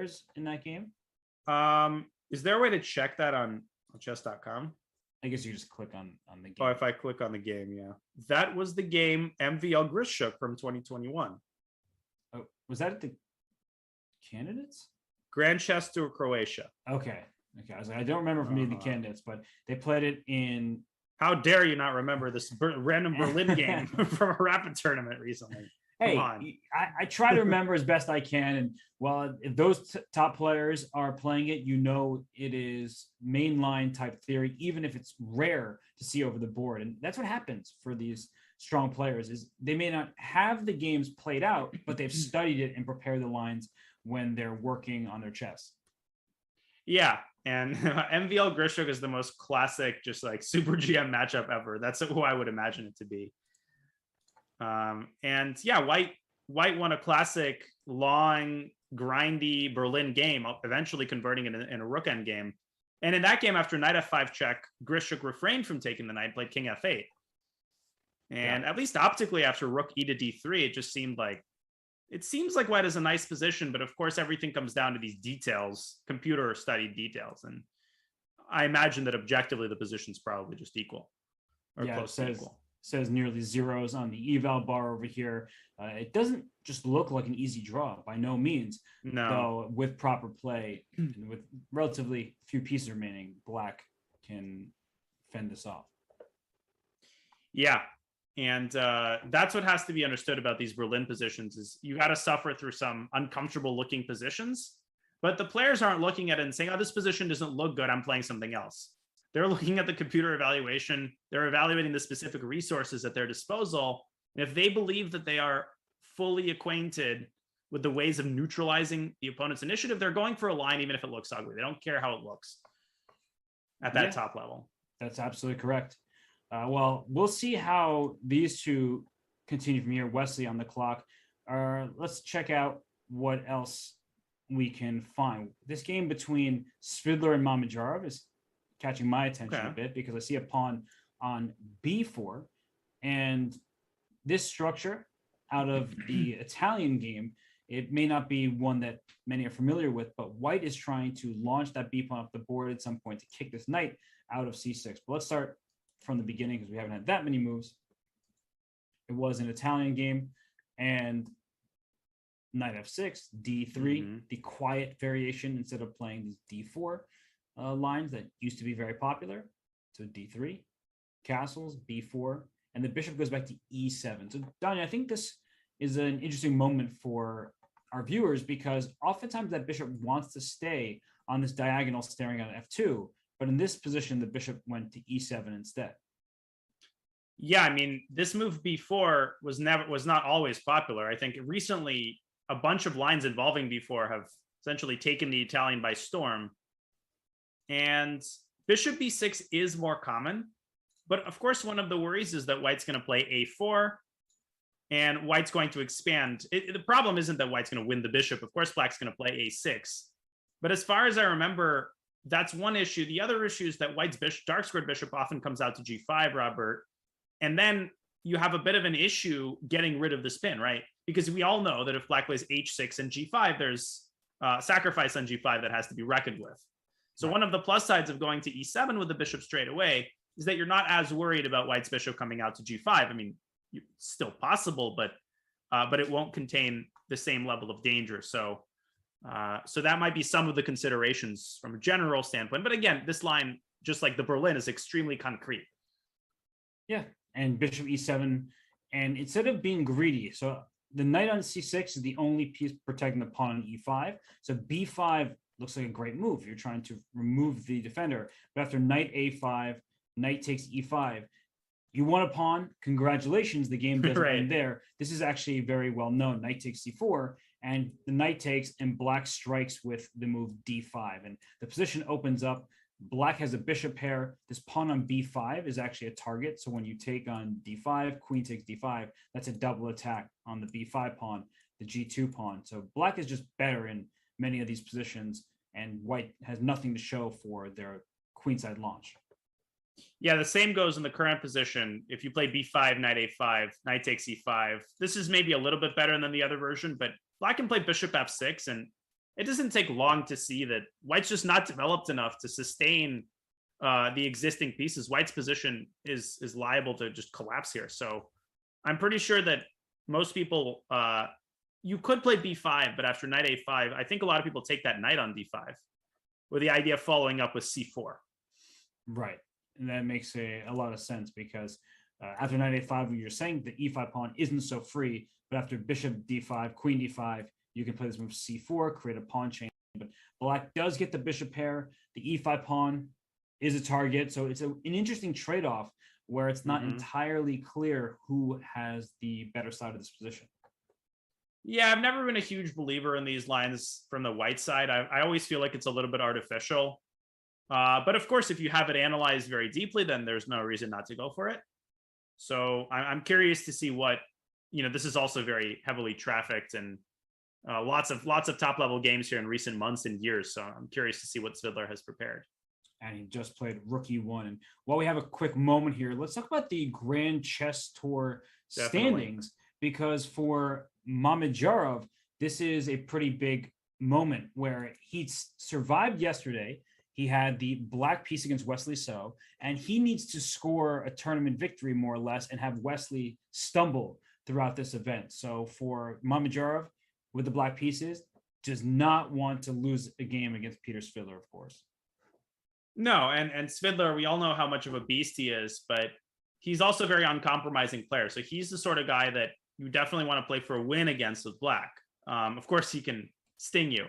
players in that game? Is there a way to check that on Chess.com? I guess you just click on the game. Oh, if I click on the game, yeah. That was the game MVL Grishuk from 2021. Oh, was that at the candidates? Grand Chess Tour Croatia. Okay. I was like, I don't remember from being the candidates, but they played it in. How dare you not remember this random Berlin game from a rapid tournament recently? Hey, I try to remember as best I can. And while if those top players are playing it, it is mainline type theory, even if it's rare to see over the board. And that's what happens for these strong players is they may not have the games played out, but they've studied it and prepared the lines when they're working on their chess. Yeah. And MVL Grishuk is the most classic, just like super GM matchup ever. That's who I would imagine it to be. And yeah, White won a classic, long, grindy Berlin game, eventually converting it in a rook end game. And in that game, after knight f5 check, Grishuk refrained from taking the knight, played king f8. And at least optically, after rook e to d3, it seems like White is a nice position, but of course, everything comes down to these details, computer studied details. And I imagine that objectively, the position's probably just equal or close to equal. Says nearly zeros on the eval bar over here. It doesn't just look like an easy draw by no means. No. Though with proper play and with relatively few pieces remaining, Black can fend this off. Yeah. And that's what has to be understood about these Berlin positions is you got to suffer through some uncomfortable looking positions, but the players aren't looking at it and saying, oh, this position doesn't look good, I'm playing something else. They're looking at the computer evaluation. They're evaluating the specific resources at their disposal. And if they believe that they are fully acquainted with the ways of neutralizing the opponent's initiative, they're going for a line, even if it looks ugly. They don't care how it looks at that top level. That's absolutely correct. Well, we'll see how these two continue from here. Wesley on the clock. Let's check out what else we can find. This game between Svidler and Mamedyarov is catching my attention a bit because I see a pawn on b4. And this structure out of the Italian game, it may not be one that many are familiar with, but White is trying to launch that b pawn off the board at some point to kick this knight out of c6. But let's start from the beginning because we haven't had that many moves. It was an Italian game and knight f6, d3, the quiet variation instead of playing these d4 lines that used to be very popular. So d3, castles, b4, and the bishop goes back to e7. So Danya, I think this is an interesting moment for our viewers because oftentimes that bishop wants to stay on this diagonal staring at f2, but in this position, the bishop went to e7 instead. Yeah, I mean, this move b4 was not always popular. I think recently a bunch of lines involving b4 have essentially taken the Italian by storm. And bishop b6 is more common. But of course, one of the worries is that White's going to play a4 and White's going to expand. The problem isn't that White's going to win the bishop. Of course, Black's going to play a6. But as far as I remember, that's one issue. The other issue is that White's dark squared bishop often comes out to g5, Robert. And then you have a bit of an issue getting rid of the spin, right? Because we all know that if Black plays h6 and g5, there's sacrifice on g5 that has to be reckoned with. So one of the plus sides of going to e7 with the bishop straight away is that you're not as worried about White's bishop coming out to g5. I mean, it's still possible, but it won't contain the same level of danger. So that might be some of the considerations from a general standpoint. But again, this line, just like the Berlin, is extremely concrete. Yeah, and bishop e7, and instead of being greedy, so the knight on c6 is the only piece protecting the pawn on e5. So b5 looks like a great move. You're trying to remove the defender. But after knight a5, knight takes e5, you won a pawn. Congratulations, the game doesn't end there. This is actually very well known. Knight takes c4, and the knight takes, and Black strikes with the move d5. And the position opens up. Black has a bishop pair. This pawn on b5 is actually a target. So when you take on d5, queen takes d5, that's a double attack on the b5 pawn, the g2 pawn. So Black is just better in many of these positions, and White has nothing to show for their queenside launch. Yeah, the same goes in the current position. If you play b5, knight a5, knight takes e5, this is maybe a little bit better than the other version, but Black can play bishop f6, and it doesn't take long to see that white's just not developed enough to sustain the existing pieces. White's position is liable to just collapse here. So I'm pretty sure that most people, you could play b5, but after knight a5, I think a lot of people take that knight on d5 with the idea of following up with c4. Right. And that makes a lot of sense because after knight a5, you're saying the e5 pawn isn't so free, but after bishop d5, queen d5, you can play this move c4, create a pawn chain. But black does get the bishop pair. The e5 pawn is a target. So it's an interesting trade-off where it's not entirely clear who has the better side of this position. Yeah, I've never been a huge believer in these lines from the white side. I always feel like it's a little bit artificial. But of course, if you have it analyzed very deeply, then there's no reason not to go for it. So I'm curious to see what, this is also very heavily trafficked and lots of top level games here in recent months and years. So I'm curious to see what Svidler has prepared. And he just played Rookie 1. And while we have a quick moment here, let's talk about the Grand Chess Tour standings, because for Mamedyarov, this is a pretty big moment where he survived yesterday. He had the black piece against Wesley So, and he needs to score a tournament victory more or less and have Wesley stumble throughout this event. So for Mamedyarov, with the black pieces, does not want to lose a game against Peter Svidler, of course. No, and Svidler, we all know how much of a beast he is, but he's also a very uncompromising player. So he's the sort of guy that you definitely want to play for a win against with black. Of course, he can sting you,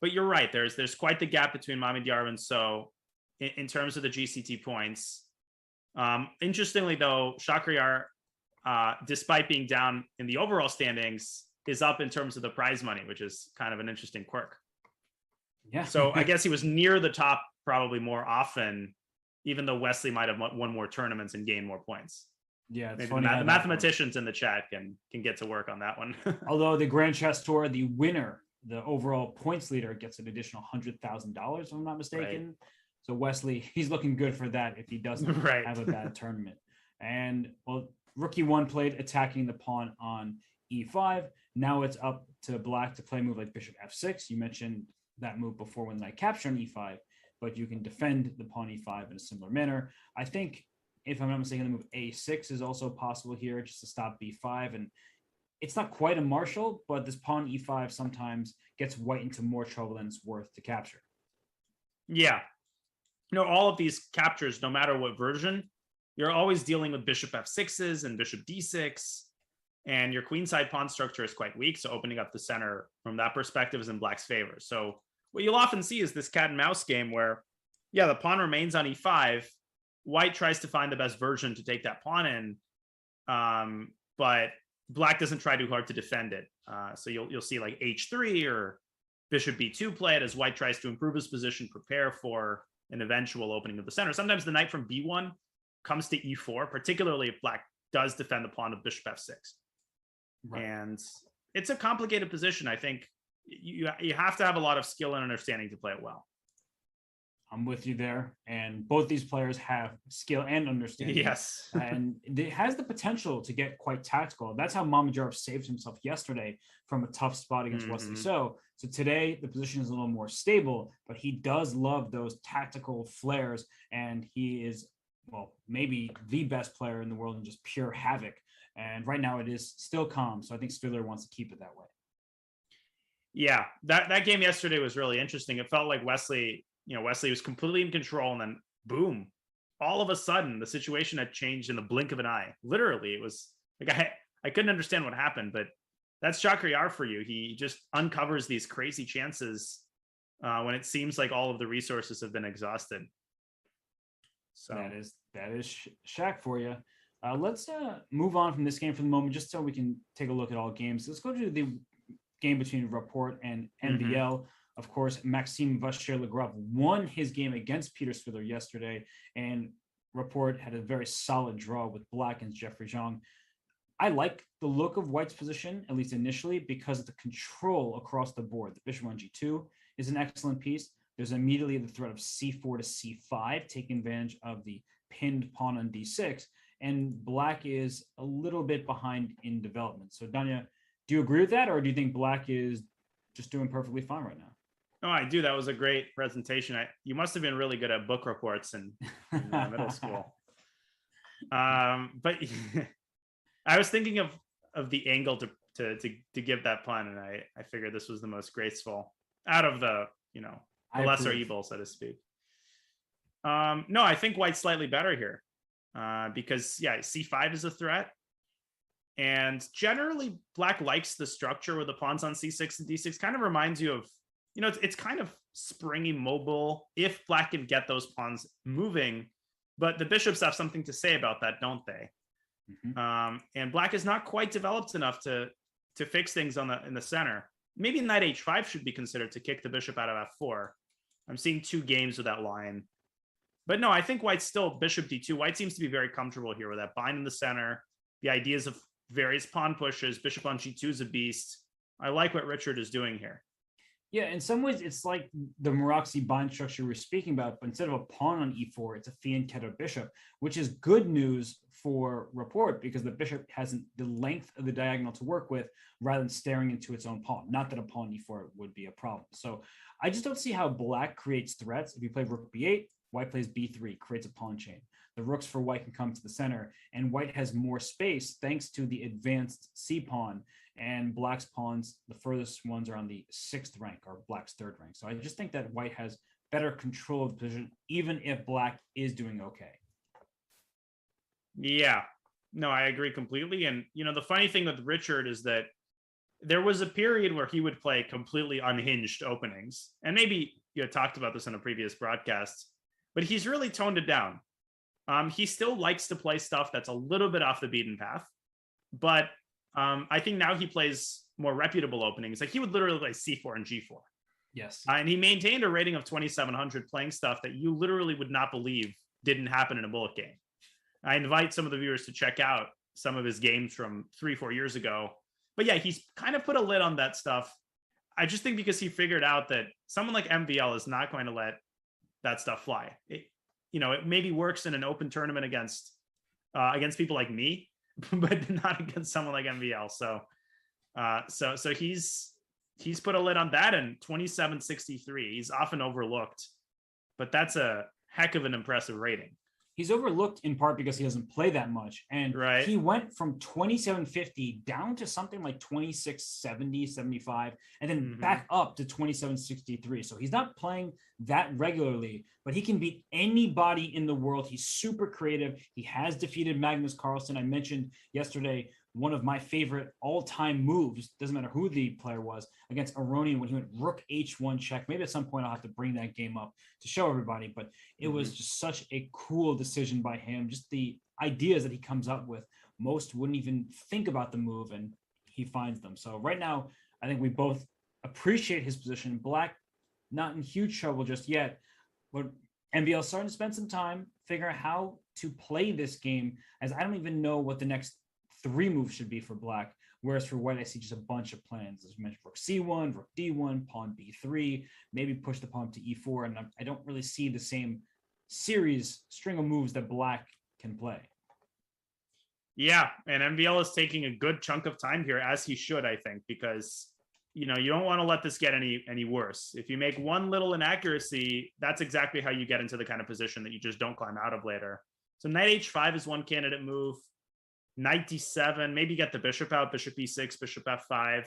but you're right. There's quite the gap between Mamedyarov and So in terms of the GCT points. Interestingly, though, Shakhriyar, despite being down in the overall standings, is up in terms of the prize money, which is kind of an interesting quirk. Yeah. So I guess he was near the top probably more often, even though Wesley might have won more tournaments and gained more points. Yeah, it's maybe funny the mathematicians in the chat can get to work on that one. Although the Grand Chess Tour, the winner, the overall points leader, gets an additional $100,000, if I'm not mistaken. Right. So Wesley, he's looking good for that if he doesn't have a bad tournament. And well, Rookie 1 played attacking the pawn on e5. Now it's up to black to play a move like bishop f6. You mentioned that move before when knight capture on e5, but you can defend the pawn e5 in a similar manner. I think, if I'm not mistaken, the move a6 is also possible here just to stop b5. And it's not quite a marshal, but this pawn e5 sometimes gets white into more trouble than it's worth to capture. Yeah. All of these captures, no matter what version, you're always dealing with bishop f6s and bishop d6. And your queenside pawn structure is quite weak. So opening up the center from that perspective is in black's favor. So what you'll often see is this cat and mouse game where, the pawn remains on e5. White tries to find the best version to take that pawn in, but black doesn't try too hard to defend it. So you'll see like h3 or bishop b2 play it as white tries to improve his position, prepare for an eventual opening of the center. Sometimes the knight from b1 comes to e4, particularly if black does defend the pawn of bishop f6. Right. And it's a complicated position. I think you have to have a lot of skill and understanding to play it well. I'm with you there. And both these players have skill and understanding. Yes. And it has the potential to get quite tactical. That's how Mamedyarov saved himself yesterday from a tough spot against Wesley So today, the position is a little more stable, but he does love those tactical flares. And he is, maybe the best player in the world in just pure havoc. And right now it is still calm. So I think Svidler wants to keep it that way. Yeah, that game yesterday was really interesting. It felt like Wesley was completely in control, and then boom, all of a sudden the situation had changed in the blink of an eye. Literally, it was like I couldn't understand what happened, but that's Shakhriyar for you. He just uncovers these crazy chances when it seems like all of the resources have been exhausted. So that is Shaq for you. Let's move on from this game for the moment, just so we can take a look at all games. Let's go to the game between Rapport and NVL. Of course, Maxime Vachier-Lagrave won his game against Peter Svidler yesterday, and Rapport had a very solid draw with black and Jeffrey Zhang. I like the look of white's position, at least initially, because of the control across the board. The bishop on g2 is an excellent piece. There's immediately the threat of c4 to c5, taking advantage of the pinned pawn on d6. And black is a little bit behind in development. So, Danya, do you agree with that, or do you think black is just doing perfectly fine right now? No, I do. That was a great presentation. You must have been really good at book reports in middle school. But I was thinking of the angle to give that pun, and I figured this was the most graceful out of the lesser evil, so to speak. No, I think white's slightly better here because c5 is a threat, and generally black likes the structure with the pawns on c6 and d6. Kind of reminds you of it's kind of springy, mobile if black can get those pawns moving, but the bishops have something to say about that, don't they? Mm-hmm. And black is not quite developed enough to fix things in the center. Maybe knight h5 should be considered to kick the bishop out of f4. I'm seeing 2 games with that line. But no, I think white's still bishop d2. White seems to be very comfortable here with that bind in the center, the ideas of various pawn pushes. Bishop on g2 is a beast. I like what Richard is doing here. Yeah, in some ways, it's like the Maroczy bind structure we were speaking about, but instead of a pawn on e4, it's a fianchetto bishop, which is good news for Rapport because the bishop has the length of the diagonal to work with rather than staring into its own pawn. Not that a pawn e4 would be a problem. So I just don't see how black creates threats. If you play rook b8, white plays b3, creates a pawn chain. The rooks for white can come to the center, and white has more space thanks to the advanced c pawn, and black's pawns, the furthest ones are on the 6th rank or black's 3rd rank. So I just think that white has better control of the position, even if black is doing okay. Yeah, no, I agree completely. And, the funny thing with Richard is that there was a period where he would play completely unhinged openings. And maybe you had talked about this in a previous broadcast, but he's really toned it down. He still likes to play stuff that's a little bit off the beaten path, but I think now he plays more reputable openings. Like he would literally play c4 and g4. Yes. And he maintained a rating of 2,700 playing stuff that you literally would not believe didn't happen in a bullet game. I invite some of the viewers to check out some of his games from 3-4 years ago. But yeah, he's kind of put a lid on that stuff. I just think because he figured out that someone like MVL is not going to let that stuff fly. It maybe works in an open tournament against people like me, but not against someone like MVL. So he's put a lid on that, and 2763. He's often overlooked, but that's a heck of an impressive rating. He's overlooked in part because he doesn't play that much. And he went from 2750 down to something like 2670, 75, and then back up to 2763. So he's not playing that regularly, but he can beat anybody in the world. He's super creative. He has defeated Magnus Carlsen. I mentioned yesterday one of my favorite all-time moves, doesn't matter who the player was, against Aronian when he went rook h1 check. Maybe at some point I'll have to bring that game up to show everybody, but it was just such a cool decision by him. Just the ideas that he comes up with. Most wouldn't even think about the move, and he finds them. So right now, I think we both appreciate his position. Black, not in huge trouble just yet, but MVL starting to spend some time figuring out how to play this game, as I don't even know what the next 3 moves should be for black, whereas for white I see just a bunch of plans. As you mentioned, rook c1, rook d1, pawn b3, maybe push the pawn to e4, and I don't really see the same string of moves that black can play. Yeah, and MVL is taking a good chunk of time here, as he should, I think, because you don't want to let this get any worse. If you make one little inaccuracy, that's exactly how you get into the kind of position that you just don't climb out of later. So knight h5 is one candidate move. Knight d7, maybe get the bishop out, bishop e6, bishop f5.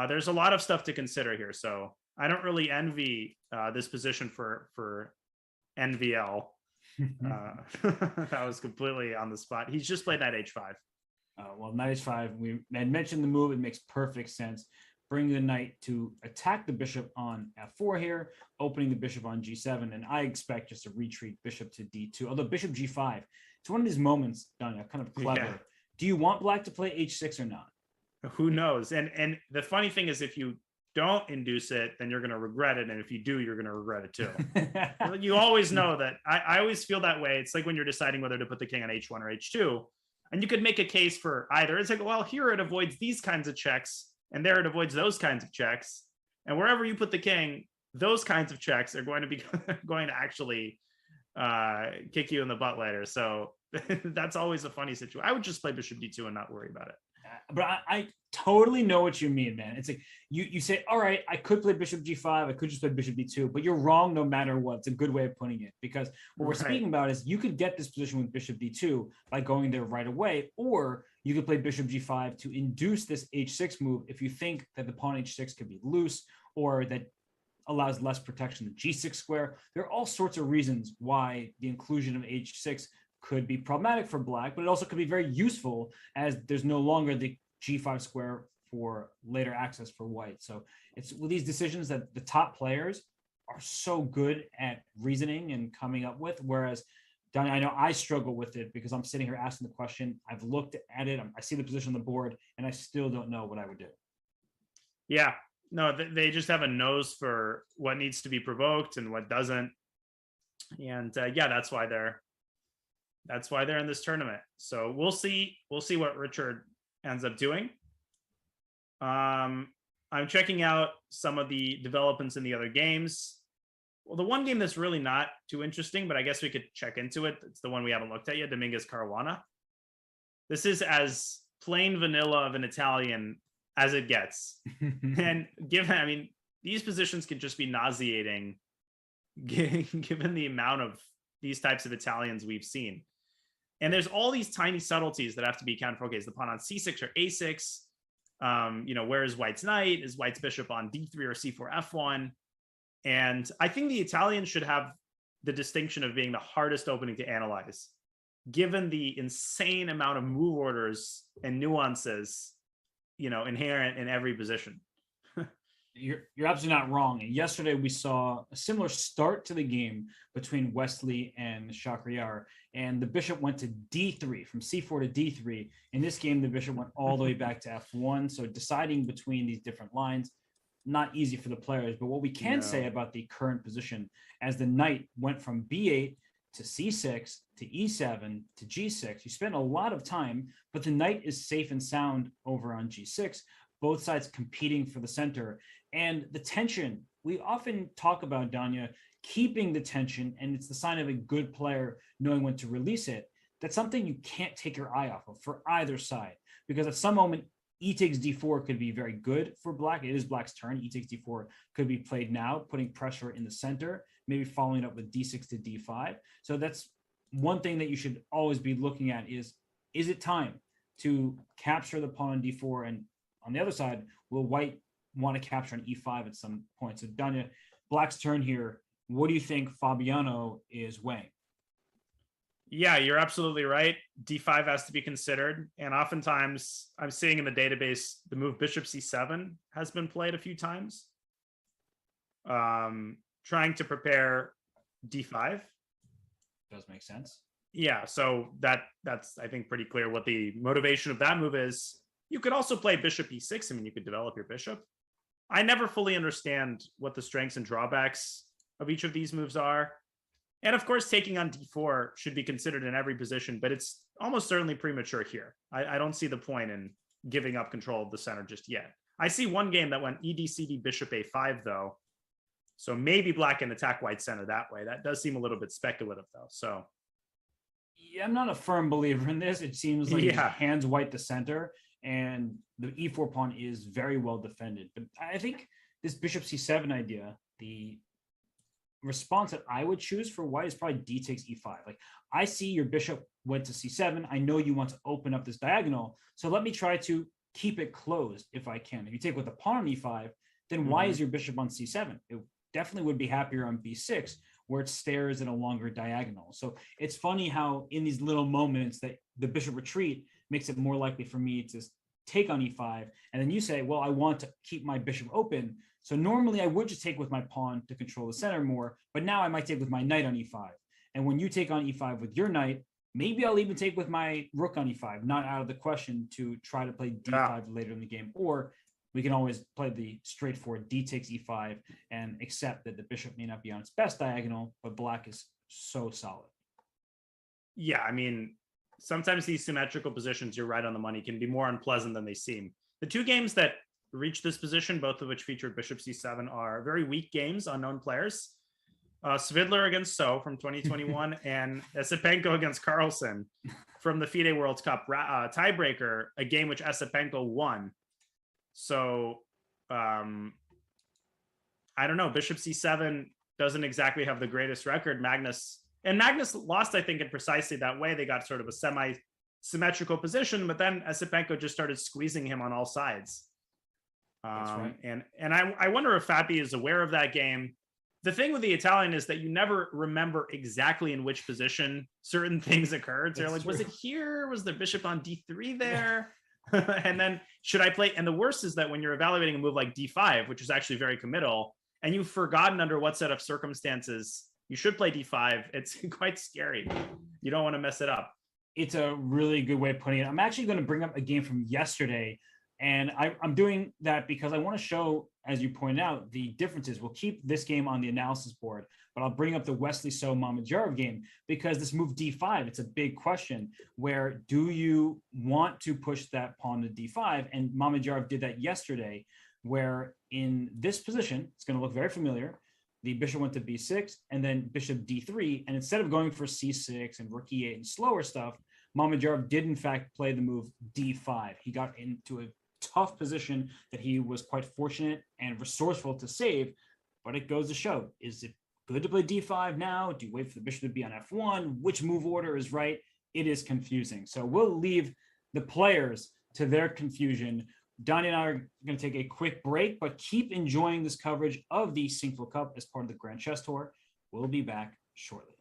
There's a lot of stuff to consider here. So I don't really envy this position for NVL. That was completely on the spot. He's just played knight h5. Well, knight h5, we had mentioned the move. It makes perfect sense. Bring the knight to attack the bishop on f4 here, opening the bishop on g7. And I expect just a retreat bishop to d2, although bishop g5. It's one of these moments, Danya, kind of clever. Yeah. Do you want black to play h6 or not? Who knows? And the funny thing is, if you don't induce it, then you're going to regret it. And if you do, you're going to regret it too. You always know that. I always feel that way. It's like when you're deciding whether to put the king on h1 or h2. And you could make a case for either. It's like, well, here it avoids these kinds of checks, and there it avoids those kinds of checks. And wherever you put the king, those kinds of checks are going to be going to actually kick you in the butt later. So that's always a funny situation. I would just play bishop d2 and not worry about it. but I totally know what you mean, man. It's like you say, all right, I could play bishop g5, I could just play bishop b2, but you're wrong no matter what. It's a good way of putting it, because what we're speaking about is you could get this position with bishop d2 by going there right away, or you could play bishop g5 to induce this h6 move if you think that the pawn h6 could be loose, or that allows less protection than g6 square. There are all sorts of reasons why the inclusion of h6 could be problematic for black, but it also could be very useful, as there's no longer the g5 square for later access for white. So it's with these decisions that the top players are so good at reasoning and coming up with, whereas Donnie, I know I struggle with it because I'm sitting here asking the question. I've looked at it, I see the position on the board, and I still don't know what I would do. Yeah, no, they just have a nose for what needs to be provoked and what doesn't. And yeah, that's why they're in this tournament. So we'll see what Richard ends up doing. I'm checking out some of the developments in the other games. Well, the one game that's really not too interesting, but I guess we could check into it. It's the one we haven't looked at yet, Dominguez Caruana. This is as plain vanilla of an Italian as it gets. And these positions can just be nauseating given the amount of these types of Italians we've seen. And there's all these tiny subtleties that have to be accounted for. Okay, is the pawn on c6 or a6? Where is white's knight? Is white's bishop on d3 or c4 f1? And I think the Italians should have the distinction of being the hardest opening to analyze, given the insane amount of move orders and nuances, inherent in every position. You're absolutely not wrong. And yesterday we saw a similar start to the game between Wesley and Shakhriyar, and the bishop went to d3 from c4 to d3. In this game, the bishop went all the way back to f1. So deciding between these different lines, not easy for the players. But what we can say about the current position, as the knight went from b8 to c6 to e7 to g6, you spent a lot of time, but the knight is safe and sound over on g6, both sides competing for the center. And the tension, we often talk about, Danya, keeping the tension, and it's the sign of a good player knowing when to release it. That's something you can't take your eye off of for either side, because at some moment, e takes d4 could be very good for black. It is black's turn. E takes d4 could be played now, putting pressure in the center, maybe following up with d6 to d5. So that's one thing that you should always be looking at is it time to capture the pawn on d4? And on the other side, will white want to capture on e5 at some point? So Danya, black's turn here. What do you think Fabiano is weighing? Yeah, you're absolutely right. d5 has to be considered. And oftentimes I'm seeing in the database, the move bishop c7 has been played a few times. Trying to prepare d5. Does make sense. Yeah, so that's I think pretty clear what the motivation of that move is. You could also play bishop e6. You could develop your bishop. I never fully understand what the strengths and drawbacks of each of these moves are. And of course, taking on d4 should be considered in every position, but it's almost certainly premature here. I don't see the point in giving up control of the center just yet. I see one game that went ed, cd, bishop a5, though. So maybe black can attack white center that way. That does seem a little bit speculative, though. So yeah, I'm not a firm believer in this. It seems like it hands white the center, and the e4 pawn is very well defended. But I think this bishop c7 idea, the response that I would choose for white is probably d takes e5. Like, I see your bishop went to c7. I know you want to open up this diagonal, so let me try to keep it closed if I can. If you take with the pawn on e5, then why is your bishop on c7? It definitely would be happier on b6, where it stares at a longer diagonal. So it's funny how in these little moments that the bishop retreat makes it more likely for me to take on e5. And then you say, well, I want to keep my bishop open. So normally I would just take with my pawn to control the center more, but now I might take with my knight on e5. And when you take on e5 with your knight, maybe I'll even take with my rook on e5, not out of the question to try to play d5 later in the game. Or we can always play the straightforward d takes e5 and accept that the bishop may not be on its best diagonal, but black is so solid. Yeah, I mean, sometimes these symmetrical positions, you're right on the money, can be more unpleasant than they seem. The two games that reached this position, both of which featured bishop c7, are very weak games, unknown players. Svidler against So from 2021 and Esipenko against Carlsen from the FIDE World Cup tiebreaker, a game which Esipenko won. So I don't know. Bishop C7 doesn't exactly have the greatest record. Magnus lost, I think, in precisely that way. They got sort of a semi-symmetrical position, but then Esipenko just started squeezing him on all sides. That's right. And I wonder if Fabi is aware of that game. The thing with the Italian is that you never remember exactly in which position certain things occurred. So you're like, was it here? Was the bishop on D3 there? And then should I play? And the worst is that when you're evaluating a move like D5, which is actually very committal, and you've forgotten under what set of circumstances you should play D5, it's quite scary. You don't want to mess it up. It's a really good way of putting it. I'm actually going to bring up a game from yesterday. And I'm doing that because I want to show, as you pointed out, the differences. We'll keep this game on the analysis board, but I'll bring up the Wesley So Mamedyarov game because this move D5, it's a big question. Where do you want to push that pawn to D5? And Mamedyarov did that yesterday, where in this position, it's going to look very familiar. The bishop went to B6 and then bishop D3. And instead of going for C6 and rook E8 and slower stuff, Mamedyarov did in fact play the move D5. He got into a tough position that he was quite fortunate and resourceful to save, but it goes to show, is it good to play D5 now? Do you wait for the bishop to be on F1? Which move order is right? It is confusing. So we'll leave the players to their confusion. Donnie and I are going to take a quick break, but keep enjoying this coverage of the Sinquefield Cup as part of the Grand Chess Tour. We'll be back shortly.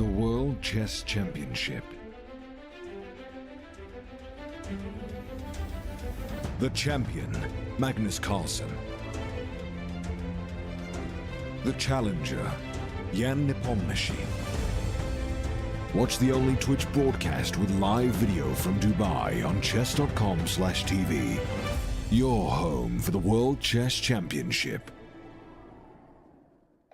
the World Chess Championship. The champion, Magnus Carlsen. The challenger, Jan Nepomniachtchi. Watch the only Twitch broadcast with live video from Dubai on Chess.com/TV. Your home for the World Chess Championship.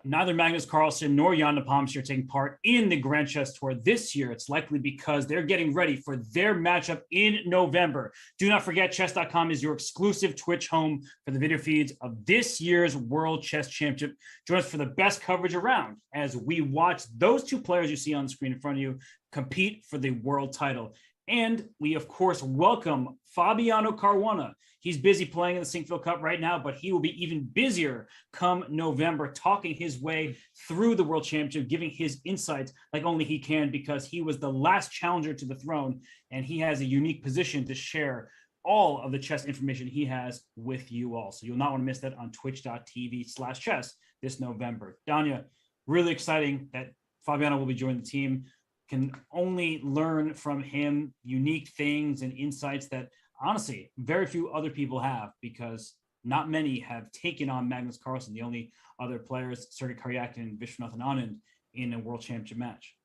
Neither Magnus Carlsen nor Jan Nepomniachtchi are taking part in the Grand Chess Tour this year. It's likely because they're getting ready for their matchup in November. Do not forget, Chess.com is your exclusive Twitch home for the video feeds of this year's World Chess Championship. Join us for the best coverage around as we watch those two players you see on the screen in front of you compete for the world title. And we, of course, welcome Fabiano Caruana. He's busy playing in the Sinquefield Cup right now, but he will be even busier come November, talking his way through the World Championship, giving his insights like only he can, because he was the last challenger to the throne, and he has a unique position to share all of the chess information he has with you all. So you'll not want to miss that on twitch.tv/chess this November. Danya, really exciting that Fabiano will be joining the team. Can only learn from him unique things and insights that honestly very few other people have, because not many have taken on Magnus Carlsen. The only other players, Sergei Karyakin and Vishwanathan Anand, in a world championship match.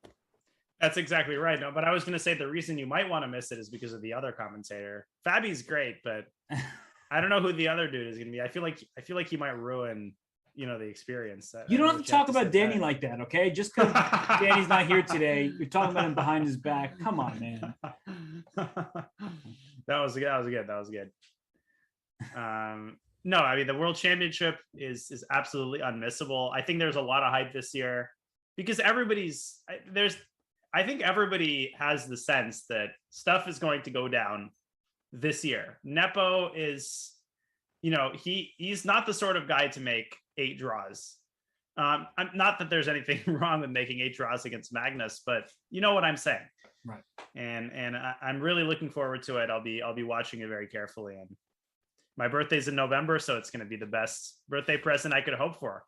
That's exactly right. No, but I was going to say the reason you might want to miss it is because of the other commentator. Fabi's great, but I don't know who the other dude is going to be. I feel like he might ruin, the experience. You don't have to talk about Danny like that, okay? Just because Danny's not here today, you're talking about him behind his back. Come on, man. That was good. No, I mean, the World Championship is absolutely unmissable. I think there's a lot of hype this year because I think everybody has the sense that stuff is going to go down this year. Nepo is, he's not the sort of guy to make 8 draws. Not that there's anything wrong with making 8 draws against Magnus, but you know what I'm saying. Right. And I'm really looking forward to it. I'll be watching it very carefully. And my birthday's in November, so it's going to be the best birthday present I could hope for.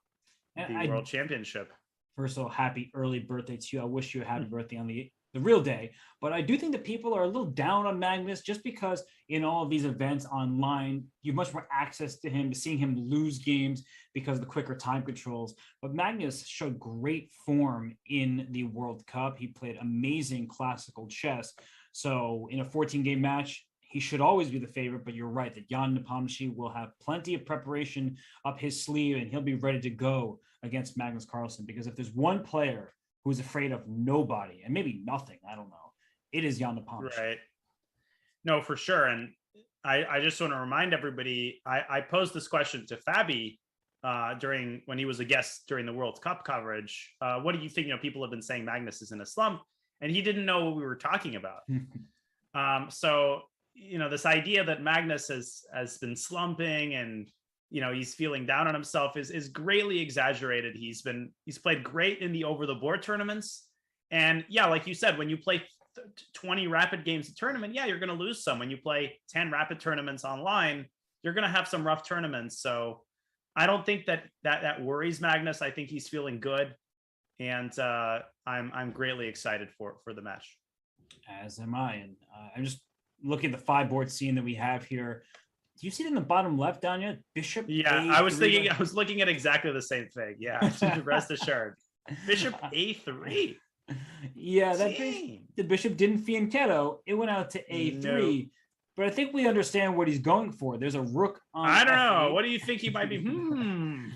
The World Championship. First of all, happy early birthday to you. I wish you a happy birthday on the real day. But I do think that people are a little down on Magnus just because in all of these events online, you have much more access to him, seeing him lose games because of the quicker time controls. But Magnus showed great form in the World Cup. He played amazing classical chess. So in a 14-game match, he should always be the favorite, but you're right that Jan Nepomniachtchi will have plenty of preparation up his sleeve and he'll be ready to go against Magnus Carlsen, because if there's one player who's afraid of nobody and maybe nothing, I don't know, it is Jan Nepomniachtchi. Right. No, for sure. And I just want to remind everybody, I posed this question to Fabi when he was a guest during the World Cup coverage. What do you think? People have been saying Magnus is in a slump, and he didn't know what we were talking about. So, this idea that Magnus has been slumping and, he's feeling down on himself is greatly exaggerated. He's played great in the over the board tournaments. And yeah, like you said, when you play 20 rapid games a tournament, yeah, you're going to lose some. When you play 10 rapid tournaments online, you're going to have some rough tournaments. So I don't think that worries Magnus. I think he's feeling good. And I'm greatly excited for the match. As am I. And I'm just looking at the 5-board scene that we have here. Do you see it in the bottom left, Danya? Bishop. Yeah, A3. I was looking at exactly the same thing. Yeah, rest assured. Bishop A3. Yeah, the bishop didn't fianchetto. It went out to A3. No. But I think we understand what he's going for. There's a rook on I don't F8. know. What do you think he might be?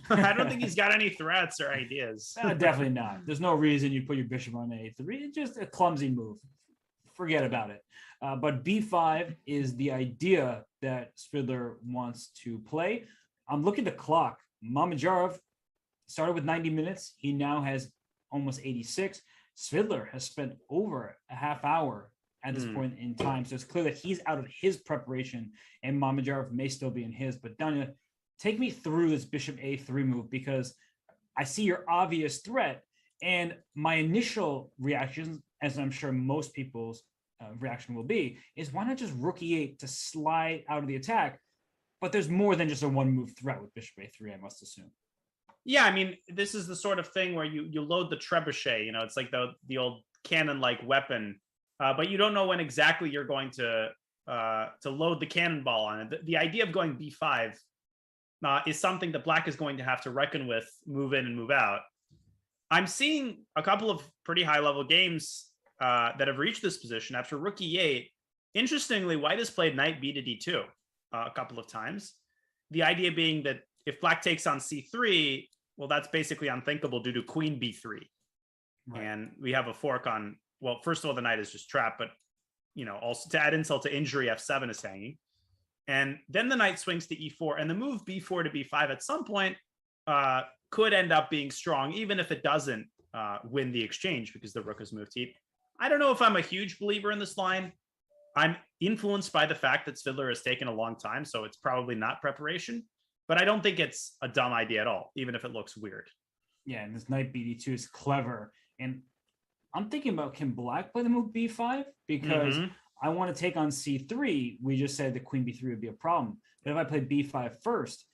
I don't think he's got any threats or ideas. Definitely not. There's no reason you put your bishop on A3. It's just a clumsy move. Forget about it. But B5 is the idea that Svidler wants to play. I'm looking at the clock. Mamedyarov started with 90 minutes. He now has almost 86. Svidler has spent over a half hour at this point in time. So it's clear that he's out of his preparation and Mamedyarov may still be in his. But Danya, take me through this bishop A3 move, because I see your obvious threat. And my initial reaction, as I'm sure most people's reaction will be, is why not just rook E8 to slide out of the attack? But there's more than just a one move threat with bishop A3, I must assume. Yeah, I mean, this is the sort of thing where you load the trebuchet. It's like the old cannon-like weapon, but you don't know when exactly you're going to load the cannonball on it. The idea of going b5 is something that Black is going to have to reckon with, move in and move out. I'm seeing a couple of pretty high-level games that have reached this position after rook e8. Interestingly, White has played knight b to d2 a couple of times. The idea being that if Black takes on c3, well, that's basically unthinkable due to queen b3. Right. And we have a fork on, well, first of all, the knight is just trapped, but, also to add insult to injury, f7 is hanging. And then the knight swings to e4, and the move b4 to b5 at some point could end up being strong, even if it doesn't win the exchange because the rook has moved to e. I don't know if I'm a huge believer in this line. I'm influenced by the fact that Svidler has taken a long time, so it's probably not preparation. But I don't think it's a dumb idea at all, even if it looks weird. Yeah, and this knight bd2 is clever. And I'm thinking about, can Black play the move b5? Because I want to take on c3. We just said the queen b3 would be a problem. But if I play b5 first,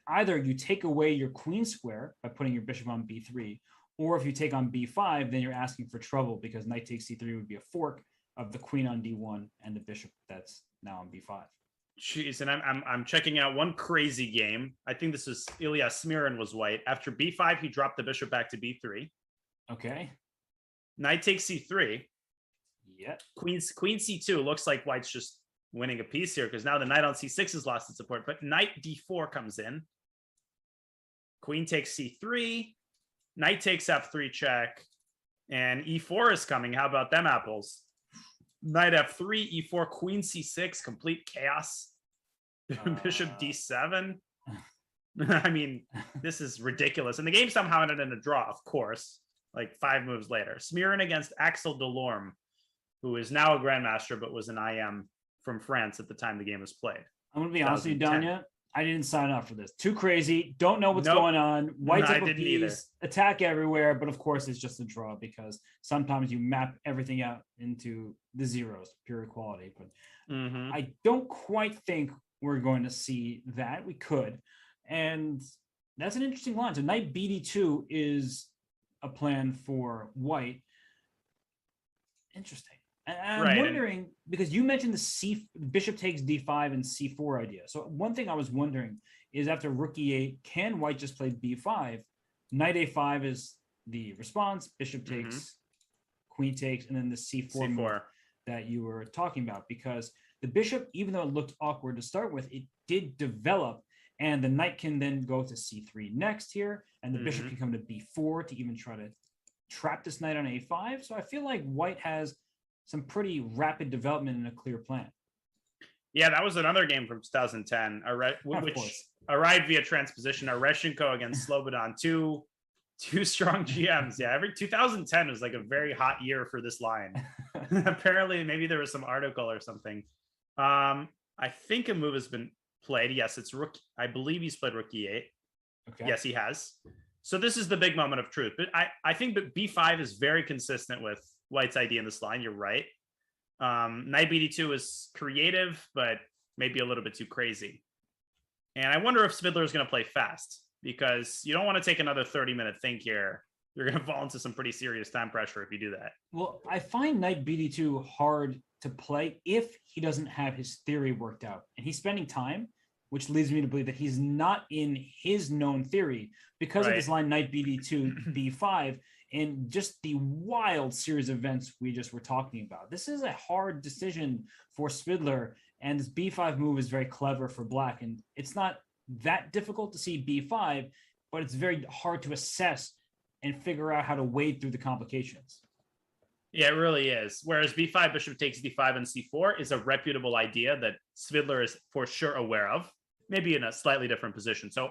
either you take away your queen square by putting your bishop on b3, or if you take on b5, then you're asking for trouble because knight takes c3 would be a fork of the queen on d1 and the bishop that's now on b5. Jeez, and I'm checking out one crazy game. I think this is Ilya Smirin was White. After b5, he dropped the bishop back to b3. Okay. Knight takes c3. Yeah. Queen c2. Looks like White's just winning a piece here because now the knight on c6 has lost its support. But knight d4 comes in. Queen takes c3. Knight takes f3 check. And e4 is coming. How about them apples? Knight f3, e4, queen c6, complete chaos. Bishop d7. I mean, this is ridiculous. And the game somehow ended in a draw, of course, like 5 moves later. Smirin against Axel Delorme, who is now a grandmaster, but was an IM from France at the time the game was played. I'm going to be honest with you, Danya. I didn't sign up for this. Too crazy. Don't know what's going on. White's up a piece, attack everywhere. But of course, it's just a draw because sometimes you map everything out into the zeros, pure equality. But I don't quite think we're going to see that. We could. And that's an interesting line. So knight bd2 is a plan for White. Interesting. And I'm wondering, because you mentioned the bishop takes d5 and c4 idea. So one thing I was wondering is after rook e8, can White just play b5? Knight a5 is the response. Bishop takes, queen takes, and then the c4 move that you were talking about. Because the bishop, even though it looked awkward to start with, it did develop. And the knight can then go to c3 next here. And the bishop can come to b4 to even try to trap this knight on a5. So I feel like White has some pretty rapid development and a clear plan. Yeah, that was another game from 2010, which arrived via transposition. Oreshenko against Slobodan, two strong GMs. Yeah, 2010 was like a very hot year for this line. Apparently, maybe there was some article or something. I think a move has been played. Yes, it's rook. I believe he's played rook e8. Okay. Yes, he has. So this is the big moment of truth. But I think that b5 is very consistent with White's idea in this line. You're right. Knight bd2 is creative, but maybe a little bit too crazy. And I wonder if Svidler is going to play fast because you don't want to take another 30-minute think here. You're going to fall into some pretty serious time pressure if you do that. Well, I find knight bd2 hard to play if he doesn't have his theory worked out. And he's spending time, which leads me to believe that he's not in his known theory because of this line knight bd2, b5, and just the wild series of events we just were talking about. This is a hard decision for Svidler, and this b5 move is very clever for Black. And it's not that difficult to see b5, but it's very hard to assess and figure out how to wade through the complications. Yeah, it really is. Whereas b5, bishop takes d5 and c4 is a reputable idea that Svidler is for sure aware of, maybe in a slightly different position. So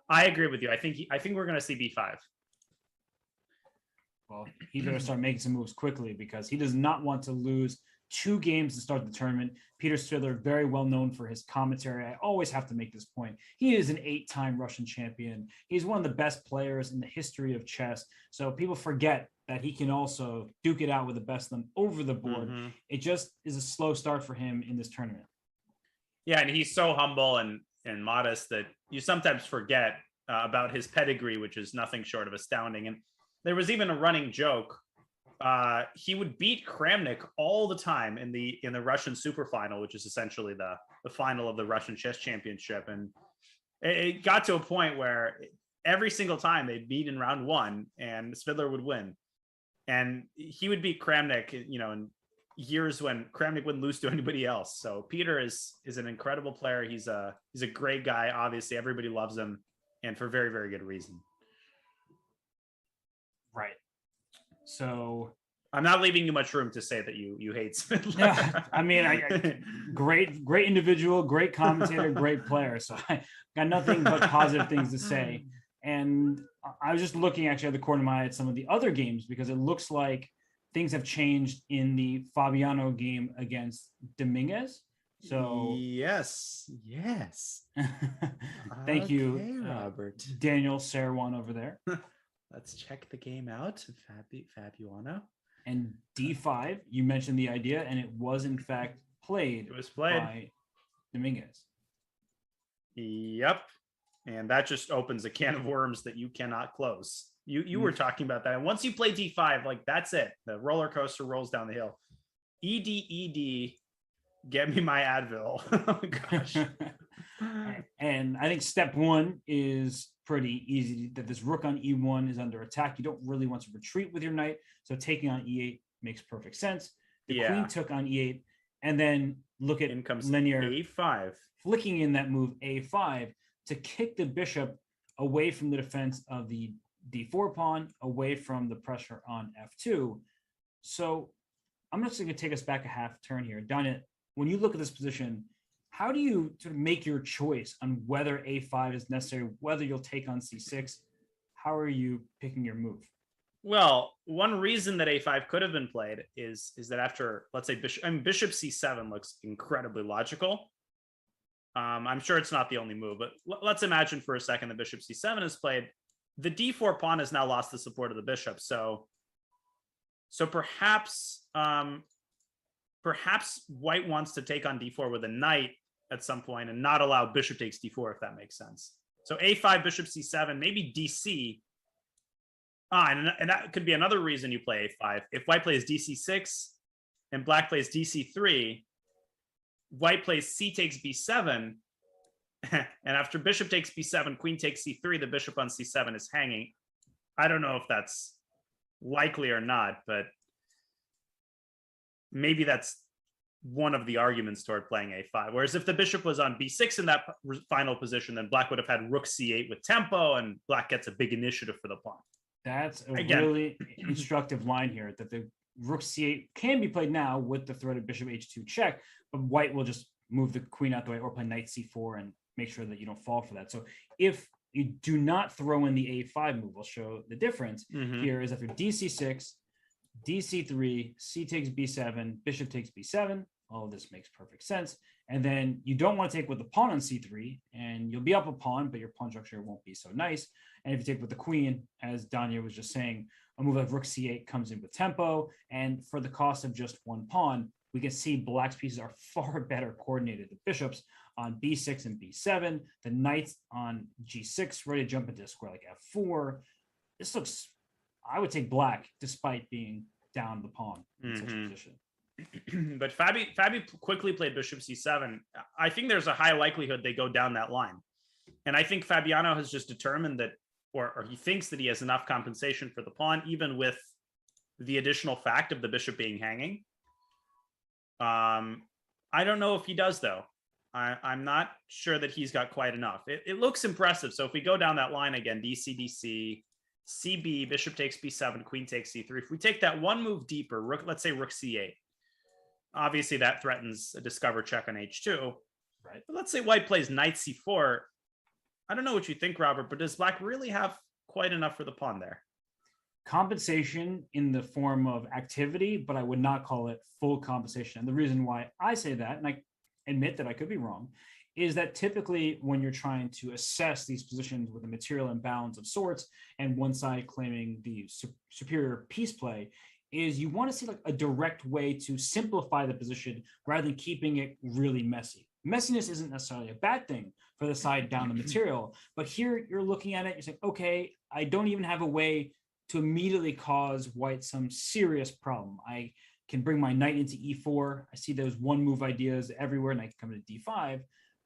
I agree with you. I think we're going to see b5. Well, he better start making some moves quickly because he does not want to lose 2 games to start the tournament. Peter Svidler, very well known for his commentary. I always have to make this point. He is an 8-time Russian champion. He's one of the best players in the history of chess. So people forget that he can also duke it out with the best of them over the board. It just is a slow start for him in this tournament. Yeah, and he's so humble and modest that you sometimes forget about his pedigree, which is nothing short of astounding. And there was even a running joke. He would beat Kramnik all the time in the Russian super final, which is essentially the final of the Russian chess championship. And it got to a point where every single time they'd beat in round one and Svidler would win. And he would beat Kramnik, in years when Kramnik wouldn't lose to anybody else. So Peter is an incredible player. He's a great guy. Obviously, everybody loves him, and for very, very good reason. Right. So I'm not leaving you much room to say that you hate Svidler. Yeah, I mean, great individual, great commentator, great player. So I got nothing but positive things to say. And I was just looking actually at the corner of my eye at some of the other games, because it looks like things have changed in the Fabiano game against Dominguez. So yes. Thank you, Robert. Daniel Sarawan over there. Let's check the game out. Fabiano. And D5, you mentioned the idea, and it was in fact played. It was played by Dominguez. Yep. And that just opens a can of worms that you cannot close. You were talking about that. And once you play D5, like that's it. The roller coaster rolls down the hill. ED, get me my Advil. Oh gosh. And I think step one is pretty easy, that this rook on E1 is under attack. You don't really want to retreat with your knight. So taking on E8 makes perfect sense. The queen took on E8, and then look at linear A5. Flicking in that move A5 to kick the bishop away from the defense of the D4 pawn, away from the pressure on F2. So I'm just going to take us back a half turn here. Danya, when you look at this position, how do you sort of make your choice on whether A5 is necessary, whether you'll take on C6? How are you picking your move? Well, one reason that A5 could have been played is that after, let's say, bishop C7 looks incredibly logical. I'm sure it's not the only move, but let's imagine for a second that bishop C7 is played. The D4 pawn has now lost the support of the bishop. So perhaps white wants to take on D4 with a knight at some point and not allow bishop takes D4, if that makes sense. So A5, bishop C7, maybe DC. And that could be another reason you play A5. If white plays DC6 and black plays DC3, white plays C takes B7. And after bishop takes B7, queen takes C3, the bishop on C7 is hanging. I don't know if that's likely or not, but maybe that's one of the arguments toward playing A5. Whereas if the bishop was on B6 in that final position, then black would have had rook C8 with tempo, and black gets a big initiative for the pawn. That's a really instructive line here, that the rook C8 can be played now with the threat of bishop H2 check, but white will just move the queen out the way or play knight C4 and make sure that you don't fall for that. So if you do not throw in the A5 move, I'll show the difference here is after DC6, DC3, C takes B7, bishop takes B7. All of this makes perfect sense. And then you don't want to take with the pawn on C3, and you'll be up a pawn, but your pawn structure won't be so nice. And if you take with the queen, as Danya was just saying, a move like rook C8 comes in with tempo. And for the cost of just one pawn, we can see black's pieces are far better coordinated. The bishops on B6 and B7, the knights on G6, ready to jump into a square like F4. This looks, I would take black despite being down the pawn in such a position. But Fabi quickly played bishop C7. I think there's a high likelihood they go down that line. And I think Fabiano has just determined that, or he thinks that he has enough compensation for the pawn, even with the additional fact of the bishop being hanging. I don't know if he does, though. I'm not sure that he's got quite enough. It looks impressive. So if we go down that line again, DC, DC, CB, bishop takes B7, queen takes C3. If we take that one move deeper, let's say rook C8, obviously that threatens a discover check on H2. Right. But let's say white plays knight C4. I don't know what you think, Robert, but does black really have quite enough for the pawn there? Compensation in the form of activity, but I would not call it full compensation. And the reason why I say that, and I admit that I could be wrong, is that typically when you're trying to assess these positions with a material imbalance of sorts and one side claiming the superior piece play, is you want to see like a direct way to simplify the position rather than keeping it really messy. messiness isn't necessarily a bad thing for the side down the material. But here you're looking at it, you're saying, okay, I don't even have a way to immediately cause white some serious problem. I can bring my knight into e4. I see those one move ideas everywhere, and I can come into d5.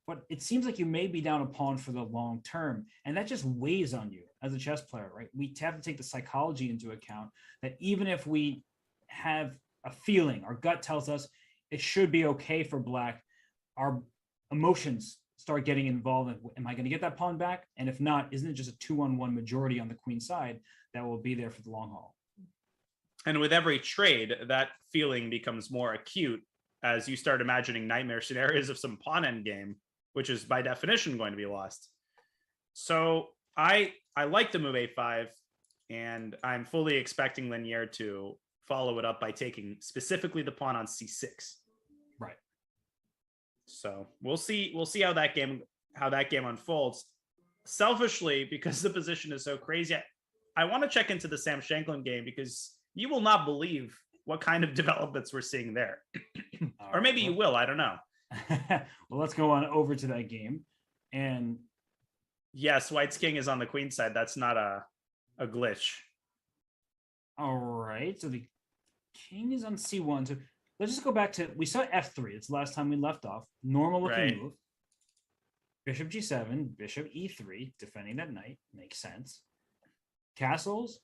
But it seems like you may be down a pawn for the long term. And that just weighs on you as a chess player, right? We have to take the psychology into account that even if we have a feeling, our gut tells us it should be okay for black, our emotions start getting involved. Am I going to get that pawn back? And if not, isn't it just a 2-on-1 majority on the queen side that will be there for the long haul? And with every trade, that feeling becomes more acute as you start imagining nightmare scenarios of some pawn endgame, which is by definition going to be lost. So I like the move a5, and I'm fully expecting Lanier to follow it up by taking specifically the pawn on c6. Right. So we'll see how that game unfolds. Selfishly, because the position is so crazy, I want to check into the Sam Shankland game because you will not believe what kind of developments we're seeing there. Or maybe you will, I don't know. Well, let's go on over to that game. And yes, white's king is on the queen side. That's not a glitch. All right. So the king is on c1. So let's just go back to, we saw f3. It's the last time we left off. Normal looking move. Bishop g7, bishop e3, defending that knight. Makes sense. Castles,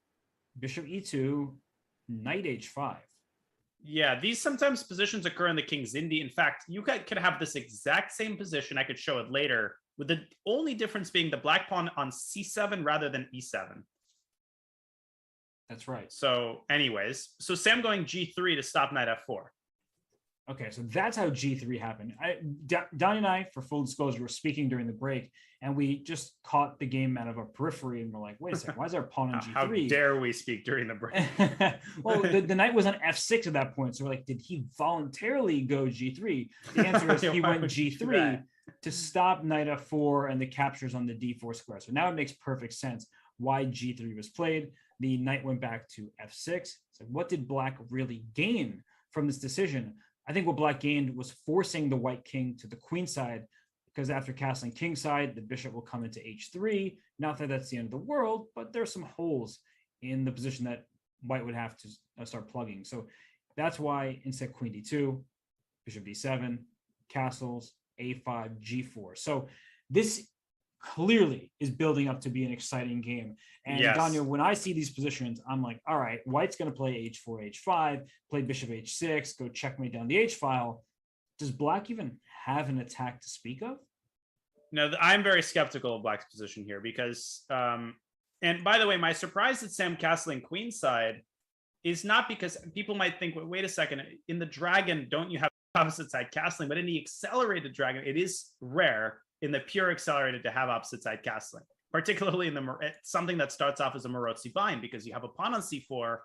bishop e2, knight h5. Yeah, these sometimes positions occur in the king's Indy. In fact, you could have this exact same position. I could show it later, with the only difference being the black pawn on c7 rather than e7. That's right. So anyways, so Sam going g3 to stop knight f4. Okay, so that's how G3 happened. Donnie and I, for full disclosure, were speaking during the break, and we just caught the game out of our periphery, and we're like, wait a second, why is our pawn on G3? How dare we speak during the break? Well, the knight was on F6 at that point, so we're like, did he voluntarily go G3? The answer is he went G3 to stop knight F4 and the captures on the D4 square. So now it makes perfect sense why G3 was played. The knight went back to F6. So what did black really gain from this decision? I think what black gained was forcing the white king to the queen side, because after castling king side, the bishop will come into h3. Not that that's the end of the world, but there's some holes in the position that white would have to start plugging. So that's why instead queen d2, bishop d7, castles, a5, g4. So this clearly is building up to be an exciting game. And yes, Daniel, when I see these positions, I'm like, all right, white's going to play h4, h5, play bishop h6, go checkmate down the h file. Does black even have an attack to speak of? No, I'm very skeptical of black's position here because, and by the way, my surprise at Sam castling queenside is not because people might think, wait a second, in the dragon, don't you have opposite side castling? But in the accelerated dragon, it is rare in the pure accelerated to have opposite side castling, particularly in something that starts off as a Marozzi bind, because you have a pawn on c4,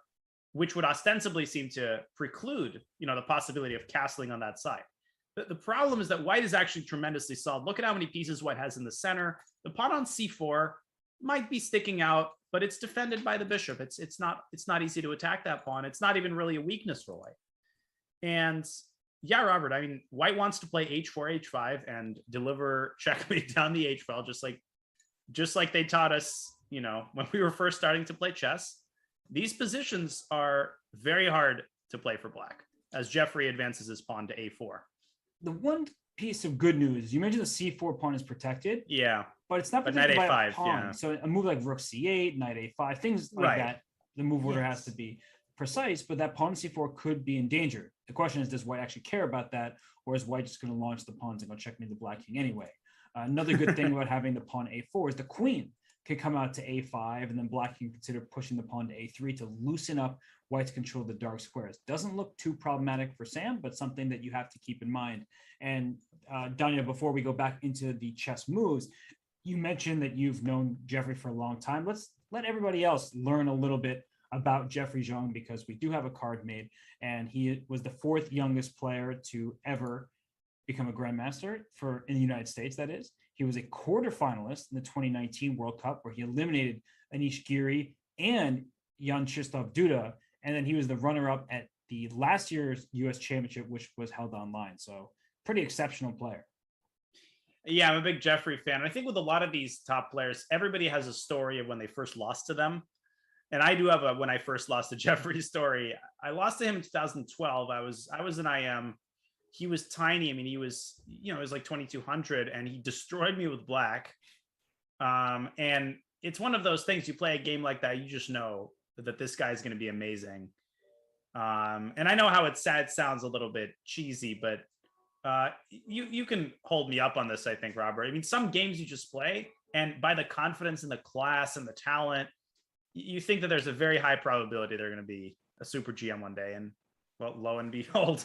which would ostensibly seem to preclude, the possibility of castling on that side. The problem is that white is actually tremendously solid. Look at how many pieces white has in the center. The pawn on c4 might be sticking out, but it's defended by the bishop. It's not easy to attack that pawn. It's not even really a weakness for white. And yeah, Robert, I mean, white wants to play h4, h5 and deliver checkmate down the h file, just like they taught us, when we were first starting to play chess. These positions are very hard to play for black as Jeffrey advances his pawn to a4. The one piece of good news, you mentioned the c4 pawn is protected. Yeah. But it's not protected by a pawn. Yeah. So a move like rook c8, knight a5, things like that, the move order has to be precise, but that pawn c4 could be in danger. The question is, does white actually care about that, or is white just going to launch the pawns and go checkmate the black king anyway? Another good thing about having the pawn a4 is the queen could come out to a5, and then black can consider pushing the pawn to a3 to loosen up white's control of the dark squares. Doesn't look too problematic for Sam, but something that you have to keep in mind. And Danya, before we go back into the chess moves, you mentioned that you've known Jeffrey for a long time. Let's let everybody else learn a little bit about Jeffrey Zhang, because we do have a card made, and he was the 4th youngest player to ever become a grandmaster in the United States. That is, he was a quarterfinalist in the 2019 World Cup, where he eliminated Anish Giri and Jan Krzysztof Duda, and then he was the runner-up at the last year's U.S. Championship, which was held online. So, pretty exceptional player. Yeah, I'm a big Jeffrey fan. I think with a lot of these top players, everybody has a story of when they first lost to them. And I do have a when I first lost to Jeffrey story. I lost to him in 2012. I was an IM. He was tiny. I mean, he was, it was like 2200 and he destroyed me with black. And it's one of those things, you play a game like that, you just know that this guy's going to be amazing. And I know how it sounds a little bit cheesy, but you can hold me up on this, I think, Robert. I mean, some games you just play, and by the confidence in the class and the talent, you think that there's a very high probability they're going to be a super GM one day. And well, lo and behold,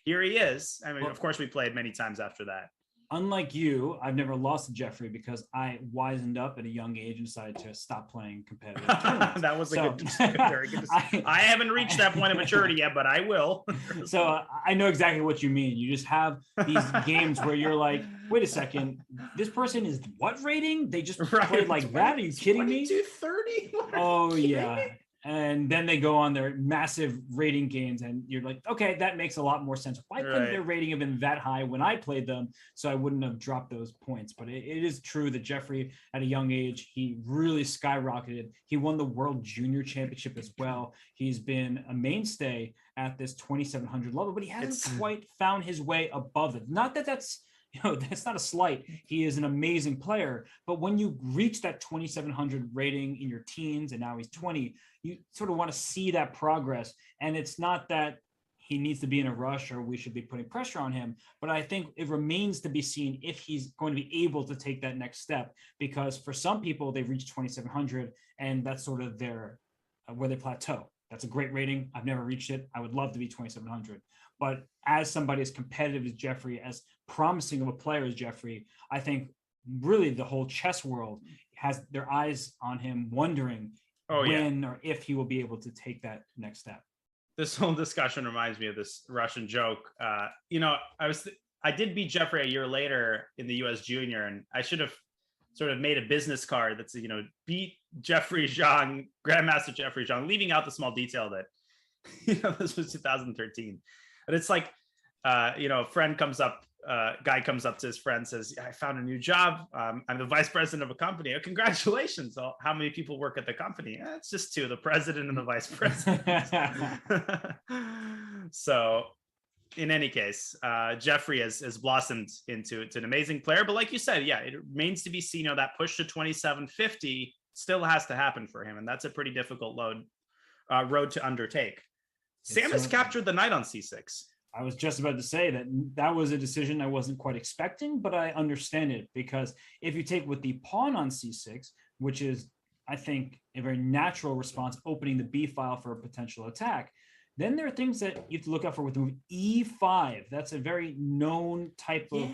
here he is. I mean, of course, we played many times after that. Unlike you, I've never lost to Jeffrey because I wisened up at a young age and decided to stop playing competitive tournaments. That was very good. I haven't reached that point of maturity yet, but I will. So I know exactly what you mean. You just have these games where you're like, wait a second, this person is what rating? They just played like that? Are you kidding me? 2230? Oh, yeah. And then they go on their massive rating games and you're like, okay, that makes a lot more sense. Why couldn't their rating have been that high when I played them so I wouldn't have dropped those points? But it is true that Jeffrey, at a young age, he really skyrocketed. He won the World Junior Championship as well. He's been a mainstay at this 2700 level, but he hasn't quite found his way above it. Not that that's not a slight. He is an amazing player. But when you reach that 2,700 rating in your teens, and now he's 20, you sort of want to see that progress. And it's not that he needs to be in a rush or we should be putting pressure on him. But I think it remains to be seen if he's going to be able to take that next step. Because for some people, they've reached 2,700 and that's sort of their where they plateau. That's a great rating. I've never reached it. I would love to be 2,700. But as somebody as competitive as Jeffrey, as promising of a player as Jeffrey, I think really the whole chess world has their eyes on him, wondering when or if he will be able to take that next step. This whole discussion reminds me of this Russian joke. I did beat Jeffrey a year later in the US Junior, and I should have sort of made a business card that's, beat Jeffrey Jeanne, Grandmaster Jeffrey Jeanne, leaving out the small detail that, this was 2013. But it's like, a friend comes up, guy comes up to his friend, says, I found a new job. I'm the vice president of a company. Oh, congratulations. Oh, how many people work at the company? It's just two, the president and the vice president. So in any case, Jeffrey has blossomed into an amazing player. But like you said, it remains to be seen. That push to 2750 still has to happen for him. And that's a pretty difficult road to undertake. Samus captured the knight on c6. I was just about to say that was a decision I wasn't quite expecting, but I understand it because if you take with the pawn on c6, which is, I think, a very natural response, opening the b file for a potential attack, then there are things that you have to look out for with the move e5. That's a very known type of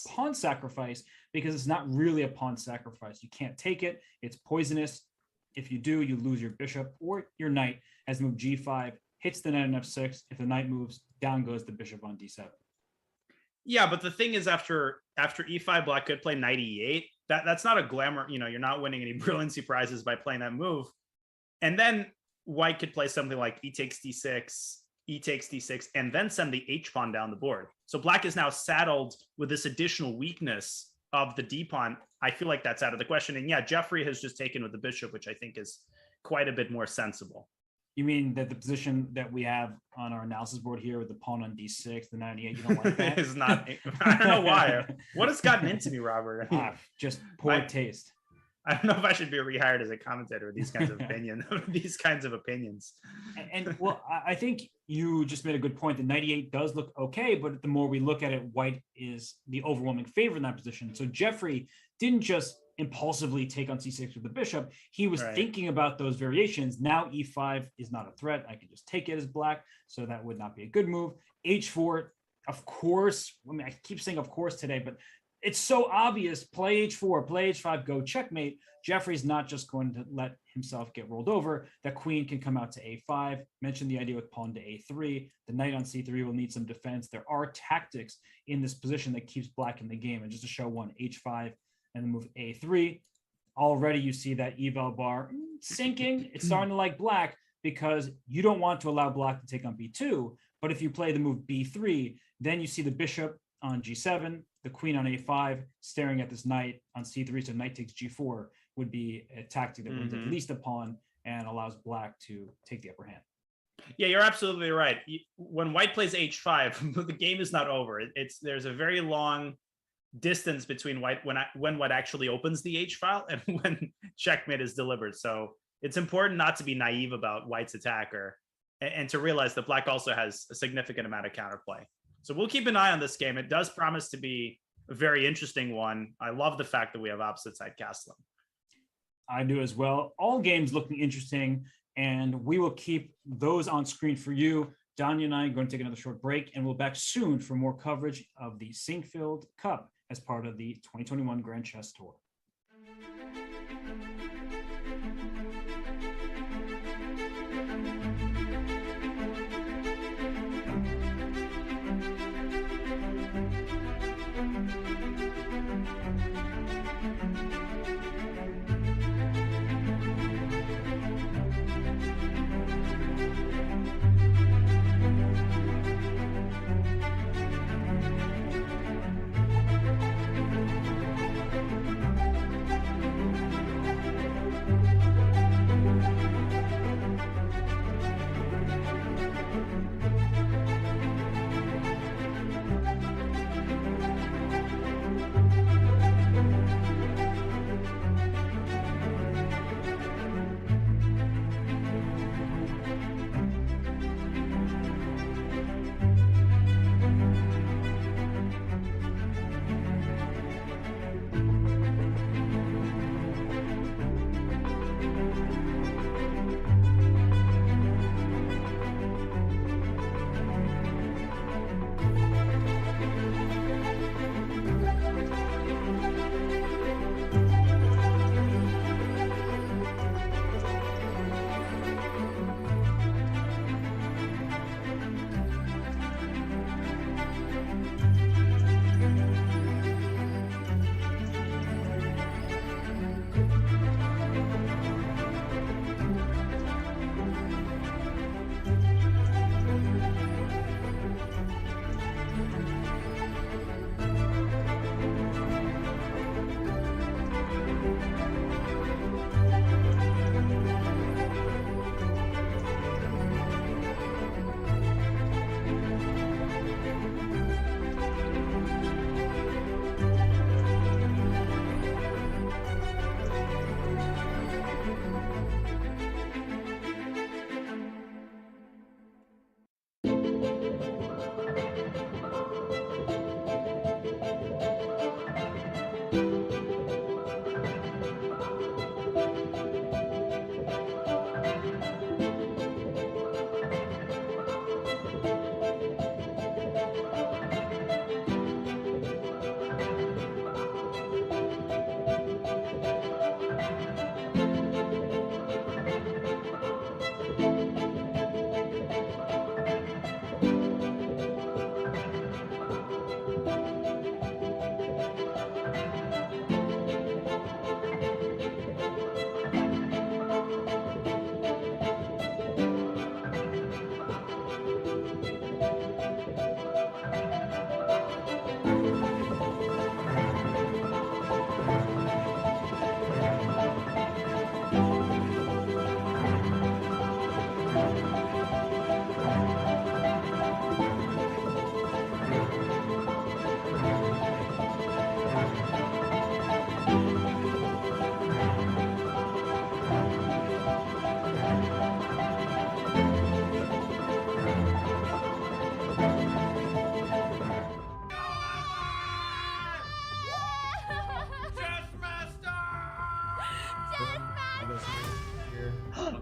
pawn sacrifice because it's not really a pawn sacrifice. You can't take it. It's poisonous. If you do, you lose your bishop or your knight as move g5. Hits the knight on f6. If the knight moves, down goes the bishop on d7. Yeah, but the thing is, after e5, black could play knight e8. That's not a glamour. You're not winning any brilliancy prizes by playing that move. And then white could play something like e takes d6, and then send the h pawn down the board. So black is now saddled with this additional weakness of the d pawn. I feel like that's out of the question. And Jeffrey has just taken with the bishop, which I think is quite a bit more sensible. You mean that the position that we have on our analysis board here with the pawn on d6, the 98, you don't like that? Is not. I don't know why. What has gotten into me, Robert? Just poor taste. I don't know if I should be rehired as a commentator with these kinds of opinions. And well, I think you just made a good point. The 98 does look okay, but the more we look at it, white is the overwhelming favorite in that position. So Jeffrey didn't just impulsively take on c6 with the bishop. He was thinking about those variations. Now e5 is not a threat. I can just take it as black, so that would not be a good move. h4, of course. I mean, I keep saying of course today, but it's so obvious. Play h4, play h5, go checkmate. Jeffrey's not just going to let himself get rolled over. The queen can come out to a5. Mentioned the idea with pawn to a3. The knight on c3 will need some defense. There are tactics in this position that keeps black in the game. And just to show one, h5 and then move a3. Already you see that eval bar sinking. It's starting to like black because you don't want to allow black to take on b2. But if you play the move b3, then you see the bishop on g7, the queen on a5, staring at this knight on c3, so knight takes g4 would be a tactic that wins at least a pawn and allows black to take the upper hand. Yeah, you're absolutely right. When white plays h5, the game is not over. There's a very long distance between white when white actually opens the h file and when checkmate is delivered. So it's important not to be naive about white's attacker and to realize that black also has a significant amount of counterplay. So we'll keep an eye on this game. It does promise to be a very interesting one. I love the fact that we have opposite side castling. I do as well. All games looking interesting, and we will keep those on screen for you. Danya and I are going to take another short break, and we'll be back soon for more coverage of the Sinquefield Cup as part of the 2021 Grand Chess Tour.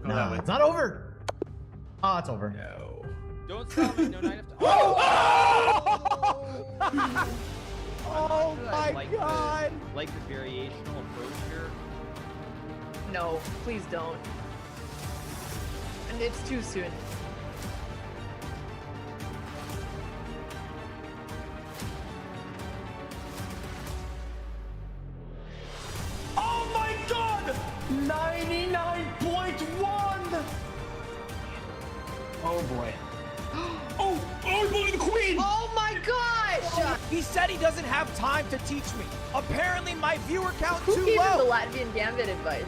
No, it's not over. Oh, it's over. No. Don't stop me. No, knight of Oh my god! Like the variational approach here. No, please don't. And it's too soon. Oh my god! 99.1! Oh boy. Oh, the queen! Oh my gosh! He said he doesn't have time to teach me. Apparently my viewer count's Who too gave him the low. Latvian Gambit advice?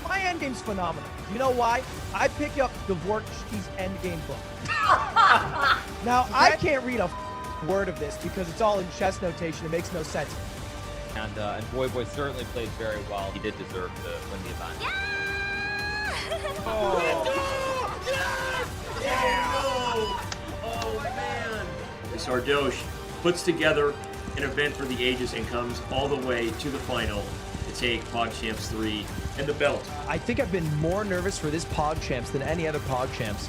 My endgame's phenomenal. You know why? I pick up Dvorsky's endgame book. Now, I can't read a word of this because it's all in chess notation. It makes no sense. And Boy certainly played very well. He did deserve to win the event. Sardoche puts together an event for the ages and comes all the way to the final to take PogChamps 3 and the belt. I think I've been more nervous for this PogChamps than any other PogChamps.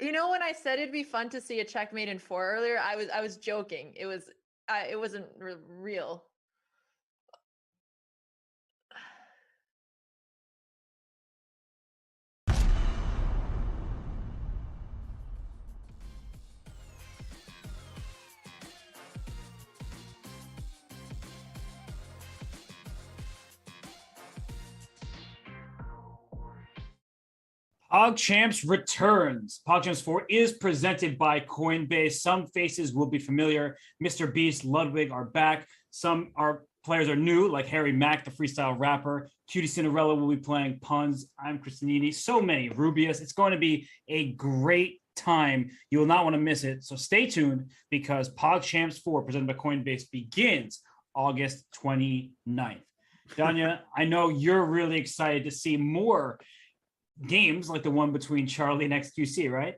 You know, when I said it'd be fun to see a checkmate in 4 earlier, I was joking. It wasn't real. PogChamps returns. PogChamps 4 is presented by Coinbase. Some faces will be familiar. Mr. Beast, Ludwig are back. Some players are new, like Harry Mack, the freestyle rapper. Cutie Cinderella will be playing puns. I'm Christinini. So many. Rubius. It's going to be a great time. You will not want to miss it. So stay tuned because PogChamps 4 presented by Coinbase begins August 29th. Danya, I know you're really excited to see more games like the one between Charlie and XQC, right?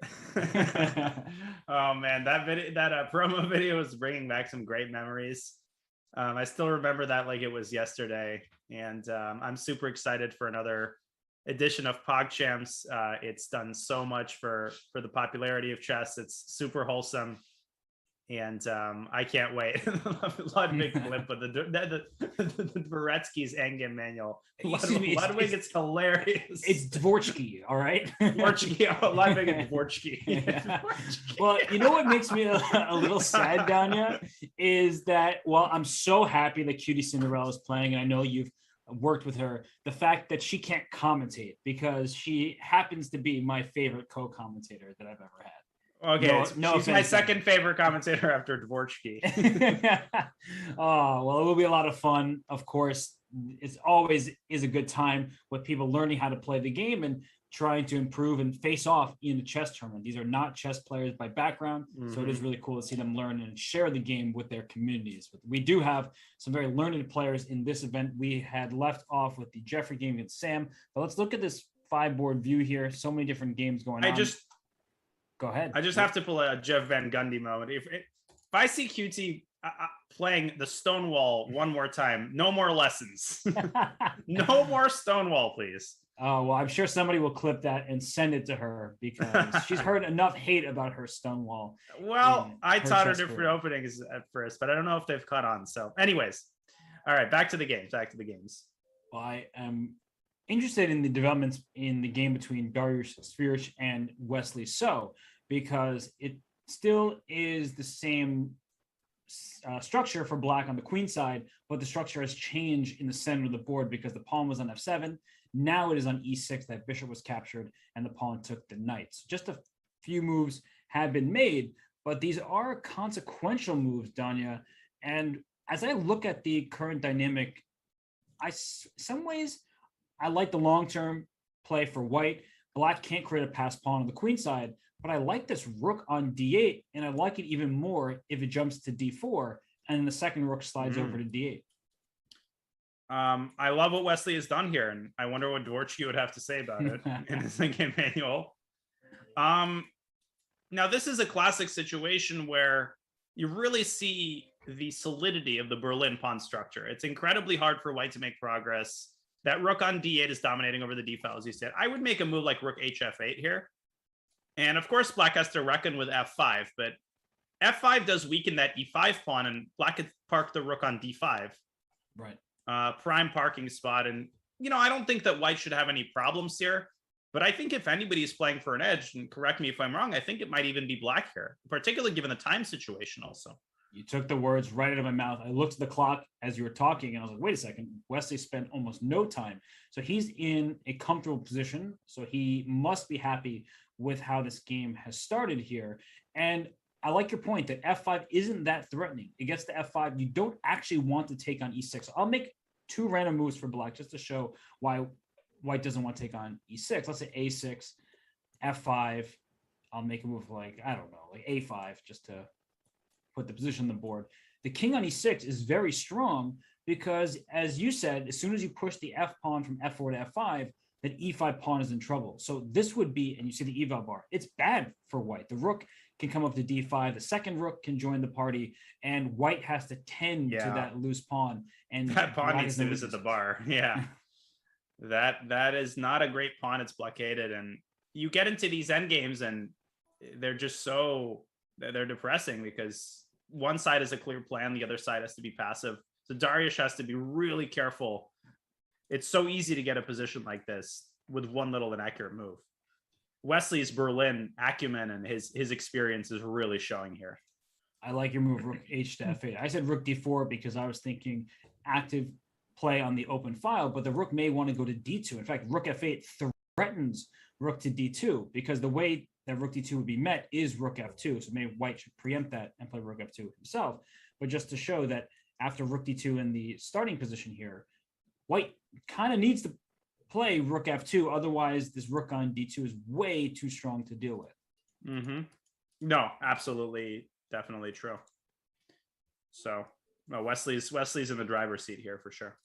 Oh man, that promo video was bringing back some great memories. I still remember that like it was yesterday, and I'm super excited for another edition of PogChamps. It's done so much for the popularity of chess. It's super wholesome, and I can't wait. Ludwig clip of the Dvoretsky's endgame manual. Ludwig, it's hilarious. It's Dvorsky, all right? Dvorsky, Ludwig and Dvorsky. Yeah. Well, you know what makes me a little sad, Danya, is that while I'm so happy that Cutie Cinderella is playing, and I know you've worked with her, the fact that she can't commentate because she happens to be my favorite co-commentator that I've ever had. Okay, she's my second favorite commentator after Dvorsky. Oh, well, it will be a lot of fun. Of course, it's always is a good time with people learning how to play the game and trying to improve and face off in a chess tournament. These are not chess players by background, so it is really cool to see them learn and share the game with their communities. But we do have some very learned players in this event. We had left off with the Jeffrey game against Sam, but let's look at this 5-board view here. So many different games going on. Go ahead. I just have to pull a Jeff Van Gundy moment. If I see QT playing the Stonewall one more time, no more lessons. No more Stonewall, please. Oh, well, I'm sure somebody will clip that and send it to her because she's heard enough hate about her Stonewall. Well, I taught her different openings at first, but I don't know if they've caught on. So anyways, all right, back to the games. Well, I am interested in the developments in the game between Dariusz Svirich and Wesley So, because it still is the same structure for black on the queen side, but the structure has changed in the center of the board because the pawn was on f7. Now it is on e6. That bishop was captured and the pawn took the knight. So just a few moves have been made, but these are consequential moves, Danya. And as I look at the current dynamic, some ways I like the long-term play for white. Black can't create a passed pawn on the queen side, but I like this rook on d8, and I like it even more if it jumps to d4, and then the second rook slides over to d8. I love what Wesley has done here, and I wonder what Dvorsky would have to say about it in his game manual. Now, this is a classic situation where you really see the solidity of the Berlin pawn structure. It's incredibly hard for white to make progress. That rook on d8 is dominating over the d file, as you said. I would make a move like rook hf8 here. And of course, black has to reckon with f5, but f5 does weaken that e5 pawn, and black could park the rook on d5. Right. Prime parking spot. And, you know, I don't think that white should have any problems here. But I think if anybody is playing for an edge, and correct me if I'm wrong, I think it might even be black here, particularly given the time situation also. You took the words right out of my mouth. I looked at the clock as you were talking, and I was like, wait a second. Wesley spent almost no time. So he's in a comfortable position. So he must be happy with how this game has started here. And I like your point that F5 isn't that threatening. It gets to F5. You don't actually want to take on E6. So I'll make 2 random moves for Black just to show why White doesn't want to take on E6. Let's say A6, F5. I'll make a move like, I don't know, like A5 just to put the position on the board. The king on E6 is very strong because, as you said, as soon as you push the F pawn from F4 to F5, that E5 pawn is in trouble. So this would be, and you see the eval bar, it's bad for White. The rook can come up to D5. The second rook can join the party, and White has to tend to that loose pawn. And that pawn needs to visit the bar. Yeah. That is not a great pawn. It's blockaded, and you get into these end games and they're just they're depressing because one side is a clear plan, the other side has to be passive. So Dariush has to be really careful. It's so easy to get a position like this with one little inaccurate move. Wesley's Berlin acumen and his experience is really showing here. I like your move, rook H to F8. I said rook D4 because I was thinking active play on the open file, but the rook may want to go to D2. In fact, rook F8 threatens rook to D2 because the way that rook D2 would be met is rook F2. So maybe White should preempt that and play rook F2 himself. But just to show that after rook D2 in the starting position here, White kind of needs to play rook F2. Otherwise, this rook on D2 is way too strong to deal with. Mm-hmm. No, absolutely. Definitely true. So no, Wesley's in the driver's seat here for sure.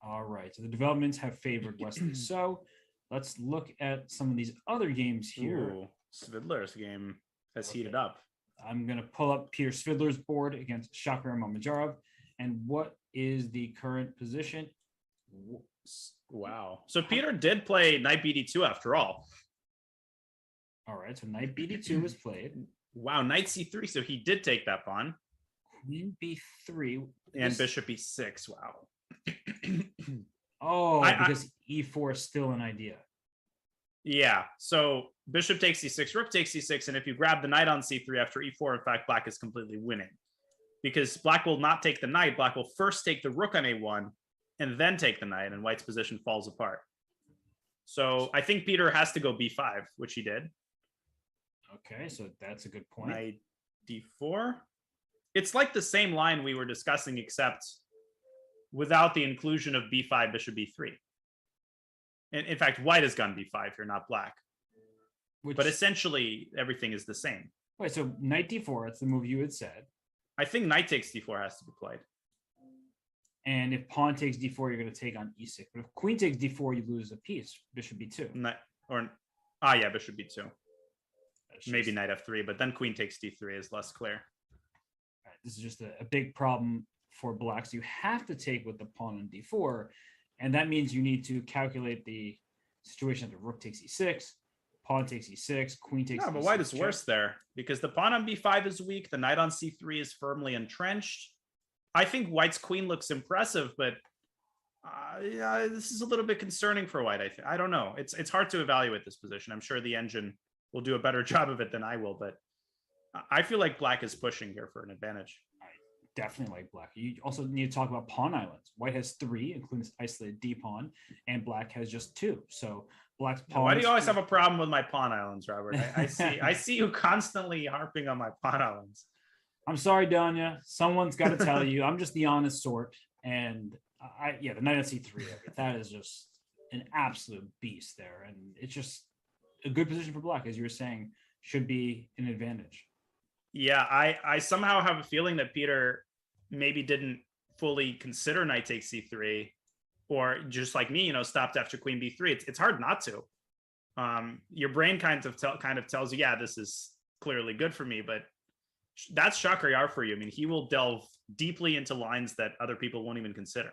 All right. So the developments have favored Wesley. So let's look at some of these other games here. Ooh, Svidler's game has heated up. I'm going to pull up Peter Svidler's board against Shakir Mamedyarov. And what is the current position? Wow. So Peter did play knight BD2 after all. All right. So knight BD2 was played. Wow. Knight C3. So he did take that pawn. Queen B3. And bishop E6. Wow. Because E4 is still an idea. Yeah. So bishop takes C6, rook takes C6. And if you grab the knight on C3 after E4, in fact, Black is completely winning. Because Black will not take the knight. Black will first take the rook on A1 and then take the knight, and White's position falls apart. So I think Peter has to go B5, which he did. Okay, so that's a good point. Knight D4. It's like the same line we were discussing, except without the inclusion of B5, bishop B3. And in fact, White has gone B5 here, not Black. But essentially, everything is the same. Wait, so knight D4, that's the move you had said. I think knight takes D4 has to be played. And if pawn takes D4, you're going to take on E6. But if queen takes D4, you lose a piece. Bishop B2. Bishop B2. Maybe knight F3, but then queen takes D3 is less clear. Right, this is just a big problem for Black. So you have to take with the pawn on D4. And that means you need to calculate the situation that the rook takes E6, pawn takes E6, queen takes E6. But White is worse there because the pawn on B5 is weak. The knight on C3 is firmly entrenched. I think White's queen looks impressive, but this is a little bit concerning for White. I don't know. It's hard to evaluate this position. I'm sure the engine will do a better job of it than I will, but I feel like Black is pushing here for an advantage. I definitely like Black. You also need to talk about pawn islands. White has 3, including this isolated D pawn, and Black has just 2. So Black's pawn. Why do you always have a problem with my pawn islands, Robert? I see you constantly harping on my pawn islands. I'm sorry, Danya. Someone's got to tell you. I'm just the honest sort. And the knight on C3, that is just an absolute beast there. And it's just a good position for Black, as you were saying, should be an advantage. Yeah, I somehow have a feeling that Peter maybe didn't fully consider knight takes C3, or just like me, stopped after queen B3. It's hard not to. Your brain kind of tells you, yeah, this is clearly good for me, but that's Shakir for you. I mean, he will delve deeply into lines that other people won't even consider.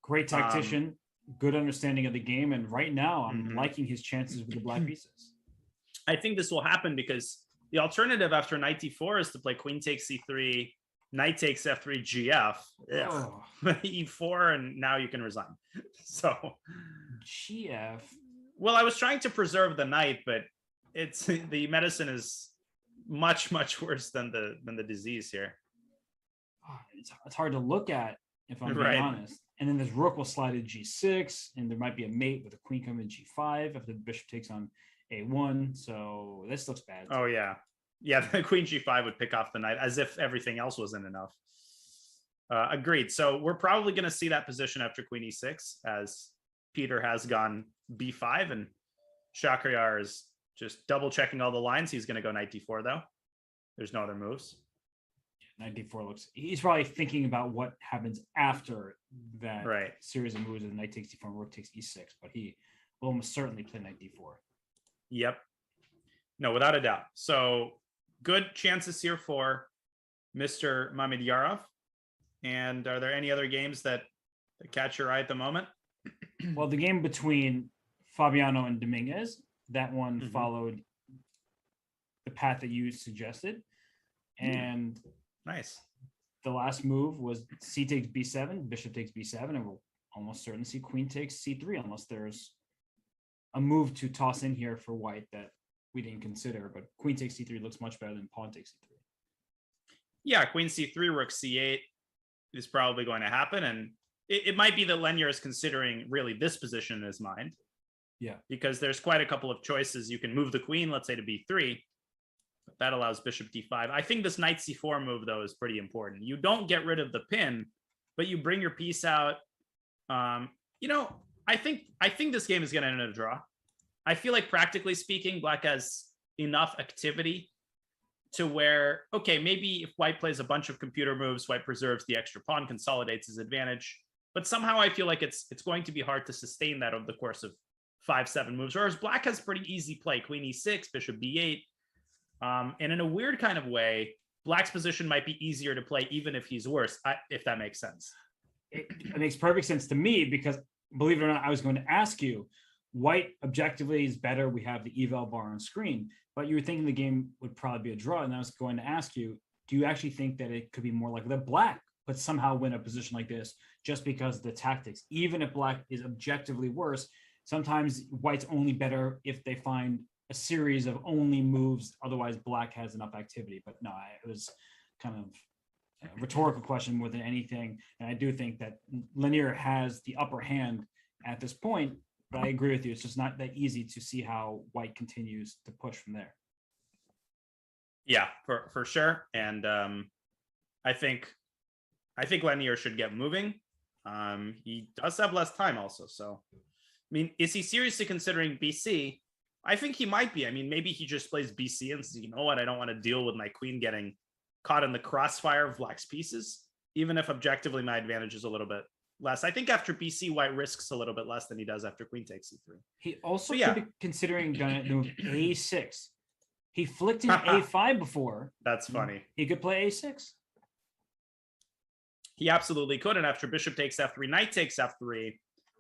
Great tactician, good understanding of the game, and right now I'm liking his chances with the Black pieces. I think this will happen because the alternative after knight D4 is to play queen takes C3, knight takes F3, GF, E4, and now you can resign. So GF. Well, I was trying to preserve the knight, but the medicine is much worse than the disease here. It's hard to look at if I'm being honest. And then this rook will slide to g6, and there might be a mate with a queen coming to g5 after the bishop takes on a1. So this looks bad. Oh yeah, the queen g5 would pick off the knight as if everything else wasn't enough. Agreed. So we're probably going to see that position after queen e6 as Peter has gone b5 and Shakhriyar is just double checking all the lines. He's going to go knight d4 though. There's no other moves. Knight d4 looks. He's probably thinking about what happens after that series of moves. And knight takes d4, and rook takes e6. But he will almost certainly play knight d4. Yep. No, without a doubt. So good chances here for Mr. Mamedyarov. And are there any other games that catch your eye at the moment? Well, the game between Fabiano and Dominguez, that one followed the path that you suggested. And nice. The last move was c takes b7, bishop takes b7, and we'll almost certainly see queen takes c3 unless there's a move to toss in here for white that we didn't consider. But queen takes c3 looks much better than pawn takes c3. Yeah, queen c3, rook c8 is probably going to happen. And it might be that Lenier is considering really this position in his mind. Yeah. Because there's quite a couple of choices. You can move the queen, let's say, to b3. That allows bishop d5. I think this knight c4 move, though, is pretty important. You don't get rid of the pin, but you bring your piece out. I think this game is going to end in a draw. I feel like, practically speaking, Black has enough activity to where, okay, maybe if White plays a bunch of computer moves, White preserves the extra pawn, consolidates his advantage. But somehow I feel like it's going to be hard to sustain that over the course of 5-7 moves. Whereas Black has pretty easy play. Queen e6, bishop b8. And in a weird kind of way, Black's position might be easier to play even if he's worse, if that makes sense. It makes perfect sense to me because, believe it or not, I was going to ask you, White objectively is better. We have the eval bar on screen, but you were thinking the game would probably be a draw. And I was going to ask you, do you actually think that it could be more likely that Black could somehow win a position like this just because of the tactics? Even if Black is objectively worse, sometimes White's only better if they find a series of only moves. Otherwise, Black has enough activity. But no, it was kind of a rhetorical question more than anything. And I do think that Lenier has the upper hand at this point. But I agree with you. It's just not that easy to see how White continues to push from there. Yeah, for sure. And I think Lenier should get moving. He does have less time also. So, I mean, is he seriously considering BC? I think he might be. I mean, maybe he just plays BC and says, you know what, I don't want to deal with my queen getting caught in the crossfire of Black's pieces, even if objectively my advantage is a little bit less. I think after BC, White risks a little bit less than he does after queen takes c3. He also could be considering going to move a6. He flicked in a5 before. That's funny. He could play a6. He absolutely could. And after bishop takes f3, knight takes f3,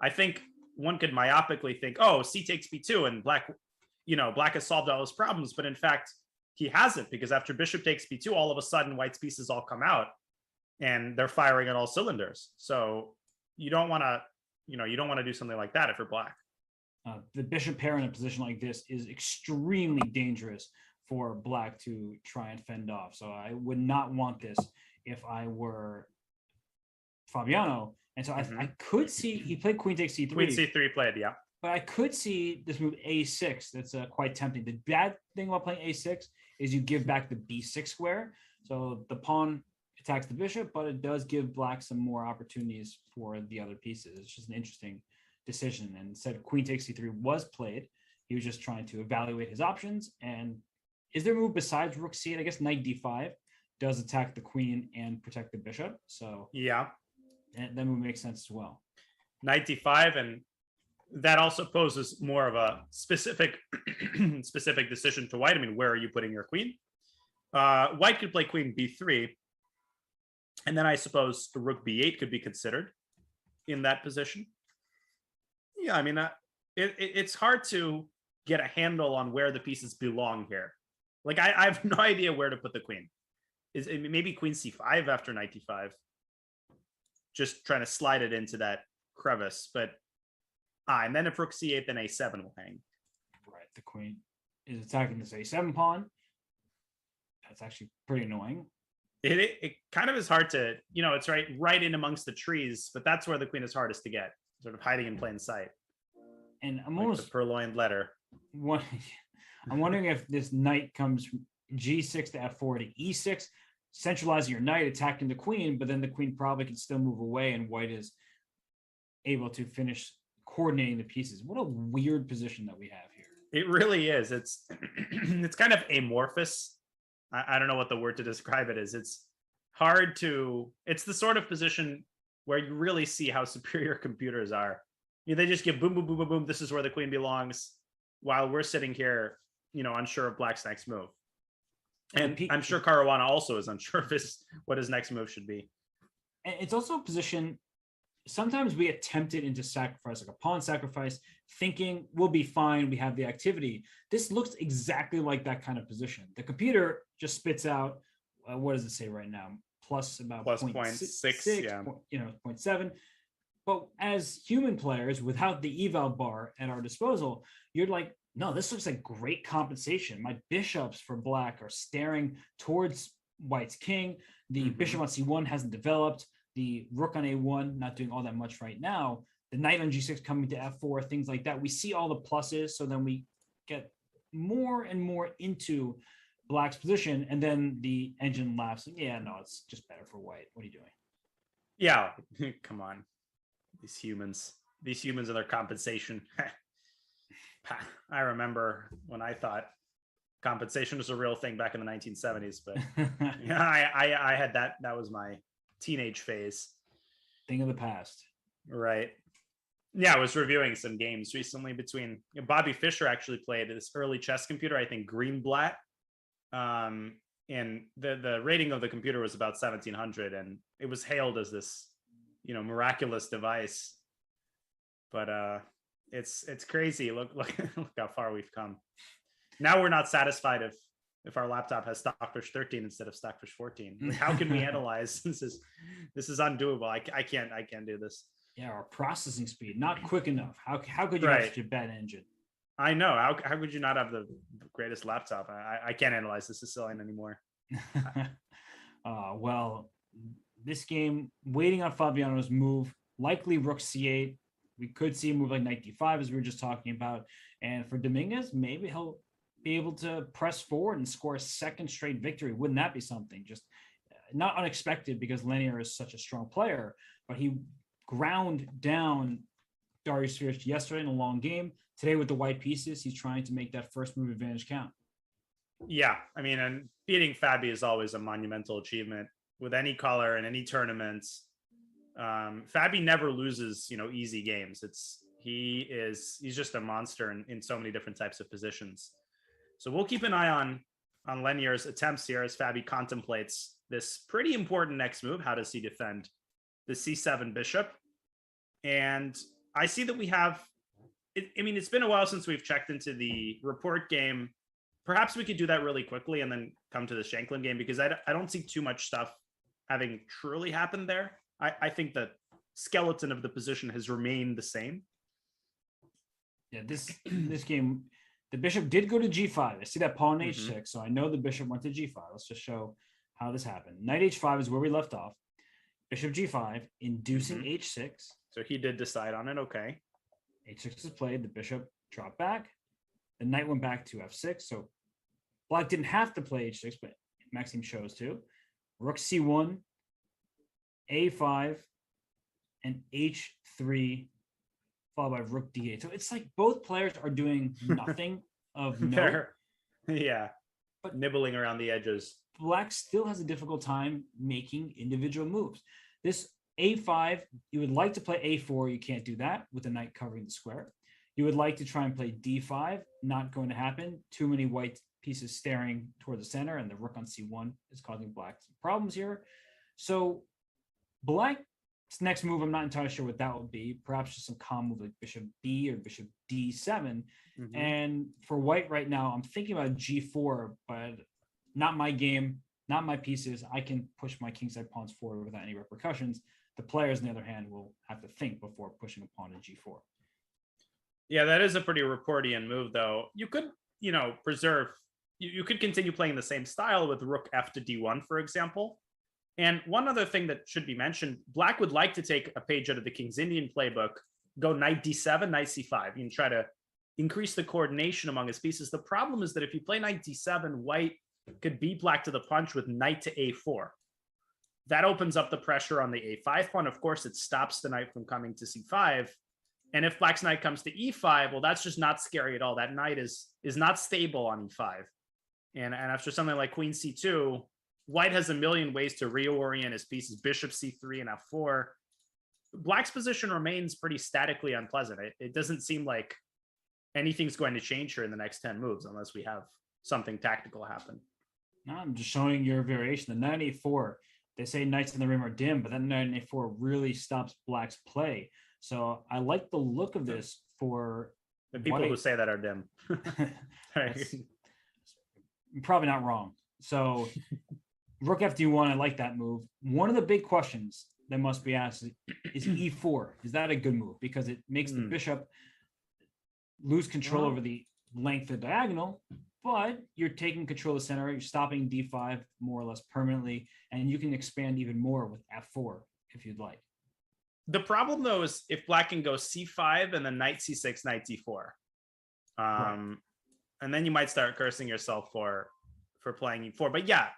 I think one could myopically think, oh, c takes b2 and Black has solved all his problems. But in fact, he hasn't, because after bishop takes b2, all of a sudden White's pieces all come out and they're firing on all cylinders. So you don't want to do something like that if you're Black. The bishop pair in a position like this is extremely dangerous for Black to try and fend off. So I would not want this if I were Fabiano. And so I could see he played queen takes c3. Queen c3 played, yeah. But I could see this move a6. That's quite tempting. The bad thing about playing a6 is you give back the b6 square. So the pawn attacks the bishop, but it does give Black some more opportunities for the other pieces. It's just an interesting decision. And instead, queen takes c3 was played. He was just trying to evaluate his options. And is there a move besides rook c8? I guess knight d5 does attack the queen and protect the bishop. So yeah, that move makes sense as well. Knight d5, and that also poses more of a specific decision to White. I mean, where are you putting your queen? White could play queen b3, and then I suppose the rook b8 could be considered in that position. Yeah, I mean, it's hard to get a handle on where the pieces belong here. Like, I have no idea where to put the queen. Is it maybe queen c5 after knight d5? Just trying to slide it into that crevice, but and then if rook c8, then a7 will hang. Right, the queen is attacking this a7 pawn. That's actually pretty annoying. It kind of is hard to, it's right in amongst the trees, but that's where the queen is hardest to get, sort of hiding in plain sight. And I'm Like almost the purloined letter. I'm wondering if this knight comes from G6 to F4 to E6, centralizing your knight, attacking the queen, but then the queen probably can still move away, and white is able to finish coordinating the pieces. What a weird position that we have here. It really is. It's it's kind of amorphous. I don't know what the word to describe it is. It's the sort of position where you really see how superior computers are. They just give boom, boom, boom, boom, boom. This is where the queen belongs, while we're sitting here, unsure of black's next move. And I'm sure Caruana also is unsure of what his next move should be. And it's also a position, sometimes we get tempted into sacrifice, like a pawn sacrifice, thinking we'll be fine, we have the activity. This looks exactly like that kind of position. The computer just spits out, what does it say right now? Plus about 0.6, yeah. 0.7. But as human players, without the eval bar at our disposal, you're like, no, this looks like great compensation. My bishops for black are staring towards white's king. The bishop on C1 hasn't developed. The rook on A1 not doing all that much right now. The knight on G6 coming to F4, things like that. We see all the pluses, so then we get more and more into black's position, and then the engine laughs. Yeah, no, it's just better for white. What are you doing? Yeah, come on. These humans and their compensation. I remember when I thought compensation was a real thing back in the 1970s, but yeah, I had that. That was my teenage phase. Thing of the past. Right. Yeah, I was reviewing some games recently between Bobby Fischer actually played this early chess computer, I think Greenblatt. And the rating of the computer was about 1700, and it was hailed as this, miraculous device. But it's crazy. Look how far we've come. Now we're not satisfied if our laptop has Stockfish 13 instead of Stockfish 14. Like, how can we analyze? This is undoable. I can't do this. Yeah, our processing speed not quick enough. How could you have such a bad engine? I know. How could you not have the greatest laptop? I can't analyze this Sicilian anymore. Well, this game, waiting on Fabiano's move, likely rook c8. We could see a move like knight d5, as we were just talking about. And for Dominguez, maybe he'll be able to press forward and score a second straight victory. Wouldn't that be something? Just not unexpected, because Lenier is such a strong player, but he ground down Darius Fierce yesterday in a long game. Today with the white pieces, he's trying to make that first move advantage count. Yeah, I mean, and beating Fabi is always a monumental achievement with any color in any tournaments. Fabi never loses, easy games. He's just a monster in so many different types of positions. So we'll keep an eye on Lenier's attempts here as Fabi contemplates this pretty important next move. How does he defend the C7 bishop? And I see that we have, it's been a while since we've checked into the report game. Perhaps we could do that really quickly and then come to the Shanklin game, because I don't see too much stuff having truly happened there. I think the skeleton of the position has remained the same. Yeah, this game, the bishop did go to G5. I see that pawn H6, so I know the bishop went to G5. Let's just show how this happened. Knight H5 is where we left off. Bishop G5, inducing H6. So he did decide on it, okay. H6 is played, the bishop dropped back. The knight went back to F6, so black didn't have to play H6, but Maxime chose to. Rook C1, A5, and H3, followed by Rook D8. So it's like both players are doing nothing of note. Yeah, but nibbling around the edges. Black still has a difficult time making individual moves. This A5, you would like to play A4. You can't do that with the knight covering the square. You would like to try and play D5. Not going to happen. Too many white pieces staring toward the center, and the rook on C1 is causing black some problems here. So black's next move, I'm not entirely sure what that would be. Perhaps just some calm move like bishop B or bishop D7. And for white right now, I'm thinking about G4, but not my game, not my pieces. I can push my kingside pawns forward without any repercussions. The players, on the other hand, will have to think before pushing a pawn to G4. Yeah, that is a pretty Reportian move, though. You could, preserve you could continue playing the same style with rook f to d1, for example. And one other thing that should be mentioned, Black would like to take a page out of the King's Indian playbook, go knight d7, knight c5, and try to increase the coordination among his pieces. The problem is that if you play knight d7, White could beat Black to the punch with knight to a4. That opens up the pressure on the a5 pawn. Of course, it stops the knight from coming to c5. And if Black's knight comes to e5, well, that's just not scary at all. That knight is not stable on e5. And after something like queen c2, White has a million ways to reorient his pieces, bishop c3 and f4. Black's position remains pretty statically unpleasant. It doesn't seem like anything's going to change here in the next 10 moves unless we have something tactical happen. No, I'm just showing your variation. The knight a4, they say knights in the rim are dim, but that knight a4 really stops Black's play. So I like the look of this for the people who say that are dim. Probably not wrong. So rook fd1, I like that move. One of the big questions that must be asked is e4. Is that a good move? Because it makes the bishop lose control over the length of diagonal, but you're taking control of the center. You're stopping d5 more or less permanently, and you can expand even more with f4 if you'd like. The problem, though, is if Black can go c5 and then knight c6, knight d4. Right. And then you might start cursing yourself for playing e4. But yeah,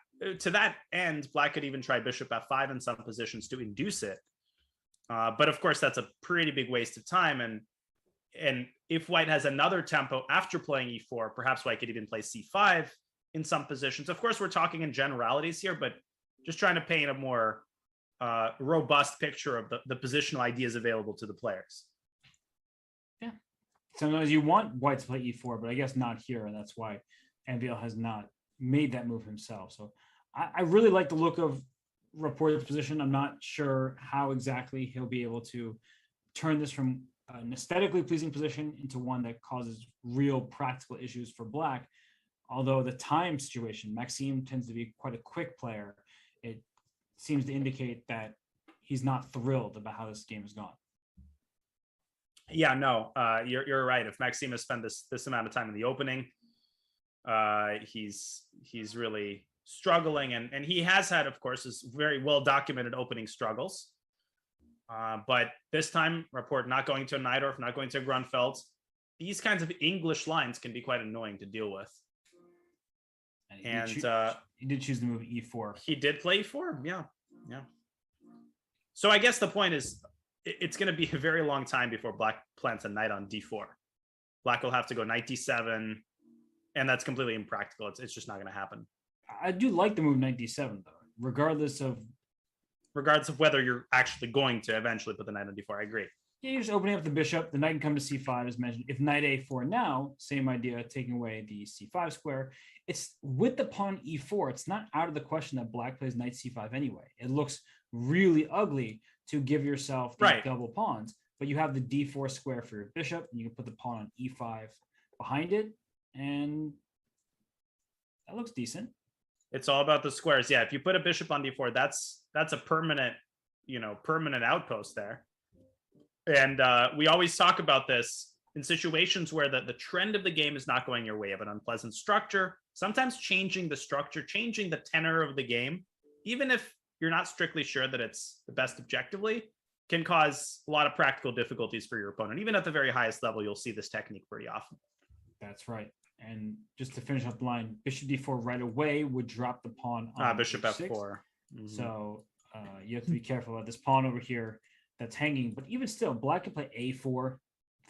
to that end, Black could even try bishop f5 in some positions to induce it. But of course, that's a pretty big waste of time. And if White has another tempo after playing e4, perhaps White could even play c5 in some positions. Of course, we're talking in generalities here, but just trying to paint a more robust picture of the positional ideas available to the players. Yeah. Sometimes you want White to play e4, but I guess not here. And that's why MVL has not made that move himself. So I really like the look of Raport's position. I'm not sure how exactly he'll be able to turn this from an aesthetically pleasing position into one that causes real practical issues for Black. Although the time situation, Maxime tends to be quite a quick player. It seems to indicate that he's not thrilled about how this game has gone. Yeah, no, you're right. If Maxime has spent this amount of time in the opening, he's really struggling, and he has had, of course, his very well documented opening struggles. But this time, Rapport not going to Najdorf, not going to Grunfeld. These kinds of English lines can be quite annoying to deal with. And he did choose the move e4. He did play e4. Yeah. So I guess the point is, it's going to be a very long time before Black plants a knight on d4. Black will have to go knight d7, and that's completely impractical. It's just not going to happen. I do like the move knight d7 though, regardless of whether you're actually going to eventually put the knight on d4. I agree. Yeah, you're just opening up the bishop. The knight can come to c5 as mentioned. If knight a4 now, same idea, taking away the c5 square. It's with the pawn e4. It's not out of the question that Black plays knight c5 anyway. It looks really ugly to give yourself the double pawns, but you have the d4 square for your bishop, and you can put the pawn on e5 behind it, and that looks decent. It's all about the squares. Yeah, if you put a bishop on d4, that's a permanent outpost there. And we always talk about this in situations where the trend of the game is not going your way. You have an unpleasant structure. Sometimes changing the structure, changing the tenor of the game, even if you're not strictly sure that it's the best objectively, can cause a lot of practical difficulties for your opponent. Even at the very highest level, you'll see this technique pretty often. That's right. And just to finish up the line, bishop d4 right away would drop the pawn on bishop h6. f4. So you have to be careful about this pawn over here that's hanging. But even still, Black can play a4,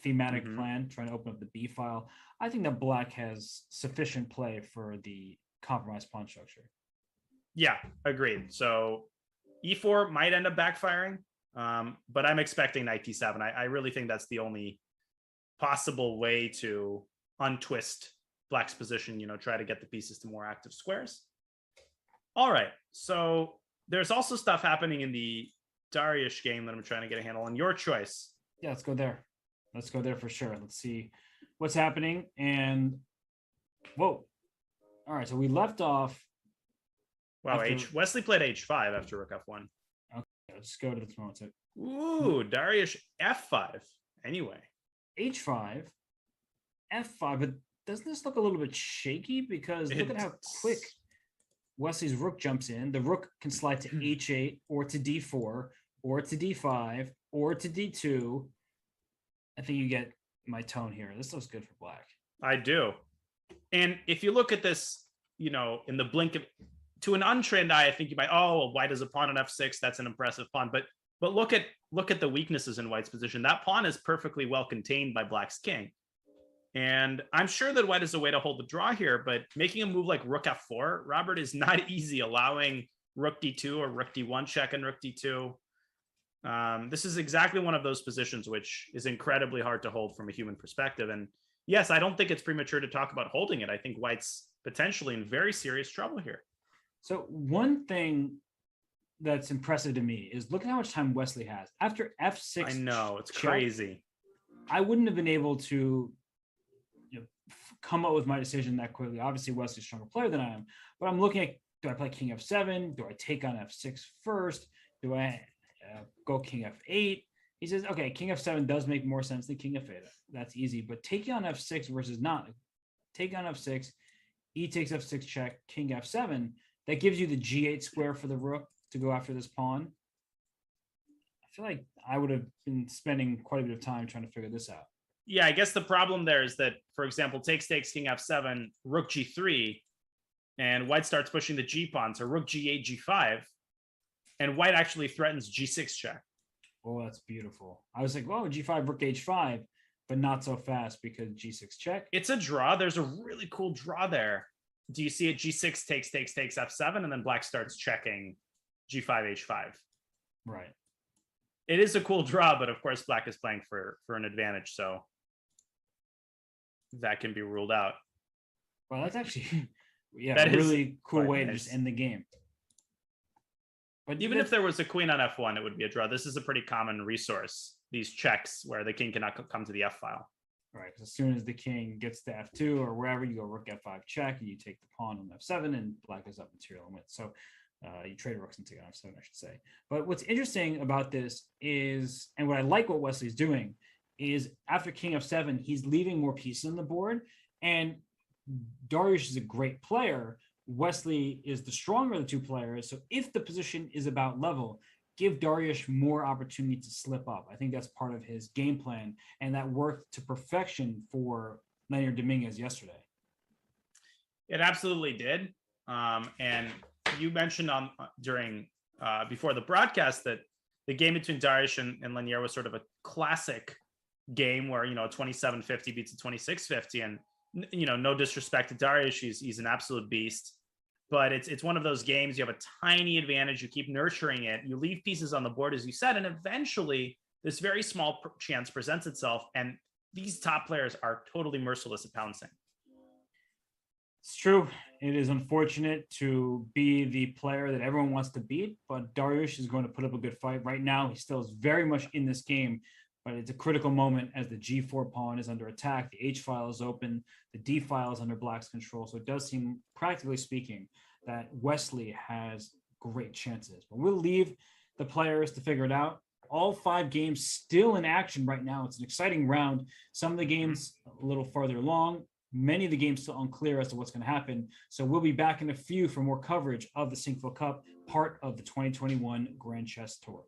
thematic plan, trying to open up the b file. I think that Black has sufficient play for the compromised pawn structure. Yeah, agreed. So e4 might end up backfiring, but I'm expecting knight d7. I really think that's the only possible way to untwist Black's position, try to get the pieces to more active squares. All right, so there's also stuff happening in the Dariush game that I'm trying to get a handle on. Your choice. Yeah, let's go there. Let's go there for sure. Let's see what's happening. And whoa. All right, so we left off. Wow, Wesley played h5 after rook f1. Okay, let's go to this moment. Ooh, Dariush f5. Anyway. h5, f5, but doesn't this look a little bit shaky? Because look at how quick Wesley's rook jumps in. The rook can slide to h8 or to d4 or to d5 or to d2. I think you get my tone here. This looks good for black. I do. And if you look at this, in the blink of, to an untrained eye, I think you might, well, white is a pawn on f6. That's an impressive pawn. But look at the weaknesses in white's position. That pawn is perfectly well contained by black's king. And I'm sure that white is a way to hold the draw here, but making a move like rook f4, Robert, is not easy, allowing rook d2 or rook d1 check and rook d2. This is exactly one of those positions which is incredibly hard to hold from a human perspective. And yes, I don't think it's premature to talk about holding it. I think white's potentially in very serious trouble here. So one thing that's impressive to me is look at how much time Wesley has. After f6, I know, it's check, crazy. I wouldn't have been able to come up with my decision that quickly. Obviously, Wesley's a stronger player than I am, but I'm looking at, do I play king f7? Do I take on f6 first? Do I go king f8? He says, okay, king f7 does make more sense than king f8. That's easy, but taking on f6 versus not. Take on f6, e takes f6 check, king f7. That gives you the g8 square for the rook to go after this pawn. I feel like I would have been spending quite a bit of time trying to figure this out. Yeah, I guess the problem there is that, for example, takes king f7, rook g3, and white starts pushing the g pawn, so rook g8, g5, and white actually threatens g6 check. Oh, that's beautiful. I was like, well, g5, rook h5, but not so fast because g6 check. It's a draw. There's a really cool draw there. Do you see it? G6 takes f7, and then black starts checking g5, h5. Right. It is a cool draw, but of course, black is playing for an advantage, so that can be ruled out. Well, that's actually, that a really cool way nice. to just end the game. But even if there was a queen on f1, it would be a draw. This is a pretty common resource, these checks where the king cannot come to the f file. Right, because as soon as the king gets to f2 or wherever, you go rook f5 check, and you take the pawn on f7, and black is up material and wins. So you trade rooks and take on f7, I should say. But what's interesting about this is, and what I like what Wesley's doing, is after king f7, he's leaving more pieces on the board. And Dariush is a great player. Wesley is the stronger of the two players. So if the position is about level, give Dariush more opportunity to slip up. I think that's part of his game plan, and that worked to perfection for Leonard Dominguez yesterday. It absolutely did. And you mentioned before the broadcast that the game between Dariush and Lanier was sort of a classic game where, a 27-50 beats a 26-50. And, no disrespect to Dariush, he's an absolute beast. But it's one of those games, you have a tiny advantage, you keep nurturing it, you leave pieces on the board, as you said, and eventually this very small chance presents itself, and these top players are totally merciless at pouncing. It's true. It is unfortunate to be the player that everyone wants to beat, but Dariush is going to put up a good fight. Right now, he still is very much in this game, but it's a critical moment as the g4 pawn is under attack, the h file is open, the d file is under black's control. So it does seem, practically speaking, that Wesley has great chances. But we'll leave the players to figure it out. All 5 games still in action right now. It's an exciting round. Some of the games a little farther along. Many of the games still unclear as to what's going to happen. So we'll be back in a few for more coverage of the Sinquefield Cup, part of the 2021 Grand Chess Tour.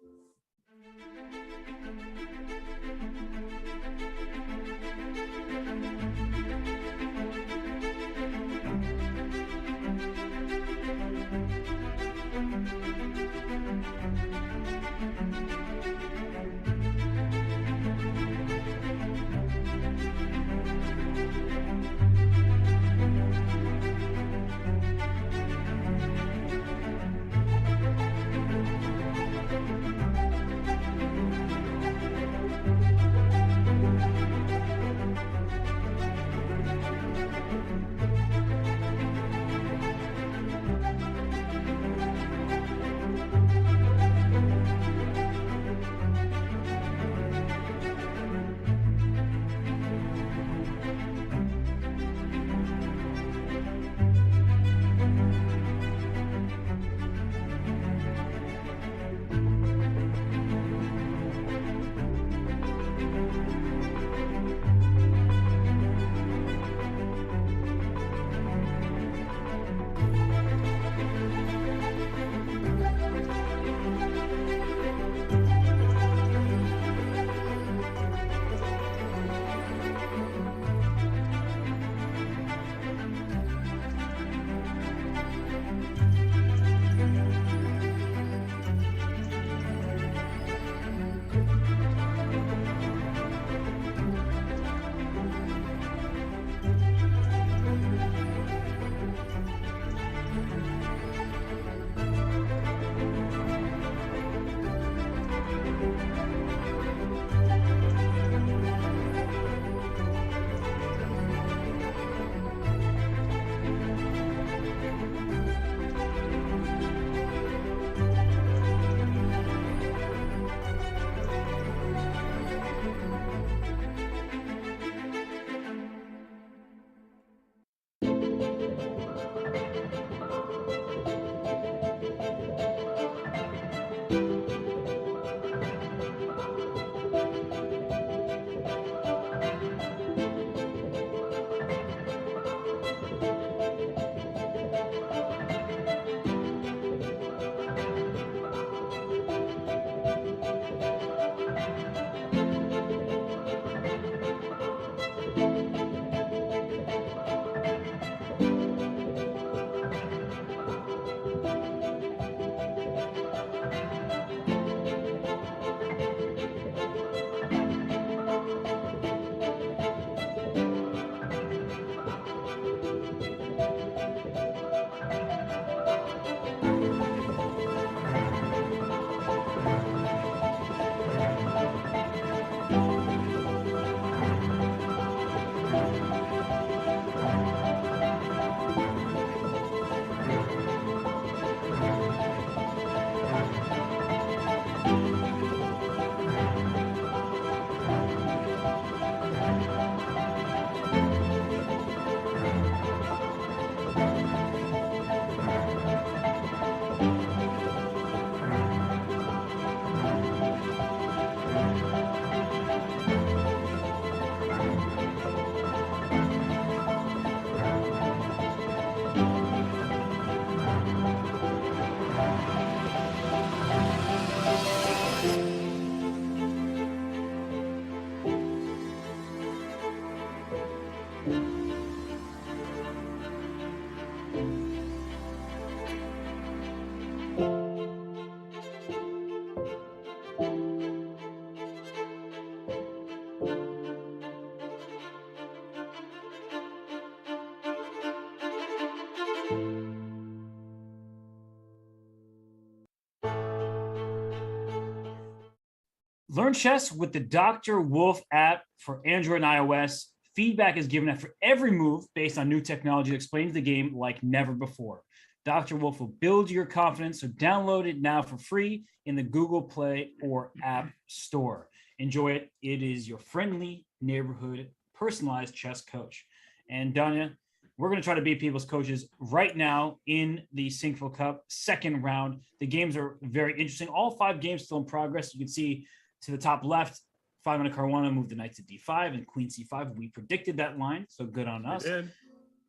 Learn chess with the Dr. Wolf app for Android and iOS. Feedback is given after every move based on new technology that explains the game like never before. Dr. Wolf will build your confidence, so download it now for free in the Google Play or App Store. Enjoy it. It is your friendly neighborhood personalized chess coach. And Danya, we're going to try to beat people's coaches right now in the Sinquefield Cup second round. The games are very interesting. All 5 games still in progress. You can see to the top left, 5 on a Caruana moved the knight to d5 and queen c5. We predicted that line, so good on us.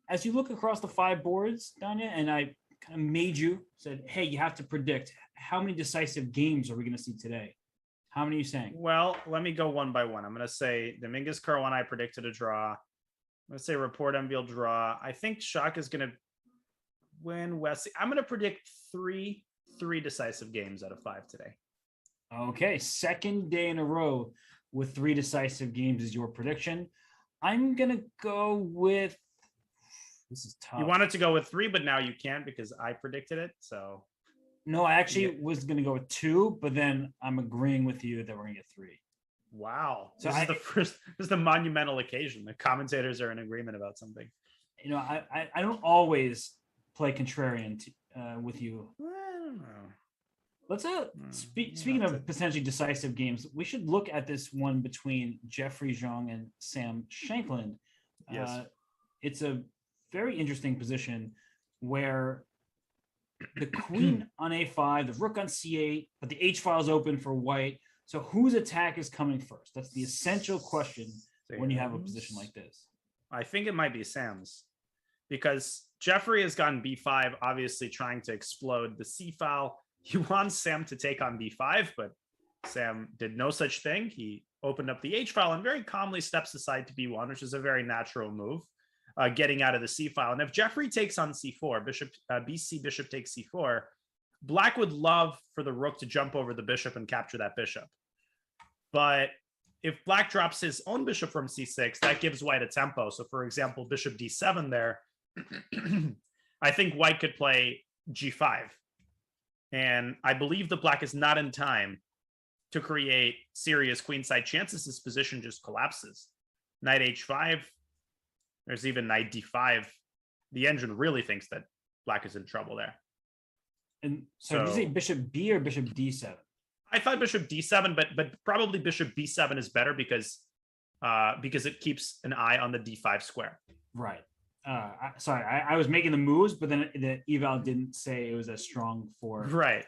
As you look across the 5 boards, Danya, and I kind of made you, said, hey, you have to predict how many decisive games are we going to see today? How many are you saying? Well, let me go one by one. I'm going to say Dominguez Caruana, I predicted a draw. I'm going to say Report Enfield draw. I think Shock is going to win Wesley. I'm going to predict three decisive games out of 5 today. Okay, second day in a row with 3 decisive games is your prediction. I'm going to go with, this is tough. You wanted to go with 3, but now you can't because I predicted it. So no, I actually was going to go with 2, but then I'm agreeing with you that we're going to get 3. Wow. So This is the monumental occasion. The commentators are in agreement about something. You know, I don't always play contrarian with you. I don't know. Let's speaking of potentially decisive games, we should look at this one between Jeffrey Zhang and Sam Shankland. Yes. It's a very interesting position where the queen on a5, the rook on c8, but the h file is open for white. So whose attack is coming first? That's the essential question when you have a position like this. I think it might be Sam's, because Jeffrey has gone b5, obviously trying to explode the c file. He wants Sam to take on b5, but Sam did no such thing. He opened up the h file and very calmly steps aside to b1, which is a very natural move, getting out of the c file. And if Jeffrey takes on c4, bc bishop takes c4, Black would love for the rook to jump over the bishop and capture that bishop. But if Black drops his own bishop from c6, that gives White a tempo. So for example, bishop d7 there, I think White could play g5. And I believe that Black is not in time to create serious queenside chances. His position just collapses. Knight h5. There's even knight d5. The engine really thinks that Black is in trouble there. And so did you say bishop b or bishop d7? I thought bishop d7, but probably bishop b7 is better because it keeps an eye on the d5 square. Right. I was making the moves, but then the eval didn't say it was as strong for White.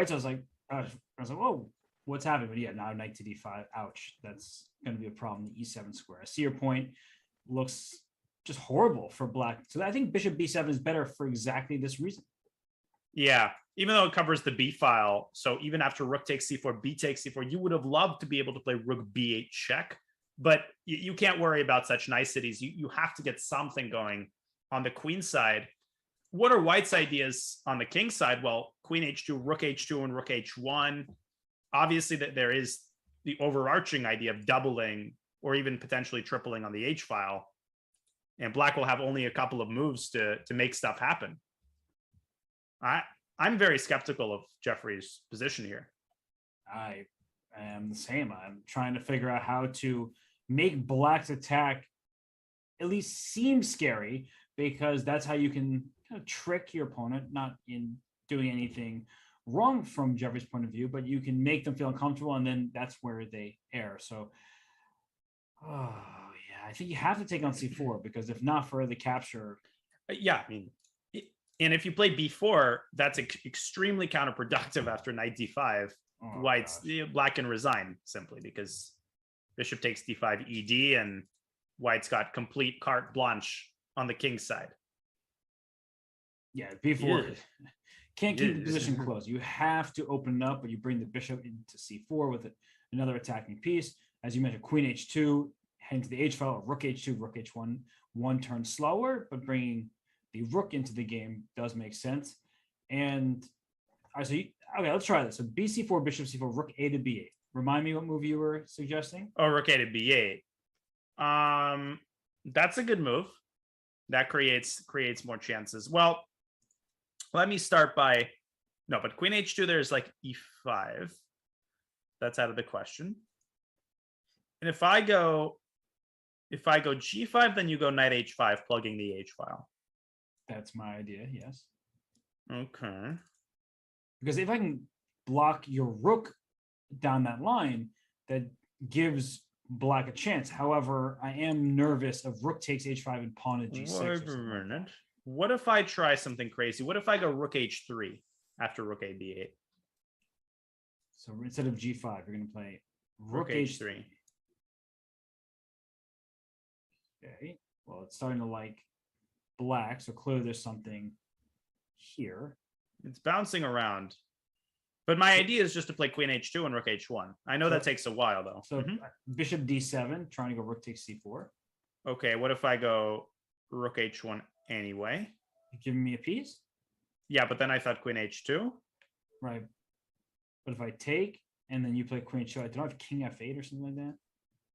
So I was like, whoa, what's happening? But yeah, now knight to d5. Ouch, that's going to be a problem. The e7 square. I see your point. Looks just horrible for Black. So I think bishop b7 is better for exactly this reason. Yeah, even though it covers the b file. So even after rook takes c4, b takes c4, you would have loved to be able to play rook b8 check. But you can't worry about such niceties. You have to get something going on the queen side. What are White's ideas on the king side? Well, queen h2, rook h2, and rook h1. Obviously, that there is the overarching idea of doubling or even potentially tripling on the h file. And Black will have only a couple of moves to make stuff happen. I'm very skeptical of Jeffrey's position here. I am the same. I'm trying to figure out how to make Black's attack at least seem scary, because that's how you can kind of trick your opponent, not in doing anything wrong from Jeffrey's point of view, but you can make them feel uncomfortable, and then that's where they err. So, I think you have to take on c4, because if not for the capture. Yeah, I mean, and if you play b4, that's extremely counterproductive after knight d5. Black can resign simply because bishop takes d5 ed, and White's got complete carte blanche on the king side. Yeah, b4 can't keep the position closed. You have to open it up, but you bring the bishop into c4 with another attacking piece. As you mentioned, queen h2, heading to the h file, rook h2, rook h1, one turn slower, but bringing the rook into the game does make sense. And all right, okay, let's try this. So bc4, bishop c4, rook a to b8. Remind me what move you were suggesting? Oh, rook a to b8. That's a good move. That creates more chances. Well, let me start by but queen h2, there's like e5. That's out of the question. And if I go G5, then you go knight H5, plugging the H file. That's my idea, yes. Okay. Because if I can block your rook down that line, that gives black a chance. However, I am nervous of rook takes H5 and pawn at G6. Wait a minute. What if I try something crazy? What if I go rook H3 after rook A B8? So instead of G5, you're going to play rook H3. Okay. Well, it's starting to like black, so clearly there's something here. It's bouncing around. But my idea is just to play queen H2 and rook H1. I know that takes a while, though. So bishop D7, trying to go rook takes C4. Okay, what if I go rook H1 anyway? You're giving me a piece? Yeah, but then I thought queen H2. Right. But if I take, and then you play queen H2, I don't have king F8 or something like that?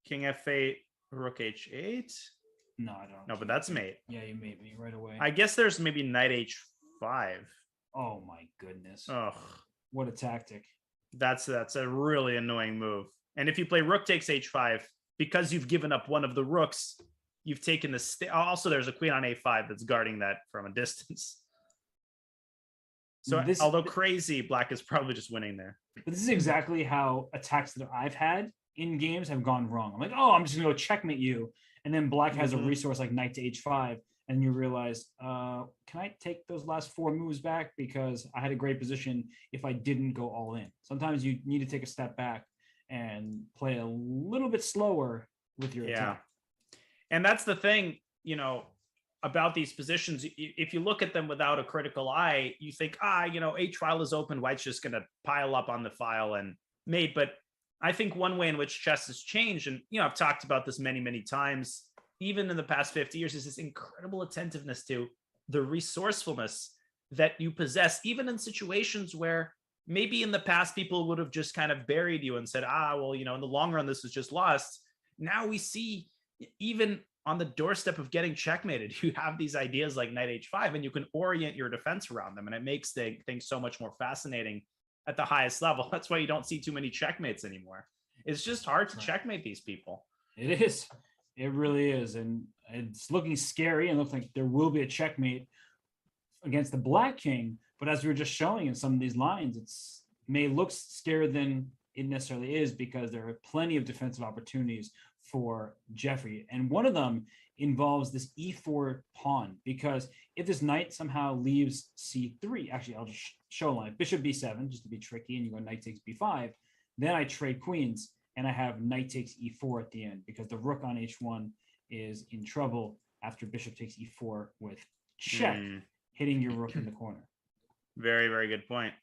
King F8, rook H8? No, I don't. No, but that's mate. Yeah, you made me right away. I guess there's maybe knight H5. Oh my goodness. Ugh. What a tactic. That's a really annoying move. And if you play rook takes H5, because you've given up one of the rooks, you've taken the also there's a queen on A5 that's guarding that from a distance. So although crazy, black is probably just winning there. But this is exactly how attacks that I've had in games have gone wrong. I'm like, oh, I'm just gonna go checkmate you. And then black has a resource like knight to H5. And you realize, can I take those last 4 moves back? Because I had a great position if I didn't go all in. Sometimes you need to take a step back and play a little bit slower with your attack. And that's the thing, about these positions. If you look at them without a critical eye, you think, H file is open. White's just going to pile up on the file and mate. But I think one way in which chess has changed, and, I've talked about this many, many times, even in the past 50 years, is this incredible attentiveness to the resourcefulness that you possess, even in situations where maybe in the past people would have just kind of buried you and said, in the long run, this is just lost. Now we see, even on the doorstep of getting checkmated, you have these ideas like knight H5, and you can orient your defense around them. And it makes things so much more fascinating at the highest level. That's why you don't see too many checkmates anymore. It's just hard to checkmate these people. It is. It really is. And it's looking scary and looks like there will be a checkmate against the black king. But as we were just showing in some of these lines, it's may look scarier than it necessarily is, because there are plenty of defensive opportunities for Jeffrey. And one of them involves this E4 pawn, because if this knight somehow leaves C3, actually, I'll just show a line. Bishop B7, just to be tricky, and you go knight takes B5. Then I trade queens, and I have knight takes E4 at the end, because the rook on H1 is in trouble after bishop takes E4 with check, hitting your rook in the corner. Very, very good point.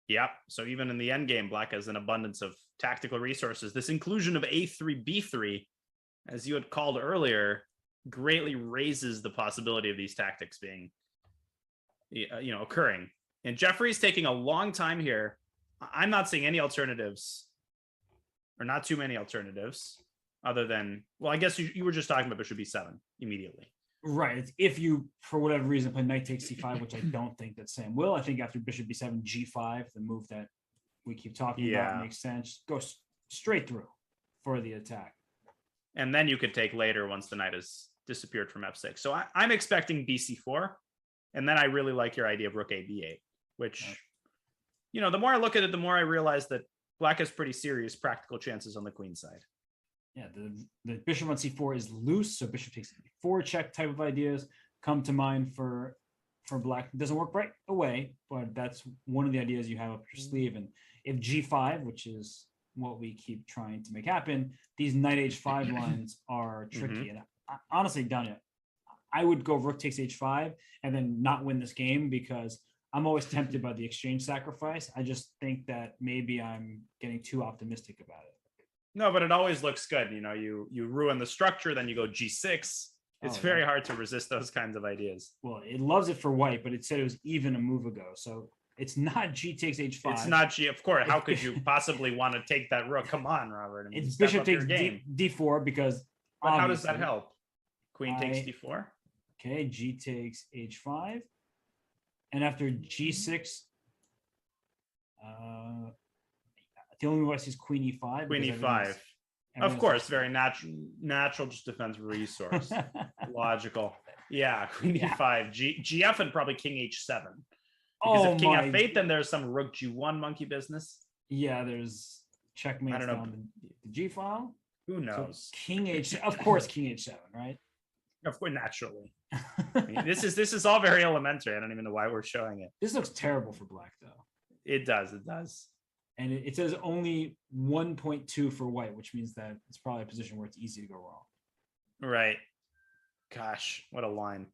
Yep. So even in the end game, black has an abundance of tactical resources. This inclusion of A3, B3, as you had called earlier, greatly raises the possibility of these tactics being, occurring. And Jeffrey's taking a long time here. I'm not seeing any alternatives, or not too many alternatives, other than, well, I guess you were just talking about bishop B7 immediately. Right. If you, for whatever reason, play knight takes C5, which I don't think that Sam will. I think after bishop B7, G5, the move that we keep talking about, makes sense. Go straight through for the attack. And then you could take later once the knight has disappeared from F6. So I'm expecting BC4. And then I really like your idea of rook A B8, which, the more I look at it, the more I realize that black has pretty serious practical chances on the queen side. Yeah, the bishop on C4 is loose, so bishop takes C4 check type of ideas come to mind for black. It doesn't work right away, but that's one of the ideas you have up your sleeve. And if G5, which is what we keep trying to make happen, these knight H5 lines are tricky. And honestly, Danya, I would go rook takes H5 and then not win this game, because I'm always tempted by the exchange sacrifice. I just think that maybe I'm getting too optimistic about it. No, but it always looks good. You ruin the structure, then you go G6. It's very hard to resist those kinds of ideas. Well, it loves it for white, but it said it was even a move ago. So it's not G takes H5. It's not G. Of course. How could you possibly want to take that rook? Come on, Robert. It's bishop takes D4, because. But how does that help? Queen takes D4. Okay, G takes H5. And after G6, The only move I see is queen e5. Queen because e5. everything's- Of everything's course, just- very natural just defense resource. Logical. Yeah, queen Yeah. e5, gf, and probably king h7. Because Oh if king my- f8, then there's some rook g1 monkey business. Yeah, there's checkmates I don't know. down the G file. Who So knows? king h, of course, king h7, right? Of course, naturally. I mean, this is all very elementary. I don't even know why we're showing it. This looks terrible for black though, It does. It does. and it says only 1.2 for white, which means that it's probably a position where it's easy to go wrong. Right. Gosh, what a line.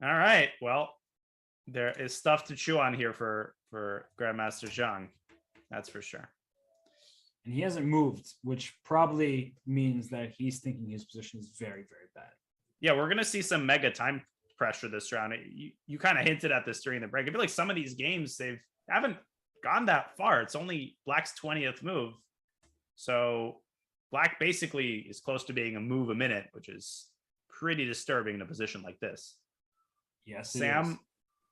All right. Well, there is stuff to chew on here for Grandmaster Zhang. That's for sure. And he hasn't moved, which probably means that he's thinking his position is very, very bad. Yeah, we're gonna see some mega time pressure this round. You kind of hinted at this during the break. I feel like some of these games haven't gone that far. It's only Black's 20th move, so Black basically is close to being a move a minute, which is pretty disturbing in a position like this. Yes, it is.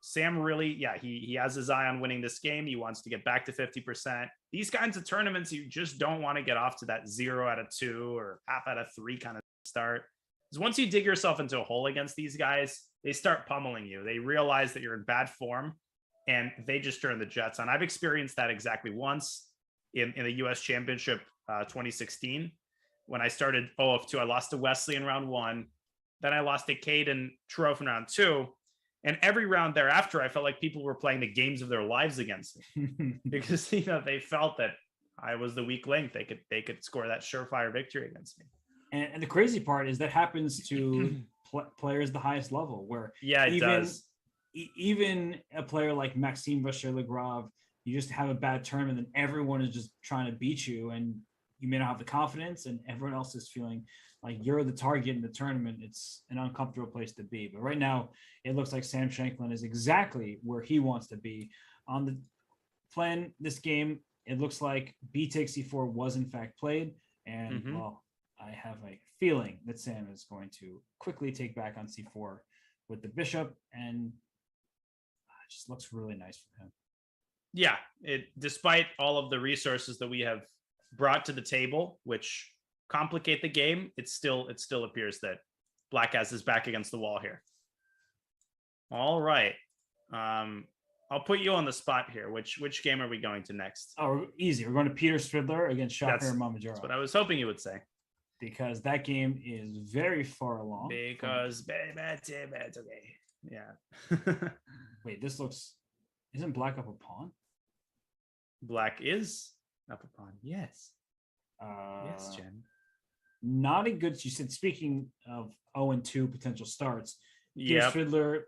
Sam really, yeah, he has his eye on winning this game. He wants to get back to 50%. These kinds of tournaments, you just don't want to get off to that 0 out of 2 or half out of 3 kind of start. Because once you dig yourself into a hole against these guys, they start pummeling you. They realize that you're in bad form and they just turn the jets on. I've experienced that exactly once in the US Championship 2016. When I started 0 of 2, I lost to Wesley in round 1. Then I lost to Caden Trof in round 2. And every round thereafter, I felt like people were playing the games of their lives against me because they felt that I was the weak link. They could score that surefire victory against me. And the crazy part is that happens to players the highest level, where it does. Even a player like Maxime Vachier-Lagrave, you just have a bad tournament and everyone is just trying to beat you, and you may not have the confidence, and everyone else is feeling like you're the target in the tournament. It's an uncomfortable place to be. But right now, it looks like Sam Shanklin is exactly where he wants to be. On the plan this game, it looks like B takes C4 was in fact played. And well, I have a feeling that Sam is going to quickly take back on C4 with the bishop, and it just looks really nice for him. Yeah, despite all of the resources that we have brought to the table, which complicate the game, it still appears that Black has his back against the wall here. All right. I'll put you on the spot here. Which game are we going to next? Oh, easy. We're going to Peter Stridler against Shahir Mammadjarov. That's what I was hoping you would say. Because that game is very far along. Because it's okay. Yeah. Wait, isn't Black up a pawn? Black is up a pawn. Yes. Yes, Jen. Not a good. You said, speaking of 0-2 potential starts, Peter Yep. Stridler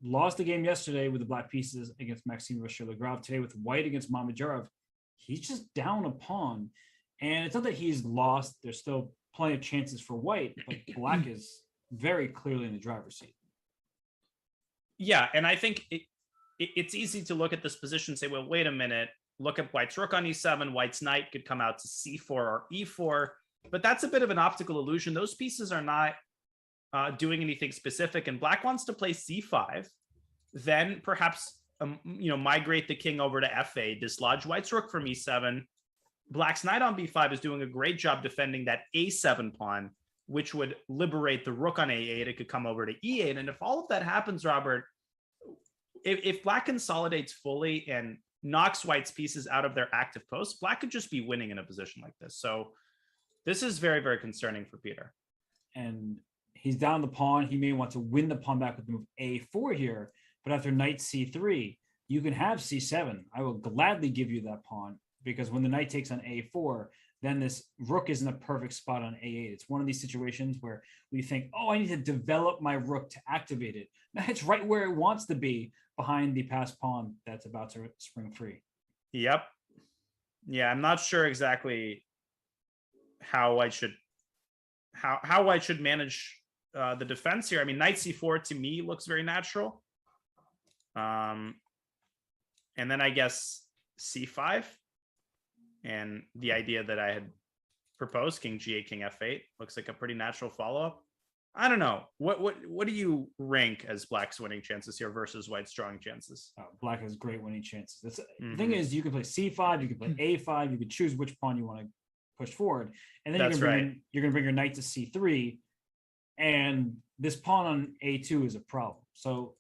lost the game yesterday with the black pieces against Maxime Vachier-Lagrave. Today with white against Mammadjarov, he's just down a pawn, and it's not that he's lost. There's still plenty of chances for white, but Black is very clearly in the driver's seat. Yeah, and I think it's easy to look at this position and say, well, wait a minute. Look at White's rook on e7. White's knight could come out to c4 or e4, but that's a bit of an optical illusion. Those pieces are not doing anything specific, and Black wants to play c5, then perhaps migrate the king over to f8, dislodge White's rook from e7. Black's knight on b5 is doing a great job defending that a7 pawn, which would liberate the rook on a8. It could come over to e8, and if all of that happens, Robert, if Black consolidates fully and knocks White's pieces out of their active posts, Black could just be winning in a position like this. So this is very, very concerning for Peter. And he's down the pawn. He may want to win the pawn back with the move a4 here, but after knight c3, you can have c7. I will gladly give you that pawn, because when the knight takes on a4, then this rook is in a perfect spot on a8. It's one of these situations where we think, oh, I need to develop my rook to activate it. Now it's right where it wants to be, behind the passed pawn that's about to spring free. Yep. Yeah, I'm not sure exactly how White should manage the defense here. I mean, knight c4 to me looks very natural. And then I guess c5, and the idea that I had proposed, king g8, king f8, looks like a pretty natural follow-up. I don't know. What do you rank as Black's winning chances here versus White's drawing chances? Black has great winning chances. The Mm-hmm. thing is, you can play c5, you can play a5, you can choose which pawn you want to push forward, and then That's you're right. going to bring your knight to c3, and this pawn on a2 is a problem. So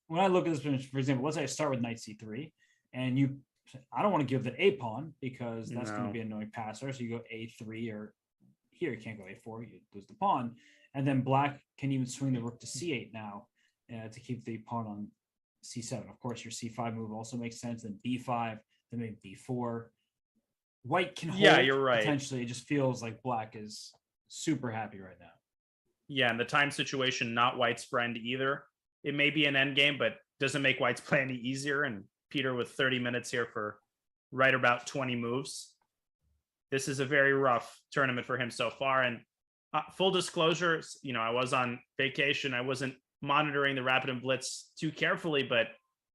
when I look at this position, for example, let's say I start with knight c3, and I don't want to give the a pawn because that's going to be an annoying passer. So you go a3, or here you can't go a4, you lose the pawn. And then Black can even swing the rook to c8 now to keep the pawn on c7. Of course, your c5 move also makes sense. Then b5, then maybe b4. White can hold. Yeah, you're right. Potentially, it just feels like Black is super happy right now. Yeah, and the time situation, not White's friend either. It may be an endgame, but doesn't make White's play any easier. And Peter with 30 minutes here for right about 20 moves. This is a very rough tournament for him so far. And full disclosure, I was on vacation. I wasn't monitoring the Rapid and Blitz too carefully, but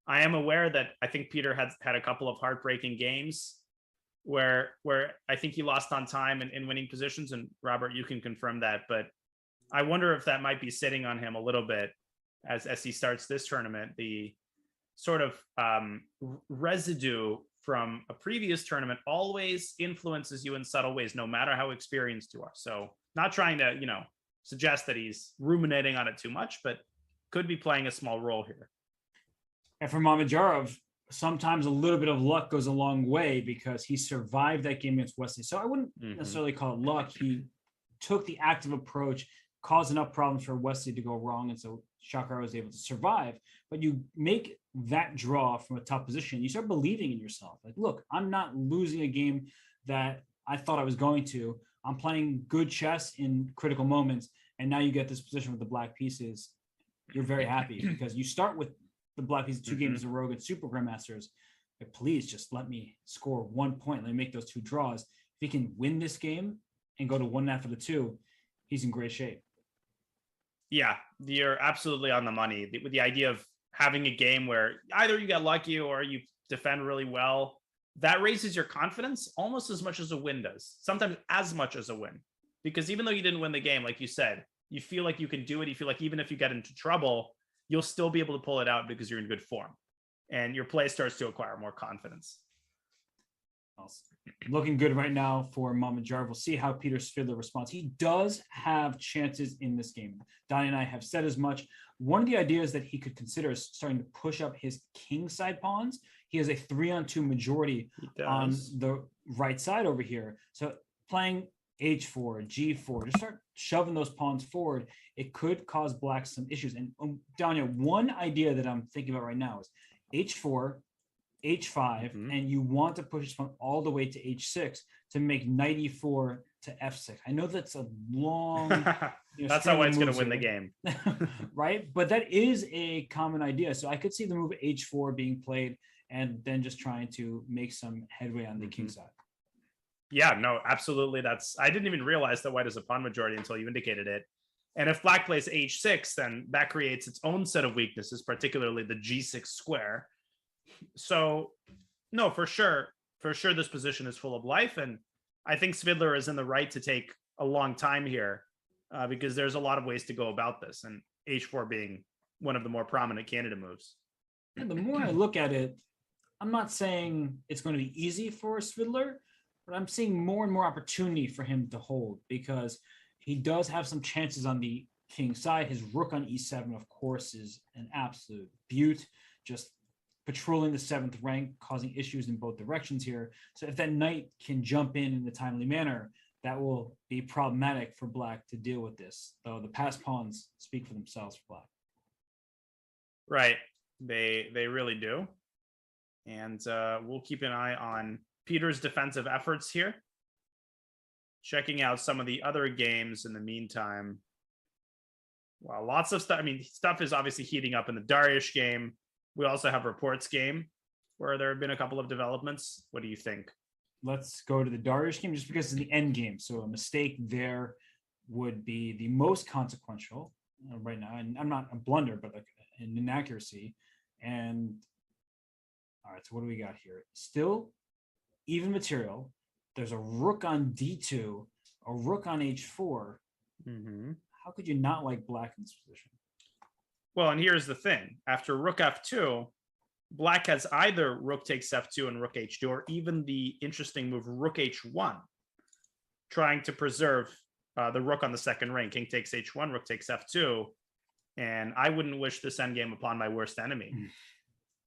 I am aware that I think Peter had a couple of heartbreaking games where I think he lost on time in winning positions. And Robert, you can confirm that, but I wonder if that might be sitting on him a little bit as he starts this tournament. The sort of residue from a previous tournament always influences you in subtle ways, no matter how experienced you are. So not trying to, suggest that he's ruminating on it too much, but could be playing a small role here. And for Mamedyarov, sometimes a little bit of luck goes a long way because he survived that game against Wesley. So I wouldn't necessarily call it luck. He took the active approach, caused enough problems for Wesley to go wrong, and so Shakar was able to survive. But you make that draw from a tough position, you start believing in yourself. Like, look, I'm not losing a game that I thought I was going to. I'm playing good chess in critical moments, and now you get this position with the Black pieces. You're very happy because you start with the Black pieces 2 games in a row against Super Grandmasters. But please just let me score 1 point. Let me make those 2 draws. If he can win this game and go to 1.5 of the 2, he's in great shape. Yeah, you're absolutely on the money with the idea of having a game where either you get lucky or you defend really well. That raises your confidence almost as much as a win does, sometimes as much as a win. Because even though you didn't win the game, like you said, you feel like you can do it. You feel like even if you get into trouble, you'll still be able to pull it out because you're in good form. And your play starts to acquire more confidence. Looking good right now for Mamedyarov. We'll see how Peter Svidler responds. He does have chances in this game. Donnie and I have said as much. One of the ideas that he could consider is starting to push up his kingside pawns. He has a 3-on-2 majority on the right side over here. So playing h4, g4, just start shoving those pawns forward. It could cause Black some issues. And Danya, one idea that I'm thinking about right now is h4, h5, and you want to push this pawn all the way to h6 to make knight e4 to f6. I know that's a long that's how White's going to win the game. Right? But that is a common idea. So I could see the move h4 being played and then just trying to make some headway on the king side. Yeah, no, absolutely. I didn't even realize that White is a pawn majority until you indicated it. And if Black plays h6, then that creates its own set of weaknesses, particularly the g6 square. So no, for sure, this position is full of life. And I think Svidler is in the right to take a long time here because there's a lot of ways to go about this. And h4 being one of the more prominent candidate moves. And the more I look at it, I'm not saying it's going to be easy for Svidler, but I'm seeing more and more opportunity for him to hold because he does have some chances on the king side. His rook on e7, of course, is an absolute beaut, just patrolling the 7th rank, causing issues in both directions here. So if that knight can jump in a timely manner, that will be problematic for Black to deal with this, though the passed pawns speak for themselves for Black. Right. They really do. And we'll keep an eye on Peter's defensive efforts here. Checking out some of the other games in the meantime. Well, lots of stuff. I mean, stuff is obviously heating up in the Dariush game. We also have Reports game where there have been a couple of developments. What do you think? Let's go to the Dariush game just because it's the end game. So a mistake there would be the most consequential right now. And I'm not a blunder, but like an inaccuracy. And all right, so what do we got here? Still even material. There's a rook on d2, a rook on h4. how could you not like black in this position? Well, and here's the thing. After rook f2, black has either rook takes f2 and rook h2, or even the interesting move rook h1, trying to preserve the rook on the second rank. King takes h1, rook takes f2. And I wouldn't wish this endgame upon my worst enemy.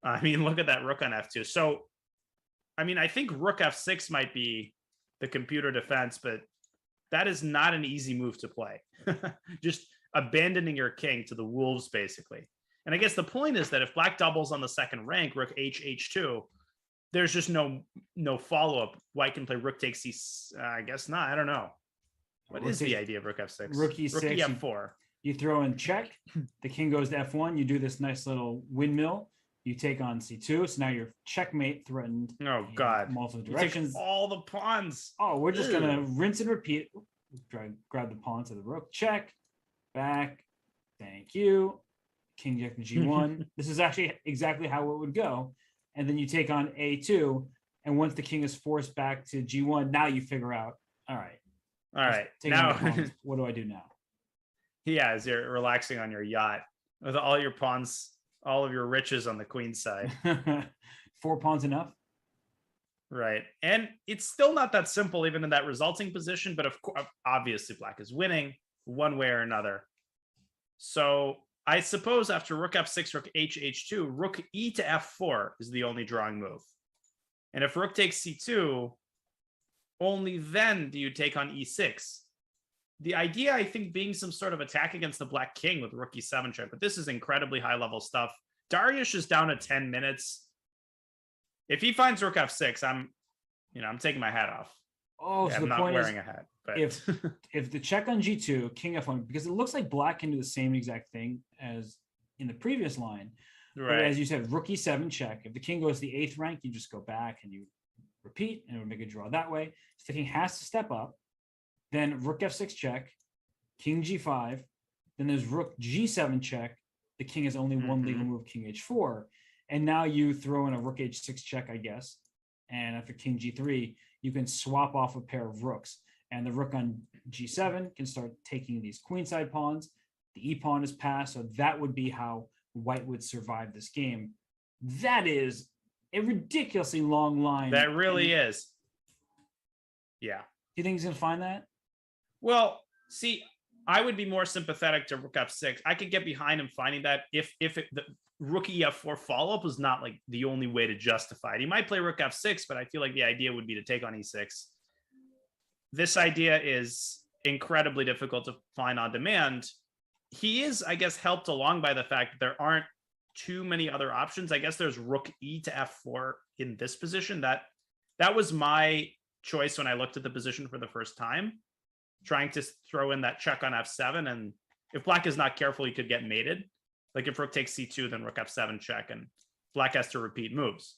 I mean, look at that rook on f2. So, I mean, I think rook f6 might be the computer defense, but that is not an easy move to play. Just abandoning your king to the wolves, basically. And I guess the point is that if black doubles on the second rank, rook h2, there's just no follow-up. White can play rook takes c. I guess not. I don't know. What is the idea of rook f6? Rook e6. Rook f4. You throw in check. The king goes to f1. You do this nice little windmill. You take on c2. So now you're checkmate threatened. Oh, God. Multiple You directions. take all the pawns. Oh, we're just going to rinse and repeat. Grab the pawn to the rook. Check. Back. Thank you. King jack to g1. This is actually exactly how it would go. And then you take on a2. And once the king is forced back to g1, now you figure out, all right. Now, what do I do now? Yeah, as you're relaxing on your yacht with all your pawns, all of your riches on the queen's side. 4 pawns enough? Right. And it's still not that simple, even in that resulting position. But of course, obviously, black is winning one way or another. So I suppose after rook f6, rook h2, rook e to f4 is the only drawing move. And if rook takes c2, only then do you take on e6. The idea, I think, being some sort of attack against the black king with rook e7 check, but this is incredibly high level stuff. Dariush is down to 10 minutes. If he finds rook f6, I'm taking my hat off. Oh, yeah, so I'm the not point wearing is, a hat. But if the check on g2, king f1, because it looks like black can do the same exact thing as in the previous line. right. But as you said, rook e7 check. If the king goes to the 8th rank, you just go back and you repeat, and it would make a draw that way. So the king has to step up. Then rook f6 check, king g5. Then there's rook g7 check. The king has only one legal move, king h4. And now you throw in a rook h6 check, I guess. And after king g3, you can swap off a pair of rooks. And the rook on g7 can start taking these queenside pawns. The e pawn is passed. So that would be how white would survive this game. That is a ridiculously long line. That really is. Yeah. Do you think he's going to find that? Well, see, I would be more sympathetic to rook f6. I could get behind him finding that if the rook ef4 follow-up was not like the only way to justify it. He might play rook f6, but I feel like the idea would be to take on e6. This idea is incredibly difficult to find on demand. He is, I guess, helped along by the fact that there aren't too many other options. I guess there's rook e to f4 in this position. That was my choice when I looked at the position for the first time, trying to throw in that check on f7. And if black is not careful, he could get mated. Like if rook takes c2, then rook f7 check, and black has to repeat moves.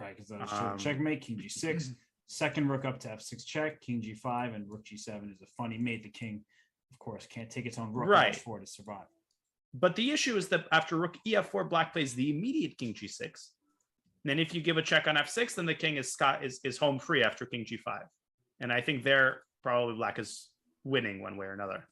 Right, because checkmate, king g6, second rook up to f6 check, king g5, and rook g7 is a funny mate. The king, of course, can't take its own rook on h4 to survive. But the issue is that after rook ef4, black plays the immediate king g6. And then if you give a check on f6, then the king is home free after king g5. And I think there probably black is winning one way or another.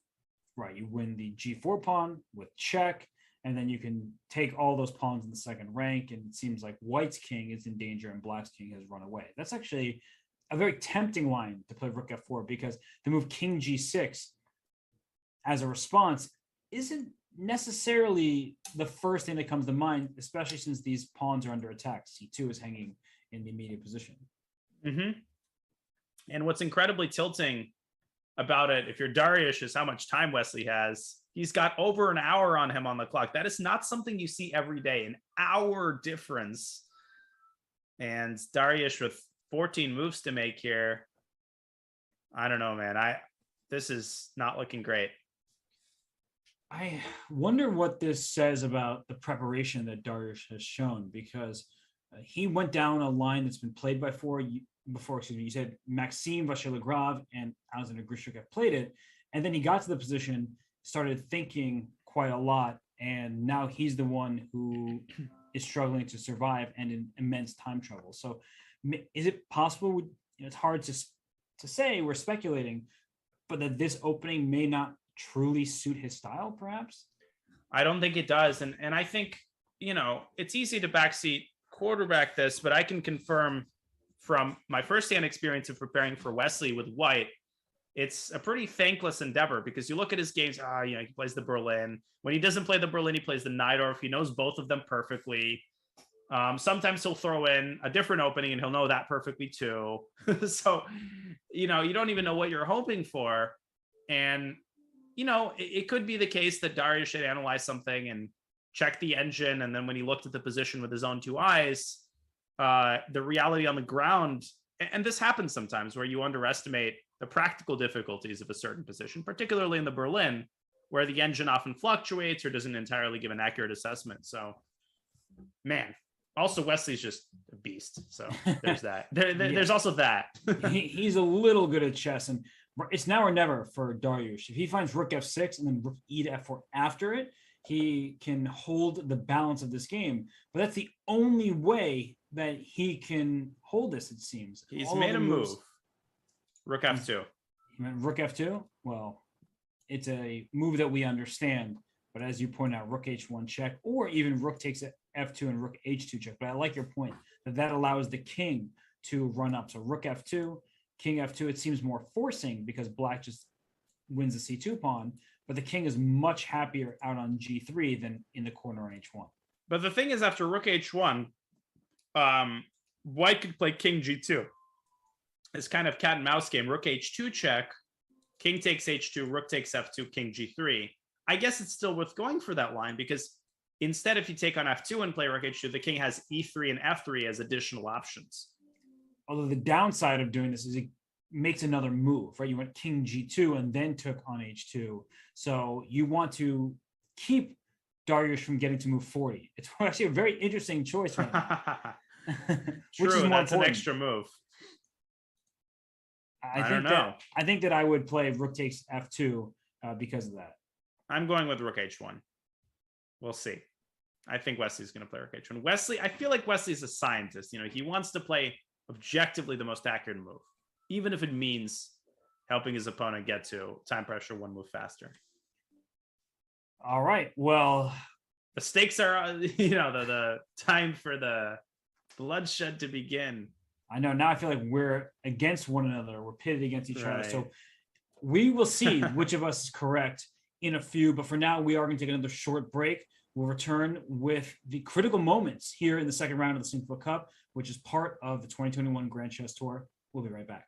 Right, you win the g4 pawn with check, and then you can take all those pawns in the second rank, and it seems like white's king is in danger and black's king has run away. That's actually a very tempting line to play rook f4, because the move king g6 as a response isn't necessarily the first thing that comes to mind, especially since these pawns are under attack. c2 is hanging in the immediate position. And what's incredibly tilting about it, if you're Dariush, is how much time Wesley has. He's got over an hour on him on the clock. That is not something you see every day, an hour difference. And Dariush with 14 moves to make here. I don't know, man. This is not looking great. I wonder what this says about the preparation that Dariush has shown, because he went down a line that's been played before. You said Maxime Vachier-Lagrave and Alexander Grishuk have played it, and then he got to the position, started thinking quite a lot, and now he's the one who is struggling to survive and in immense time trouble. So is it possible, it's hard to say, we're speculating, but that this opening may not truly suit his style, perhaps? I don't think it does. And I think, it's easy to backseat quarterback this, but I can confirm from my firsthand experience of preparing for Wesley with White, it's a pretty thankless endeavor because you look at his games. He plays the Berlin. When he doesn't play the Berlin, he plays the Najdorf. He knows both of them perfectly. Sometimes he'll throw in a different opening and he'll know that perfectly too. So, you don't even know what you're hoping for. And, it could be the case that Dariush should analyze something and check the engine. And then when he looked at the position with his own two eyes, the reality on the ground, and this happens sometimes where you underestimate the practical difficulties of a certain position, particularly in the Berlin, where the engine often fluctuates or doesn't entirely give an accurate assessment. So, man, also Wesley's just a beast. So there's that. There's also that. He's a little good at chess, and it's now or never for Dariush. If he finds rook f6 and then rook e to f4 after it, he can hold the balance of this game. But that's the only way that he can hold this, it seems. He's made a move. Rook f2. Rook f2? Well, it's a move that we understand. But as you point out, rook h1 check, or even rook takes f2 and rook h2 check. But I like your point that allows the king to run up. So rook f2, king f2, it seems more forcing because black just wins the c2 pawn. But the king is much happier out on g3 than in the corner on h1. But the thing is, after rook h1, White could play king g2. It's kind of cat and mouse game. Rook h2 check, king takes h2, rook takes f2, king g3. I guess it's still worth going for that line because instead, if you take on f2 and play rook h2, the king has e3 and f3 as additional options. Although the downside of doing this is it makes another move, right? You went king g2 and then took on h2. So you want to keep Dariush from getting to move 40. It's actually a very interesting choice. True, Which is more that's important. an extra move. I don't know. I think that I would play rook takes f2 because of that. I'm going with rook h1. We'll see. I think Wesley's going to play rook h1. Wesley, I feel like Wesley's a scientist. He wants to play objectively the most accurate move, even if it means helping his opponent get to time pressure one move faster. All right. Well, the stakes are, the time for the bloodshed to begin. I know. Now I feel like we're against one another. We're pitted against each other. Right. So we will see which of us is correct in a few. But for now, we are going to take another short break. We'll return with the critical moments here in the second round of the Sinquefield Cup, which is part of the 2021 Grand Chess Tour. We'll be right back.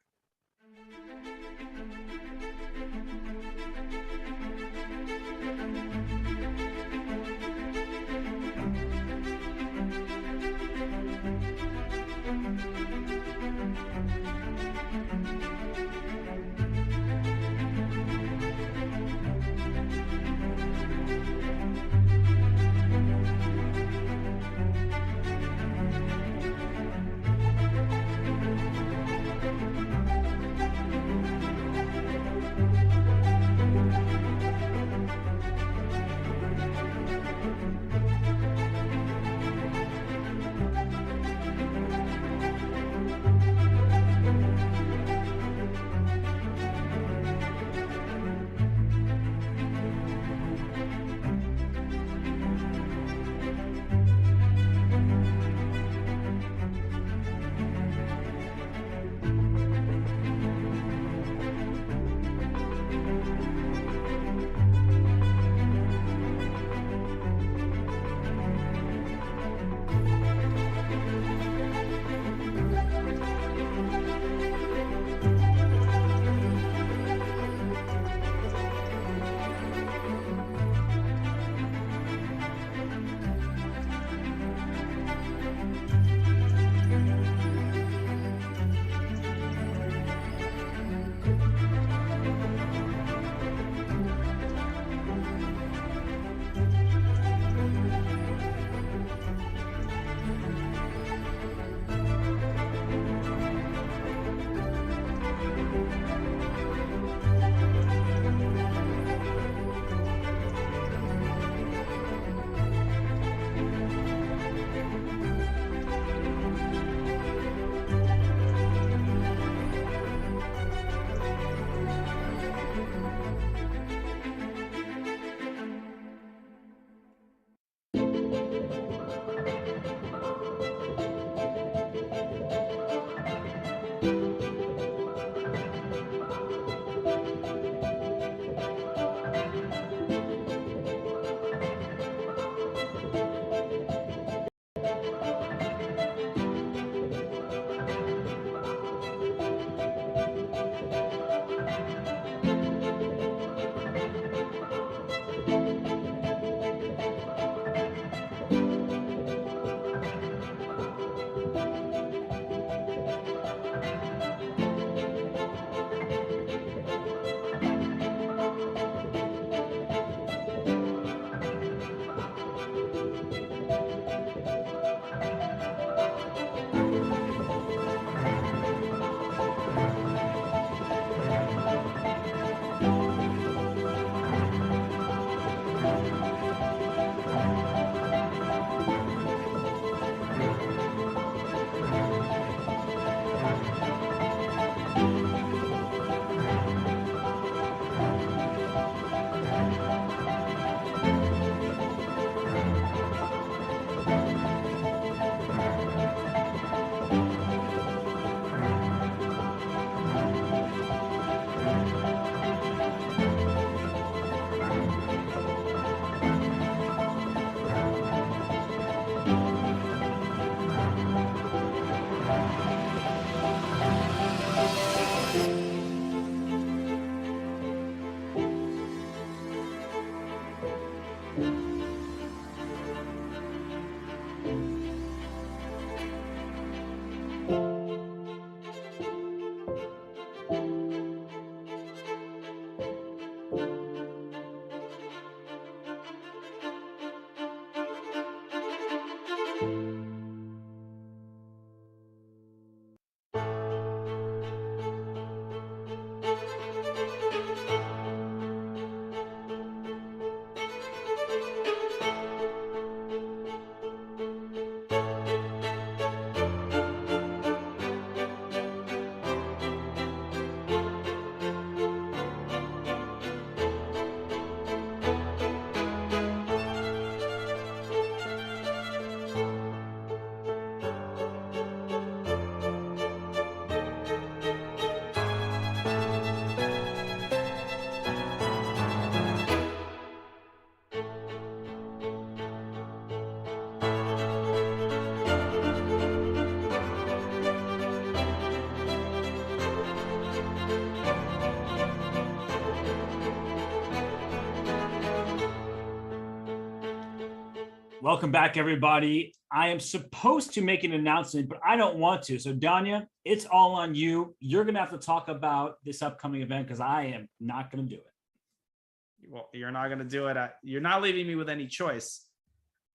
welcome back, everybody. I am supposed to make an announcement, but I don't want to. So, Danya, it's all on you. You're going to have to talk about this upcoming event because I am not going to do it. Well, you're not going to do it. You're not leaving me with any choice.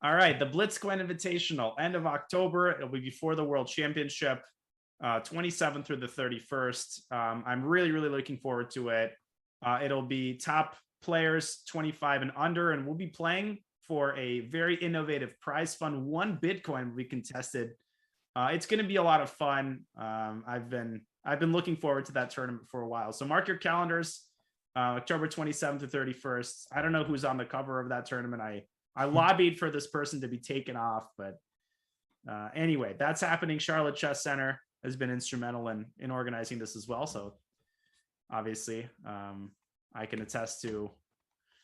All right. The Blitzcoin Invitational, end of October. It'll be before the World Championship, 27th through the 31st. I'm really, really looking forward to it. It'll be top players 25 and under, and we'll be playing for a very innovative prize fund. 1 Bitcoin will be contested. It's going to be a lot of fun. I've been looking forward to that tournament for a while. So mark your calendars, October 27th to 31st. I don't know who's on the cover of that tournament. I lobbied for this person to be taken off, but anyway, that's happening. Charlotte Chess Center has been instrumental in organizing this as well. So obviously, I can attest to,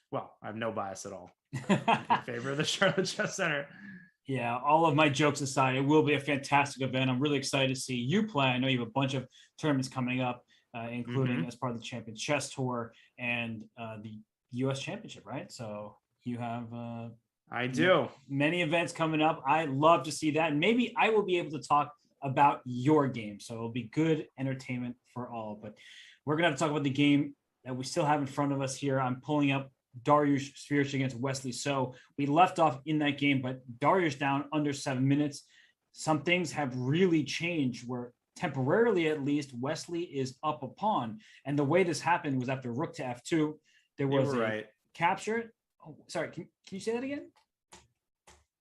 well, I have no bias at all in favor of the Charlotte Chess Center. Yeah, all of my jokes aside, it will be a fantastic event. I'm really excited to see you play. I know you have a bunch of tournaments coming up, including as part of the Champions Chess Tour and the U.S. Championship, right? So you have I do many events coming up. I love to see that. And maybe I will be able to talk about your game. So it'll be good entertainment for all. But we're going to have to talk about the game that we still have in front of us here. I'm pulling up Dariush Svirch against Wesley. So we left off in that game, but Dariush down under 7 minutes. Some things have really changed where temporarily, at least, Wesley is up a pawn. And the way this happened was after rook to f2, there was a capture. Oh, sorry. Can you say that again?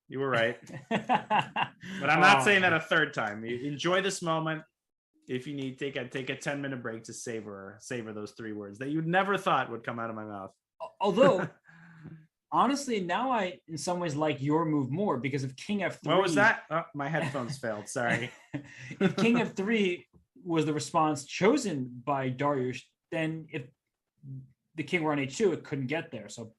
You were right. But I'm not saying that a third time. You enjoy this moment. If you need, take a 10-minute break to savor those 3 words that you never thought would come out of my mouth. Although, honestly, now I, in some ways, like your move more because if King F3... What was that? Oh, my headphones failed. Sorry. If King F3 was the response chosen by Dariush, then if the King were on H2, it couldn't get there. So,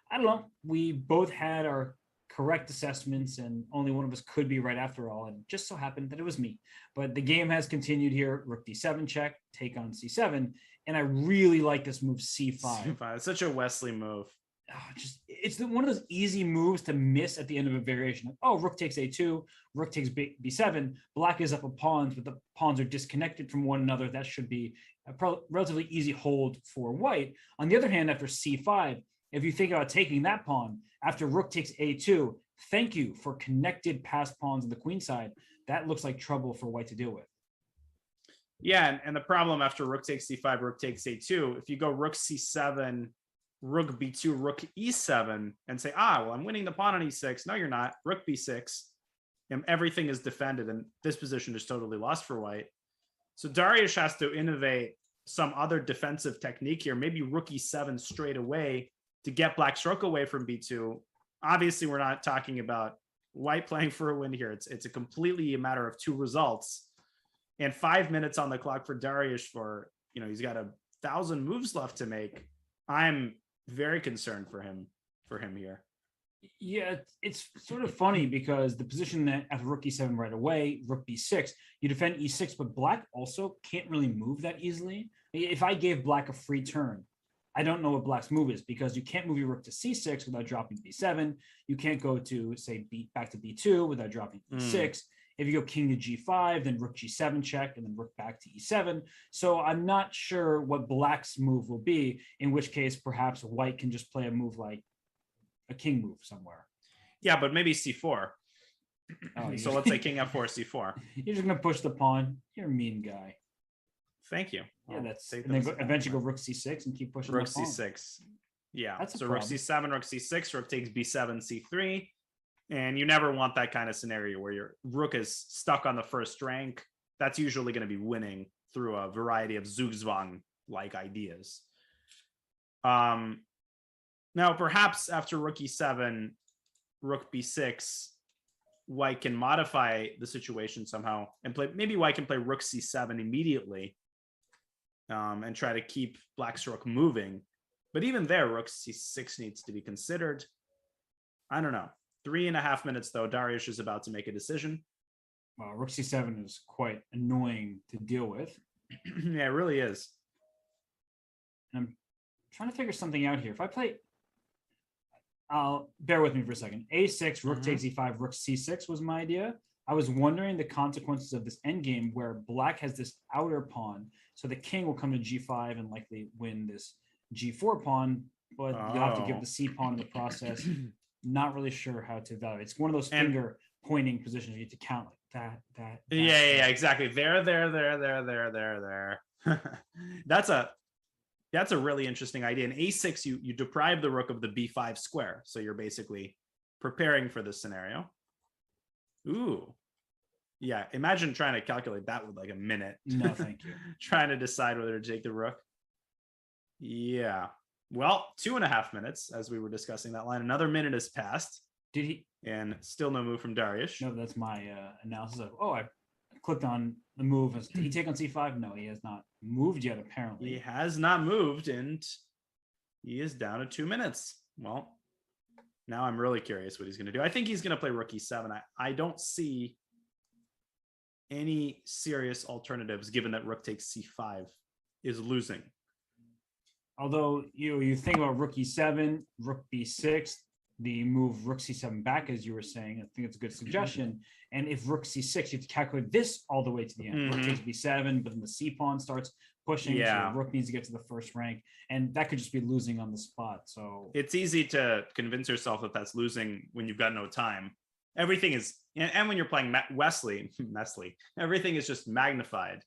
I don't know. We both had our correct assessments and only one of us could be right after all. And it just so happened that it was me. But the game has continued here. Rook D7 check, take on C7. And I really like this move, C5. C5. It's such a Wesley move. It's one of those easy moves to miss at the end of a variation. Like, oh, rook takes A2, rook takes B7. Black is up a pawns, but the pawns are disconnected from one another. That should be a relatively easy hold for white. On the other hand, after C5, if you think about taking that pawn, after rook takes A2, thank you for connected passed pawns on the queen side. That looks like trouble for white to deal with. Yeah, and the problem after rook takes c5, rook takes a2, if you go rook c7, rook b2, rook e7, and say, well, I'm winning the pawn on e6. No, you're not. Rook b6, and everything is defended, and this position is totally lost for white. So Dariush has to innovate some other defensive technique here, maybe rook e7 straight away to get black's rook away from b2. Obviously, we're not talking about white playing for a win here. It's a completely a matter of 2 results. And 5 minutes on the clock for Dariush for, he's got 1,000 moves left to make. I'm very concerned for him here. Yeah, it's sort of funny because the position that after rook e7 right away, rook b6, you defend e6, but black also can't really move that easily. If I gave black a free turn, I don't know what black's move is because you can't move your rook to c6 without dropping b7. You can't go to, say, back to b2 without dropping e6. If you go king to g5, then rook g7 check, and then rook back to e7. So I'm not sure what black's move will be, in which case perhaps white can just play a move like a king move somewhere. Yeah, but maybe c4. So let's say king f4, c4. You're just going to push the pawn. You're a mean guy. Thank you. Yeah, and then eventually go rook c6 and keep pushing rook c6. Yeah, that's so rook c7, rook c6, rook takes b7, c3. And you never want that kind of scenario where your rook is stuck on the first rank. That's usually going to be winning through a variety of Zugzwang-like ideas. Now, perhaps after rook e7, rook b6, white can modify the situation somehow and play. Maybe white can play rook c7 immediately and try to keep black's rook moving. But even there, rook c6 needs to be considered. I don't know. 3.5 minutes, though. Dariush is about to make a decision. Rook c7 is quite annoying to deal with. Yeah, it really is. And I'm trying to figure something out here. If I play... bear with me for a second. A6, rook takes e5, rook c6 was my idea. I was wondering the consequences of this endgame where black has this outer pawn. So the king will come to g5 and likely win this g4 pawn, but you'll have to give the c pawn in the process. Not really sure how to evaluate. It's one of those finger pointing positions you need to count like that. Yeah, exactly. There. That's a really interesting idea. In a6, you deprive the rook of the b5 square. So you're basically preparing for this scenario. Ooh. Yeah, imagine trying to calculate that with like a minute. No, thank you. Trying to decide whether to take the rook. Yeah. Well, 2.5 minutes as we were discussing that line. Another minute has passed. Did he? And still no move from Dariush. No, that's my analysis of, I clicked on the move. Did he take on c5? No, he has not moved yet, apparently. He has not moved, and he is down to 2 minutes. Well, now I'm really curious what he's going to do. I think he's going to play rook e7. I don't see any serious alternatives given that rook takes c5 is losing. Although you think about rook e7, rook b6, the move rook c7 back, as you were saying, I think it's a good suggestion. And if rook c6, you have to calculate this all the way to the end. Rook takes b7, but then the c pawn starts pushing. Yeah. So rook needs to get to the first rank, and that could just be losing on the spot. So it's easy to convince yourself that that's losing when you've got no time. Everything is, and when you're playing Wesley, everything is just magnified.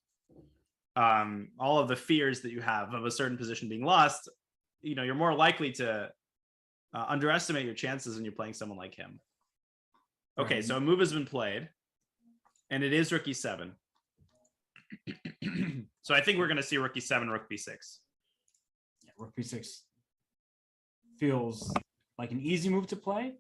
All of the fears that you have of a certain position being lost, you're more likely to underestimate your chances when you're playing someone like him. Okay, right. So a move has been played, and it is rook e7. So I think we're going to see rook e7, rook b6. Yeah, rook b6 feels like an easy move to play.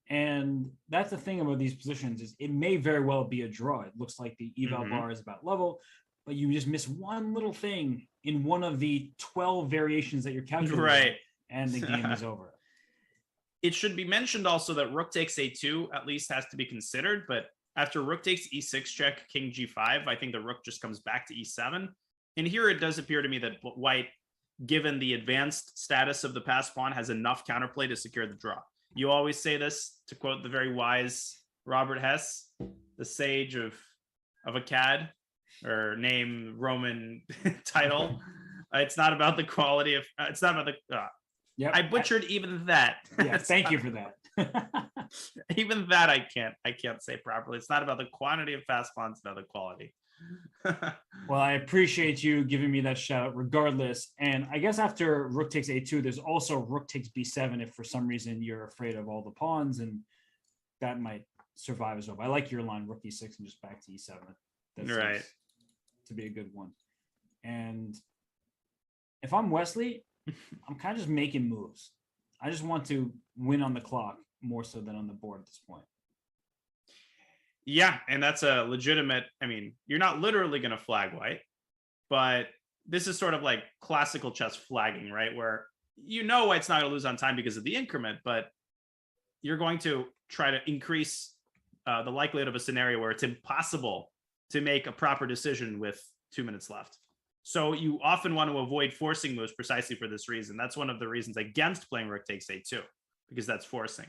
And that's the thing about these positions is it may very well be a draw. It looks like the eval bar is about level, but you just miss one little thing in one of the 12 variations that you're calculating, right? And the game is over. It should be mentioned also that rook takes a2 at least has to be considered, but after rook takes e6 check, king g5, I think the rook just comes back to e7. And here it does appear to me that white, given the advanced status of the passed pawn, has enough counterplay to secure the draw. You always say this, to quote the very wise Robert Hess, the sage of Akkad, or name Roman title. It's not about the quality of. It's not about the. Yep. I butchered even that. Yeah, thank you for that. Even that I can't say properly. It's not about the quantity of fast pawns, it's about the quality. Well, I appreciate you giving me that shout out regardless. And I guess after rook takes a2, there's also rook takes b7 if for some reason you're afraid of all the pawns, and that might survive as well. But I like your line, rook e6 and just back to e7. That right. To be a good one. And if I'm Wesley, I'm kind of just making moves. I just want to win on the clock more so than on the board at this point. Yeah, and that's a legitimate, you're not literally going to flag white, but this is sort of like classical chess flagging, right? Where white's not going to lose on time because of the increment, but you're going to try to increase the likelihood of a scenario where it's impossible to make a proper decision with 2 minutes left. So you often want to avoid forcing moves precisely for this reason. That's one of the reasons against playing rook takes a2, because that's forcing.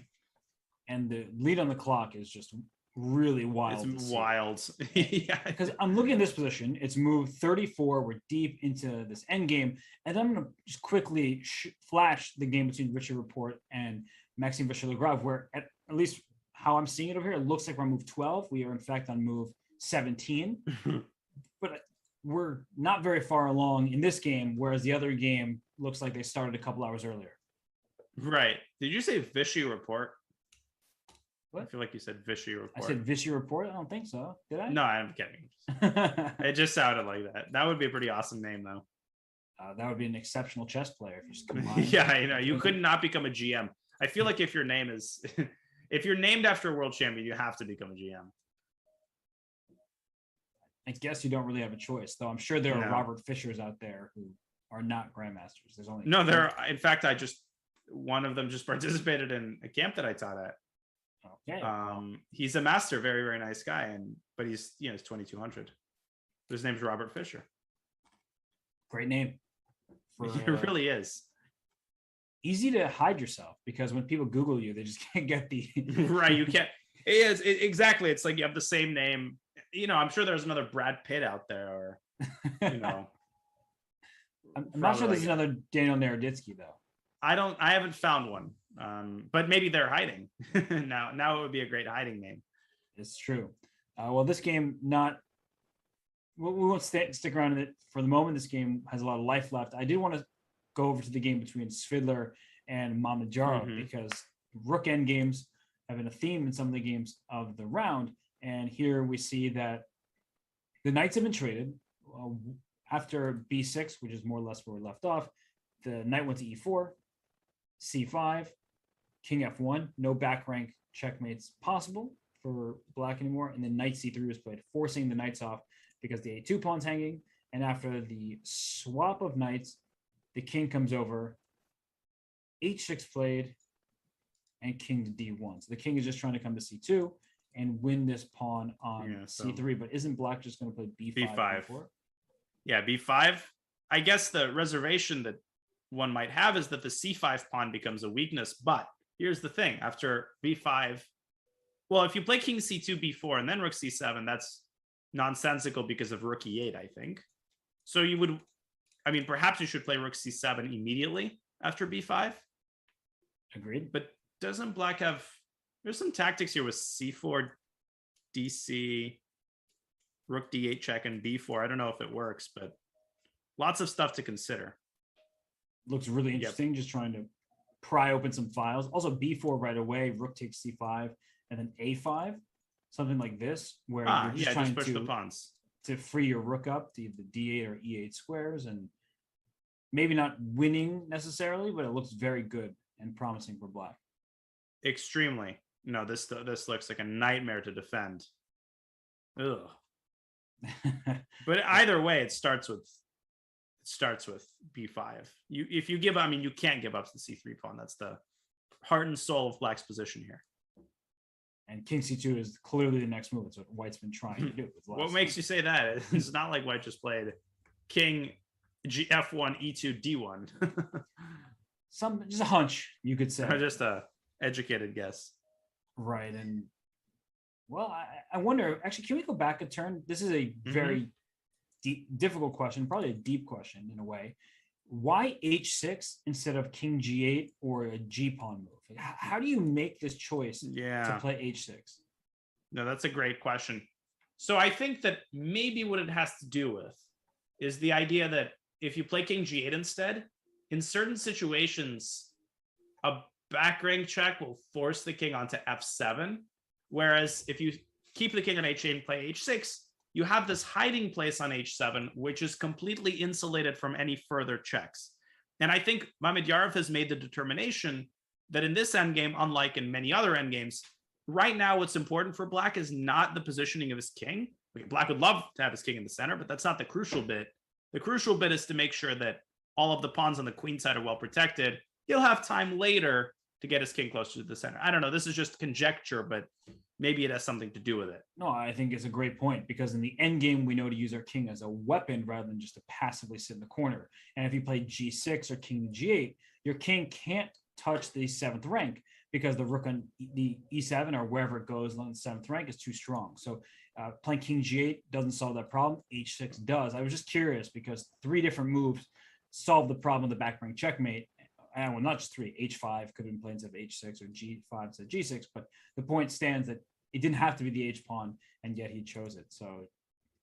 And the lead on the clock is just really wild. It's wild. Yeah. Because I'm looking at this position. It's moved 34. We're deep into this end game. And I'm going to just quickly flash the game between Richard Report and Maxime Vachier-Lagrave, where at least how I'm seeing it over here, it looks like we're on move 12. We are, in fact, on move 17. But we're not very far along in this game, whereas the other game looks like they started a couple hours earlier. Right. Did you say Vichy Report? What? I feel like you said Vichy Report. I said Vichy Report? I don't think so. Did I? No, I'm kidding. It just sounded like that. That would be a pretty awesome name, though. That would be an exceptional chess player if you just combine. Yeah, you could not become a GM. I feel like if you're named after a world champion, you have to become a GM. I guess you don't really have a choice, though. I'm sure there are Robert Fishers out there who are not grandmasters. There's only in fact, one of them just participated in a camp that I taught at. Okay. He's a master, very, very nice guy, but he's 2200. His name's Robert Fisher. Great name. It really is. easy to hide yourself because when people Google you, they just can't get the Right, you can't. Exactly. It's like you have the same name. I'm sure there's another Brad Pitt out there, or I'm not sure there's another Daniel Naroditsky though. I haven't found one. But maybe they're hiding. Now it would be a great hiding name. It's true. Well, this game we won't stick around in it for the moment. This game has a lot of life left. I did want to go over to the game between Svidler and Mamedyarov because rook end games have been a theme in some of the games of the round. And here we see that the knights have been traded after b6, which is more or less where we left off. The knight went to e4, c5, king f1. No back rank checkmates possible for black anymore. And then knight c3 was played, forcing the knights off because the a2 pawn's hanging. And after the swap of knights, the king comes over, h6 played, and king to d1. So the king is just trying to come to c2 and win this pawn on c3. But isn't black just going to play b5? b5. Yeah, b5. I guess the reservation that one might have is that the c5 pawn becomes a weakness. But here's the thing. After b5, well, if you play king c2, b4, and then rook c7, that's nonsensical because of rook e8, I think. So perhaps you should play rook c7 immediately after b5. Agreed. But doesn't black have... There's some tactics here with c4, dc, rook d8 check, and b4. I don't know if it works, but lots of stuff to consider. Looks really interesting, just trying to pry open some files. Also, b4 right away, rook takes c5, and then a5, something like this, where you're just trying just push the pawns to free your rook up to the d8 or e8 squares, and maybe not winning necessarily, but it looks very good and promising for black. Extremely. No, this looks like a nightmare to defend. Ugh. But either way, it starts with b5. If you give up, you can't give up the c3 pawn. That's the heart and soul of black's position here. And king c2 is clearly the next move. It's what white's been trying to do. What makes you say that? It's not like white just played king f1, e2, d1. Just a hunch, you could say. Or just a educated guess. Right. And well, I wonder, actually, can we go back a turn? This is a very difficult question, probably a deep question in a way. Why h6 instead of king g8 or a g pawn move? How do you make this choice to play h6? No, that's a great question. So I think that maybe what it has to do with is the idea that if you play king g8 instead, in certain situations, a back rank check will force the king onto f7. Whereas if you keep the king on h8 and play h6, you have this hiding place on h7, which is completely insulated from any further checks. And I think Mamedyarov has made the determination that in this endgame, unlike in many other endgames, right now what's important for black is not the positioning of his king. Black would love to have his king in the center, but that's not the crucial bit. The crucial bit is to make sure that all of the pawns on the queen side are well protected. He'll have time later to get his king closer to the center. I don't know. This is just conjecture, but maybe it has something to do with it. No, I think it's a great point because in the end game, we know to use our king as a weapon rather than just to passively sit in the corner. And if you play g6 or king g8, your king can't touch the 7th rank because the rook on the e7 or wherever it goes on the 7th rank is too strong. So playing king g8 doesn't solve that problem. h6 does. I was just curious because 3 different moves solve the problem of the back rank checkmate. And well, not just 3. h5 could have been played instead of h6 or g5 instead of g6, but the point stands that it didn't have to be the h pawn, and yet he chose it. So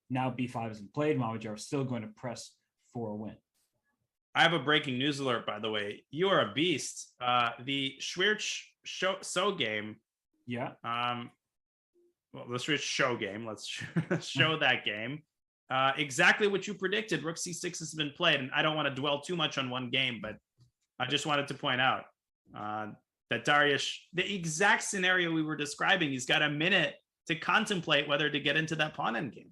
now b5 isn't played. Mamedyarov is still going to press for a win. I have a breaking news alert, by the way. You are a beast. The Schwirtz show game. Yeah. Well, the Schwirtz show game. Let's show that game. Exactly what you predicted. Rook c6 has been played, and I don't want to dwell too much on one game, but I just wanted to point out that Dariush, the exact scenario we were describing, he's got a minute to contemplate whether to get into that pawn endgame.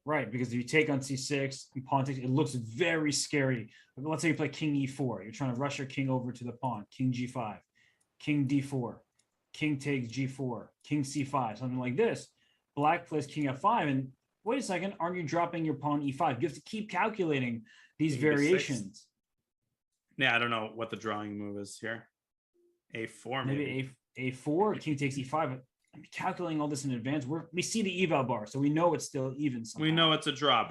Right, because if you take on c6 and pawn takes, it looks very scary. Let's say you play king e4. You're trying to rush your king over to the pawn. King g5, king d4, king takes g4, king c5, something like this. Black plays king f5, and wait a second, aren't you dropping your pawn e5? You have to keep calculating these variations. Yeah, I don't know what the drawing move is here. A4 maybe. Maybe A4, king takes E5. I'm calculating all this in advance. We see the eval bar, so we know it's still even somehow. We know it's a draw,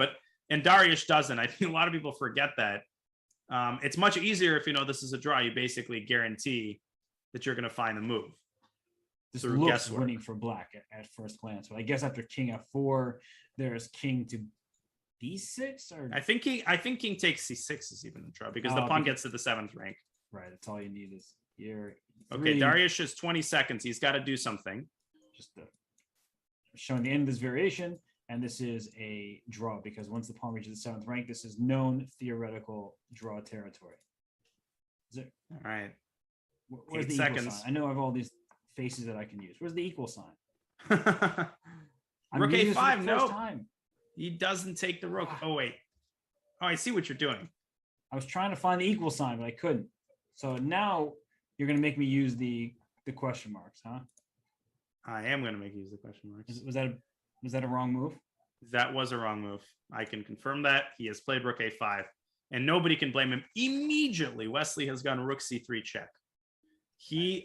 and Dariush doesn't. I think a lot of people forget that. It's much easier if you know this is a draw. You basically guarantee that you're going to find the move. This looks winning for black at first glance, but I guess after king F4, there's king to B6. Or I think king takes C6 is even a draw because the pawn gets to the 7th rank. Right, that's all you need is here. Okay, Dariush is 20 seconds. He's got to do something. Just showing the end of this variation, and this is a draw because once the pawn reaches the 7th rank, this is known theoretical draw territory. Is it? All right. Where's the equal sign? I know I have all these faces that I can use. Where's the equal sign? Rook A5. No, he doesn't take the rook. Oh wait. Oh, I see what you're doing. I was trying to find the equal sign, but I couldn't. So now you're going to make me use the question marks, huh? I am going to make you use the question marks. Was that a wrong move? That was a wrong move. I can confirm that. He has played rook A5, and nobody can blame him. Immediately, Wesley has gone rook C3 check.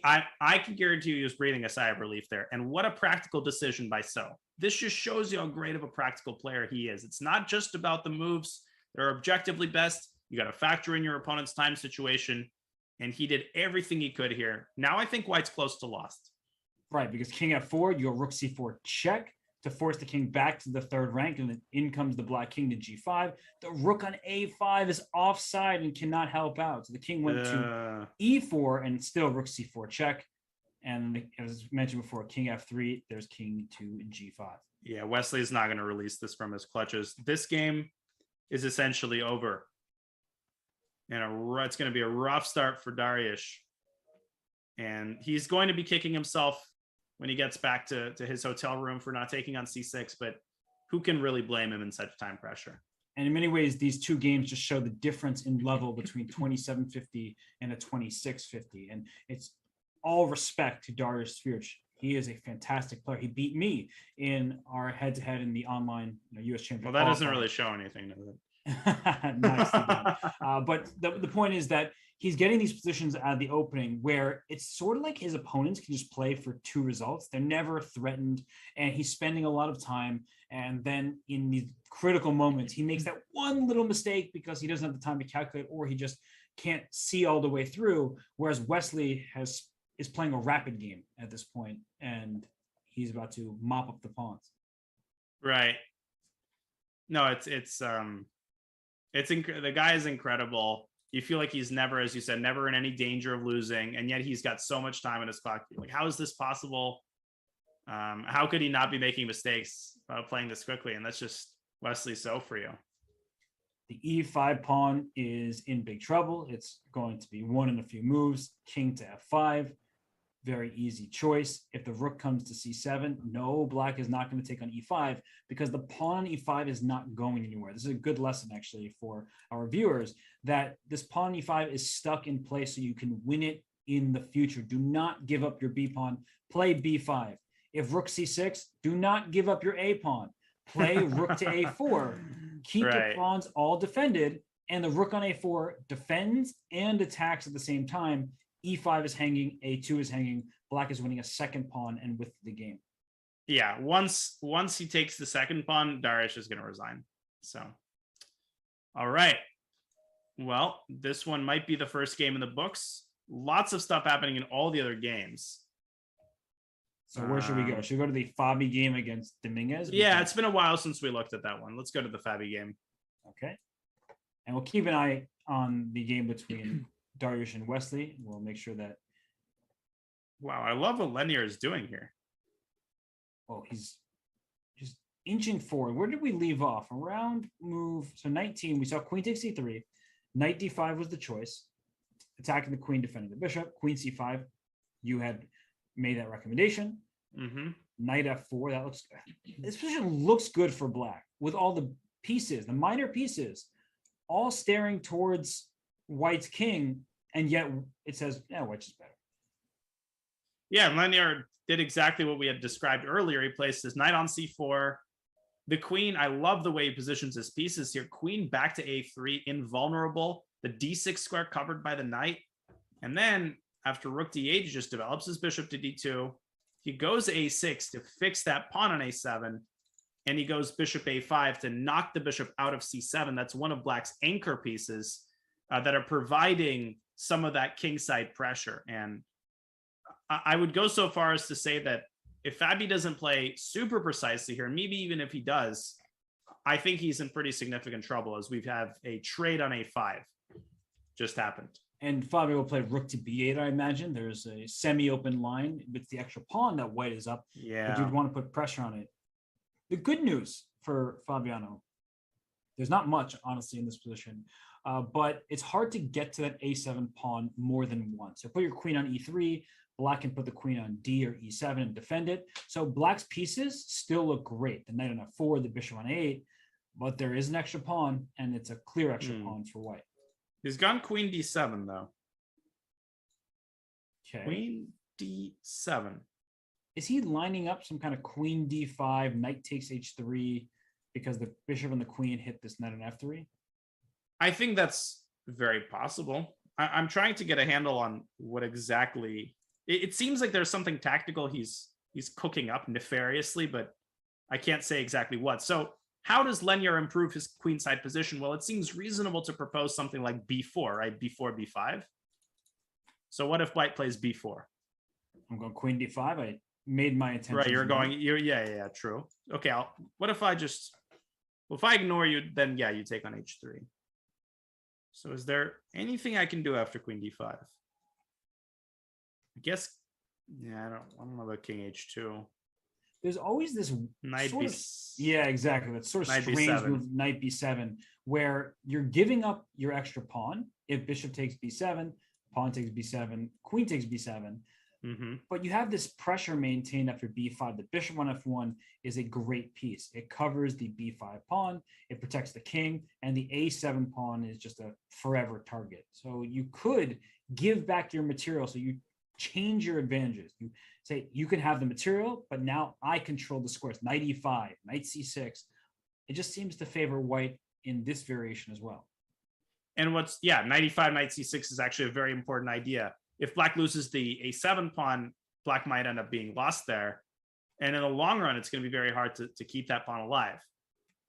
I can guarantee you he was breathing a sigh of relief there. And what a practical decision by So. This just shows you how great of a practical player he is. It's not just about the moves that are objectively best. You got to factor in your opponent's time situation. And he did everything he could here. Now I think White's close to lost. Right, because king F4, you go rook C4 check to force the king back to the 3rd rank, and then in comes the black king to G5. The rook on A5 is offside and cannot help out. So the king went to E4 and still rook C4 check. And as mentioned before, king F3, there's king to G5. Yeah, Wesley's not going to release this from his clutches. This game is essentially over. And it's going to be a rough start for Dariush. And he's going to be kicking himself when he gets back to his hotel room for not taking on C6, but who can really blame him in such time pressure? And in many ways, these two games just show the difference in level between 2750 and a 2650. And it's all respect to Dariush Svirch. He is a fantastic player. He beat me in our head-to-head in the online U.S. Championship. Well, that doesn't really show anything, does it? Nicely done. But the point is that he's getting these positions out of the opening where it's sort of like his opponents can just play for 2 results. They're never threatened, and he's spending a lot of time. And then in these critical moments, he makes that one little mistake because he doesn't have the time to calculate, or he just can't see all the way through. Whereas Wesley is playing a rapid game at this point, and he's about to mop up the pawns. Right. No, the guy is incredible. You feel like he's never, as you said, never in any danger of losing, and yet he's got so much time in his clock. Like, how is this possible? How could he not be making mistakes playing this quickly? And that's just Wesley So for you. The E5 pawn is in big trouble. It's going to be won in a few moves. King to F5. Very easy choice. If the rook comes to C7, no, black is not going to take on E5 because the pawn on E5 is not going anywhere. This is a good lesson, actually, for our viewers, that this pawn on E5 is stuck in place so you can win it in the future. Do not give up your B pawn. Play B5. If rook C6, do not give up your A pawn. Play rook to A4. Keep the pawns all defended, and the rook on A4 defends and attacks at the same time. E5 is hanging, A2 is hanging. Black is winning a second pawn and with the game. Yeah, once he takes the second pawn, Dariush is going to resign. So, all right. Well, this one might be the first game in the books. Lots of stuff happening in all the other games. So where should we go? Should we go to the Fabi game against Dominguez? Yeah, it's been a while since we looked at that one. Let's go to the Fabi game. Okay. And we'll keep an eye on the game between Dariush and Wesley. We'll make sure that. Wow, I love what Lenier is doing here. Oh, he's just inching forward. Where did we leave off? Around move. So 19, we saw queen takes C3. Knight D5 was the choice. Attacking the queen, defending the bishop. Queen C5. You had made that recommendation. Mm-hmm. Knight F4. That looks. This position looks good for black with all the pieces, the minor pieces, all staring towards White's king, and yet it says, yeah, White's is better. Yeah, Lenier did exactly what we had described earlier. He placed his knight on C4. The queen, I love the way he positions his pieces here. Queen back to A3, invulnerable. the d6 square covered by the knight. And then after rook d8, he just develops his bishop to d2. He goes a6 to fix that pawn on a7. And he goes bishop a5 to knock the bishop out of c7. That's one of Black's anchor pieces that are providing some of that kingside pressure. And I would go so far as to say that if Fabi doesn't play super precisely here, maybe even if he does, I think he's in pretty significant trouble, as we have a trade on a5 just happened. And Fabio will play rook to b8, I imagine. There's a semi-open line with the extra pawn that white is up. Yeah. But you'd want to put pressure on it. The good news for Fabiano, there's not much, honestly, in this position. But it's hard to get to that a7 pawn more than once. So put your queen on e3. Black can put the queen on d or e7 and defend it. So Black's pieces still look great. The knight on f4, the bishop on a8. But there is an extra pawn, and it's a clear extra pawn for white. He's gone queen d7, though. Okay. Queen d7. Is he lining up some kind of queen d5, knight takes h3, because the bishop and the queen hit this knight on f3? I think that's very possible. I'm trying to get a handle on what exactly... It seems like there's something tactical he's cooking up nefariously, but I can't say exactly what. So how does Lenier improve his queenside position? Well, it seems reasonable to propose something like b4, right? b4, b5. So what if white plays b4? I'm going queen d5. I made my intention. Right, yeah, true. Okay, what if I just... Well, if I ignore you, then yeah, you take on h3. So is there anything I can do after queen d5? I guess, yeah, I don't know about king h2. There's always this Knight sort b... of, yeah, exactly. That sort of Knight strange b7. move, knight b7, where you're giving up your extra pawn. If bishop takes b7, pawn takes b7, queen takes b7. Mm-hmm. But you have this pressure maintained after b5. The bishop on f1 is a great piece. It covers the b5 pawn. It protects the king. And the a7 pawn is just a forever target. So you could give back your material. So you change your advantages. You say, you can have the material, but now I control the squares. Knight e5, knight c6. It just seems to favor white in this variation as well. And knight e5, knight c6 is actually a very important idea. If Black loses the a7 pawn, Black might end up being lost there. And in the long run, it's going to be very hard to keep that pawn alive.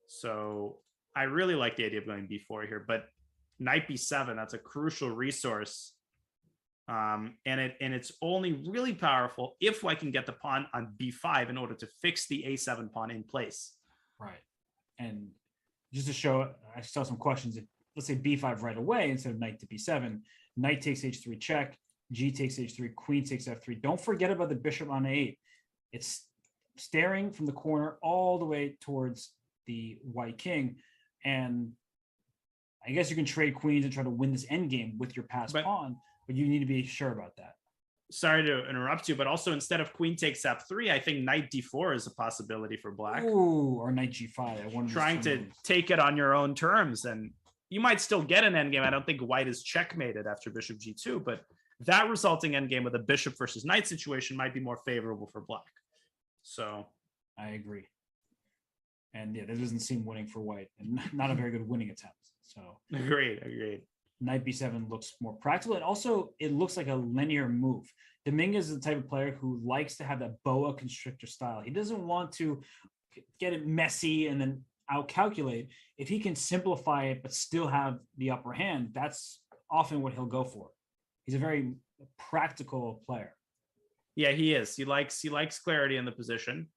So I really like the idea of going b4 here, but knight b7, that's a crucial resource. And it's only really powerful if I can get the pawn on b5 in order to fix the a7 pawn in place. Right. And just to show, I saw some questions. Let's say b5 right away instead of knight to b7. Knight takes h3 check. G takes h3, queen takes f3. Don't forget about the bishop on a8. It's staring from the corner all the way towards the white king. And I guess you can trade queens and try to win this endgame with your passed pawn, but you need to be sure about that. Sorry to interrupt you, but also instead of queen takes f3, I think knight d4 is a possibility for Black. Ooh, or knight g5. Trying to take it on your own terms. And you might still get an endgame. I don't think white is checkmated after bishop g2, but that resulting endgame with a bishop versus knight situation might be more favorable for Black. So I agree. And yeah, that doesn't seem winning for white, and not a very good winning attempt. So agreed. Knight b7 looks more practical, and also it looks like a linear move. Dominguez is the type of player who likes to have that boa constrictor style. He doesn't want to get it messy and then out-calculate. If he can simplify it but still have the upper hand, that's often what he'll go for. He's a very practical player. Yeah, he is. He likes clarity in the position.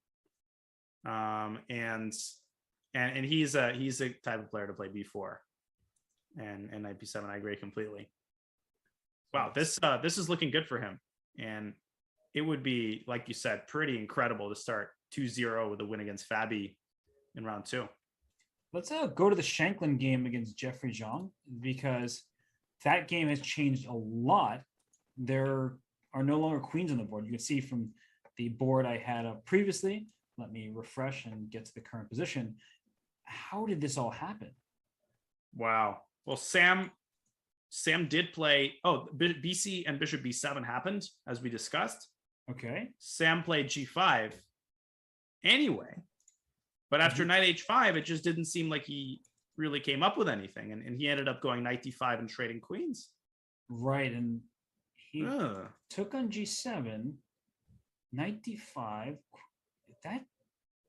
And he's a type of player to play b4 and knight b7. I agree completely. Wow, this is looking good for him. And it would be, like you said, pretty incredible to start 2-0 with a win against Fabi in round 2. Let's go to the Shanklin game against Jeffrey Zhang, because that game has changed a lot. There are no longer queens on the board. You can see from the board I had up previously. Let me refresh and get to the current position. How did this all happen? Wow. Well, Sam did play. Oh, BC and bishop b7 happened, as we discussed. Okay. Sam played g5 anyway. But after knight h5, it just didn't seem like he really came up with anything. And he ended up going knight d5 and trading queens. Right, and he took on g7, knight d5. That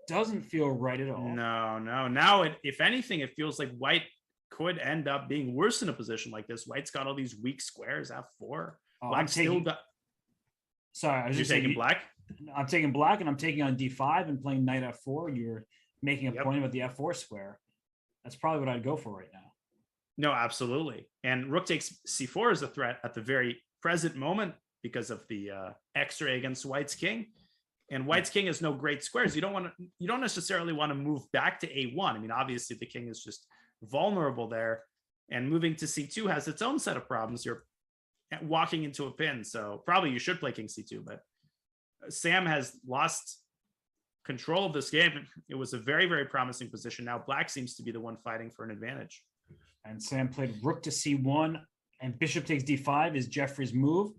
doesn't feel right at all. No. Now, if anything, it feels like white could end up being worse in a position like this. White's got all these weak squares, f4. Black still got... Sorry, I was just taking black? I'm taking black, and I'm taking on d5 and playing knight f4. You're making a point about the f4 square. That's probably what I'd go for right now. No, absolutely. And rook takes c4 is a threat at the very present moment because of the X-ray against white's king. And white's king has no great squares. You don't necessarily want to move back to a1. I mean, obviously the king is just vulnerable there, and moving to c2 has its own set of problems. You're walking into a pin, so probably you should play king c2, but Sam has lost control of this game. It was a very, very promising position. Now black seems to be the one fighting for an advantage. And Sam played rook to c1, and bishop takes d5 is Jeffrey's move.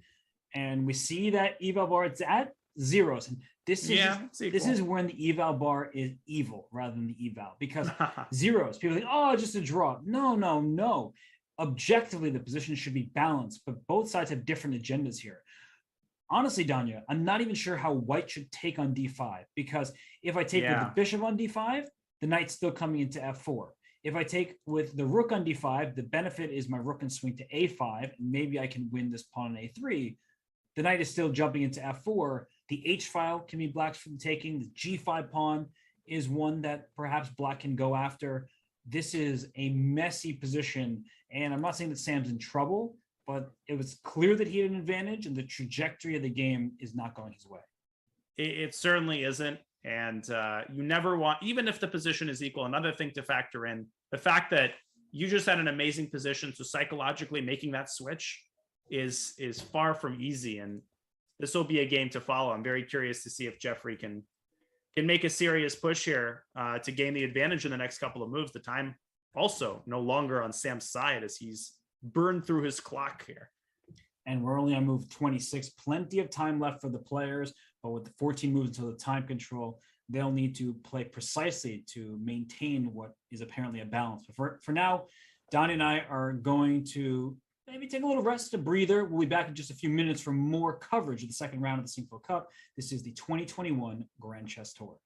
And we see that eval bar, it's at zeros. And this is when the eval bar is evil rather than the eval, because zeros, people think, oh, just a draw. No. Objectively, the position should be balanced, but both sides have different agendas here. Honestly, Danya, I'm not even sure how white should take on d5, because if I take with the bishop on d5, the knight's still coming into f4. If I take with the rook on d5, the benefit is my rook can swing to a5, and maybe I can win this pawn on a3. The knight is still jumping into f4. The h file can be black's for the taking. The g5 pawn is one that perhaps black can go after. This is a messy position, and I'm not saying that Sam's in trouble, but it was clear that he had an advantage, and the trajectory of the game is not going his way. It certainly isn't. And you never want, even if the position is equal, another thing to factor in, the fact that you just had an amazing position. So psychologically making that switch is far from easy. And this will be a game to follow. I'm very curious to see if Jeffrey can make a serious push here to gain the advantage in the next couple of moves. The time also no longer on Sam's side as he's burned through his clock here. And we're only on move 26. Plenty of time left for the players, but with the 14 moves until the time control, they'll need to play precisely to maintain what is apparently a balance. But for now, Donnie and I are going to maybe take a little rest, a breather. We'll be back in just a few minutes for more coverage of the second round of the Sinquefield Cup. This is the 2021 Grand Chess Tour.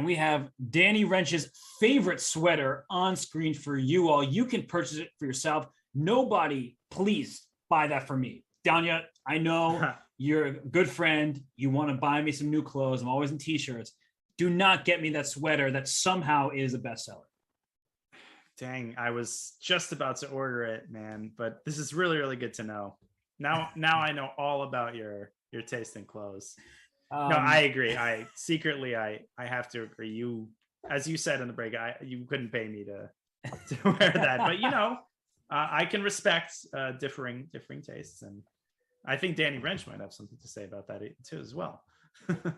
And we have Danny Wrench's favorite sweater on screen for you all. You can purchase it for yourself. Nobody, please buy that for me. Danya, I know you're a good friend. You want to buy me some new clothes. I'm always in t-shirts. Do not get me that sweater that somehow is a bestseller. Dang, I was just about to order it, man. But this is really, really good to know. Now I know all about your taste in clothes. No, I agree. I have to agree. You, as you said in the break, you couldn't pay me to wear that, but I can respect differing tastes, and I think Danny Wrench might have something to say about that too as well.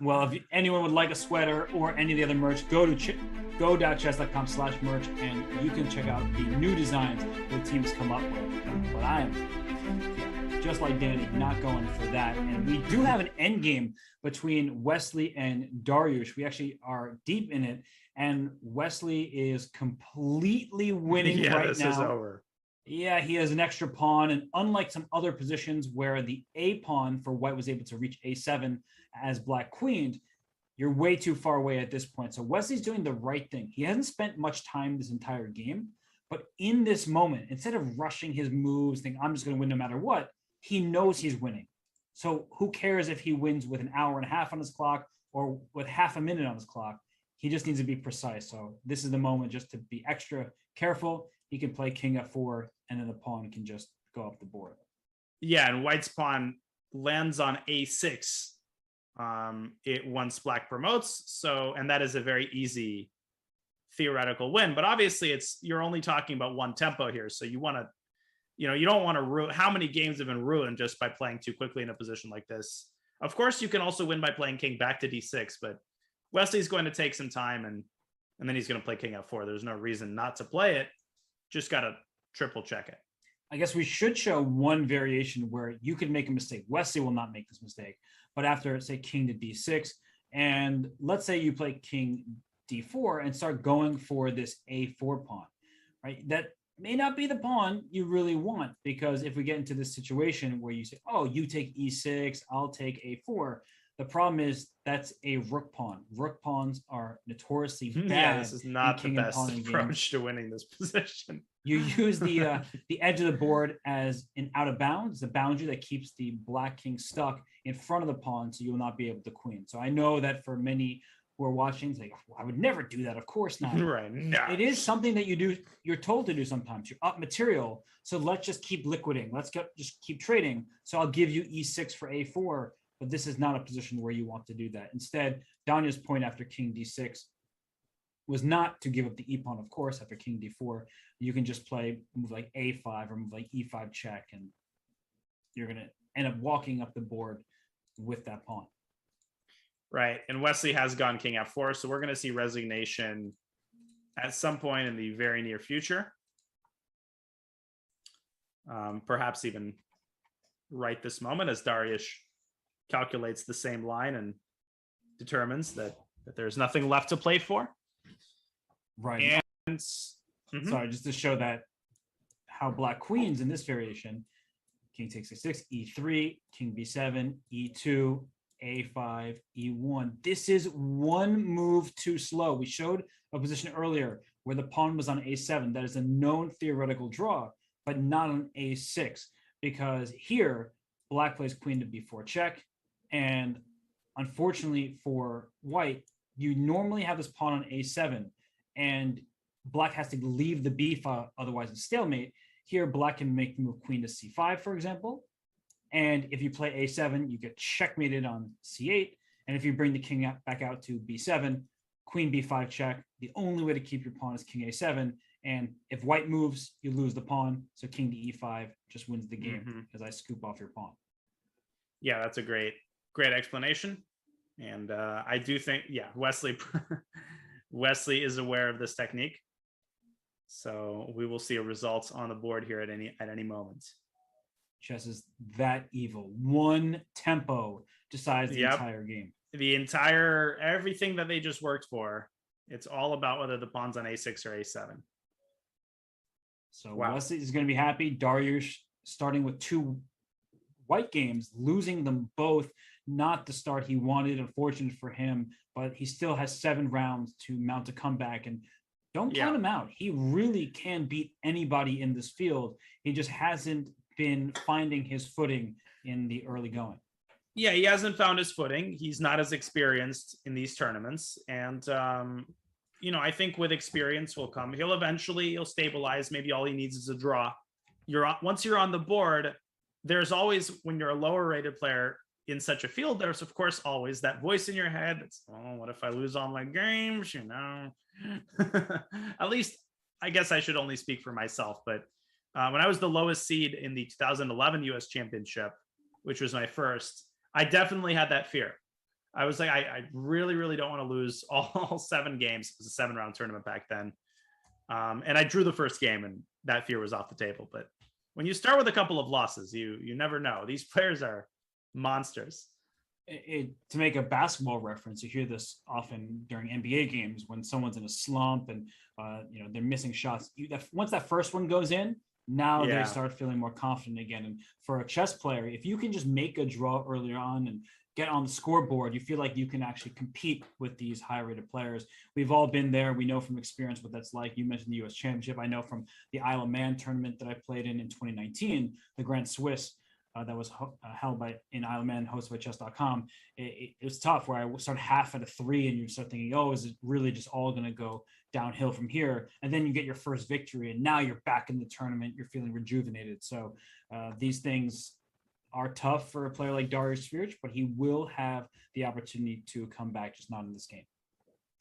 Well, if anyone would like a sweater or any of the other merch, go to go.chess.com/merch, and you can check out the new designs the teams come up with. But I am, just like Danny, not going for that. And we do have an end game between Wesley and Dariush. We actually are deep in it, and Wesley is completely winning right this now. is over. Yeah, he has an extra pawn, and unlike some other positions where the A pawn for white was able to reach A7 as black queened, you're way too far away at this point. So Wesley's doing the right thing. He hasn't spent much time this entire game, but in this moment, instead of rushing his moves, thinking I'm just going to win no matter what, he knows he's winning. So who cares if he wins with an hour and a half on his clock or with half a minute on his clock? He just needs to be precise. So this is the moment just to be extra careful. He can play king f4, and then the pawn can just go up the board. Yeah, and white's pawn lands on a6. It once black promotes, and that is a very easy theoretical win. But obviously, you're only talking about one tempo here, so you want to, you don't want to ruin. How many games have been ruined just by playing too quickly in a position like this? Of course, you can also win by playing king back to d6, but Wesley's going to take some time, and then he's going to play king f4. There's no reason not to play it. Just got to triple check it. I guess we should show one variation where you could make a mistake. Wesley will not make this mistake, but after, say, king to d6, and let's say you play king d4 and start going for this a4 pawn, right? That may not be the pawn you really want, because if we get into this situation where you say, oh, you take e6, I'll take a4, the problem is that's a rook pawn. Rook pawns are notoriously bad. Yeah, this is not the best approach games. to winning this position. You use the edge of the board as an out of bounds, the boundary that keeps the black king stuck in front of the pawn, so you will not be able to queen. So I know that for many who are watching, it's like, I would never do that. Of course not. Right. No. It is something that you're told to do sometimes. You're up material, so let's just keep liquidating. Just keep trading. So I'll give you e6 for a4, but this is not a position where you want to do that. Instead, Danya's point after king d6 was not to give up the e pawn, of course, after king d4. You can just play move like a5 or move like e5 check, and you're going to end up walking up the board with that pawn. Right. And Wesley has gone king f4, so we're going to see resignation at some point in the very near future. Perhaps even right this moment, as Dariush calculates the same line and determines that there's nothing left to play for. Right. And sorry, just to show that how black queens in this variation: king takes a6, e3, king b7, e2, a5, e1. This is one move too slow. We showed a position earlier where the pawn was on a7. That is a known theoretical draw, but not on a6, because here black plays queen to b4 check, and unfortunately for white, you normally have this pawn on a7, and black has to leave the b file, otherwise it's stalemate. Here, black can make the move queen to c5, for example. And if you play a7, you get checkmated on c8. And if you bring the king back out to b7, queen b5 check. The only way to keep your pawn is king a7. And if white moves, you lose the pawn. So king to e5 just wins the game as I scoop off your pawn. Yeah, that's a great explanation. And I do think, Wesley is aware of this technique. So we will see a result on the board here at any moment. Chess is that evil. One tempo decides the entire game. Everything that they just worked for, it's all about whether the pawn's on a6 or a7. So Wesley is going to be happy. Dariush, starting with two white games, losing them both not the start he wanted. Unfortunate for him, but he still has 7 rounds to mount a comeback. And don't count him out. He really can beat anybody in this field. He just hasn't been finding his footing in the early going. Yeah, he hasn't found his footing. He's not as experienced in these tournaments. And, I think with experience will come. He'll stabilize. Maybe all he needs is a draw. Once you're on the board, there's always, when you're a lower rated player in such a field, there's of course always that voice in your head. It's, what if I lose all my games? At least I guess I should only speak for myself. But when I was the lowest seed in the 2011 US Championship, which was my first, I definitely had that fear. I was like, I really, really don't want to lose all 7 games. It was a 7-round tournament back then. And I drew the first game and that fear was off the table. But when you start with a couple of losses, you never know. These players are monsters. To make a basketball reference, you hear this often during NBA games when someone's in a slump and they're missing shots. Once that first one goes in, now they start feeling more confident again. And for a chess player, if you can just make a draw earlier on and get on the scoreboard, you feel like you can actually compete with these high-rated players. We've all been there. We know from experience what that's like. You mentioned the U.S. Championship. I know from the Isle of Man tournament that I played in 2019, the Grand Swiss that was held in Isle of Man, hosted by Chess.com. It was tough where I started half at a 3 and you start thinking, is it really just all going to go downhill from here? And then you get your first victory and now you're back in the tournament. You're feeling rejuvenated. So these things are tough for a player like Darius Svirich, but he will have the opportunity to come back, just not in this game.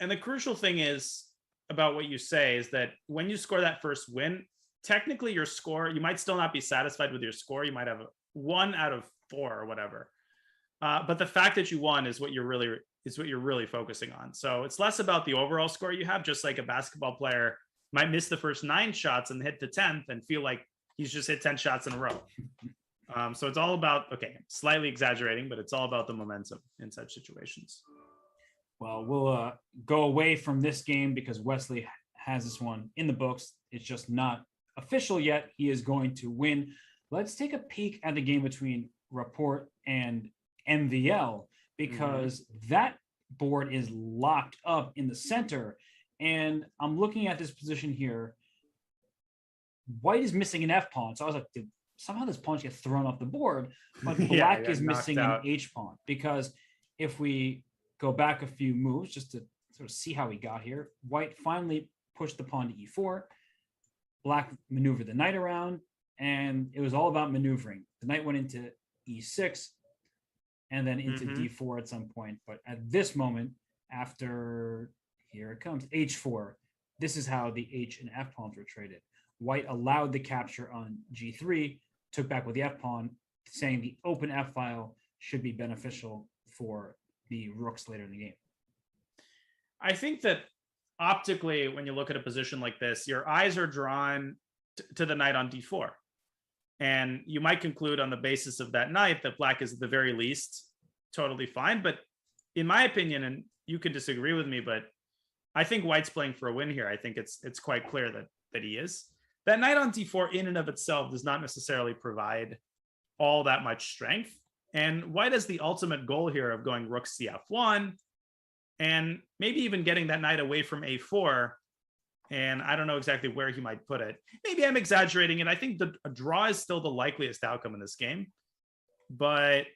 And the crucial thing is about what you say is that when you score that first win, technically your score, you might still not be satisfied with your score. You might have 1 out of 4 or whatever. But the fact that you won is what you're really focusing on. So it's less about the overall score you have, just like a basketball player might miss the first 9 shots and hit the 10th and feel like he's just hit 10 shots in a row. So it's all about, slightly exaggerating, but it's all about the momentum in such situations. Well, we'll go away from this game because Wesley has this one in the books. It's just not official yet. He is going to win. Let's take a peek at the game between Rapport and MVL because that board is locked up in the center. And I'm looking at this position here. White is missing an F pawn. So I was like, somehow this pawn gets thrown off the board, but black is missing an H pawn, because if we go back a few moves just to sort of see how we got here, white finally pushed the pawn to E4, black maneuvered the knight around, and it was all about maneuvering. The knight went into E6 and then into D4 at some point. But at this moment, after, here it comes, H4, this is how the H and F pawns were traded. White allowed the capture on G3, took back with the F pawn, saying the open F file should be beneficial for the rooks later in the game. I think that optically, when you look at a position like this, your eyes are drawn to the knight on D4. And you might conclude on the basis of that knight that black is at the very least totally fine. But in my opinion, and you could disagree with me, but I think white's playing for a win here. I think it's quite clear that he is. That knight on D4 in and of itself does not necessarily provide all that much strength. And white has the ultimate goal here of going rook CF1 and maybe even getting that knight away from A4. And I don't know exactly where he might put it. Maybe I'm exaggerating it. I think a draw is still the likeliest outcome in this game. But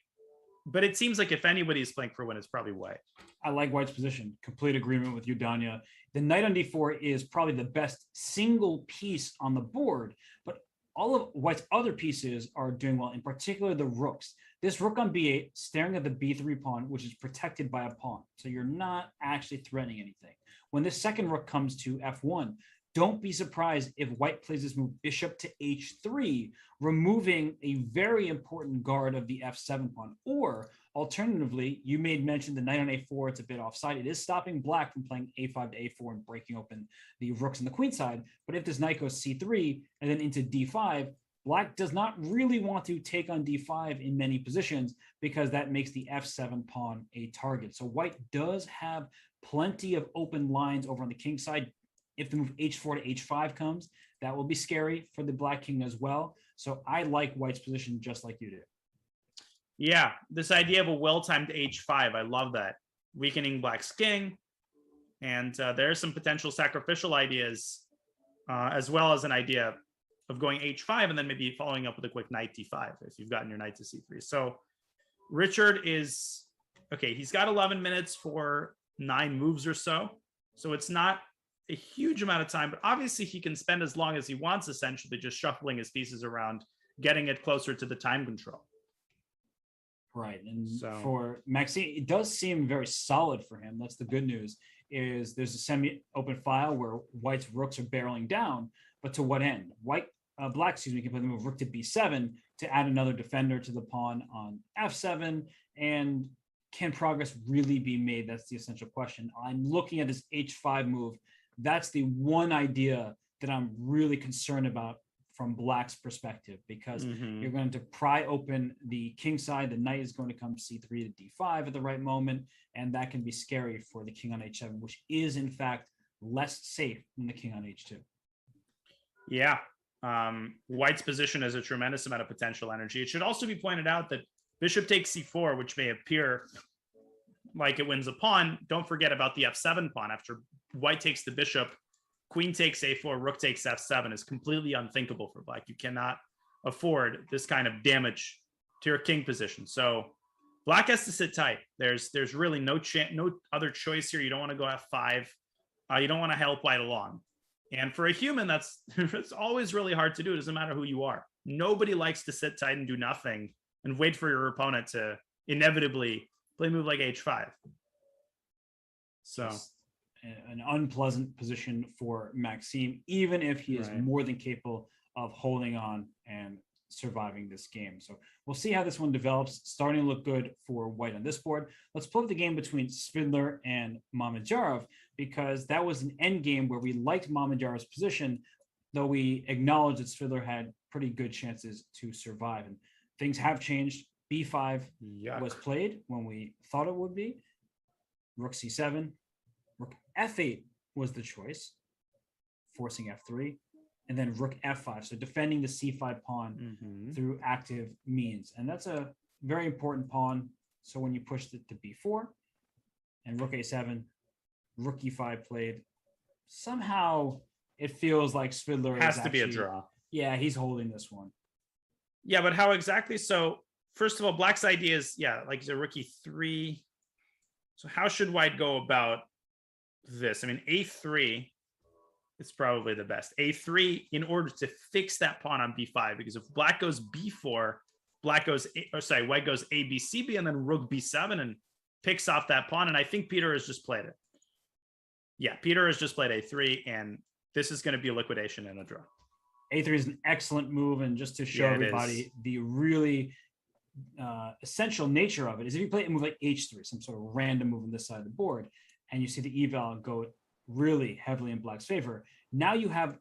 it seems like if anybody's playing for a win, it's probably white. I like white's position. Complete agreement with you, Danya. The knight on D4 is probably the best single piece on the board, but all of white's other pieces are doing well, in particular the rooks. This rook on B8 staring at the B3 pawn, which is protected by a pawn. So you're not actually threatening anything. When this second rook comes to F1, don't be surprised if white plays this move bishop to H3, removing a very important guard of the F7 pawn. Or alternatively, you made mention the knight on A4, it's a bit offside. It is stopping black from playing A5 to A4 and breaking open the rooks on the queen side. But if this knight goes C3 and then into D5, black does not really want to take on D5 in many positions because that makes the F7 pawn a target. So white does have plenty of open lines over on the king side. If the move H4 to H5 comes, that will be scary for the black king as well. So I like white's position just like you do. Yeah, this idea of a well-timed h5, I love that. Weakening Black's king, and there's some potential sacrificial ideas, as well as an idea of going h5 and then maybe following up with a quick knight d5 if you've gotten your knight to c3. So Richard is okay. He's got 11 minutes for 9 moves or so, so it's not a huge amount of time, but obviously he can spend as long as he wants, essentially just shuffling his pieces around, getting it closer to the time control. Right. And So- for Maxime, it does seem very solid for him. That's the good news, is there's a semi-open file where White's rooks are barreling down, but to what end? Black, excuse me, can play the move rook to b7 to add another defender to the pawn on f7. And can progress really be made? That's the essential question. I'm looking at this h5 move. That's the one idea that I'm really concerned about from Black's perspective, because Mhm. you're going to pry open the king side. The knight is going to come c3 to d5 at the right moment, and that can be scary for the king on h7, which is in fact less safe than the king on h2. Yeah. White's position has a tremendous amount of potential energy. It should also be pointed out that bishop takes c4, which may appear like it wins a pawn. Don't forget about the f7 pawn. After White takes the bishop, queen takes a4, rook takes f7 is completely unthinkable for Black. You cannot afford this kind of damage to your king position. So Black has to sit tight. There's really no other choice here. You don't want to go f5. You don't want to help White along. And for a human, that's it's always really hard to do. It doesn't matter who you are. Nobody likes to sit tight and do nothing and wait for your opponent to inevitably play a move like h5. So Just an unpleasant position for Maxime, even if he is Right. more than capable of holding on and surviving this game. So we'll see how this one develops. Starting to look good for White on this board. Let's pull up the game between Svidler and Mamedyarov, because that was an end game where we liked Mamedyarov's position, though we acknowledged that Svidler had pretty good chances to survive. And things have changed. B5 was played when we thought it would be. Rook c7, rook f8 was the choice, forcing f3, and then rook f5. So defending the c5 pawn Mhm. through active means. And that's a very important pawn. So when you pushed it to b4 and rook a7, rook e5 played, somehow it feels like Svidler has is to be a actually- draw. Yeah, he's holding this one. Yeah, but how exactly? So first of all, Black's idea is, like the rook e3. So how should White go about this? I mean, a3 is probably the best. a3 in order to fix that pawn on b5, because if Black goes b4, White goes a, b, c, b, and then rook b7 and picks off that pawn. And I think Peter has just played it. Yeah, Peter has just played a3, and this is going to be a liquidation and a draw. A3 is an excellent move, and just to show Yeah, it everybody is. the really essential nature of it is if you play a move like h3, some sort of random move on this side of the board, and you see the eval go really heavily in Black's favor, now you have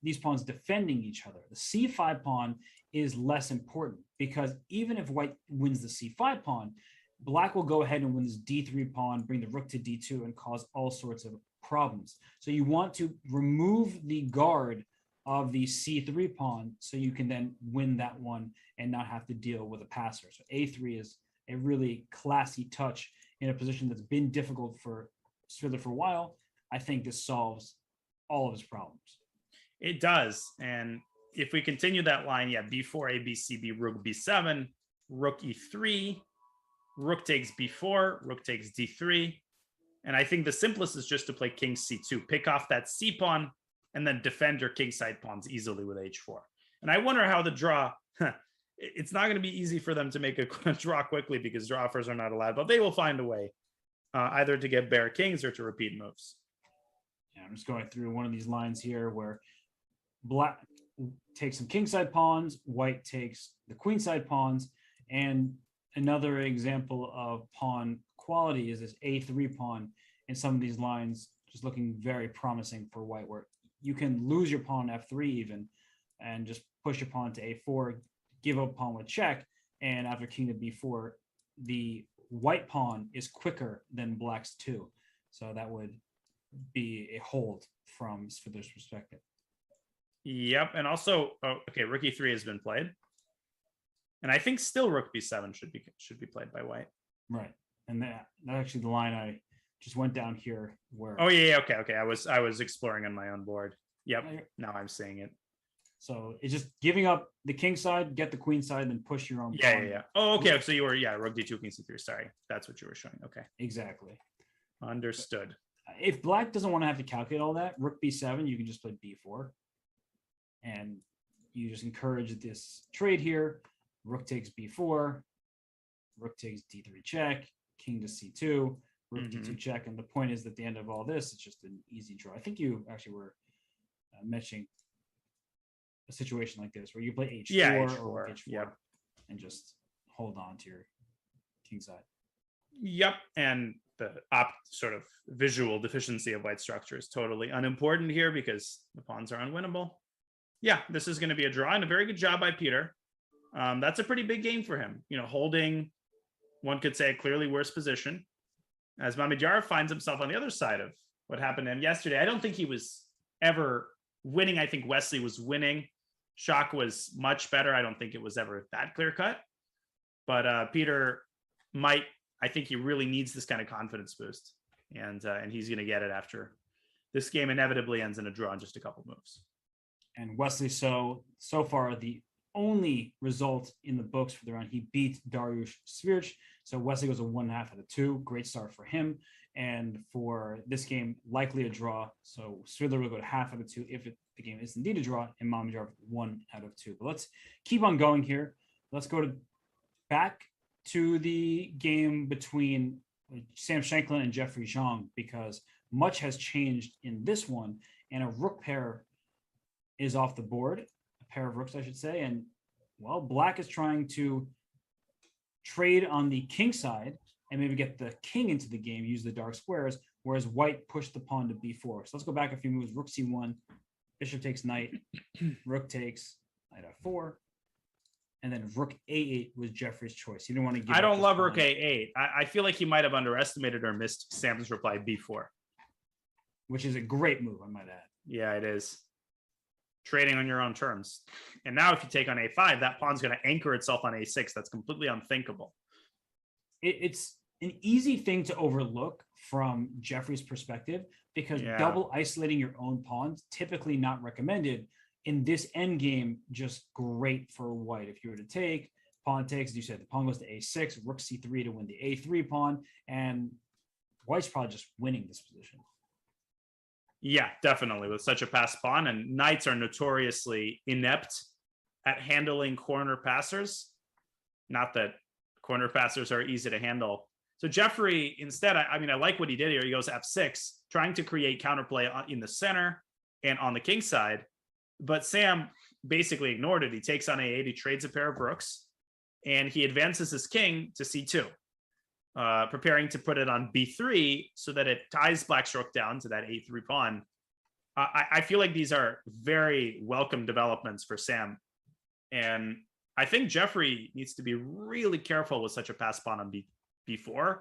these pawns defending each other. The c5 pawn is less important, because even if White wins the c5 pawn, Black will go ahead and win this d3 pawn, bring the rook to d2, and cause all sorts of problems. So you want to remove the guard of the c3 pawn so you can then win that one and not have to deal with a passer. So a3 is a really classy touch in a position that's been difficult for Svidler for a while. I think this solves all of his problems. It does. And if we continue that line, b4, a, b, c, b, rook b7, rook e3, rook takes b4, rook takes d3. And I think the simplest is just to play king c2, pick off that c pawn, and then defend your king side pawns easily with h4. And I wonder how the draw, it's not going to be easy for them to make a draw quickly, because draw offers are not allowed, but they will find a way either to get bare kings or to repeat moves. Yeah, I'm just going through one of these lines here where Black takes some kingside pawns, White takes the queenside pawns, and another example of pawn quality is this a3 pawn in some of these lines, just looking very promising for White, where you can lose your pawn f3 even, and just push your pawn to a4, give up pawn with check, and after king to b4, the White pawn is quicker than Black's 2. So that would be a hold from Svidler's perspective. Yep. And also, rook e3 has been played. And I think still rook b7 should be played by white. Right. And that actually the line I just went down here where. Oh yeah. Okay. I was exploring on my own board. Yep. Now I'm seeing it. So it's just giving up the king side, get the queen side, and then push your own. Yeah. Oh, okay. So you were rook d2, king c3. Sorry, that's what you were showing. Okay. Exactly. Understood. If black doesn't want to have to calculate all that, rook b7, you can just play b4, and you just encourage this trade here. Rook takes b4, rook takes d3 check, king to c2, rook d2 check, and the point is that at the end of all this, it's just an easy draw. I think you actually were mentioning a situation like this where you play h4 or h4 and just hold on to your king side. Yep, and the sort of visual deficiency of white structure is totally unimportant here because the pawns are unwinnable. Yeah, this is going to be a draw, and a very good job by Peter. That's a pretty big game for him. Holding, one could say, a clearly worse position, as Mamedyarov finds himself on the other side of what happened to him yesterday. I don't think he was ever winning. I think Wesley was winning. Schock was much better. I don't think it was ever that clear cut. But Peter I think he really needs this kind of confidence boost. And he's going to get it after this game inevitably ends in a draw in just a couple moves. And Wesley, so far, the only result in the books for the round, he beat Dariusz Svirch. So Wesley goes a 1.5 out of 2. Great start for him. And for this game, likely a draw. So Svidler will go to 0.5 out of 2 if the game is indeed a draw, and Mamedyarov 1 out of 2. But let's keep on going here. Let's go back to the game between Sam Shanklin and Jeffrey Zhang, because much has changed in this one, and a rook pair is off the board, a pair of rooks, I should say. And well, black is trying to trade on the king side and maybe get the king into the game, use the dark squares, whereas white pushed the pawn to b4. So let's go back a few moves. Rook c1, bishop takes knight, rook takes knight f4, and then rook a8 was Jeffrey's choice. He didn't want to give. I don't love rook a8. I feel like he might have underestimated or missed Sam's reply b4, which is a great move, I might add. Yeah, it is. Trading on your own terms. And now if you take on a5, that pawn's going to anchor itself on a6. That's completely unthinkable. It's an easy thing to overlook from Jeffrey's perspective, because double isolating your own pawns, typically not recommended. In this end game, just great for white. If you were to take, pawn takes, as you said, the pawn goes to a6, rook c3 to win the a3 pawn, and white's probably just winning this position. Yeah, definitely, with such a passed pawn, and knights are notoriously inept at handling corner passers. Not that corner passers are easy to handle. So Jeffrey, instead, I like what he did here. He goes f6, trying to create counterplay in the center and on the king side. But Sam basically ignored it. He takes on a8, he trades a pair of rooks, and he advances his king to c2, preparing to put it on b3 so that it ties black's rook down to that a3 pawn. I feel like these are very welcome developments for Sam. And I think Jeffrey needs to be really careful with such a passed pawn on b4.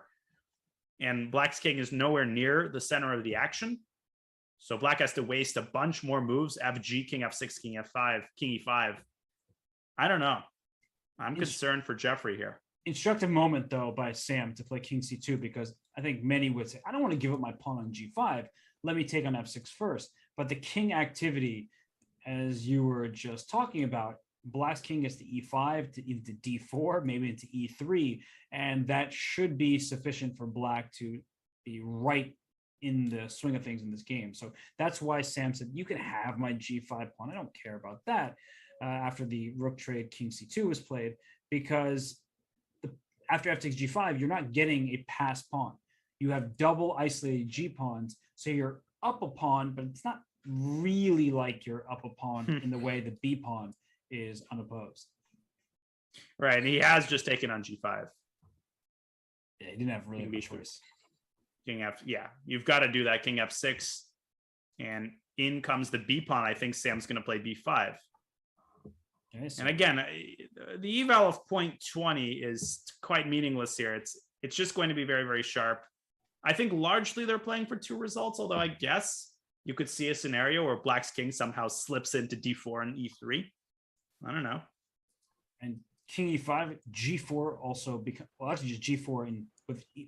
And black's king is nowhere near the center of the action. So black has to waste a bunch more moves. FG, king f6, king f5, king e5. I don't know. I'm concerned for Jeffrey here. Instructive moment, though, by Sam to play king c2, because I think many would say, I don't want to give up my pawn on g5. Let me take on f6 first. But the king activity, as you were just talking about, black's king gets to e5, to into d4, maybe into e3, and that should be sufficient for black to be right in the swing of things in this game. So that's why Sam said, you can have my g5 pawn. I don't care about that after the rook trade king c2 was played, because after f takes g5, you're not getting a passed pawn. You have double isolated g pawns, so you're up a pawn, but it's not really like you're up a pawn in the way the b pawn is unopposed. Right, and he has just taken on g5. Yeah, he didn't have really a choice. King f, yeah, you've got to do that. King f6, and in comes the b pawn. I think Sam's going to play b5. Okay, so. And again, the eval of 0.20 is quite meaningless here. It's just going to be very, very sharp. I think largely they're playing for two results, although I guess you could see a scenario where black's king somehow slips into d4 and e3. I don't know. And king e5, g4 also become well, actually just g4 and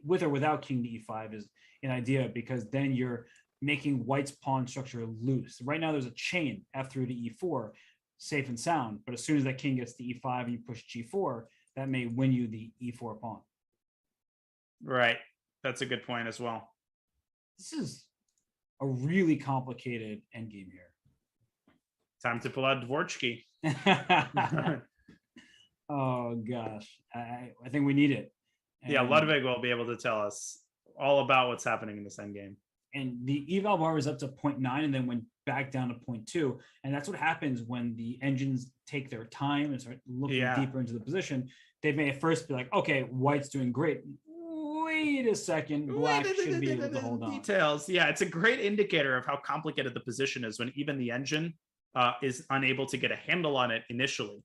with or without king to e5 is an idea because then you're making white's pawn structure loose. Right now there's a chain f3 to e4, safe and sound, but as soon as that king gets to e5 and you push g4, that may win you the e4 pawn. Right. That's a good point as well. This is a really complicated endgame here. Time to pull out Dvorsky. Oh gosh, I think we need it. Yeah, Ludwig will be able to tell us all about what's happening in this endgame. And the eval bar was up to 0.9 and then went back down to 0.2. And that's what happens when the engines take their time and start looking deeper into the position. They may at first be like, okay, white's doing great. Wait a second, black should be able to hold on. Details. Yeah, it's a great indicator of how complicated the position is when even the engine is unable to get a handle on it initially.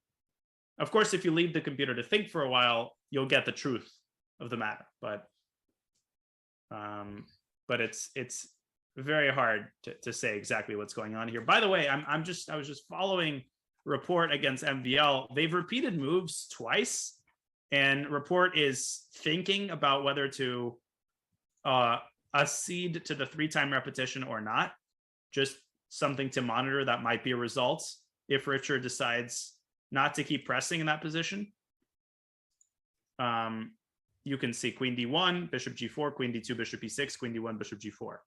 Of course, if you leave the computer to think for a while, you'll get the truth of the matter. But it's very hard to say exactly what's going on here. By the way, I was just following Report against MVL. They've repeated moves twice, and Report is thinking about whether to accede to the 3-time repetition or not. Just something to monitor. That might be a result if Richard decides not to keep pressing in that position. You can see queen d1, bishop g4, queen d2, bishop e6, queen d1, bishop g4.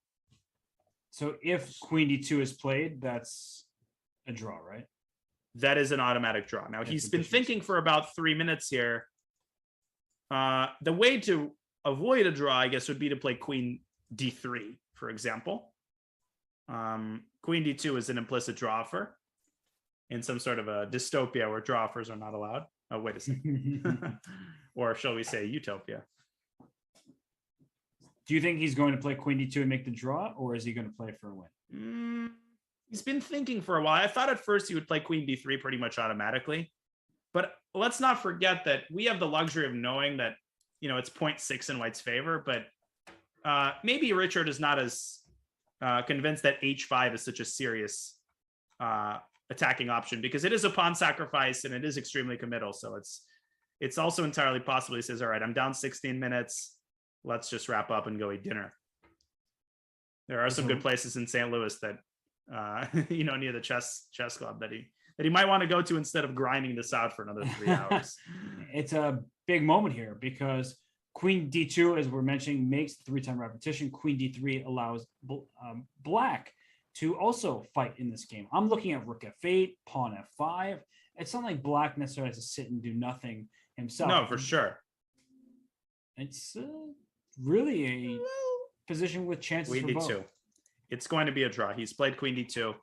So if queen d2 is played, that's a draw, right? That is an automatic draw. Now, he's been thinking for about 3 minutes here. The way to avoid a draw, I guess, would be to play queen d3, for example. Queen d2 is an implicit draw offer in some sort of a dystopia where draw offers are not allowed. Oh, wait a second. Or shall we say utopia? Do you think he's going to play queen d2 and make the draw, or is he going to play for a win? He's been thinking for a while. I thought at first he would play queen d3 pretty much automatically. But let's not forget that we have the luxury of knowing that, it's 0.6 in white's favor. But maybe Richard is not as convinced that h5 is such a serious attacking option, because it is a pawn sacrifice and it is extremely committal. So it's also entirely possible he says, all right, I'm down 16 minutes. Let's just wrap up and go eat dinner. There are some good places in St. Louis that, near the chess club that he might want to go to instead of grinding this out for another 3 hours. It's a big moment here because queen d2, as we're mentioning, makes the 3-time repetition. Queen d3 allows black to also fight in this game. I'm looking at rook f8, pawn f5. It's not like black necessarily has to sit and do nothing himself. No, for sure. It's really a position with chances queen for d2. both. It's going to be a draw. He's played queen d2.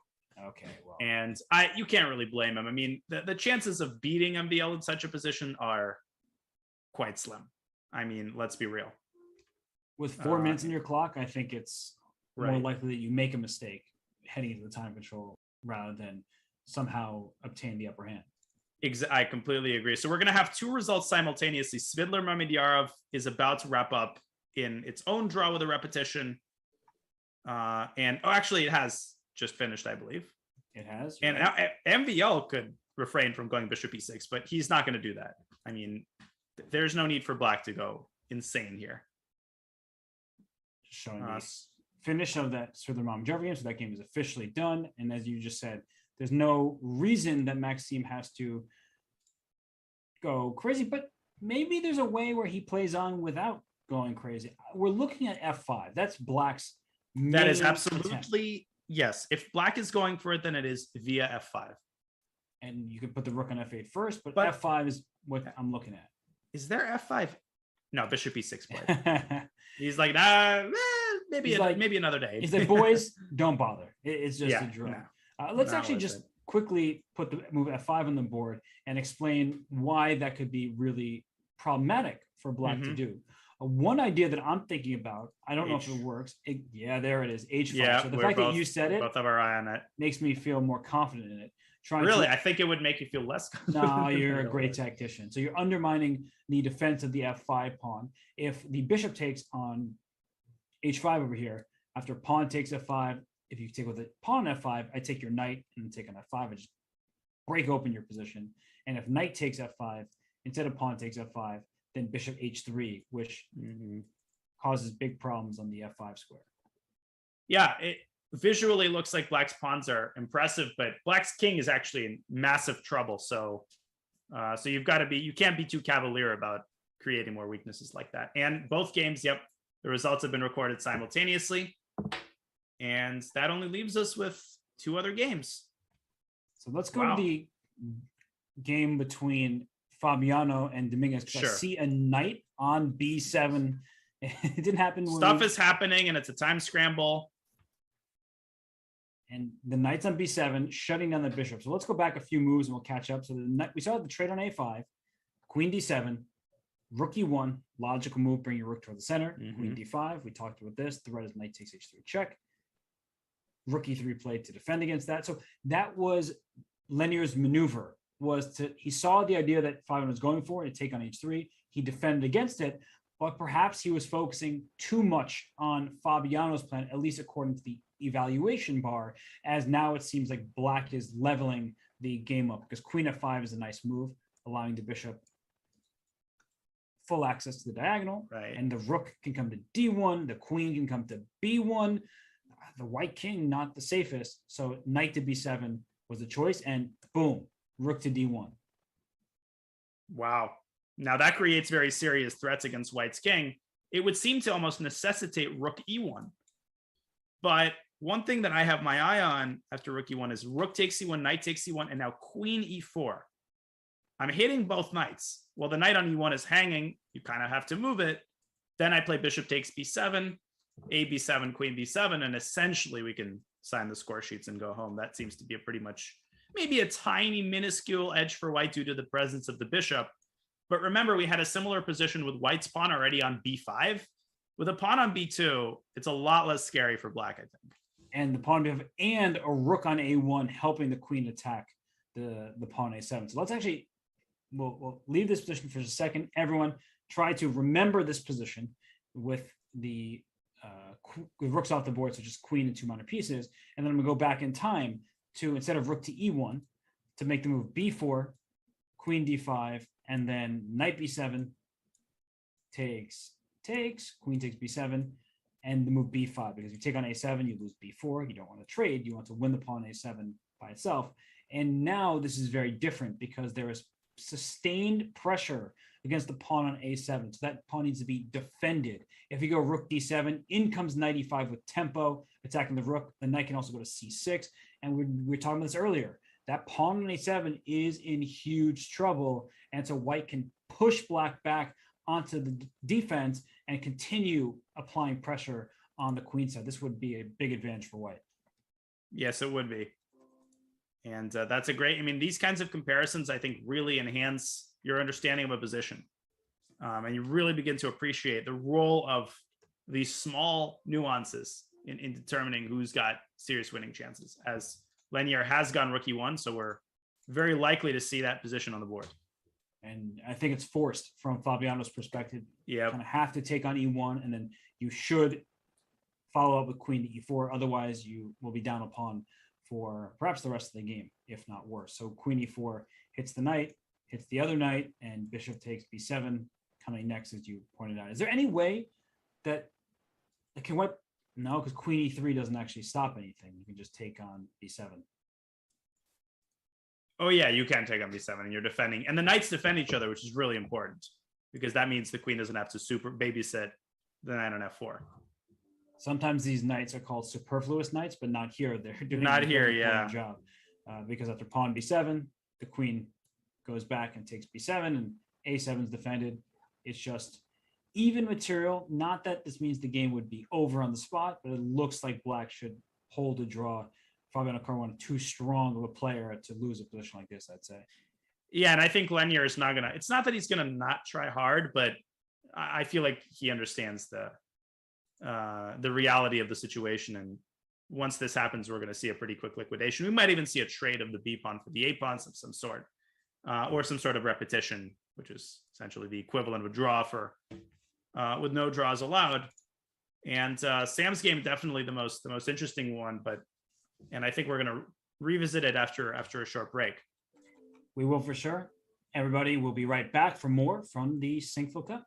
Okay, well. And you can't really blame him. I mean, the chances of beating MVL in such a position are quite slim. I mean, let's be real. With 4 minutes in your clock, I think it's more likely that you make a mistake heading into the time control rather than somehow obtain the upper hand. I completely agree. So we're going to have 2 results simultaneously. Svidler Mamedyarov is about to wrap up in its own draw with a repetition. Actually, it has just finished, I believe. It has. And now MVL could refrain from going bishop e6, but he's not going to do that. I mean, there's no need for black to go insane here. Just showing the finish of that Svidler Mamedyarov game. So that game is officially done. And as you just said, there's no reason that Maxime has to go crazy, but maybe there's a way where he plays on without going crazy. We're looking at f5. That's black's main That is absolutely, attempt. Yes. If black is going for it, then it is via f5. And you could put the rook on f8 first, but f5 is what I'm looking at. Is there f5? No, bishop e6 play. He's like, maybe another day. He's like, boys, don't bother. It's just a draw. No. Let's actually just quickly put the move f5 on the board and explain why that could be really problematic for black to do. One idea that I'm thinking about, I don't know if it works. There it is, h5. Yeah, so the fact that you said it both have our eye on it makes me feel more confident in it. I think it would make you feel less confident. No, you're a great tactician. So you're undermining the defense of the f5 pawn. If the bishop takes on h5 over here, after pawn takes f5, if you take with a pawn on f5, I take your knight and take on f5. I just break open your position. And if knight takes f5, instead of pawn takes f5, then bishop h3, which causes big problems on the f5 square. Yeah, it visually looks like black's pawns are impressive, but black's king is actually in massive trouble. So you've got to be, you can't be too cavalier about creating more weaknesses like that. And both games, yep, the results have been recorded simultaneously. And that only leaves us with 2 other games. So let's go to the game between Fabiano and Dominguez. Sure. I see a knight on b7. It didn't happen. Stuff is happening, and it's a time scramble. And the knight's on b7, shutting down the bishop. So let's go back a few moves and we'll catch up. So we saw the trade on a5, queen d7, rook e1, logical move, bring your rook toward the center. Queen d5, we talked about this. The red is knight takes h3 check. Rook e3 played to defend against that. So that was Lenier's maneuver. He saw the idea that Fabiano was going for to take on h3. He defended against it, but perhaps he was focusing too much on Fabiano's plan, at least according to the evaluation bar, as now it seems like black is leveling the game up because queen f5 is a nice move, allowing the bishop full access to the diagonal. Right. And the rook can come to d1, the queen can come to b1, the white king not the safest. So knight to b7 was the choice, and boom, rook to d1. Wow. Now that creates very serious threats against white's king. It would seem to almost necessitate rook e1. But one thing that I have my eye on after rook e1 is rook takes c1, knight takes c1, and now queen e4. I'm hitting both knights. Well, the knight on e1 is hanging. You kind of have to move it. Then I play bishop takes b7, a b7, queen b7, and essentially we can sign the score sheets and go home. That seems to be a pretty much maybe a tiny minuscule edge for white due to the presence of the bishop. But remember, we had a similar position with white's pawn already on b5. With a pawn on b2, it's a lot less scary for black, I think. And the pawn b5 and a rook on a1 helping the queen attack the pawn a7. So let's actually, we'll leave this position for a second. Everyone try to remember this position with the with rooks off the board, so just queen and 2 minor pieces. And then I'm going to go back in time to, instead of rook to e1, to make the move b4, queen d5, and then knight b7 takes, queen takes b7, and the move b5, because if you take on a7, you lose b4. You don't want to trade. You want to win the pawn a7 by itself. And now this is very different because there is sustained pressure against the pawn on a7. So that pawn needs to be defended. If you go rook d7, in comes knight e5 with tempo, attacking the rook. The knight can also go to c6. And we were talking about this earlier. That pawn on a7 is in huge trouble. And so white can push black back onto the defense and continue applying pressure on the queen side. This would be a big advantage for white. Yes, it would be. And that's a great, I mean, these kinds of comparisons, I think, really enhance your understanding of a position. And you really begin to appreciate the role of these small nuances in determining who's got serious winning chances, as Lenier has gone rook e1. So we're very likely to see that position on the board. And I think it's forced from Fabiano's perspective. Yeah, You kind of have to take on e1, and then you should follow up with queen to e4. Otherwise, you will be down a pawn for perhaps the rest of the game, if not worse. So queen e4 hits the knight, hits the other knight, and bishop takes b7 coming next, as you pointed out. Is there any way that can white? No, because queen e3 doesn't actually stop anything. You can just take on b7. oh yeah, you can take on b7 and you're defending. And the knights defend each other, which is really important because that means the queen doesn't have to super babysit the knight on f4. Sometimes these knights are called superfluous knights, but not here. They're doing Not a here, really yeah. important job because after pawn b7, the queen goes back and takes b7, and a7 is defended. It's just even material. Not that this means the game would be over on the spot, but it looks like black should hold a draw. Fabiano Caruana too strong of a player to lose a position like this, I'd say. Yeah, and I think Lenier is not gonna. It's not that he's gonna not try hard, but I feel like he understands the reality of the situation. And once this happens, we're going to see a pretty quick liquidation. We might even see a trade of the B pawn for the A pawn of some sort, or some sort of repetition, which is essentially the equivalent of a draw for with no draws allowed. And Sam's game definitely the most interesting one, and I think we're going to revisit it after a short break. We will for sure. Everybody, will be right back for more from the Sinquefield Cup.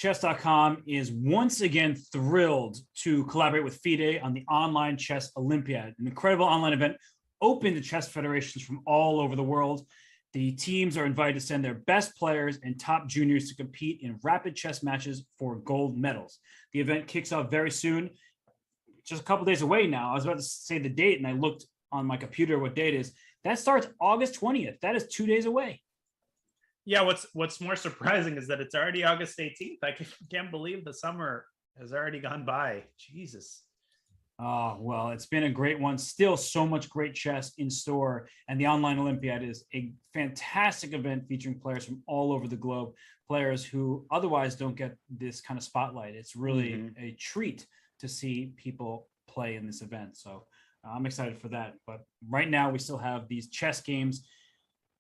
Chess.com is once again thrilled to collaborate with FIDE on the Online Chess Olympiad, an incredible online event open to chess federations from all over the world. The teams are invited to send their best players and top juniors to compete in rapid chess matches for gold medals. The event kicks off very soon, just a couple days away now. I was about to say the date, and I looked on my computer what date it is. That starts August 20th. That is 2 days away. Yeah, what's more surprising is that it's already August 18th. I can't believe the summer has already gone by. Jesus. Oh, well, it's been a great one. Still so much great chess in store. And the Online Olympiad is a fantastic event featuring players from all over the globe, players who otherwise don't get this kind of spotlight. It's really a treat to see people play in this event. So I'm excited for that. But right now we still have these chess games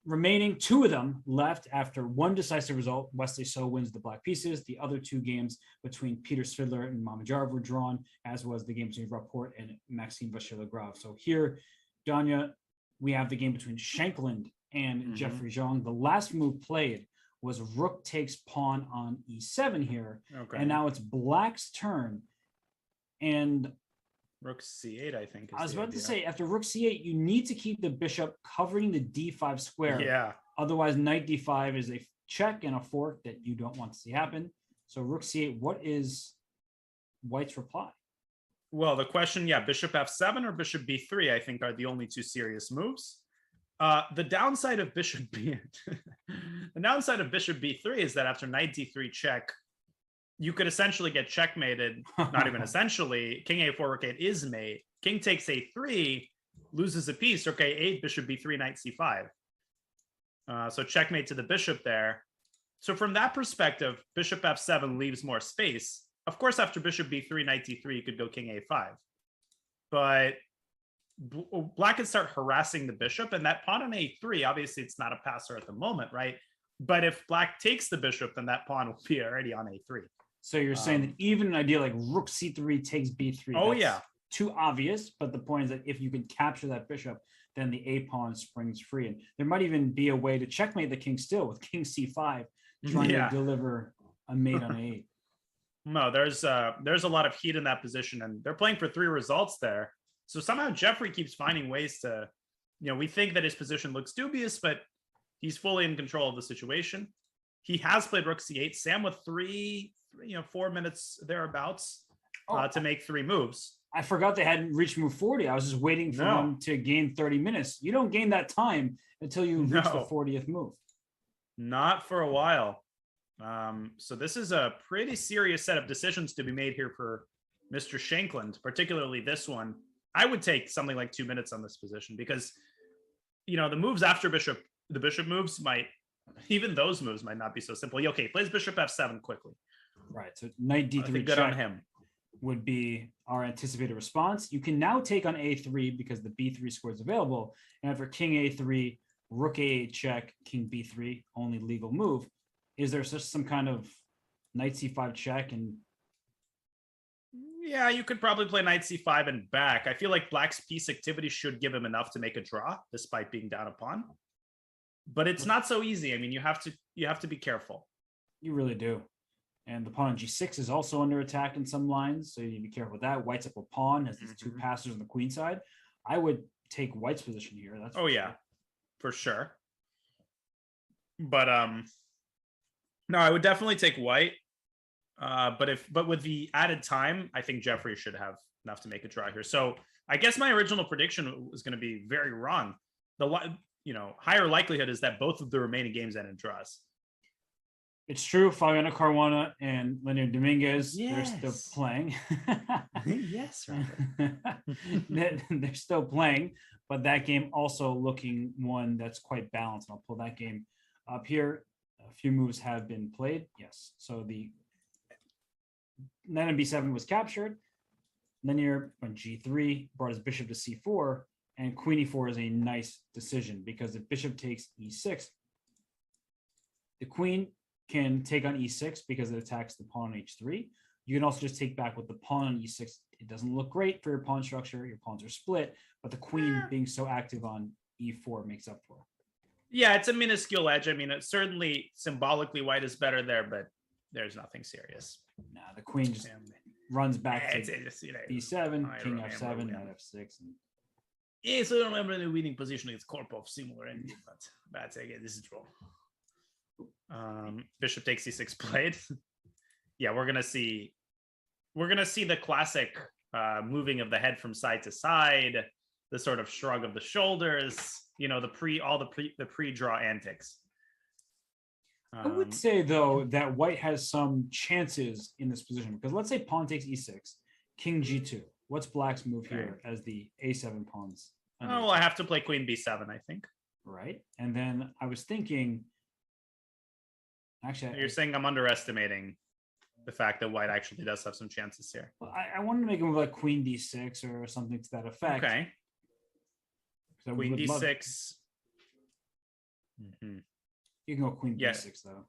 remaining, 2 of them left after one decisive result. Wesley So wins the black pieces. The other 2 games between Peter Svidler and Mamedyarov were drawn, as was the game between Rapport and Maxime Vachier-Lagrave. So here, Danya, we have the game between Shankland and Jeffrey Zhang. The last move played was rook takes pawn on e7 here. Okay. And now it's black's turn. And rook c8, I think. I was about to say, after rook c8, you need to keep the bishop covering the d5 square. Yeah. Otherwise, knight d5 is a check and a fork that you don't want to see happen. So rook c8, what is White's reply? Well, the question, bishop f7 or bishop b3, I think are the only 2 serious moves. The downside of bishop b3 is that after knight d3 check, you could essentially get checkmated. Not even essentially. King a4, rook a8 is mate. King takes a3, loses a piece. Rook a8, bishop b3, knight c5. So checkmate to the bishop there. So from that perspective, bishop f7 leaves more space. Of course, after bishop b3, knight d3, you could go king a5. But black can start harassing the bishop, and that pawn on a3, obviously it's not a passer at the moment, right? But if black takes the bishop, then that pawn will be already on a3. So you're saying that even an idea like rook c3 takes b3. Oh, yeah. Too obvious, but the point is that if you can capture that bishop, then the a pawn springs free. And there might even be a way to checkmate the king still with king c5, trying to deliver a mate on a8. No, there's a lot of heat in that position, and they're playing for 3 results there. So somehow Jeffrey keeps finding ways to, we think that his position looks dubious, but he's fully in control of the situation. He has played rook c8. Sam with 4 minutes thereabouts to make 3 moves. I forgot they hadn't reached move 40. I was just waiting for them to gain 30 minutes. You don't gain that time until you reach the 40th move. Not for a while. So this is a pretty serious set of decisions to be made here for Mr. Shankland, particularly this one. I would take something like 2 minutes on this position because, the moves after the bishop moves even those moves might not be so simple. Okay, plays bishop f7 quickly. Right, so knight d3 good on him would be our anticipated response. You can now take on a3 because the b3 square is available. And after king a3, rook a8 check, king b3, only legal move. Is there some kind of knight c5 check? And yeah, you could probably play knight c5 and back. I feel like black's piece activity should give him enough to make a draw, despite being down a pawn. But it's not so easy. I mean, you have to be careful. You really do. And the pawn on g6 is also under attack in some lines, so you need to be careful with that. White's up a pawn, has these 2 passers on the queen side. I would take White's position here. That's for sure. But no, I would definitely take White. But with the added time, I think Jeffrey should have enough to make a draw here. So I guess my original prediction was going to be very wrong. The higher likelihood is that both of the remaining games end in draws. It's true. Fabiano Caruana and Leonard Dominguez, they're still playing. Yes, right. They're still playing, but that game also looking one that's quite balanced. I'll pull that game up here. A few moves have been played. Yes. So the knight on b7 was captured. Linear on g3 brought his bishop to c4, and queen e4 is a nice decision because if bishop takes e6, the queen can take on e6 because it attacks the pawn on h3. You can also just take back with the pawn on e6. It doesn't look great for your pawn structure. Your pawns are split, but the queen being so active on e4 makes up for it. Yeah, it's a minuscule edge. I mean, it's certainly symbolically White is better there, but there's nothing serious. Nah, the queen just runs back to b7, king f7, knight f6. Yes, I don't remember any winning position against Korpov, similar ending, but again, this is draw. Bishop takes c6 played. Yeah, we're gonna see the classic moving of the head from side to side, the sort of shrug of the shoulders, the pre-draw antics. I would say though that white has some chances in this position because let's say pawn takes e6, king g2. What's black's move here as the a7 pawns? Oh, I have to play queen b7, I think. Right, and then I was thinking. Actually, you're saying I'm underestimating the fact that white actually does have some chances here. Well, I wanted to make a move like queen d6 or something to that effect. Okay. Queen d6. Mm-hmm. You can go queen b6 though.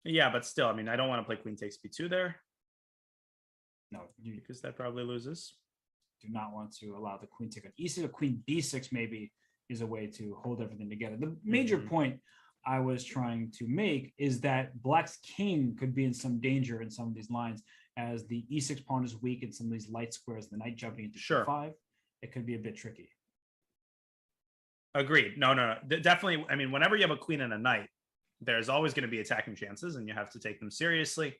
Yeah, but still, I mean, I don't want to play queen takes b2 there. No, because that probably loses. Do not want to allow the queen take on e6 or queen b6 maybe is a way to hold everything together. The major point I was trying to make is that black's king could be in some danger in some of these lines as the e6 pawn is weak in some of these light squares, the knight jumping into c5. It could be a bit tricky. Agreed. No. Definitely. I mean, whenever you have a queen and a knight, there's always going to be attacking chances and you have to take them seriously.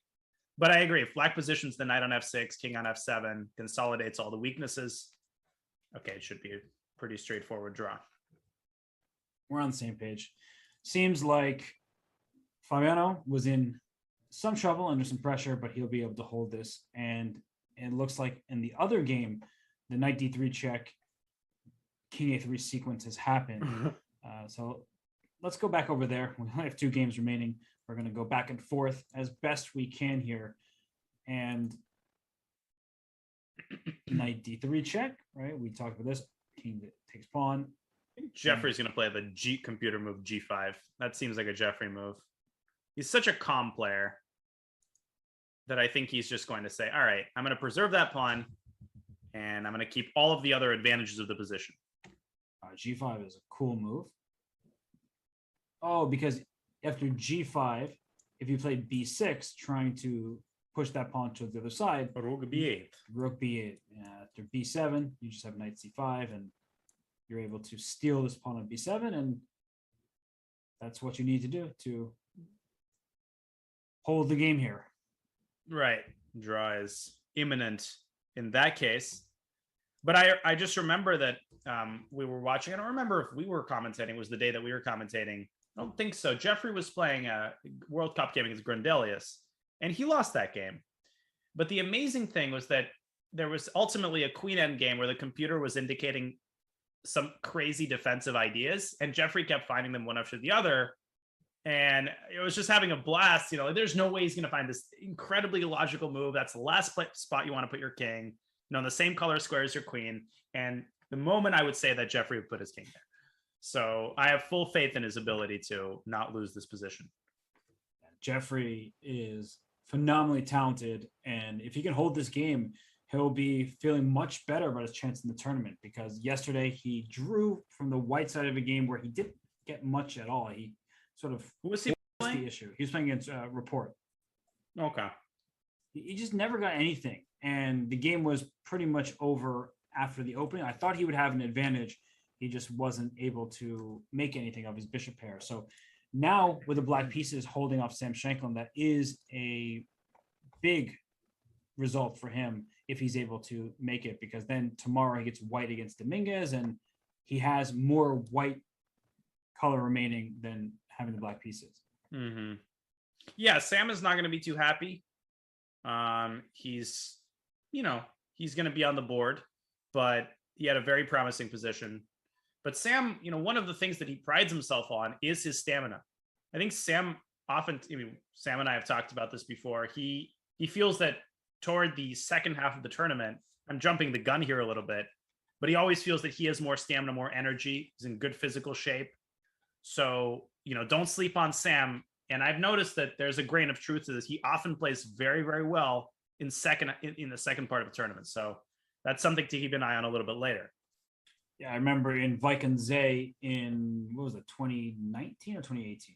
But I agree. If black positions the knight on f6, king on f7, consolidates all the weaknesses, okay, it should be a pretty straightforward draw. We're on the same page. Seems like Fabiano was in some trouble, under some pressure, but he'll be able to hold this. And it looks like in the other game, the knight d3 check, king a3 sequence has happened. So let's go back over there. We only have 2 games remaining. We're going to go back and forth as best we can here. And knight d3 check, right? We talked about this. King that takes pawn. Jeffrey's going to play the computer move g5. That seems like a Jeffrey move. He's such a calm player that I think he's just going to say, all right, I'm going to preserve that pawn and I'm going to keep all of the other advantages of the position. G5 is a cool move. Oh, because after g5, if you played b6, trying to push that pawn to the other side. Rook b8. Rook b8. After b7, you just have knight c5 and you're able to steal this pawn on b7, and that's what you need to do to hold the game here. Right. Draw is imminent in that case. But I just remember that we were watching. I don't remember if we were commentating. It was the day that we were commentating. I don't think so. Jeffrey was playing a World Cup game against Grandelius, and he lost that game. But the amazing thing was that there was ultimately a queen end game where the computer was indicating some crazy defensive ideas, and Jeffrey kept finding them one after the other. And it was just having a blast. There's no way he's going to find this incredibly illogical move. That's the last spot you want to put your king. The same color square as your queen. And the moment I would say that Jeffrey would put his king there. So I have full faith in his ability to not lose this position. Jeffrey is phenomenally talented. And if he can hold this game, he'll be feeling much better about his chance in the tournament, because yesterday he drew from the white side of a game where he didn't get much at all. He sort of Who was he playing? The issue. He was playing against Report. Okay. He just never got anything. And the game was pretty much over after the opening. I thought he would have an advantage. He just wasn't able to make anything of his bishop pair. So now with the black pieces holding off Sam Shanklin, that is a big result for him if he's able to make it, because then tomorrow he gets white against Dominguez and he has more white color remaining than having the black pieces. Mm-hmm. Yeah, Sam is not going to be too happy. He's going to be on the board, but he had a very promising position. But Sam, one of the things that he prides himself on is his stamina. I think Sam Sam and I have talked about this before. He feels that toward the second half of the tournament, I'm jumping the gun here a little bit, but he always feels that he has more stamina, more energy. He's in good physical shape. So, don't sleep on Sam. And I've noticed that there's a grain of truth to this. He often plays very, very well in the second part of the tournament. So that's something to keep an eye on a little bit later. Yeah, I remember in Vikings in, 2019 or 2018?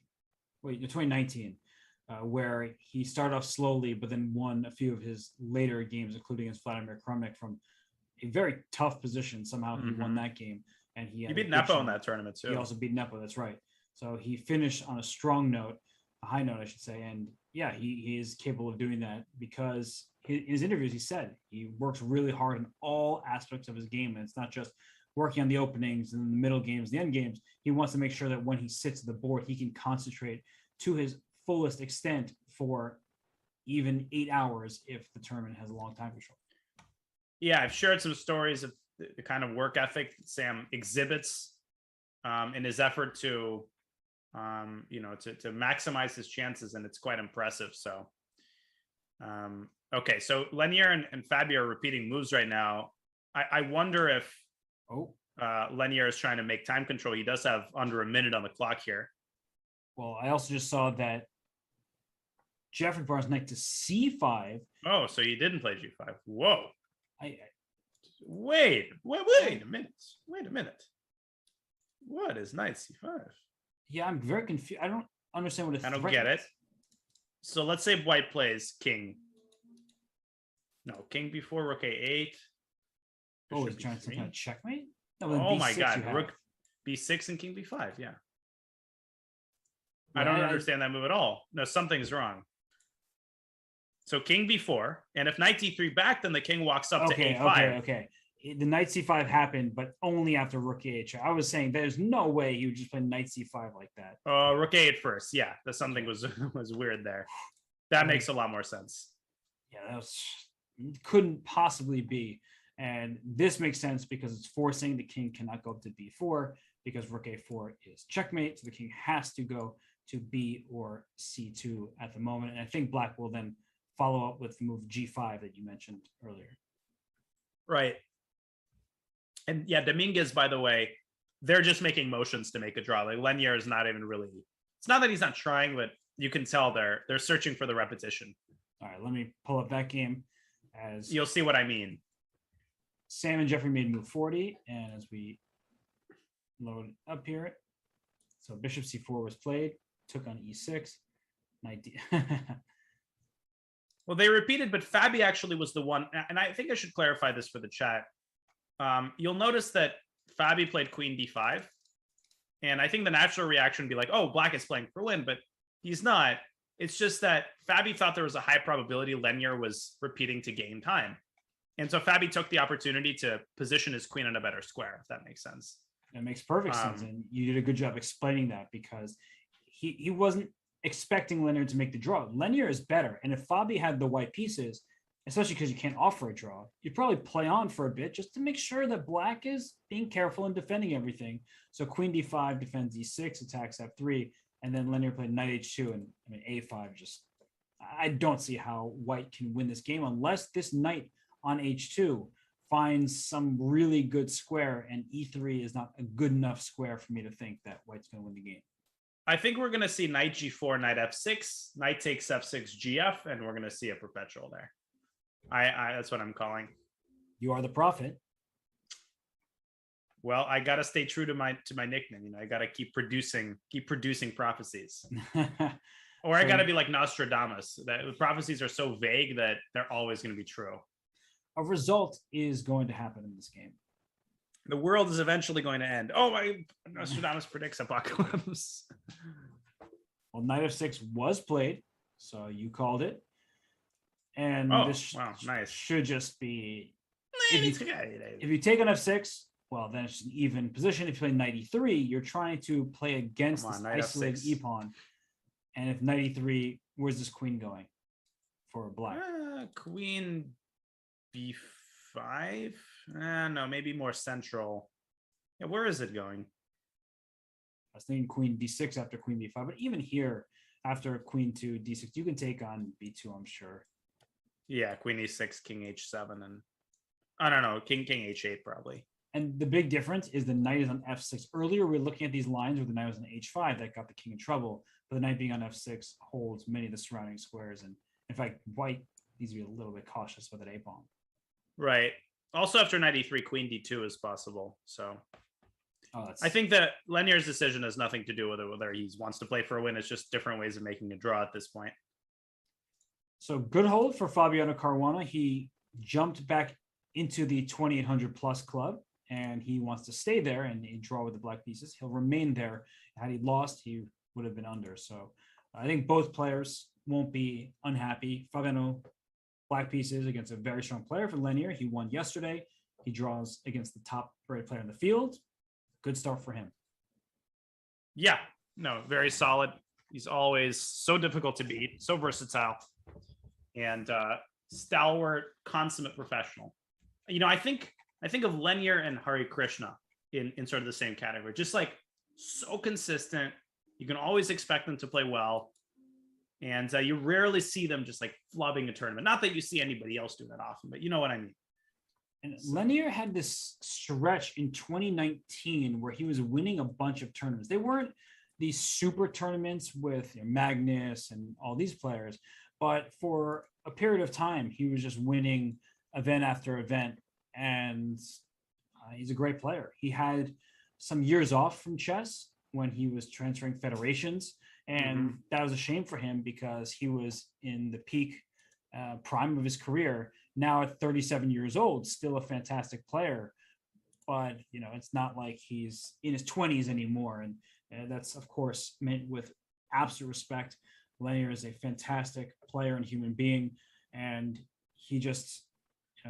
2019, where he started off slowly, but then won a few of his later games, including against Vladimir Kramnik from a very tough position. Somehow he won that game, and he beat Nepo in that tournament too. He also beat Nepo. That's right. So he finished on a strong note, a high note, I should say. And yeah, he is capable of doing that because in his interviews he said he works really hard in all aspects of his game, and it's not just working on the openings and the middle games, the end games. He wants to make sure that when he sits at the board, he can concentrate to his fullest extent for even 8 hours if the tournament has a long time control. Yeah, I've shared some stories of the kind of work ethic that Sam exhibits in his effort to, to maximize his chances, and it's quite impressive. So, okay, so Lenier and Fabio are repeating moves right now. I wonder if Lenier is trying to make time control. He does have under a minute on the clock here. Well, I also just saw that Jeffrey Barnes knight to c5. Oh, so you didn't play g5. Whoa. Wait a minute. What is knight c5? Yeah, I'm very confused. I don't understand what I don't get it. So let's say white plays king. No, king b4, rook a8. Oh, he's trying to kind of checkmate? No, oh my God, rook b6 and king b5, yeah. I don't understand that move at all. No, something's wrong. So king b4, and if knight d3 back, then the king walks up to a5. Okay. The knight c5 happened, but only after rook a8. I was saying there's no way he would just play knight c5 like that. Rook a8 first. Yeah, that something was weird there. That makes a lot more sense. Yeah, that couldn't possibly be. And this makes sense because it's forcing the king cannot go up to b4 because rook a4 is checkmate. So the king has to go to b or c2 at the moment. And I think black will then follow up with the move g5 that you mentioned earlier. Right. And yeah, Dominguez, by the way, they're just making motions to make a draw. Like Lenier is not even really, it's not that he's not trying, but you can tell they're searching for the repetition. All right, let me pull up that game as you'll see what I mean. Sam and Jeffrey made move 40, and as we load up here, so bishop c4 was played, took on e6, knight d. Well, they repeated, but Fabi actually was the one, and I think I should clarify this for the chat. You'll notice that Fabi played queen d5, and I think the natural reaction would be like, oh, black is playing for win, but he's not. It's just that Fabi thought there was a high probability Lenier was repeating to gain time. And so Fabi took the opportunity to position his queen in a better square, if that makes sense. That makes perfect sense. And you did a good job explaining that because he wasn't expecting Lenier to make the draw. Lenier is better. And if Fabi had the white pieces, especially because you can't offer a draw, you'd probably play on for a bit just to make sure that black is being careful and defending everything. So queen d5 defends e6, attacks f3, and then Lenier played knight h2 and a5. Just, I don't see how white can win this game unless this knight on h2 finds some really good square, and e3 is not a good enough square for me to think that white's going to win the game. I think we're going to see knight g4, knight f6, knight takes f6, gf, and we're going to see a perpetual there. I that's what I'm calling. You are the prophet. Well, I got to stay true to my nickname. I got to keep producing prophecies. Or I got to be like Nostradamus. That the prophecies are so vague that they're always going to be true. A result is going to happen in this game. The world is eventually going to end. Oh, Nostradamus predicts apocalypse. Well, knight f6 was played, so you called it. And this nice. Should just be... If you take on f6, well, then it's an even position. If you play knight e3, you're trying to play against this isolated e-pawn. And if knight e3, where's this queen going for black? Queen b5? No, maybe more central. Yeah, where is it going? I was thinking queen d6 after queen b5, but even here, after queen to d6, you can take on b2, I'm sure. Yeah, queen e6, king h7, and I don't know, king h8 probably. And the big difference is the knight is on f6. Earlier, we were looking at these lines where the knight was on h5 that got the king in trouble, but the knight being on f6 holds many of the surrounding squares. And in fact, white needs to be a little bit cautious with that a-pawn. Right. Also, after knight e3, queen d2 is possible. So I think that Lenier's decision has nothing to do with whether he wants to play for a win. It's just different ways of making a draw at this point. So good hold for Fabiano Caruana. He jumped back into the 2,800 plus club, and he wants to stay there and draw with the black pieces. He'll remain there. Had he lost, he would have been under. So I think both players won't be unhappy. Fabiano, black pieces against a very strong player for Lenier. He won yesterday. He draws against the top rated player in the field. Good start for him. Yeah, no, very solid. He's always so difficult to beat, so versatile, and stalwart, consummate professional. I think of Lenier and Hari Krishna in sort of the same category. Just like so consistent. You can always expect them to play well. And you rarely see them just like flubbing a tournament. Not that you see anybody else do that often, but you know what I mean. And Lenier had this stretch in 2019 where he was winning a bunch of tournaments. They weren't these super tournaments with Magnus and all these players, but for a period of time, he was just winning event after event. And he's a great player. He had some years off from chess when he was transferring federations. And that was a shame for him because he was in the peak prime of his career. Now at 37 years old, still a fantastic player. But, it's not like he's in his 20s anymore. And that's, of course, meant with absolute respect. Lenier is a fantastic player and human being. And he just,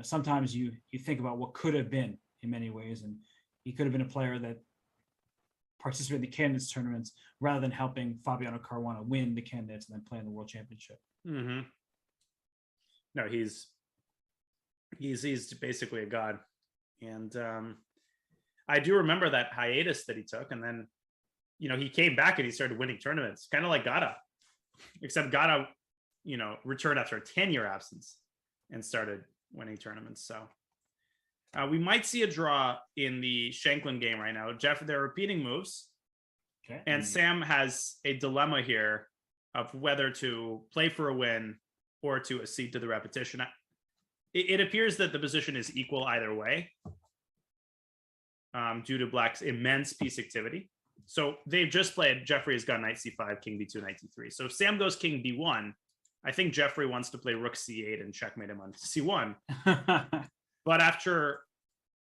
sometimes you think about what could have been in many ways. And he could have been a player that participate in the candidates tournaments rather than helping Fabiano Caruana win the candidates and then play in the world championship. No, he's basically a god. And I do remember that hiatus that he took. And then, he came back and he started winning tournaments, kind of like Gata, except Gata, returned after a 10-year absence and started winning tournaments. So we might see a draw in the Shanklin game right now. Jeff, they're repeating moves. Okay. And Sam has a dilemma here of whether to play for a win or to accede to the repetition. It appears that the position is equal either way due to Black's immense piece activity. So they've just played. Jeffrey has got knight c5, king b2, knight d3. So if Sam goes king b1, I think Jeffrey wants to play rook c8 and checkmate him on c1. But after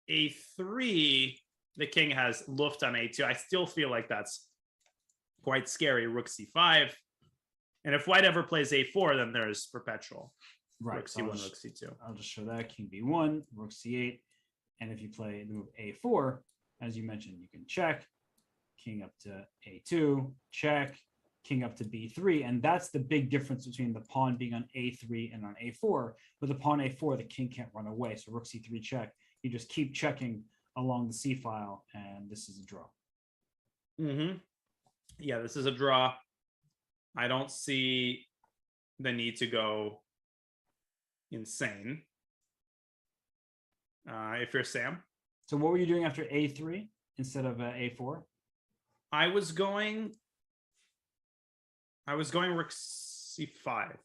a3, the king has luft on a2. I still feel like that's quite scary. Rook c5. And if white ever plays a4, then there's perpetual. Right. Rook c1, rook c2. I'll just show that. King b1, rook c8. And if you play the move a4, as you mentioned, you can check. King up to a2, check. King up to b3. And that's the big difference between the pawn being on a3 and on a4. With the pawn a4, the king can't run away. So rook c3 check. You just keep checking along the c file, and this is a draw. Yeah, this is a draw. I don't see the need to go insane. If you're Sam. So what were you doing after a3 instead of a4? I was going rook c5.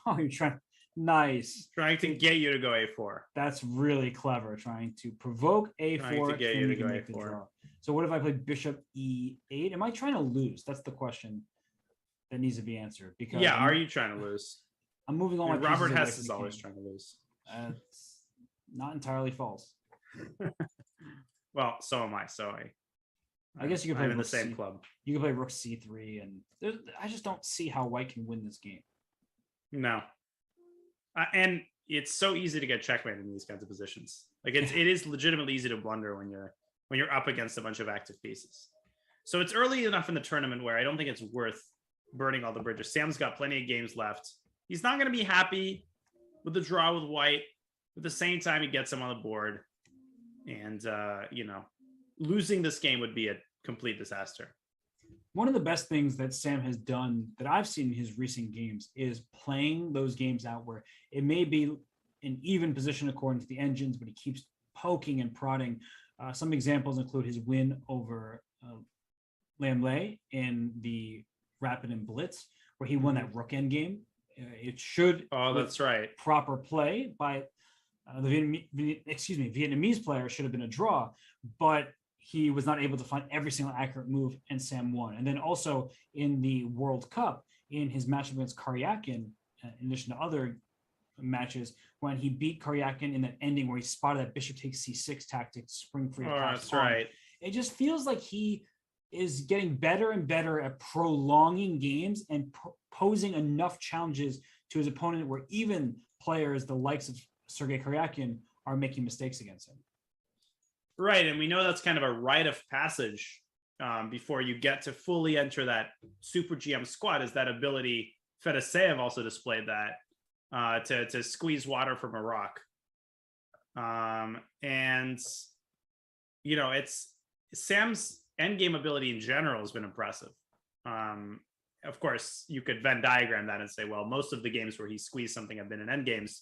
Oh, you're trying. Nice. Trying to get you to go a4. That's really clever. Trying to provoke a4. Trying to get you to go a4. So what if I play bishop e8? Am I trying to lose? That's the question that needs to be answered. Because are you trying to lose? I'm moving on. Robert Hess is always trying to lose. It's not entirely false. Well, so am I. So I guess you can play. I'm in the same club. You can play rook c3, and I just don't see how white can win this game. No, and it's so easy to get checkmated in these kinds of positions. Like it is legitimately easy to blunder when you're up against a bunch of active pieces. So it's early enough in the tournament where I don't think it's worth burning all the bridges. Sam's got plenty of games left. He's not going to be happy with the draw with white. At the same time, he gets him on the board, and losing this game would be a complete disaster. One of the best things that Sam has done that I've seen in his recent games is playing those games out where it may be an even position according to the engines, but he keeps poking and prodding. Some examples include his win over Lamley in the Rapid and Blitz, where he won that rook end game. It should. Oh, that's right. Proper play by the Vietnamese player should have been a draw, but he was not able to find every single accurate move, and Sam won. And then also in the World Cup, in his match against Karyakin, in addition to other matches when he beat Karyakin in that ending where he spotted that bishop takes c6 tactic, spring free. That's right. It just feels like he is getting better and better at prolonging games and posing enough challenges to his opponent where even players the likes of Sergei Karyakin are making mistakes against him. Right, and we know that's kind of a rite of passage before you get to fully enter that Super GM squad, is that ability. Fedoseev also displayed that to squeeze water from a rock. And, you know, it's Sam's endgame ability in general has been impressive. Of course, you could Venn diagram that and say, well, most of the games where he squeezed something have been in endgames.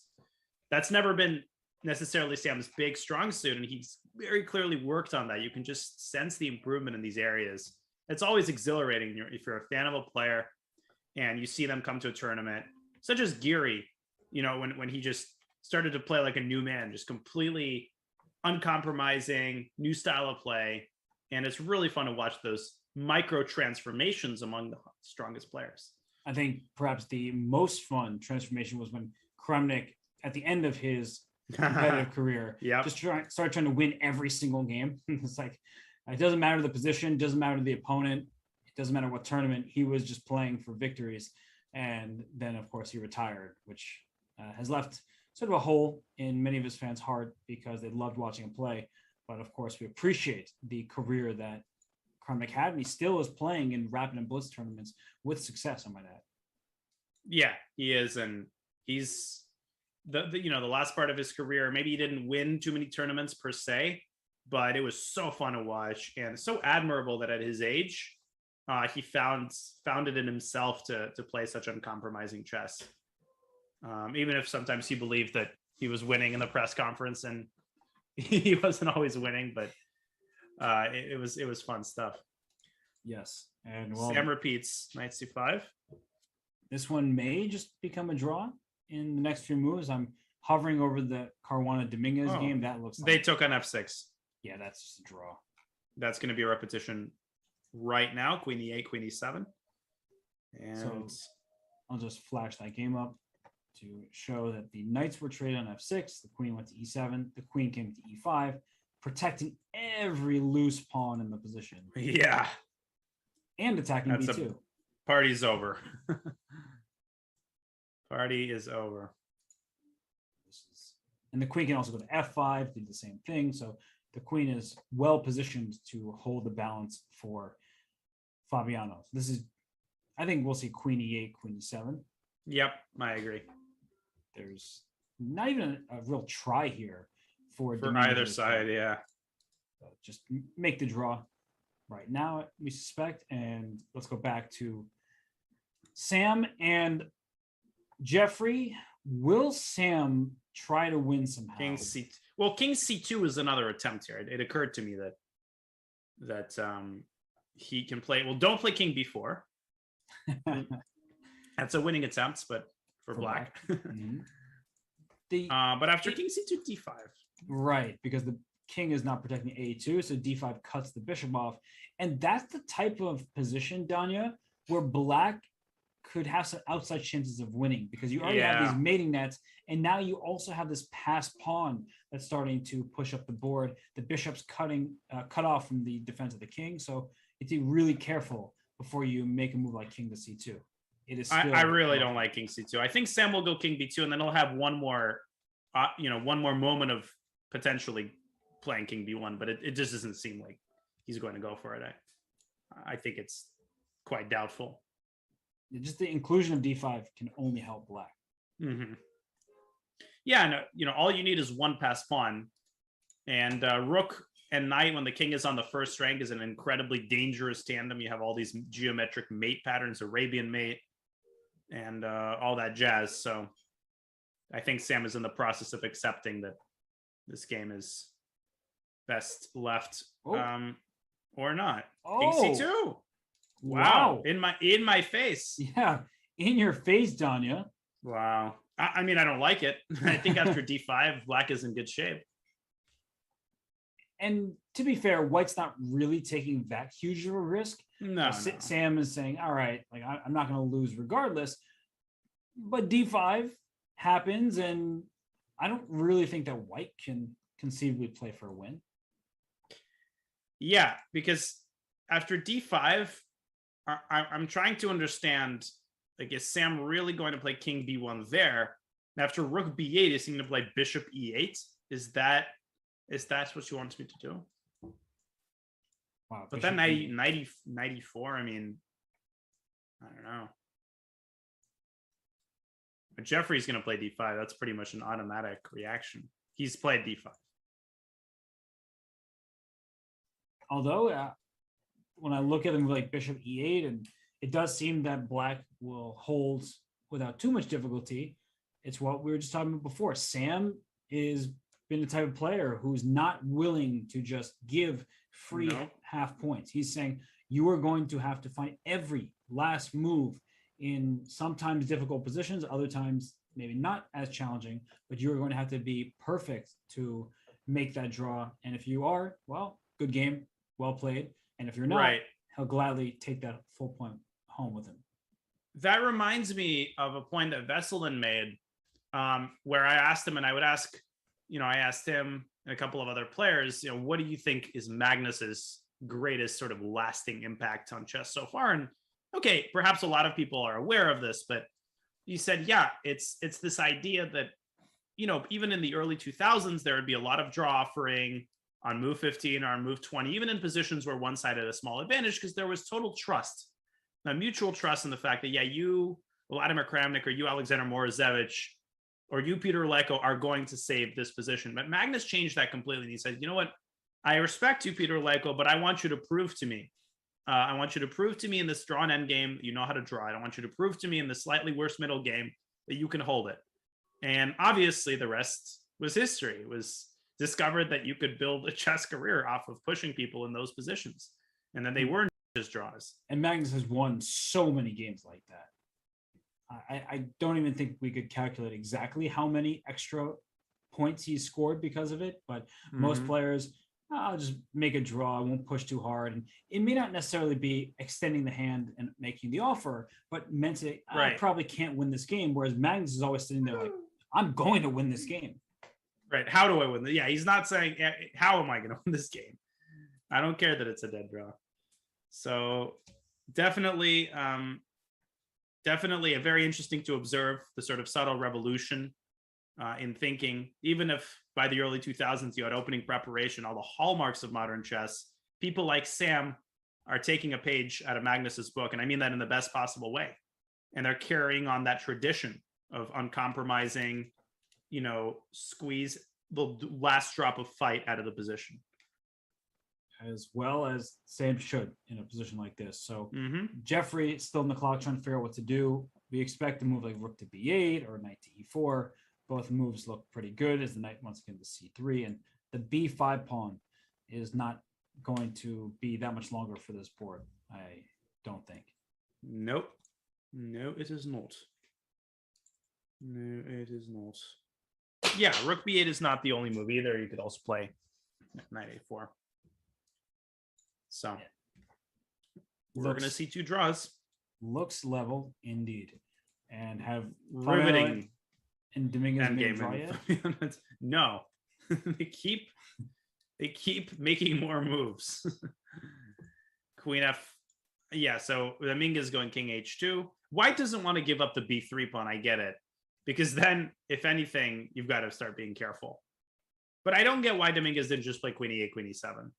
That's never been necessarily Sam's big strong suit, and he's very clearly worked on that. You can just sense the improvement in these areas. It's always exhilarating if you're a fan of a player and you see them come to a tournament, such as Geary, you know, when he just started to play like a new man, just completely uncompromising, new style of play. And it's really fun to watch those micro transformations among the strongest players. I think perhaps the most fun transformation was when Kramnik, at the end of his competitive career, just started trying to win every single game. It's like, it doesn't matter the position, doesn't matter the opponent, it doesn't matter what tournament, he was just playing for victories. And then, of course, he retired, which has left sort of a hole in many of his fans' heart because they loved watching him play. But of course, we appreciate the career that Kramnik had, and he still is playing in Rapid and Blitz tournaments with success, I might add. Yeah, he is, and he's the last part of his career. Maybe he didn't win too many tournaments per se, but it was so fun to watch and so admirable that at his age, he found it in himself to play such uncompromising chess. Even if sometimes he believed that he was winning in the press conference and he wasn't always winning, but it was fun stuff. Yes. And Sam repeats knight c5. This one may just become a draw in the next few moves. I'm hovering over the Caruana Dominguez game. That looks like they took on f6. Yeah, that's just a draw. That's going to be a repetition right now. Queen e8, queen e7. And so I'll just flash that game up to show that the knights were traded on f6. The queen went to e7. The queen came to e5, protecting every loose pawn in the position. Yeah. And attacking b2. Party's over. Party is over. And the queen can also go to f5, do the same thing. So the queen is well positioned to hold the balance for Fabiano. This is, I think we'll see queen e8, queen e7. Yep, I agree. There's not even a real try here for either side. Yeah. Just make the draw right now, we suspect. And let's go back to Sam and Jeffrey. Will Sam try to win somehow? King c2. Well, king c2 is another attempt here. It occurred to me that he can play. Well, don't play king b4. That's a winning attempt, but for black. Mm-hmm. But after king c2, d5. Right, because the king is not protecting a2, so d5 cuts the bishop off. And that's the type of position, Danya, where black could have some outside chances of winning because you already have these mating nets, and now you also have this pass pawn that's starting to push up the board. The bishop's cut off from the defense of the king, so you have to be really careful before you make a move like king to c2. It is. Still I really don't like king c2. I think Sam will go king b2, and then he'll have one more moment of potentially playing king b1, but it just doesn't seem like he's going to go for it. I think it's quite doubtful. Just the inclusion of d5 can only help black. Mm-hmm. Yeah, and all you need is one pass pawn, and rook and knight when the king is on the first rank is an incredibly dangerous tandem. You have all these geometric mate patterns, Arabian mate, and all that jazz. So I think Sam is in the process of accepting that this game is best left or not. King c2. Wow. In my face. Yeah. In your face, Danya. Wow. I mean, I don't like it. I think after d5, black is in good shape. And to be fair, white's not really taking that huge of a risk. No. Sam is saying, all right, like I'm not going to lose regardless. But d5 happens, and I don't really think that white can conceivably play for a win. Yeah, because after d5, I'm trying to understand, like, is Sam really going to play king b1 there? And after rook b8, is he going to play bishop e8? Is that what she wants me to do? Wow, But bishop then E8. 94, I mean, I don't know. But Jeffrey's going to play d5. That's pretty much an automatic reaction. He's played d5. Although when I look at him like bishop e8, and it does seem that black will hold without too much difficulty. It's what we were just talking about before. Sam is been the type of player who's not willing to just give free half points. He's saying you are going to have to find every last move in sometimes difficult positions, other times maybe not as challenging, but you're going to have to be perfect to make that draw. And if you are, well, good game, well played. And if you're not, he'll gladly take that full point home with him. That reminds me of a point that Vesselin made, where I asked him, and I would ask, I asked him and a couple of other players, what do you think is Magnus's greatest sort of lasting impact on chess so far? And okay, perhaps a lot of people are aware of this, but he said, yeah, it's this idea that, even in the early 2000s, there would be a lot of draw offering on move 15 or on move 20, even in positions where one side had a small advantage, because there was total trust, a mutual trust in the fact that, yeah, you, Vladimir Kramnik, or you, Alexander Morozevich, or you, Peter Leko, are going to save this position. But Magnus changed that completely. And he said, you know what? I respect you, Peter Leko, but I want you to prove to me. I want you to prove to me in this drawn endgame that you know how to draw it. I want you to prove to me in the slightly worse middle game that you can hold it. And obviously the rest was history. It was discovered that you could build a chess career off of pushing people in those positions. And then they weren't just draws. And Magnus has won so many games like that. I don't even think we could calculate exactly how many extra points he scored because of it, but most players, I'll just make a draw. I won't push too hard. And it may not necessarily be extending the hand and making the offer, but mentally, I probably can't win this game. Whereas Magnus is always sitting there like, I'm going to win this game. Right. How do I win? Yeah, he's not saying, how am I going to win this game? I don't care that it's a dead draw. So definitely a very interesting to observe the sort of subtle revolution in thinking. Even if by the early 2000s you had opening preparation, all the hallmarks of modern chess, people like Sam are taking a page out of Magnus's book, and I mean that in the best possible way. And they're carrying on that tradition of uncompromising, squeeze the last drop of fight out of the position. As well as Sam should in a position like this. So Jeffrey still in the clock trying to figure out what to do. We expect a move like rook to b8 or knight to e4. Both moves look pretty good as the knight once again to c3. And the b5 pawn is not going to be that much longer for this board, I don't think. Nope. No, it is not. No, it is not. Yeah, rook b8 is not the only move either. You could also play knight a4. So we're going to see two draws. Looks level indeed. And have riveting and Dominguez made a draw yet? No. they keep making more moves. Queen f. Yeah, so Dominguez is going king h2. White doesn't want to give up the b3 pawn. I get it. Because then, if anything, you've got to start being careful. But I don't get why Dominguez didn't just play queen e8, queen e7.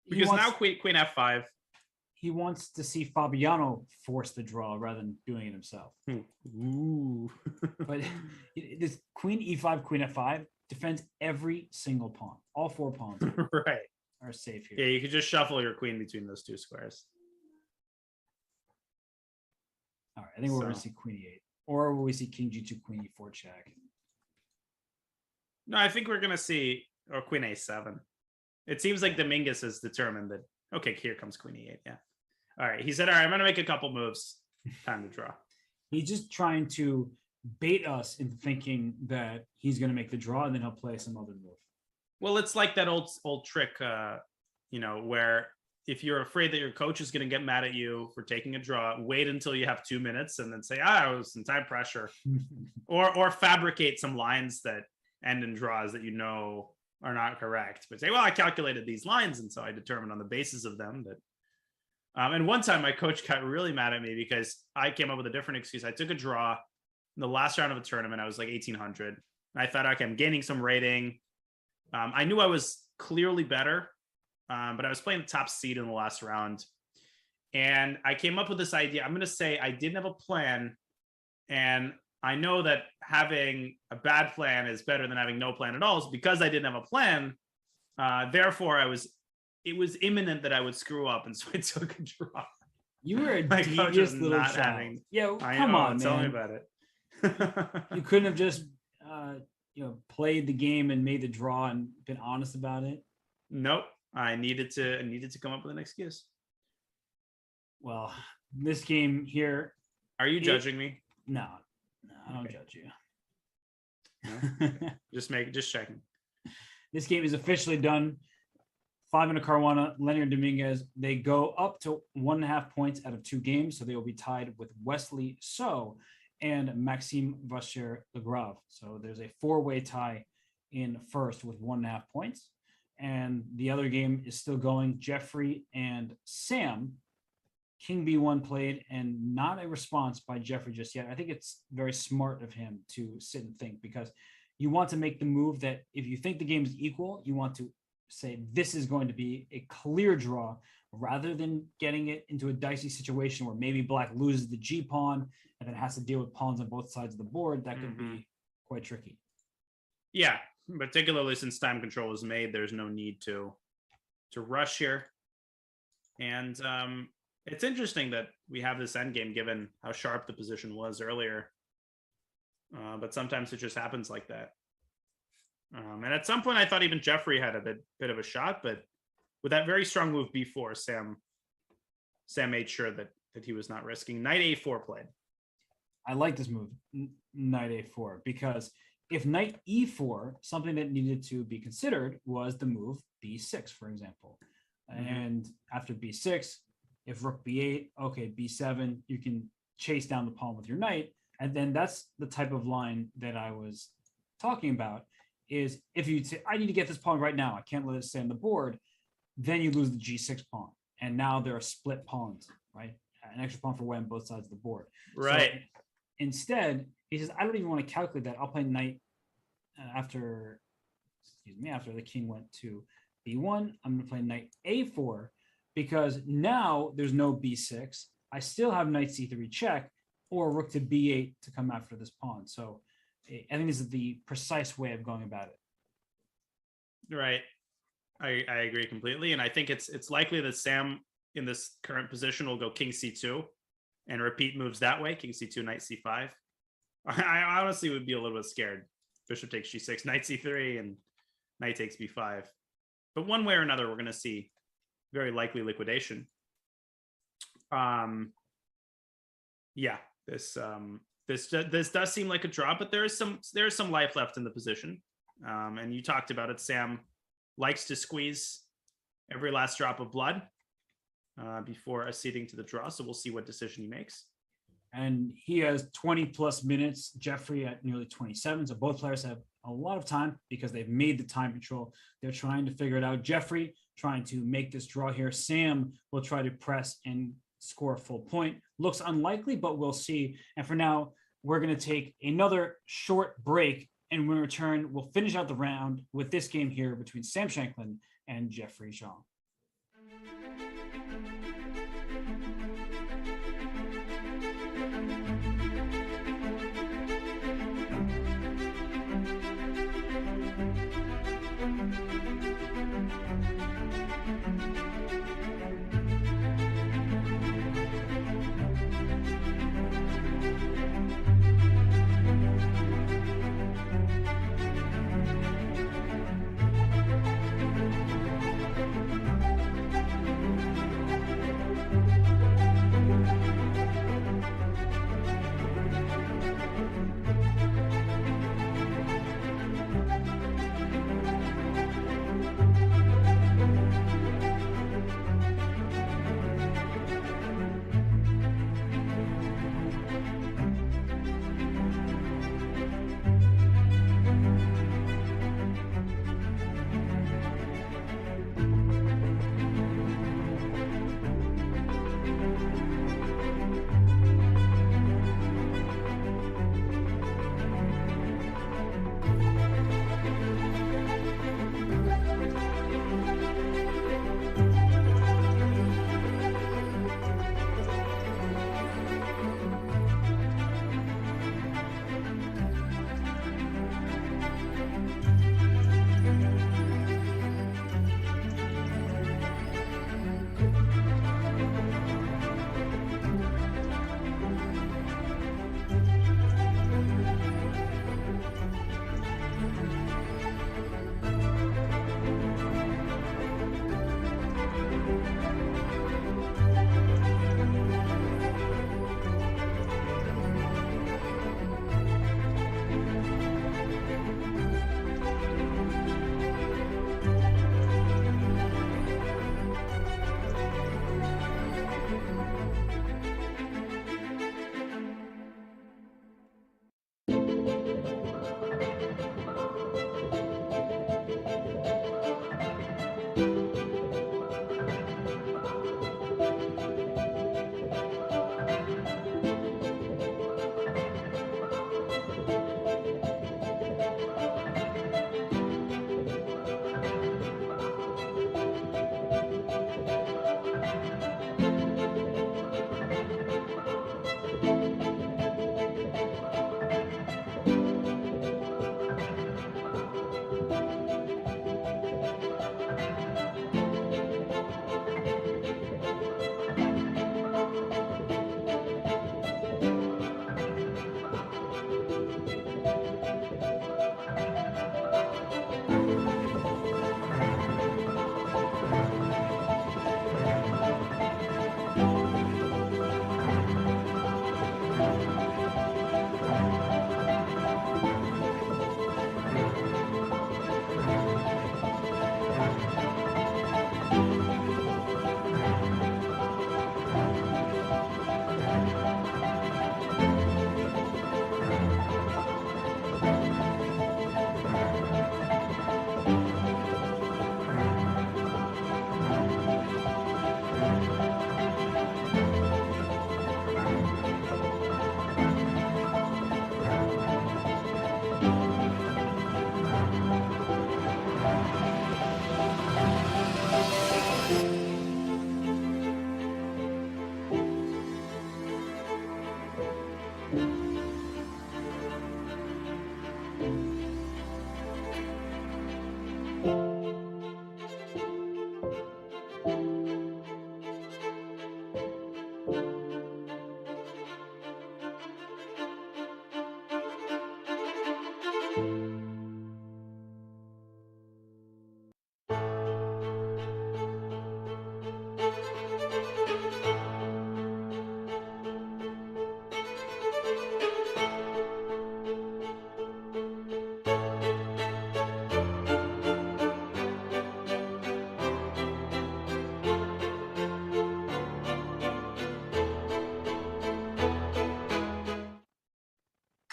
Because now queen f5. He wants to see Fabiano force the draw rather than doing it himself. Ooh. But this queen e5, queen f5 defends every single pawn. All four pawns are safe here. Yeah, you could just shuffle your queen between those two squares. All right, I think we're going to see queen e8. Or will we see king g2, queen e4 check? No, I think we're going to see queen a7. It seems like Dominguez has determined that, okay, here comes queen e8, yeah. All right, he said, all right, I'm going to make a couple moves. Time to draw. He's just trying to bait us into thinking that he's going to make the draw and then he'll play some other move. Well, it's like that old trick, where if you're afraid that your coach is going to get mad at you for taking a draw, wait until you have 2 minutes and then say, I was in time pressure, or fabricate some lines that end in draws that you know are not correct, but say, well, I calculated these lines, and so I determined on the basis of them that. And one time my coach got really mad at me because I came up with a different excuse. I took a draw in the last round of a tournament. I was like 1,800. I thought, okay, I'm gaining some rating. I knew I was clearly better, but I was playing the top seed in the last round. And I came up with this idea. I'm going to say I didn't have a plan. And I know that having a bad plan is better than having no plan at all. So because I didn't have a plan, therefore it was imminent that I would screw up. And so I took a draw. You were a My coach devious was little not child. having- Yeah, I come know, on, tell me man. about it. You couldn't have just played the game and made the draw and been honest about it. Nope. I needed to come up with an excuse. Well, this game here, Are you judging me? no, I don't Okay. judge you. Just checking. This game is officially done. 5 Caruana, Leonard Dominguez. They go up to 1.5 points out of 2 games, so they will be tied with Wesley So and Maxime Vacher-Legrave. So there's a 4-way tie in first with 1.5 points. And the other game is still going. Jeffrey and Sam. King B1 played, and not a response by Jeffrey just yet. I think it's very smart of him to sit and think, because you want to make the move that if you think the game is equal, you want to say this is going to be a clear draw, rather than getting it into a dicey situation where maybe black loses the G pawn and then has to deal with pawns on both sides of the board. That could be quite tricky. Yeah, particularly since time control is made, there's no need to rush here. And it's interesting that we have this endgame given how sharp the position was earlier. But sometimes it just happens like that. And at some point, I thought even Jeffrey had a bit of a shot, but with that very strong move B4, Sam made sure that he was not risking. Knight A4 played. I like this move, Knight A4, because if Knight E4, something that needed to be considered was the move B6, for example. And after B6, if Rook B8, okay, B7, you can chase down the pawn with your knight. And then that's the type of line that I was talking about, is if you say, I need to get this pawn right now, I can't let it stay on the board, then you lose the G6 pawn. And now there are split pawns, right? An extra pawn for white on both sides of the board. Right. So instead, he says, I don't even want to calculate that. I'll play knight after the king went to B1. I'm going to play knight A4, because now there's no B6. I still have knight C3 check, or rook to B8 to come after this pawn. So I think this is the precise way of going about it. Right. I agree completely. And I think it's likely that Sam in this current position will go king C2 and repeat moves that way. King C2, knight C5. I honestly would be a little bit scared. Bishop takes G6, knight C3, and knight takes B5. But one way or another, we're going to see very likely liquidation. Yeah, this does seem like a draw, but there's some life left in the position. And you talked about it. Sam likes to squeeze every last drop of blood before acceding to the draw. So we'll see what decision he makes. And he has 20 plus minutes, Jeffrey at nearly 27. So both players have a lot of time because they've made the time control. They're trying to figure it out. Jeffrey trying to make this draw here. Sam will try to press and score a full point. Looks unlikely, but we'll see. And for now, we're going to take another short break. And when we return, we'll finish out the round with this game here between Sam Shanklin and Jeffrey Zhang.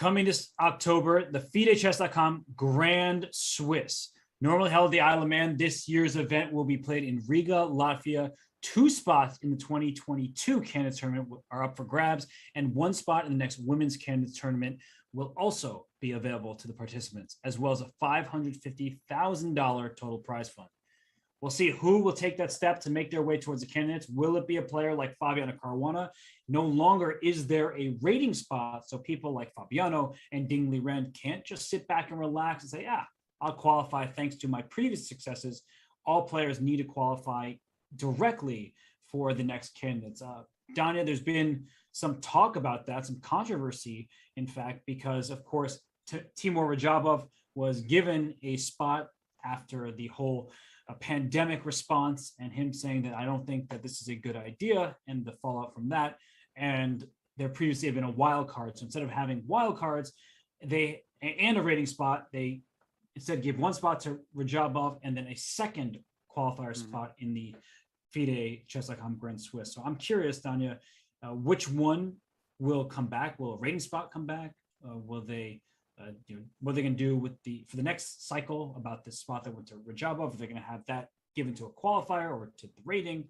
Coming this October, the Chess.com Grand Swiss. Normally held at the Isle of Man, this year's event will be played in Riga, Latvia. 2 spots in the 2022 Candidates Tournament are up for grabs, and 1 spot in the next Women's Candidates Tournament will also be available to the participants, as well as a $550,000 total prize fund. We'll see who will take that step to make their way towards the candidates. Will it be a player like Fabiano Caruana? No longer is there a rating spot, so people like Fabiano and Ding Liren can't just sit back and relax and say, I'll qualify thanks to my previous successes. All players need to qualify directly for the next candidates. Danya, there's been some talk about that, some controversy, in fact, because, of course, Timur Rajabov was given a spot after the whole pandemic response, and him saying that I don't think that this is a good idea, and the fallout from that. And there previously had been a wild card. So instead of having wild cards, and a rating spot, they instead give 1 spot to Rajabov and then a second qualifier spot in the FIDE Chess.com Grand Swiss. So I'm curious, Danya, which one will come back? Will a rating spot come back? Will they what are they going to do for the next cycle about the spot that went to Rajabov? Are they going to have that given to a qualifier or to the rating?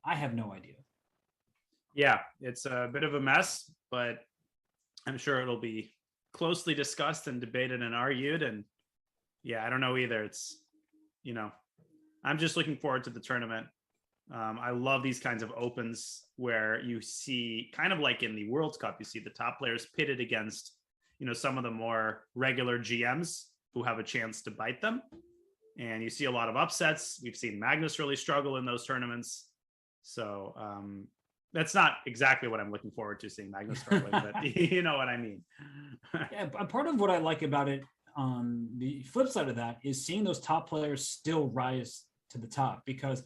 I have no idea. Yeah, it's a bit of a mess, but I'm sure it'll be closely discussed and debated and argued. And yeah, I don't know either. It's, I'm just looking forward to the tournament. I love these kinds of opens where you see, kind of like in the World Cup, you see the top players pitted against some of the more regular GMs who have a chance to bite them. And you see a lot of upsets. We've seen Magnus really struggle in those tournaments. So that's not exactly what I'm looking forward to, seeing Magnus struggling, but you know what I mean. Yeah, part of what I like about it on the flip side of that is seeing those top players still rise to the top, because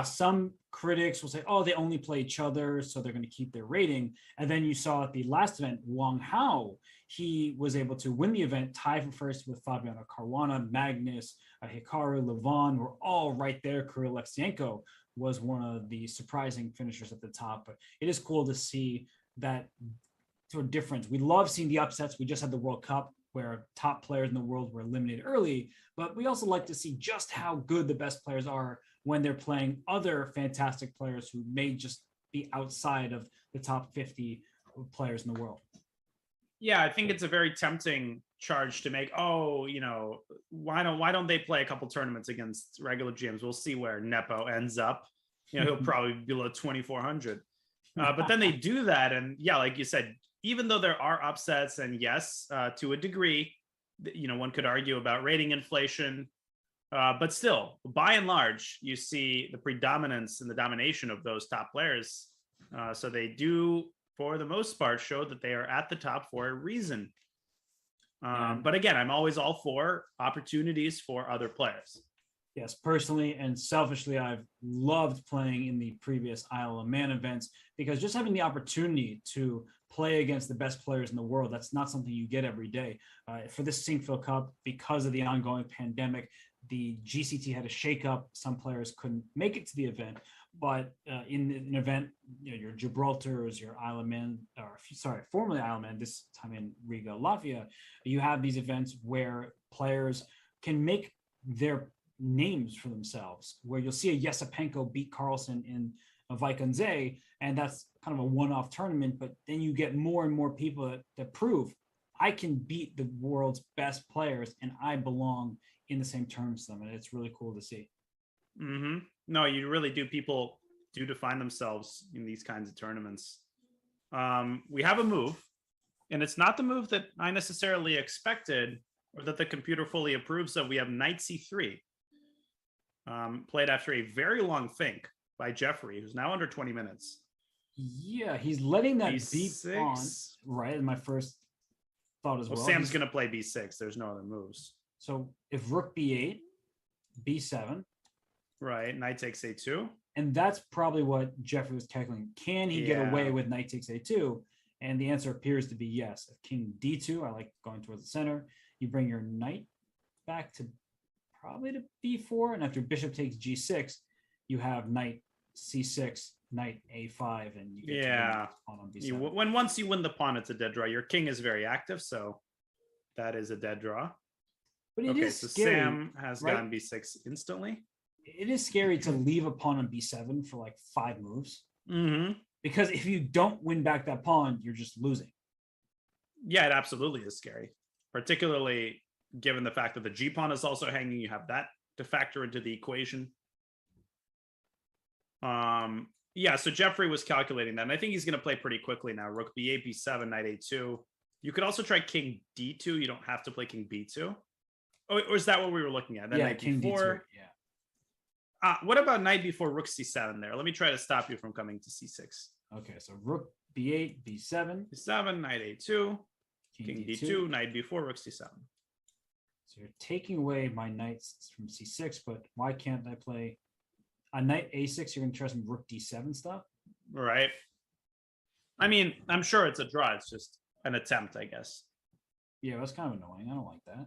some critics will say, they only play each other, so they're going to keep their rating. And then you saw at the last event, Wang Hao, he was able to win the event, tie for first with Fabiano Caruana, Magnus, Hikaru, Levon were all right there. Kirill Alexienko was one of the surprising finishers at the top. But it is cool to see that sort of difference. We love seeing the upsets. We just had the World Cup where top players in the world were eliminated early, but we also like to see just how good the best players are when they're playing other fantastic players who may just be outside of the top 50 players in the world. Yeah, I think it's a very tempting charge to make. Why don't they play a couple tournaments against regular GMs? We'll see where Nepo ends up. He'll probably be below 2,400. But then they do that, and like you said, even though there are upsets, and yes, to a degree, one could argue about rating inflation, but still, by and large, you see the predominance and the domination of those top players. So they do, for the most part, show that they are at the top for a reason. But again, I'm always all for opportunities for other players. Yes, personally and selfishly, I've loved playing in the previous Isle of Man events, because just having the opportunity to play against the best players in the world, that's not something you get every day. For this Sinquefield Cup, because of the ongoing pandemic, the GCT had a shakeup. Some players couldn't make it to the event, but in an event, your Gibraltars, your Isle of Man, formerly Isle of Man, this time in Riga, Latvia, you have these events where players can make their names for themselves, where you'll see a Yesipenko beat Carlsen in a Vaikonze, and that's kind of a one-off tournament, but then you get more and more people that prove I can beat the world's best players and I belong in the same terms as them, and it's really cool to see. No, you really do. People do define themselves in these kinds of tournaments. We have a move, and it's not the move that I necessarily expected or that the computer fully approves of. We have knight c3, played after a very long think by Jeffrey, who's now under 20 minutes. Yeah, he's letting that B6. beat on, right? And my first thought as well. Sam's going to play b6. There's no other moves. So if rook b8, b7. Right, knight takes a2. And that's probably what Jeffrey was tackling. Can he get away with knight takes a2? And the answer appears to be yes. If king d2, I like going towards the center. You bring your knight back to probably to b4. And after bishop takes g6, you have knight c6 knight a5, and you get to Yeah. win pawn on b7. Once you win the pawn, it's a dead draw. Your king is very active, so that is a dead draw. But it Okay, is so scary, Sam has right? gone b6 instantly. It is scary to leave a pawn on b7 for like 5 moves, Mm-hmm. because if you don't win back that pawn, you're just losing. Yeah, it absolutely is scary, particularly given the fact that the G pawn is also hanging. You have that to factor into the equation. Yeah, so Jeffrey was calculating that, and I think he's going to play pretty quickly now. Rook b8, b7, knight a2. You could also try king d2. You don't have to play king b2. Oh, or is that what we were looking at? Then Yeah, knight king b4. d2. Yeah. What about knight b4, rook c7 there? Let me try to stop you from coming to c6. Okay, so rook b8, b7, b7, knight a2, king d2, knight b4, rook c7. So you're taking away my knights from c6, but why can't I play a knight a6? You're going to try some rook d7 stuff? Right. I mean, I'm sure it's a draw. It's just an attempt, I guess. Yeah, that's kind of annoying. I don't like that.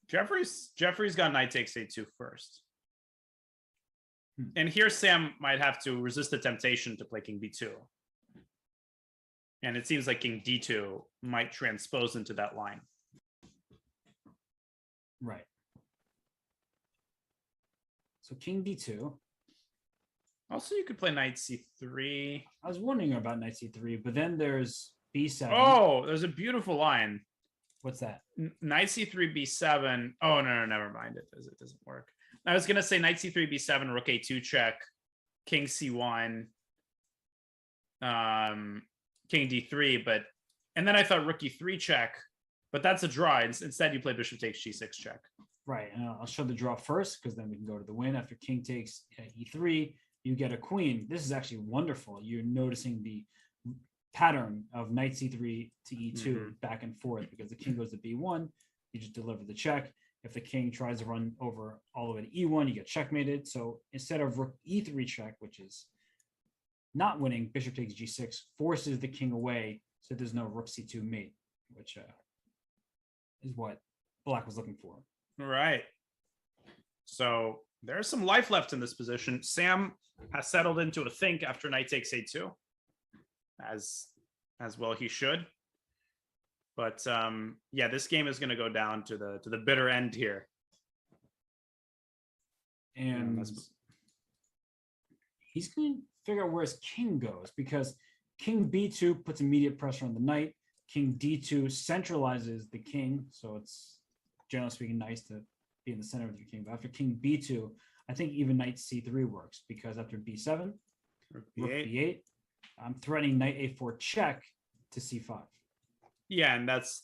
Jeffrey's got knight takes a2 first. And here Sam might have to resist the temptation to play king b2. And it seems like king d2 might transpose into that line. Right. So king d2. Also, you could play knight c3. I was wondering about knight c3, but then there's b7. Oh, there's a beautiful line. What's that? Knight c3, b7. Oh, no, never mind. It doesn't work. I was going to say knight c3, b7, rook a2 check, king c1, king d3, and then I thought rook e3 check, but that's a draw. Instead, you play bishop takes g6 check. Right, and I'll show the draw first, because then we can go to the win. After king takes e3, you get a queen. This is actually wonderful. You're noticing the pattern of knight c3 to e2 back and forth, because the king goes to b1, you just deliver the check. If the king tries to run over all the way to e1, you get checkmated. So instead of rook e3 check, which is not winning, bishop takes g6 forces the king away, so there's no rook c2 mate, which is what black was looking for. Right. So there's some life left in this position. Sam has settled into a think after knight takes a2, as well he should. But yeah, this game is going to go down to the bitter end here. And he's going to figure out where his king goes, because king b2 puts immediate pressure on the knight. King d2 centralizes the king, so it's generally speaking nice to be in the center of your king. But after king b2, I think even knight c3 works, because after b7, rook b8, I'm threatening knight a4 check to c5. Yeah, and that's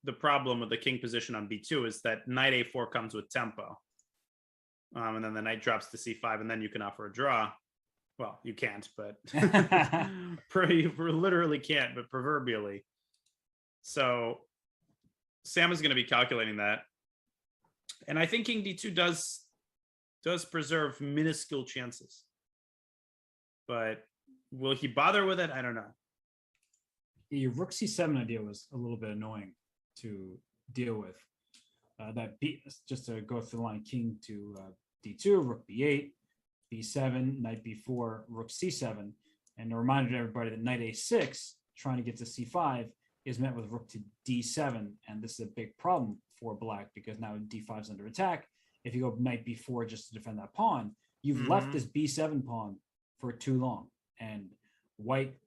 the problem with the king position on b2, is that knight a4 comes with tempo. And then the knight drops to c5, and then you can offer a draw. Well, you can't, but you literally can't, but proverbially. So Sam is going to be calculating that. And I think king d2 does preserve minuscule chances. But will he bother with it? I don't know. Your rook c7 idea was a little bit annoying to deal with. Just to go through the line, king to d2, rook b8, b7, knight b4, rook c7, and a reminder to everybody that knight a6, trying to get to c5, is met with rook to d7, and this is a big problem for black, because now d5 is under attack. If you go knight b4 just to defend that pawn, you've left this b7 pawn for too long. And white,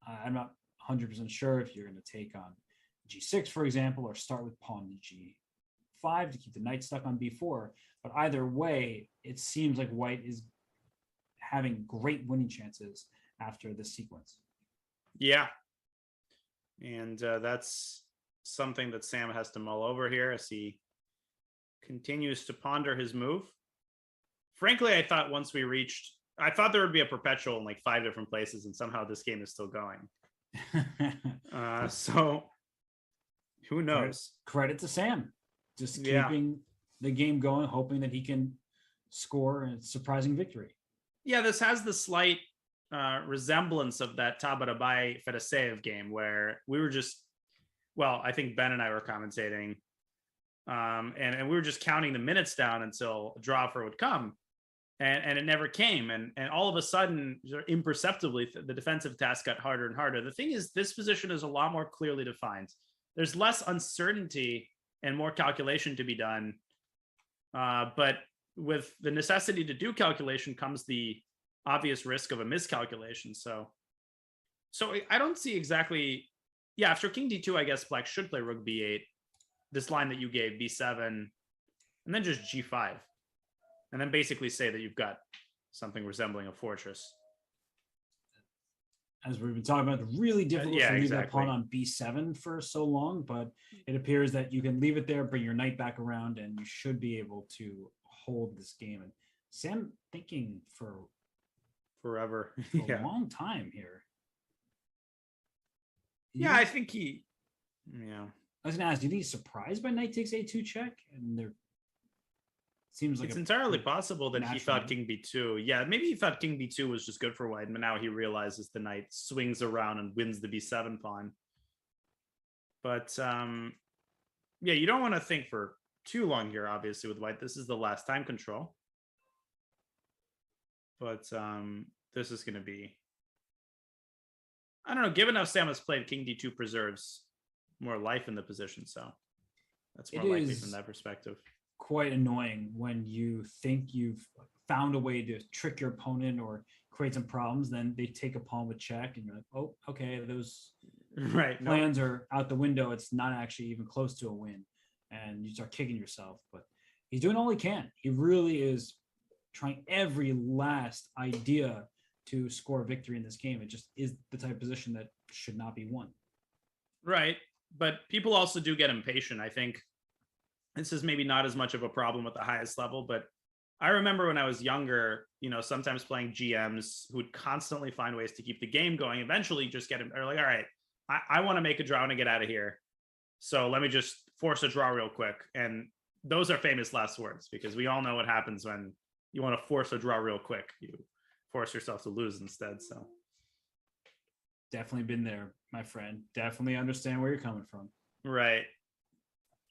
I'm not 100% sure if you're going to take on g6, for example, or start with pawn g5 to keep the knight stuck on b4. But either way, it seems like white is having great winning chances after this sequence. Yeah. And that's something that Sam has to mull over here as he continues to ponder his move. Frankly, I thought there would be a perpetual in like 5 different places, and somehow this game is still going. So who knows? Credit to Sam. Just keeping the game going, hoping that he can score a surprising victory. Yeah, this has the slight resemblance of that Tabatabai Fedoseev game where we were I think Ben and I were commentating, and we were just counting the minutes down until a draw for would come. and it never came. And all of a sudden, imperceptibly, the defensive task got harder and harder. The thing is, this position is a lot more clearly defined. There's less uncertainty and more calculation to be done. But with the necessity to do calculation comes the obvious risk of a miscalculation. So I don't see exactly. Yeah, after king d2, I guess black should play rook b8. This line that you gave, b7, and then just g5. And then basically say that you've got something resembling a fortress. As we've been talking about, really difficult to leave that exactly. pawn on b7 for so long, but it appears that you can leave it there, bring your knight back around, and you should be able to hold this game. And Sam thinking for Forever. a long time here. Yeah, I think he. Yeah. I was gonna ask, do you think he's surprised by knight takes a2 check? And there seems like It's entirely possible that he thought natural. king b2. Yeah, maybe he thought king b2 was just good for white, but now he realizes the knight swings around and wins the b7 pawn. But yeah, you don't want to think for too long here, obviously, with white. This is the last time control. But this is going to be, I don't know, given how Sam has played, king d2 preserves more life in the position, so that's more likely from that perspective. Quite annoying when you think you've found a way to trick your opponent or create some problems, then they take a pawn with check and you're like, oh, okay, those plans are out the window. It's not actually even close to a win, and you start kicking yourself. But he's doing all he can. He really is trying every last idea to score a victory in this game. It just is the type of position that should not be won. Right. But people also do get impatient. I think this is maybe not as much of a problem at the highest level, but I remember when I was younger, you know, sometimes playing GMs who would constantly find ways to keep the game going. Eventually just get him, they're like, all right, I want to make a draw. I want to get out of here. So let me just force a draw real quick. And those are famous last words, because we all know what happens when you want to force a draw real quick. You force yourself to lose instead. So definitely been there, my friend. Definitely understand where you're coming from. Right.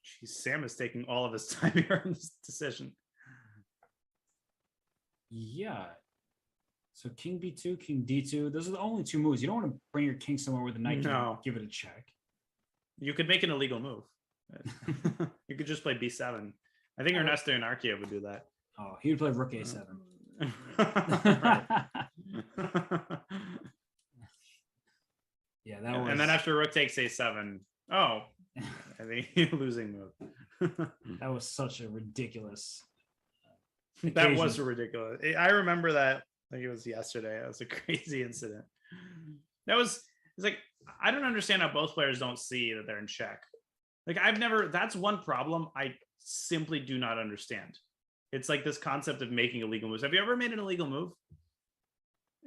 Jeez, Sam is taking all of his time here on this decision. Yeah. So king b2, king d2. Those are the only two moves. You don't want to bring your king somewhere where the knight can give it a check. You could make an illegal move. You could just play b7. I think Ernesto Anarchia would do that. Oh, he would play rook a7. Yeah, that was... And then after rook takes a7, oh, I think losing move. That was such a ridiculous That was ridiculous. I remember that. I think it was yesterday. That was a crazy incident. It's like, I don't understand how both players don't see that they're in check. Like, that's one problem I simply do not understand. It's like this concept of making illegal moves. Have you ever made an illegal move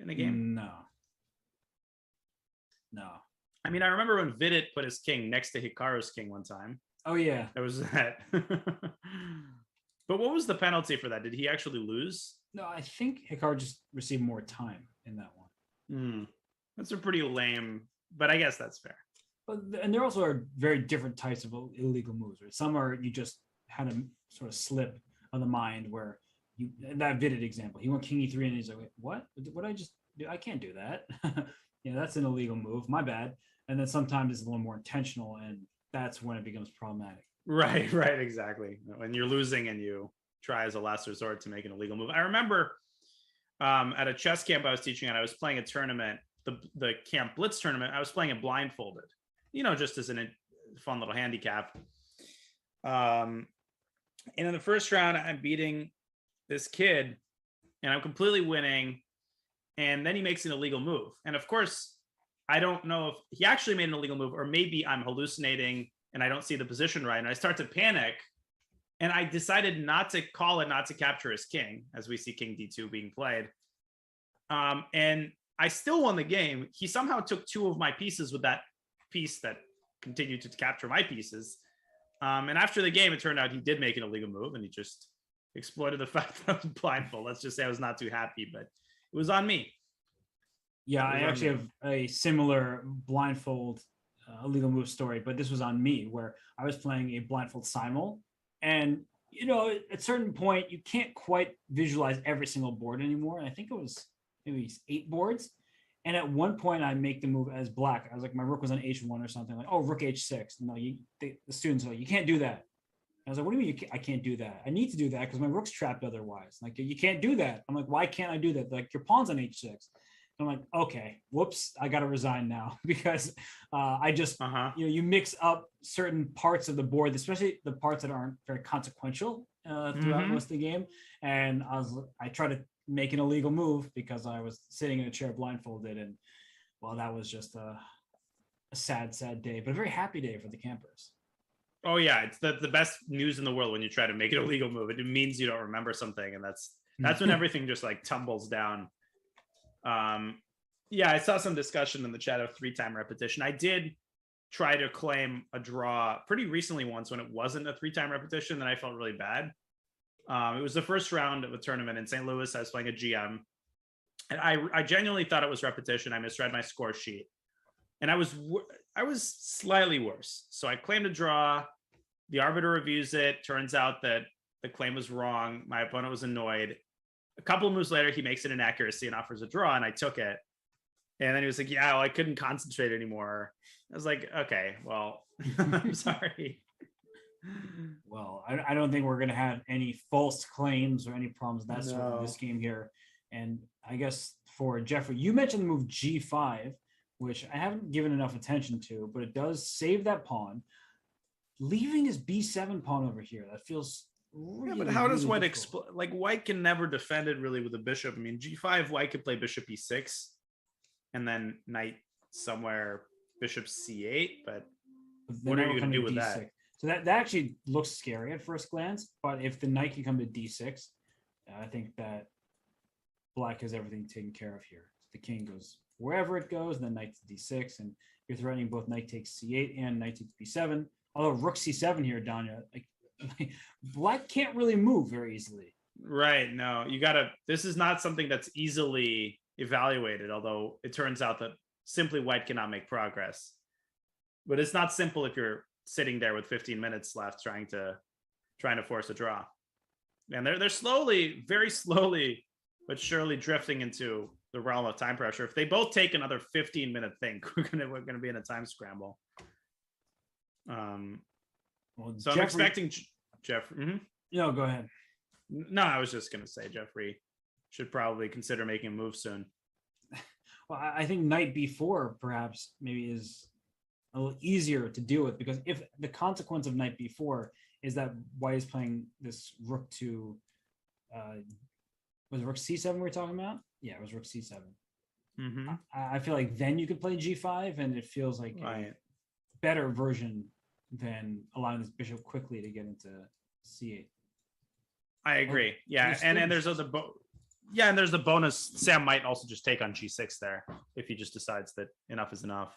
in a game? No. I mean, I remember when Vidit put his king next to Hikaru's king one time. Oh, yeah. There was that. But what was the penalty for that? Did he actually lose? No, I think Hikaru just received more time in that one. That's a pretty lame, but I guess that's fair. And there also are very different types of illegal moves. Right? Some are you just had a sort of slip of the mind where you, that Vidit example, he went king e3 and he's like, wait, what I just do? I can't do that. Yeah, that's an illegal move. My bad. And then sometimes it's a little more intentional, and that's when it becomes problematic. Right, exactly. When you're losing and you try as a last resort to make an illegal move. I remember at a chess camp I was teaching at, I was playing a tournament, the Camp Blitz tournament. I was playing it blindfolded, you know, just as a fun little handicap. And in the first round, I'm beating this kid, and I'm completely winning. And then he makes an illegal move. And of course, I don't know if he actually made an illegal move, or maybe I'm hallucinating and I don't see the position right. And I start to panic. And I decided not to call it, not to capture his king, as we see king d2 being played. And I still won the game. He somehow took two of my pieces with that piece that continued to capture my pieces. And after the game, it turned out he did make an illegal move, and he just exploited the fact that I was blindfold. Let's just say I was not too happy, but it was on me. Yeah, I actually have a similar blindfold illegal move story, but this was on me, where I was playing a blindfold simul, and at a certain point, you can't quite visualize every single board anymore. And I think it was maybe 8 boards. And at one point, I make the move as black. I was like, my rook was on h1 or something. Like, oh, rook h6. No, the students are like, you can't do that. I was like, what do you mean I can't do that? I need to do that because my rook's trapped otherwise. Like, you can't do that. I'm like, why can't I do that? Like, your pawn's on h6. And I'm like, okay, whoops, I got to resign now because I just, you mix up certain parts of the board, especially the parts that aren't very consequential throughout most of the game. And I try to make an illegal move because I was sitting in a chair blindfolded. And well, that was just a sad, sad day, but a very happy day for the campers. Oh yeah, it's the best news in the world when you try to make an illegal move. It means you don't remember something, and that's when everything just like tumbles down. Yeah, I saw some discussion in the chat of 3-time repetition. I did try to claim a draw pretty recently once when it wasn't a 3-time repetition, and I felt really bad. It was the first round of a tournament in St. Louis. I was playing a GM, and I genuinely thought it was repetition. I misread my score sheet, and I was slightly worse. So I claimed a draw. The arbiter reviews it. Turns out that the claim was wrong. My opponent was annoyed. A couple of moves later, he makes an inaccuracy and offers a draw, and I took it. And then he was like, yeah, well, I couldn't concentrate anymore. I was like, okay, well, I'm sorry. Well, I don't think we're going to have any false claims or any problems of that sort in this game here. And I guess for Jeffrey, you mentioned the move G5, which I haven't given enough attention to, but it does save that pawn. Leaving his B7 pawn over here, that feels really, but how does really White like White can never defend it really with a bishop. I mean, G5, White could play bishop E6 and then knight somewhere bishop C8, but what are you going to do with that? So that actually looks scary at first glance, but if the knight can come to D6, I think that Black has everything taken care of here. The king goes wherever it goes, and then knight to D6, and you're threatening both knight takes C8 and knight takes B7. Although rook C7 here, Danya, like, Black can't really move very easily. Right. No, this is not something that's easily evaluated, although it turns out that simply White cannot make progress. But it's not simple if you're sitting there with 15 minutes left trying to force a draw. And they're slowly, very slowly, but surely drifting into the realm of time pressure. If they both take another 15-minute think, we're gonna be in a time scramble. So I'm expecting Jeffrey. No, go ahead. No, I was just gonna say Jeffrey should probably consider making a move soon. Well, I think knight b4 perhaps maybe is a little easier to deal with, because if the consequence of knight b4 is that White is playing this rook to was it rook c7 we were talking about? Yeah, it was rook c7. I feel like then you could play g5, and it feels like a better version than allowing this bishop quickly to get into c8. I agree. Yeah, and there's the bonus. Sam might also just take on g6 there if he just decides that enough is enough.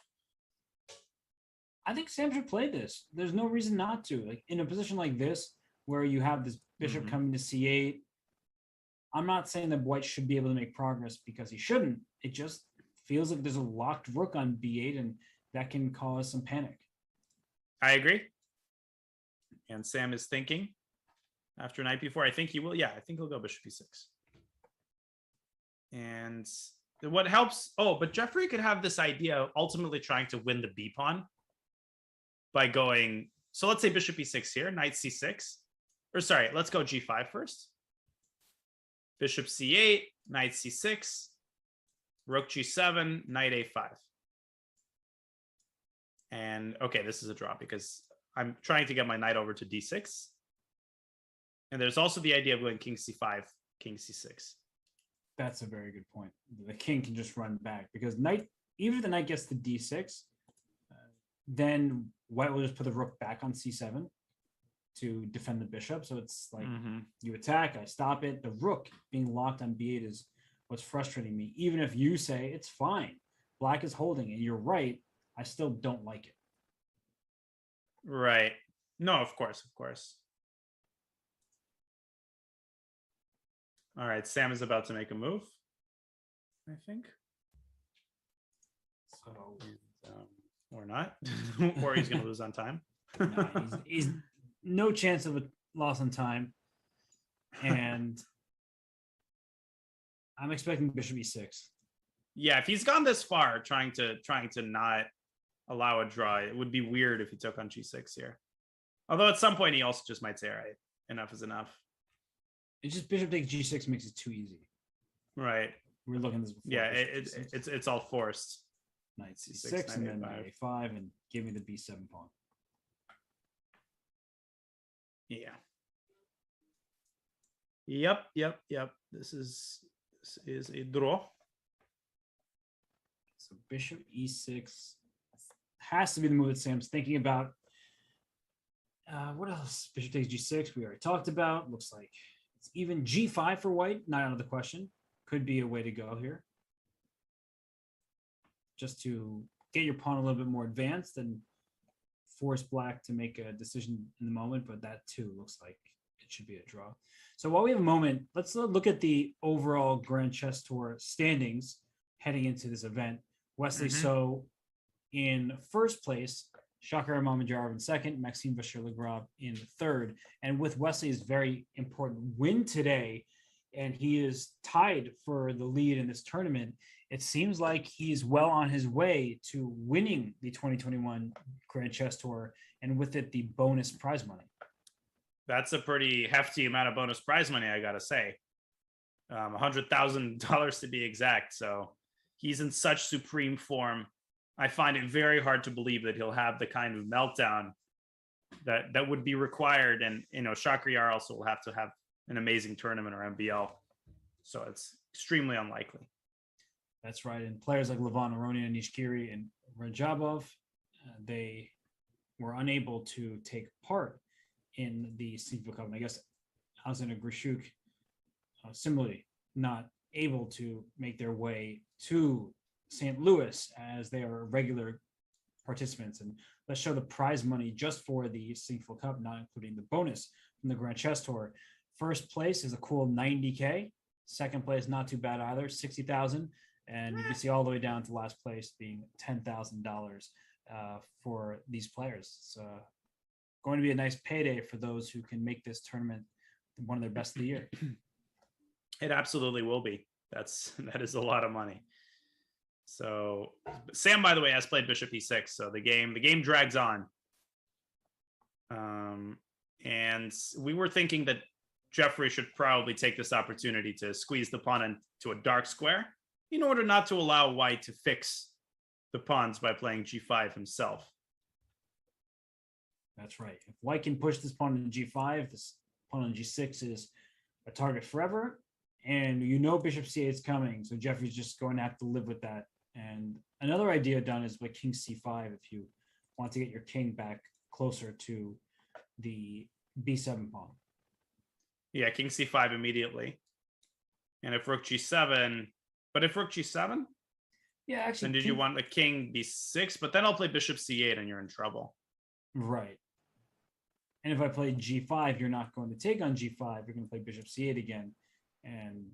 I think Sam should play this. There's no reason not to. Like in a position like this, where you have this bishop coming to c8, I'm not saying that White should be able to make progress because he shouldn't. It just feels like there's a locked rook on b8, and that can cause some panic. I agree. And Sam is thinking after knight b4. I think he will. Yeah, I think he'll go bishop e6. And what helps? Oh, but Jeffrey could have this idea of ultimately trying to win the b pawn by going. So let's say bishop e6 here, knight c6. Or sorry, let's go g5 first. Bishop c8, knight c6, rook g7, knight a5. And okay, this is a draw because I'm trying to get my knight over to d6. And there's also the idea of going king c5, king c6. That's a very good point. The king can just run back because knight, even if the knight gets to d6, then White will just put the rook back on c7 to defend the bishop. So it's like you attack, I stop it. The rook being locked on b8 is what's frustrating me. Even if you say it's fine, Black is holding, and you're right, I still don't like it. Right. No, of course. All right, Sam is about to make a move, I think. So, or not, or he's going to lose on time. No, he's no chance of lost on time, and I'm expecting bishop e6. Yeah, if he's gone this far, trying to not allow a draw, it would be weird if he took on g6 here. Although at some point he also just might say, all right, enough is enough. It's just bishop takes g6 makes it too easy. Right. We were looking at this before. Yeah, Bishop G6. it's all forced. Knight c6 and then knight a5 and give me the b7 pawn. Yeah. Yep. This is a draw. So bishop e6 has to be the move that Sam's thinking about. What else? Bishop takes g6. We already talked about. Looks like it's even g5 for white. Not out of the question. Could be a way to go here. Just to get your pawn a little bit more advanced and force black to make a decision in the moment. But that too looks like it should be a draw. So while we have a moment, let's look at the overall Grand Chess Tour standings heading into this event. Wesley, so in first place, Shakar Mamedyarov in second, Maxime Vachier-Lagrave in third. And with Wesley's very important win today, and he is tied for the lead in this tournament, it seems like he's well on his way to winning the 2021 Grand Chess Tour, and with it, the bonus prize money. That's a pretty hefty amount of bonus prize money, I gotta say. $100,000 to be exact. So he's in such supreme form. I find it very hard to believe that he'll have the kind of meltdown that would be required. And, Shakhriyar also will have to have an amazing tournament or MBL. So it's extremely unlikely. That's right. And players like Levon Aronian, Nishkiri, and Rajabov, they were unable to take part in the Sinquefield Cup. And I guess Alexander Grishuk, similarly, not able to make their way to St. Louis as they are regular participants. And let's show the prize money just for the Sinquefield Cup, not including the bonus from the Grand Chess Tour. First place is a cool 90K. Second place, not too bad either, 60,000. And you can see all the way down to last place being $10,000 for these players. It's going to be a nice payday for those who can make this tournament one of their best of the year. It absolutely will be. That is a lot of money. So Sam, by the way, has played bishop e6. So the game drags on. And we were thinking that Jeffrey should probably take this opportunity to squeeze the pawn into a dark square in order not to allow white to fix the pawns by playing g5 himself. That's right. If white can push this pawn into g5, this pawn on g6 is a target forever. And bishop c8 is coming. So Jeffrey's just going to have to live with that. And another idea done is with king c5 if you want to get your king back closer to the b7 pawn. Yeah, king c5 immediately. And if rook g7, but if rook g7? Yeah, actually. Then did you want the king b6? But then I'll play bishop c8 and you're in trouble. Right. And if I play g5, you're not going to take on g5. You're going to play bishop c8 again. And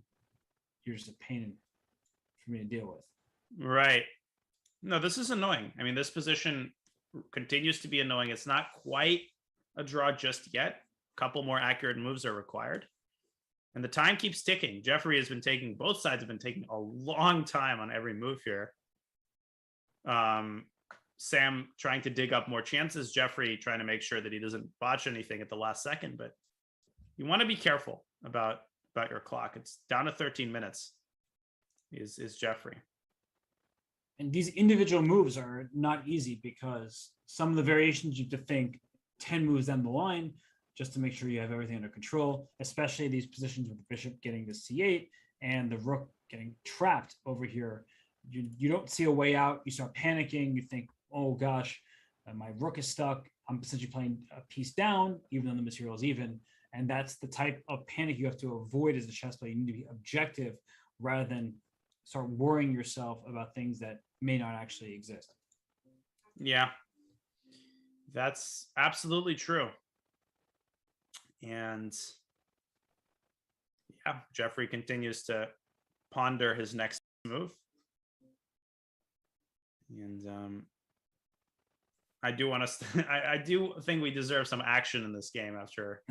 you're just a pain for me to deal with. Right. No, this is annoying. I mean, this position continues to be annoying. It's not quite a draw just yet. A couple more accurate moves are required. And the time keeps ticking. Jeffrey has been taking, both sides have been taking a long time on every move here. Sam trying to dig up more chances. Jeffrey trying to make sure that he doesn't botch anything at the last second. But you want to be careful about your clock. It's down to 13 minutes is Jeffrey. And these individual moves are not easy because some of the variations you have to think 10 moves down the line just to make sure you have everything under control, especially these positions with the bishop getting to c8 and the rook getting trapped over here. You don't see a way out. You start panicking. You think, oh gosh, my rook is stuck. I'm essentially playing a piece down, even though the material is even. And that's the type of panic you have to avoid as a chess player. You need to be objective rather than start worrying yourself about things that may not actually exist. Yeah, that's absolutely true. And yeah, Jeffrey continues to ponder his next move. And I do want to. I do think we deserve some action in this game after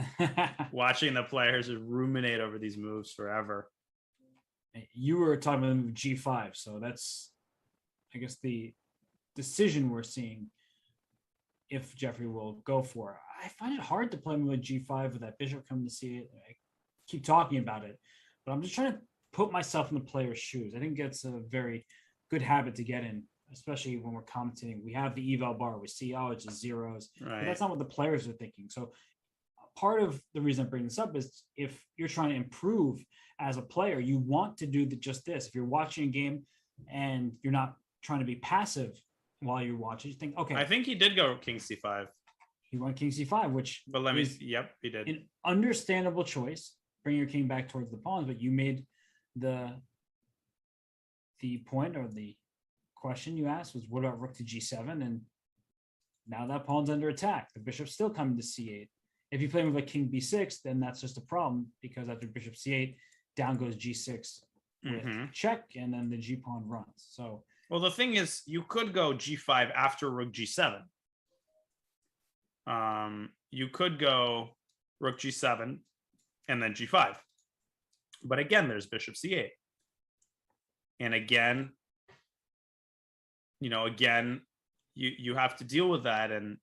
watching the players ruminate over these moves forever. You were talking about the move G5, so that's, I guess, the decision we're seeing if Jeffrey will go for it. I find it hard to play with G5 with that bishop coming to see it. I keep talking about it, but I'm just trying to put myself in the player's shoes. I think it's a very good habit to get in, especially when we're commentating. We have the eval bar. We see, oh, it's just zeros. Right. But that's not what the players are thinking. So part of the reason I bring this up is if you're trying to improve as a player, you want to do just this. If you're watching a game and you're not trying to be passive while you're watching, you think, okay. I think he did go king c5. He went king c5, which But let me. Yep, he did. an understandable choice. Bring your king back towards the pawns, but you made the point, or the question you asked was, what about rook to g7? And now that pawn's under attack. The bishop's still coming to c8. If you play with like king b6, then that's just a problem, because after bishop c8, down goes g6 with check, and then the g pawn runs. So, well, the thing is, you could go g5 after rook g7. You could go rook g7 and then g5. But again, there's bishop c8. And again, you have to deal with that, and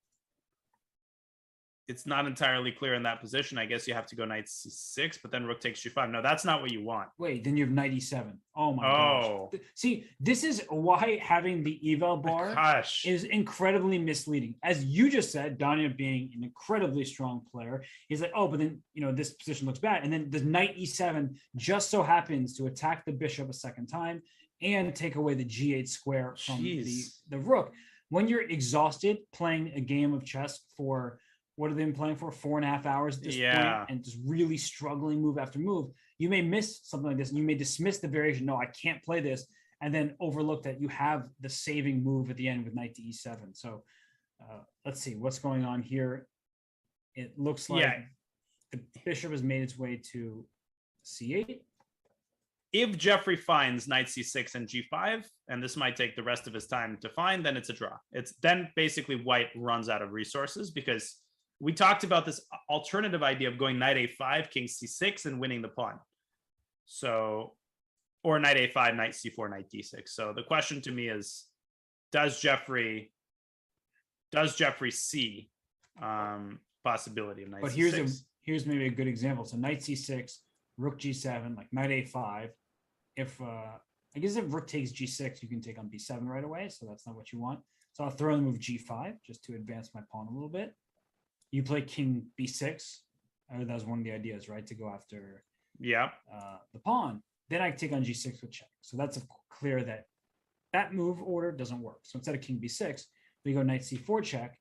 it's not entirely clear in that position. I guess you have to go knight c6, but then rook takes g5. No, that's not what you want. Wait, then you have knight e7. Oh my gosh. See, this is why having the eval bar is incredibly misleading. As you just said, Danya being an incredibly strong player, he's like, oh, but then, this position looks bad. And then the knight e7 just so happens to attack the bishop a second time and take away the g8 square from the rook. When you're exhausted playing a game of chess for, what have they been playing for? 4.5 hours at this point, and just really struggling move after move, you may miss something like this, and you may dismiss the variation. No, I can't play this, and then overlook that you have the saving move at the end with knight to e7. So let's see what's going on here. It looks like the bishop has made its way to c8. If Jeffrey finds knight c6 and g5, and this might take the rest of his time to find, then it's a draw. It's then basically white runs out of resources, because we talked about this alternative idea of going knight a5, king c6, and winning the pawn. So, or knight a5, knight c4, knight d6. So the question to me is, does Jeffrey see possibility of knight c6? But here's maybe a good example. So knight c6, rook g7, like knight a5. If I guess if rook takes g6, you can take on b7 right away. So that's not what you want. So I'll throw in the move g5 just to advance my pawn a little bit. You play king b6. That was one of the ideas, right? To go after the pawn. Then I take on g6 with check. So that's clear that move order doesn't work. So instead of king b6, we go knight c4 check.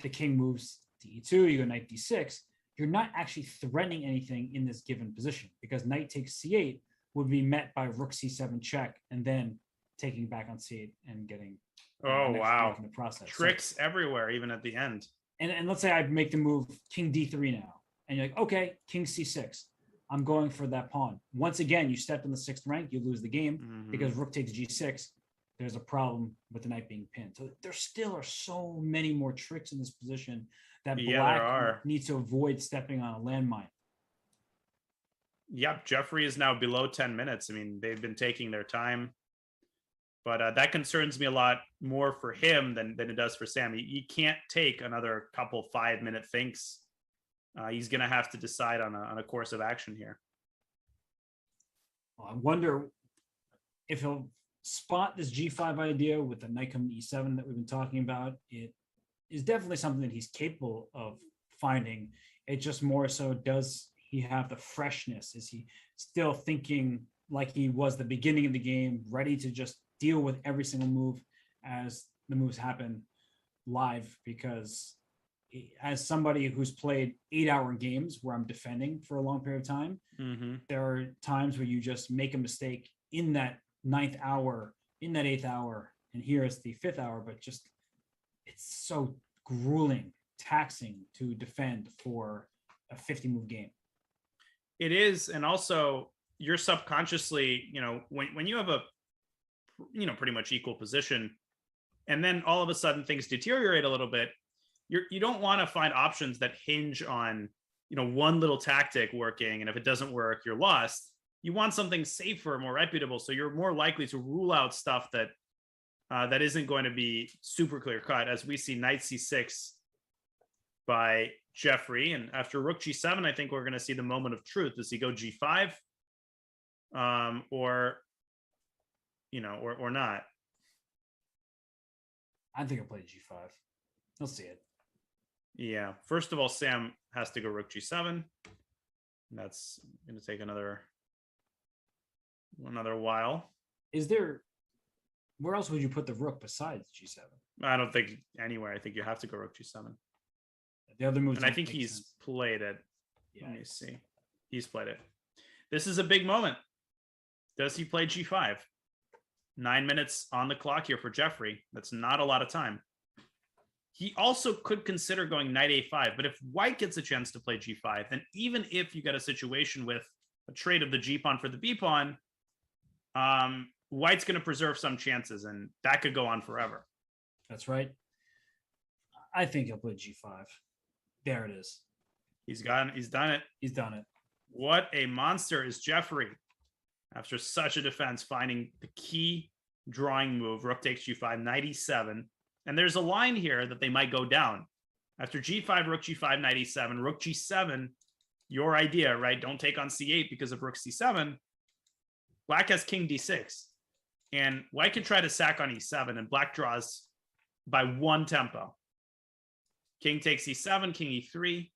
The king moves to e2. You go knight d6. You're not actually threatening anything in this given position, because knight takes c8 would be met by rook c7 check, and then taking back on c8 and getting in the process. Tricks everywhere, even at the end. And let's say I make the move king d3 now, and you're like, okay, king c6. I'm going for that pawn. Once again, you step in the 6th rank, you lose the game because rook takes g6. There's a problem with the knight being pinned. So there still are so many more tricks in this position that black needs to avoid stepping on a landmine. Yep, Jeffrey is now below 10 minutes. I mean, they've been taking their time. But that concerns me a lot more for him than it does for Sam. He can't take another couple 5-minute thinks. He's going to have to decide on a course of action here. Well, I wonder if he'll spot this g5 idea with the knight coming to e7 that we've been talking about. It is definitely something that he's capable of finding. It just more so, does he have the freshness? Is he still thinking like he was the beginning of the game, ready to just deal with every single move as the moves happen live? Because as somebody who's played 8-hour games where I'm defending for a long period of time, there are times where you just make a mistake in that 9th hour, in that 8th hour, and here it's the 5th hour, but just it's so grueling, taxing to defend for a 50-move game. It is, and also you're subconsciously, when you have a, pretty much equal position, and then all of a sudden things deteriorate a little bit, you don't want to find options that hinge on, one little tactic working, and if it doesn't work, you're lost. You want something safer, more reputable, so you're more likely to rule out stuff that that isn't going to be super clear cut, as we see knight c6 by Jeffrey. And after rook g7, I think we're going to see the moment of truth. Does he go g5 or not? I think I'll play g5. We'll see it. Yeah. First of all, Sam has to go rook g7. That's going to take another while. Where else would you put the rook besides g7? I don't think anywhere. I think you have to go rook g7. The other moves, and I think he's sense. Played it. Yeah. Let me see. He's played it. This is a big moment. Does he play g5? 9 minutes on the clock here for Jeffrey. That's not a lot of time. He also could consider going knight a5, but if white gets a chance to play g5, then even if you get a situation with a trade of the g pawn for the b pawn, white's going to preserve some chances, and that could go on forever. That's right. I think he'll play g5. There it is. He's done it. He's done it. What a monster is Jeffrey. After such a defense, finding the key drawing move, rook takes g5, knight e7. And there's a line here that they might go down. After g5, rook g5, knight e7, rook g7, your idea, right? Don't take on c8 because of rook c7. Black has king d6. And white can try to sack on e7, and black draws by one tempo. King takes e7, king e3,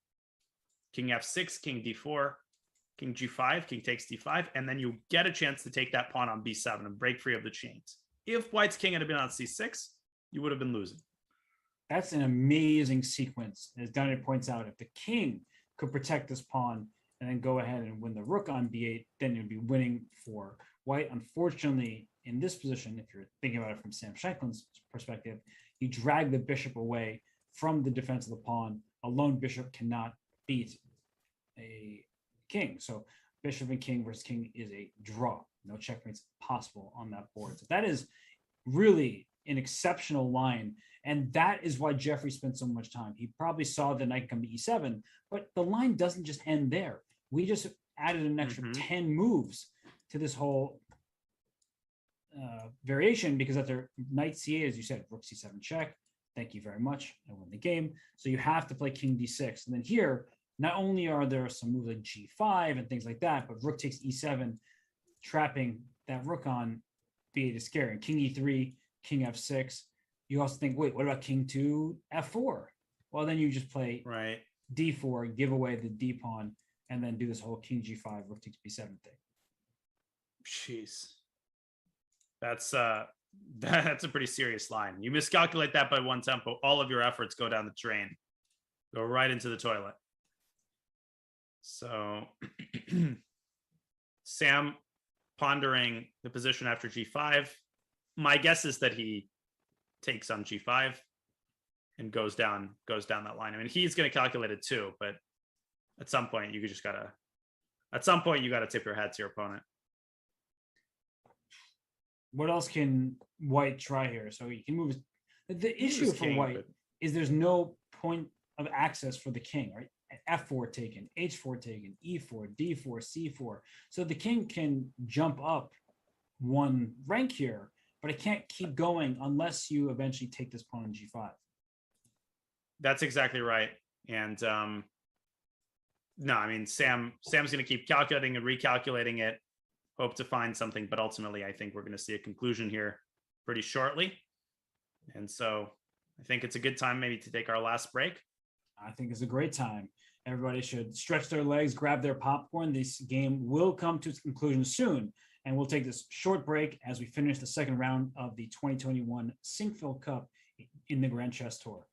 king f6, king d4, king g5, king takes d5, and then you get a chance to take that pawn on b7 and break free of the chains. If white's king had been on c6, you would have been losing. That's an amazing sequence. As Daniel points out, if the king could protect this pawn and then go ahead and win the rook on b8, then you'd be winning for white. Unfortunately, in this position, if you're thinking about it from Sam Shanklin's perspective, you drag the bishop away from the defense of the pawn. A lone bishop cannot beat a king. So bishop and king versus king is a draw. No checkmates possible on that board. So that is really an exceptional line. And that is why Jeffrey spent so much time. He probably saw the knight come to e7, but the line doesn't just end there. We just added an extra 10 moves to this whole variation, because after knight c8, as you said, rook c7 check. Thank you very much. I win the game. So you have to play king d6. And then here, not only are there some moves like g5 and things like that, but rook takes e7, trapping that rook on b8 is scary. And king e3, king f6. You also think, wait, what about king to f4? Well, then you just play d4, give away the d pawn, and then do this whole king g5, rook takes b7 thing. Jeez. That's a pretty serious line. You miscalculate that by one tempo, all of your efforts go down the drain, go right into the toilet. So Sam pondering the position after g5. My guess is that he takes on g5 and goes down that line. I mean, he's going to calculate it too, but at some point you gotta tip your hat to your opponent. What else can white try here? So you can move. The issue for white is there's no point of access for the king, right? F4 taken, H4 taken, E4, D4, C4. So the king can jump up one rank here, but it can't keep going unless you eventually take this pawn on G5. That's exactly right. And no, I mean, Sam's going to keep calculating and recalculating it, hope to find something, but ultimately I think we're going to see a conclusion here pretty shortly. And so I think it's a good time maybe to take our last break. I think it's a great time. Everybody should stretch their legs, grab their popcorn. This game will come to its conclusion soon. And we'll take this short break as we finish the second round of the 2021 Sinquefield Cup in the Grand Chess Tour.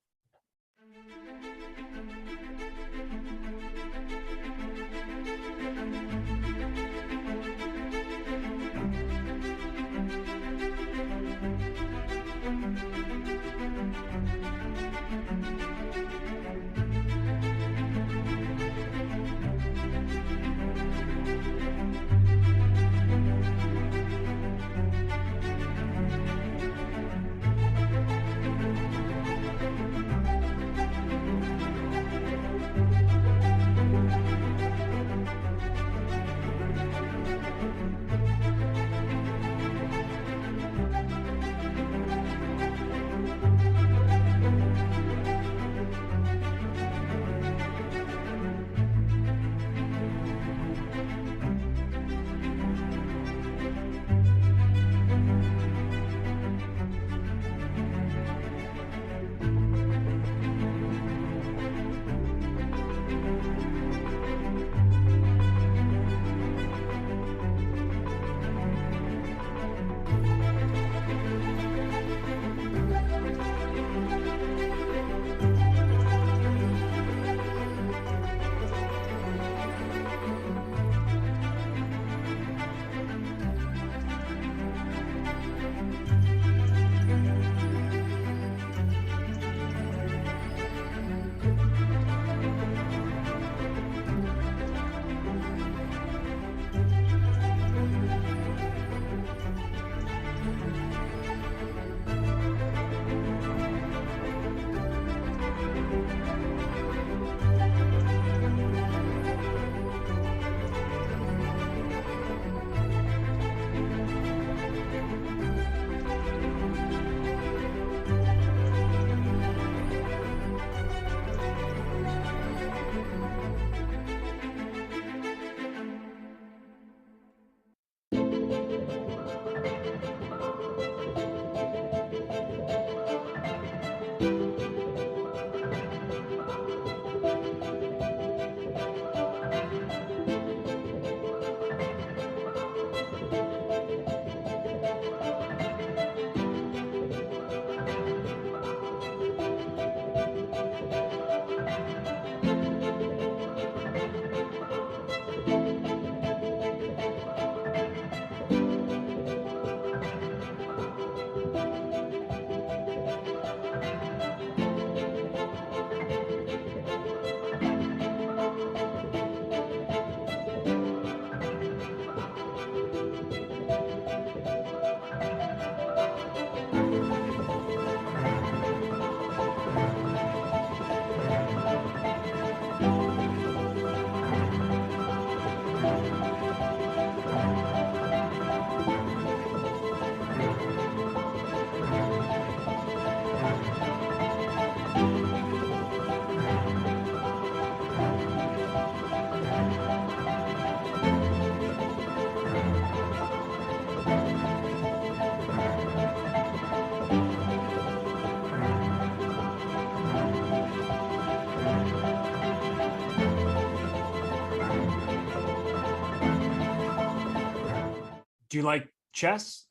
Do you like chess?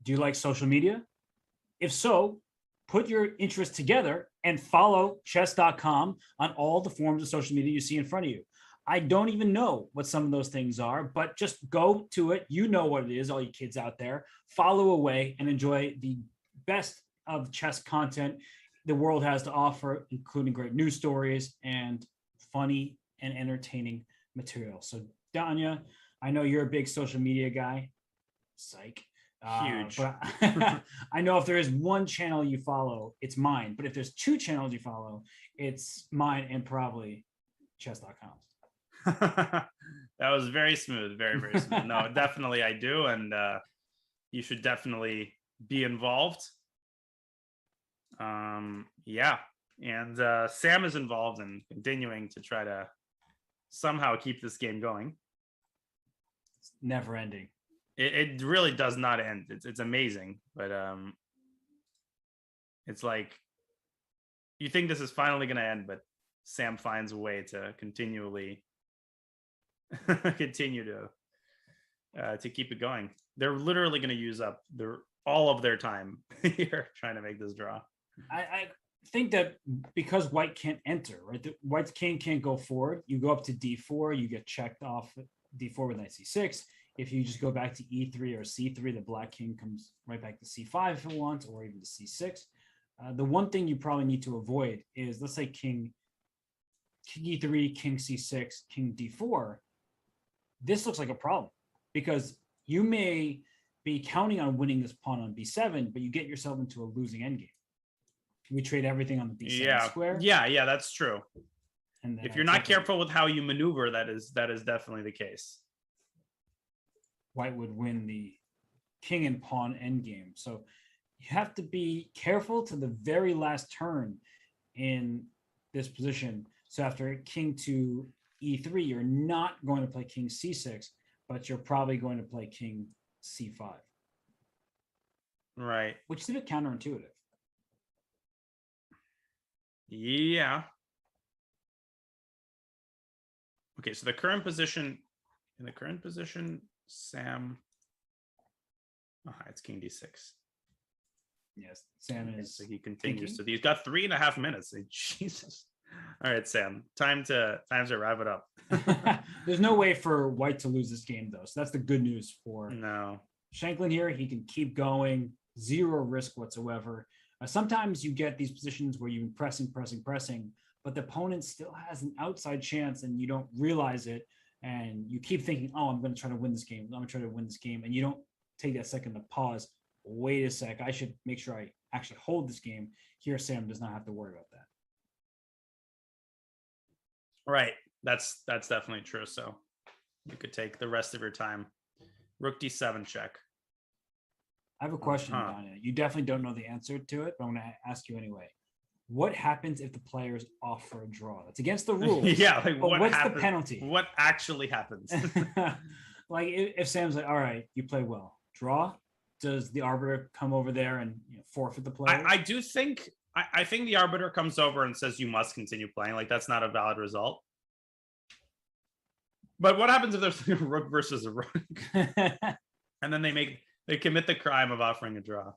Do you like social media? If so, put your interests together and follow Chess.com on all the forms of social media you see in front of you. I don't even know what some of those things are, but just go to it. You know what it is, all you kids out there. Follow away and enjoy the best of chess content the world has to offer, including great news stories and funny and entertaining material. So, Danya, I know you're a big social media guy. Psych. Huge. But I know if there is one channel you follow, it's mine. But if there's two channels you follow, it's mine and probably Chess.com. That was very smooth. Very, very smooth. No, definitely I do. And you should definitely be involved. Yeah. And Sam is involved in continuing to try to somehow keep this game going. It's never ending. It really does not end. It's amazing, but it's like you think this is finally going to end, but Sam finds a way to continually continue to keep it going. They're literally going to use up all of their time here trying to make this draw. I think that because white can't enter, right? The white's king can't go forward. You go up to d4, you get checked off d4 with knight c6. If you just go back to e3 or c3, the black king comes right back to c5 if it wants, or even to c6. The one thing you probably need to avoid is, let's say king e3, king c6, king d4. This looks like a problem because you may be counting on winning this pawn on b7, but you get yourself into a losing endgame. We trade everything on the b7 square. Yeah, that's true. And if you're not careful with how you maneuver, that is definitely the case. White would win the king and pawn endgame. So you have to be careful to the very last turn in this position. So after king to e3, you're not going to play king c6, but you're probably going to play king c5. Right. Which is a bit counterintuitive. Yeah. Okay, so in the current position, Sam. It's king d6. Yes, Sam is. So he continues to. He's got 3.5 minutes. Jesus. All right, Sam. Time to wrap it up. There's no way for white to lose this game, though. So that's the good news for Shanklin here. He can keep going, zero risk whatsoever. Sometimes you get these positions where you're pressing, but the opponent still has an outside chance, and you don't realize it. And you keep thinking, oh, I'm going to try to win this game. And you don't take that second to pause. Wait a sec. I should make sure I actually hold this game. Here, Sam does not have to worry about that. Right. That's definitely true. So you could take the rest of your time. Rook d7 check. I have a question, Danya. You definitely don't know the answer to it, but I'm going to ask you anyway. What happens if the players offer a draw? That's against the rules. Yeah, like what's the penalty? What actually happens? Like if Sam's like, all right, you play well. Draw? Does the arbiter come over there and forfeit the player? I do think I think the arbiter comes over and says you must continue playing. Like that's not a valid result. But what happens if there's a rook versus a rook? And then they commit the crime of offering a draw.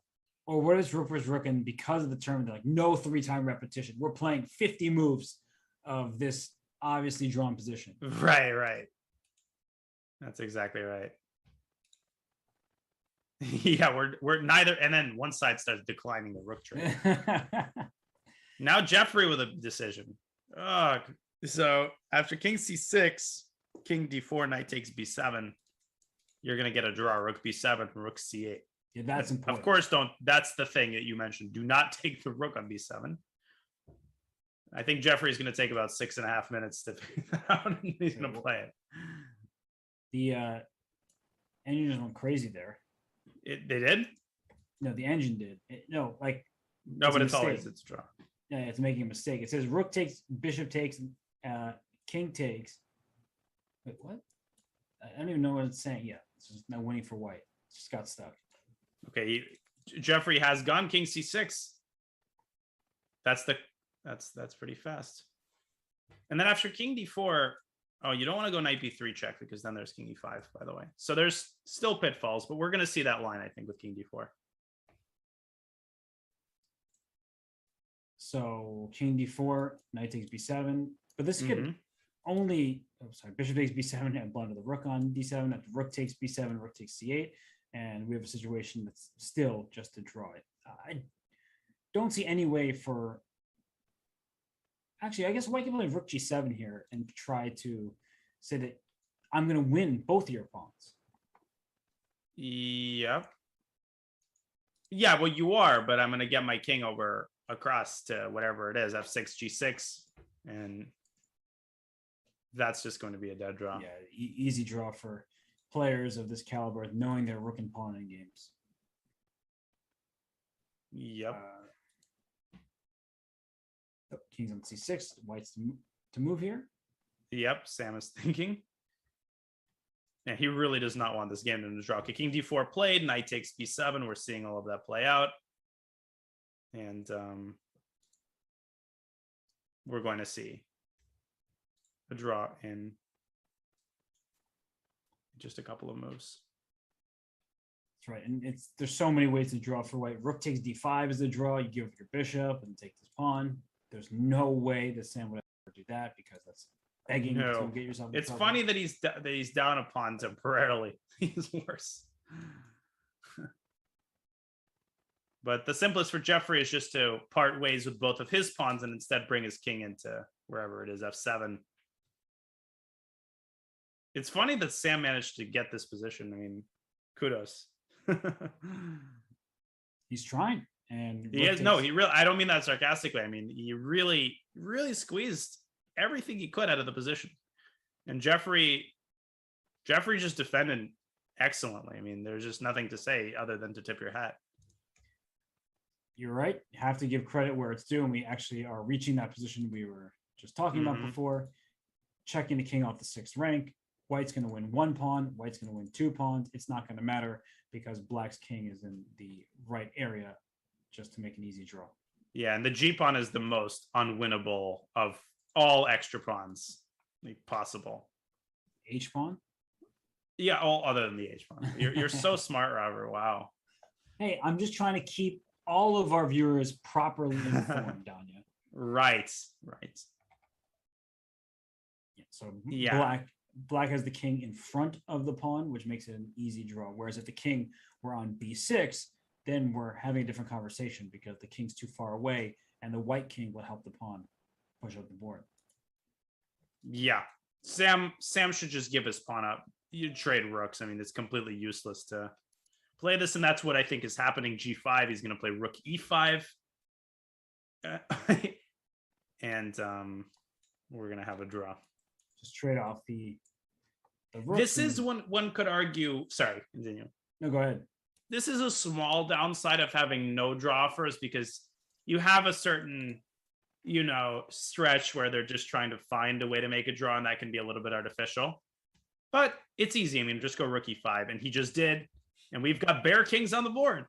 Or what is rook versus rook? And because of the term, they're like, no 3-time repetition. We're playing 50 moves of this obviously drawn position. Right. That's exactly right. Yeah, we're neither. And then one side starts declining the rook trade. Now Jeffrey with a decision. So after king c6, king d4, knight takes b7, you're going to get a draw, rook b7, rook c8. Yeah, that's important. Of course, that's the thing that you mentioned. Do not take the rook on b7. I think Jeffrey's going to take about 6.5 minutes to figure that out, and he's going to play it. The engine just went crazy there. They did? No, the engine did. But it's always it's draw. Yeah, it's making a mistake. It says rook takes, bishop takes, king takes. Wait, what? I don't even know what it's saying. Yeah, it's just not winning for white. It's just got stuck. Okay, Jeffrey has gone king c6. That's pretty fast. And then after king d4, Oh, you don't want to go knight b3 check because then there's king e5, by the way. So there's still pitfalls, but we're going to see that line, I think, with king d4. So king d4, knight takes b7. But this could only, bishop takes b7 and blunder the rook on d7. After rook takes b7, rook takes c8. And we have a situation that's still just to draw it. I don't see any way for... Actually, I guess white can play rook g7 here and try to say that I'm going to win both of your pawns. Yep. Yeah, well, you are, but I'm going to get my king over across to whatever it is, f6, g6, and that's just going to be a dead draw. Yeah, easy draw for players of this caliber, knowing their rook and pawn in games. Yep. King's on c6, white's to move here. Yep, Sam is thinking. Yeah, he really does not want this game to draw. Okay, king d4 played, knight takes b7. We're seeing all of that play out. And we're going to see a draw in just a couple of moves. That's right. And there's so many ways to draw for white. Rook takes d5 is the draw. You give up your bishop and take this pawn. There's no way that Sam would ever do that because that's begging to get yourself in It's trouble. funny that he's down a pawn temporarily. He's worse. But the simplest for Jeffrey is just to part ways with both of his pawns and instead bring his king into wherever it is, f7. It's funny that Sam managed to get this position. I mean, kudos. He's trying. And he is. No, he really, I don't mean that sarcastically. I mean, he really, really squeezed everything he could out of the position. And Jeffrey just defended excellently. I mean, there's just nothing to say other than to tip your hat. You're right. You have to give credit where it's due. And we actually are reaching that position we were just talking about before. Checking the king off the 6th rank. White's going to win 1 pawn. White's going to win 2 pawns. It's not going to matter because black's king is in the right area just to make an easy draw. Yeah, and the G pawn is the most unwinnable of all extra pawns possible. H pawn? Yeah, all other than the H pawn. You're so smart, Robert. Wow. Hey, I'm just trying to keep all of our viewers properly informed, Danya. Right. Yeah, so yeah. Black has the king in front of the pawn, which makes it an easy draw. Whereas if the king were on b6, then we're having a different conversation because the king's too far away and the white king will help the pawn push up the board. Yeah. Sam should just give his pawn up. You trade rooks. I mean, it's completely useless to play this, and that's what I think is happening. G5, he's going to play rook e5. And we're going to have a draw. Just trade off the rook. This is one could argue. Sorry, continue. No, go ahead. This is a small downside of having no draw offers because you have a certain, stretch where they're just trying to find a way to make a draw, and that can be a little bit artificial. But it's easy. I mean, just go rook e5, and he just did. And we've got bare kings on the board.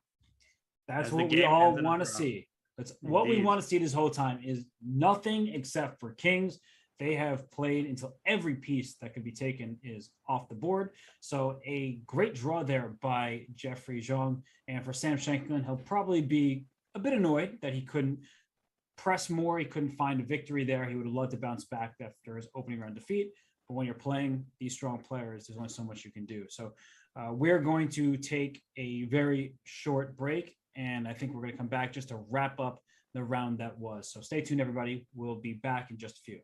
That's what we all want to see. That's what we want to see this whole time is nothing except for kings. They have played until every piece that could be taken is off the board. So a great draw there by Jeffrey Zhang. And for Sam Shankland, he'll probably be a bit annoyed that he couldn't press more. He couldn't find a victory there. He would have loved to bounce back after his opening round defeat. But when you're playing these strong players, there's only so much you can do. So we're going to take a very short break. And I think we're going to come back just to wrap up the round that was. So stay tuned, everybody. We'll be back in just a few.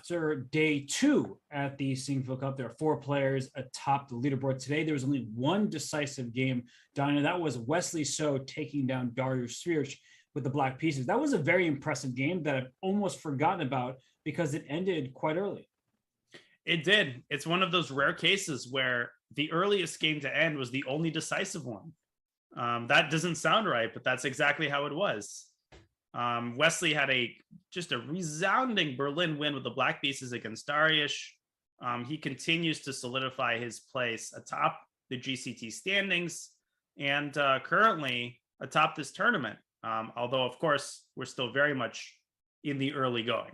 after day 2 at the Sinquefield Cup, there are 4 players atop the leaderboard. Today, there was only one decisive game, Donna. That was Wesley So taking down Dariusz Svirch with the black pieces. That was a very impressive game that I've almost forgotten about because it ended quite early. It did. It's one of those rare cases where the earliest game to end was the only decisive one. That doesn't sound right, but that's exactly how it was. Wesley had just a resounding Berlin win with the black pieces against Dariusz. He continues to solidify his place atop the GCT standings and currently atop this tournament. Although, of course, we're still very much in the early going.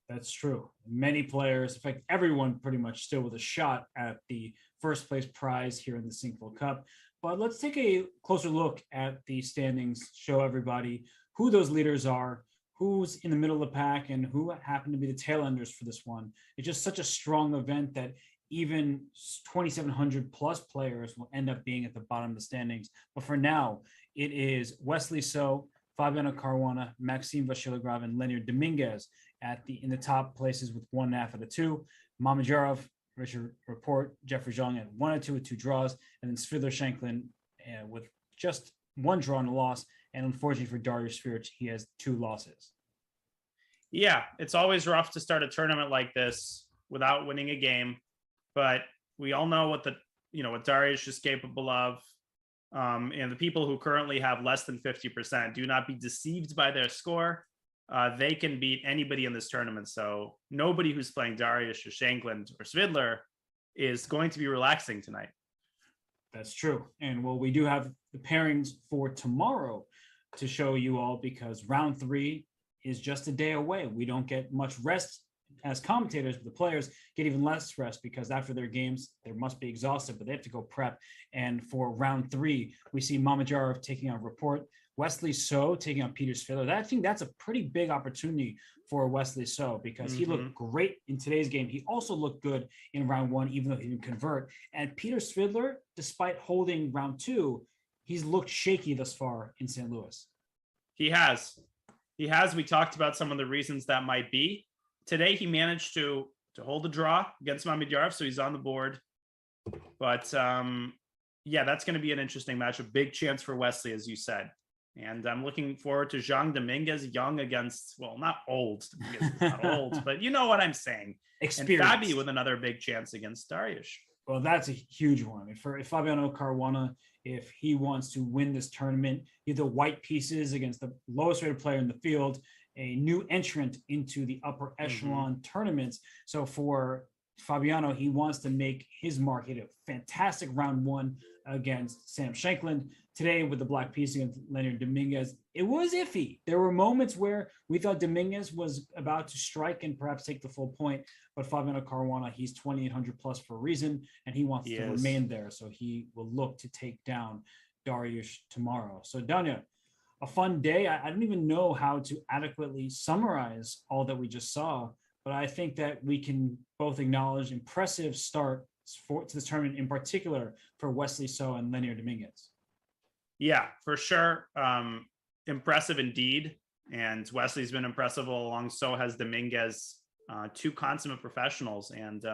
That's true. Many players, in fact, everyone pretty much still with a shot at the first place prize here in the Sinquefield Cup. But let's take a closer look at the standings, show everybody who those leaders are, who's in the middle of the pack, and who happen to be the tail enders for this one. It's just such a strong event that even 2,700 plus players will end up being at the bottom of the standings. But for now, it is Wesley So, Fabiano Caruana, Maxime Vasilograd, and Leonard Dominguez in the top places with 1.5 out of 2. Mamedyarov, Richard Report, Jeffrey Zhang at 1 out of 2 with 2 draws, and then Svidler Shanklin with just 1 draw and a loss. And unfortunately for Dariusz Svirch, he has 2 losses. Yeah, it's always rough to start a tournament like this without winning a game, but we all know what Dariusz is capable of. And the people who currently have less than 50%, do not be deceived by their score. They can beat anybody in this tournament. So nobody who's playing Dariusz or Shanklin or Svidler is going to be relaxing tonight. That's true. And well, we do have the pairings for tomorrow to show you all because round 3 is just a day away. We don't get much rest as commentators, but the players get even less rest because after their games, they must be exhausted, but they have to go prep. And for round 3, we see Mamedyarov taking on Report, Wesley So taking on Peter Svidler. I think that's a pretty big opportunity for Wesley So because he looked great in today's game. He also looked good in round 1, even though he didn't convert. And Peter Svidler, despite holding round 2, he's looked shaky thus far in St. Louis. He has. We talked about some of the reasons that might be. Today, he managed to hold the draw against Mamedyarov, so he's on the board. But yeah, that's going to be an interesting match. A big chance for Wesley, as you said. And I'm looking forward to Jean Dominguez, young against, well, not old. Dominguez is not old, but you know what I'm saying. Experience. And Fabi with another big chance against Dariusz. Well, that's a huge one. If Fabiano Caruana, if he wants to win this tournament, either white pieces against the lowest rated player in the field, a new entrant into the upper echelon tournaments. So for Fabiano, he wants to make his mark. He had a fantastic round 1 against Sam Shanklin. Today with the black piece against Leonard Dominguez, it was iffy. There were moments where we thought Dominguez was about to strike and perhaps take the full point, but Fabiano Caruana, he's 2,800 plus for a reason, and he wants to remain there. So he will look to take down Dariusz tomorrow. So Danya, a fun day. I don't even know how to adequately summarize all that we just saw, but I think that we can both acknowledge impressive start to this tournament, in particular for Wesley So and Leonard Dominguez. Yeah, for sure. Impressive indeed. And Wesley's been impressive all along. So has Dominguez, 2 consummate professionals. And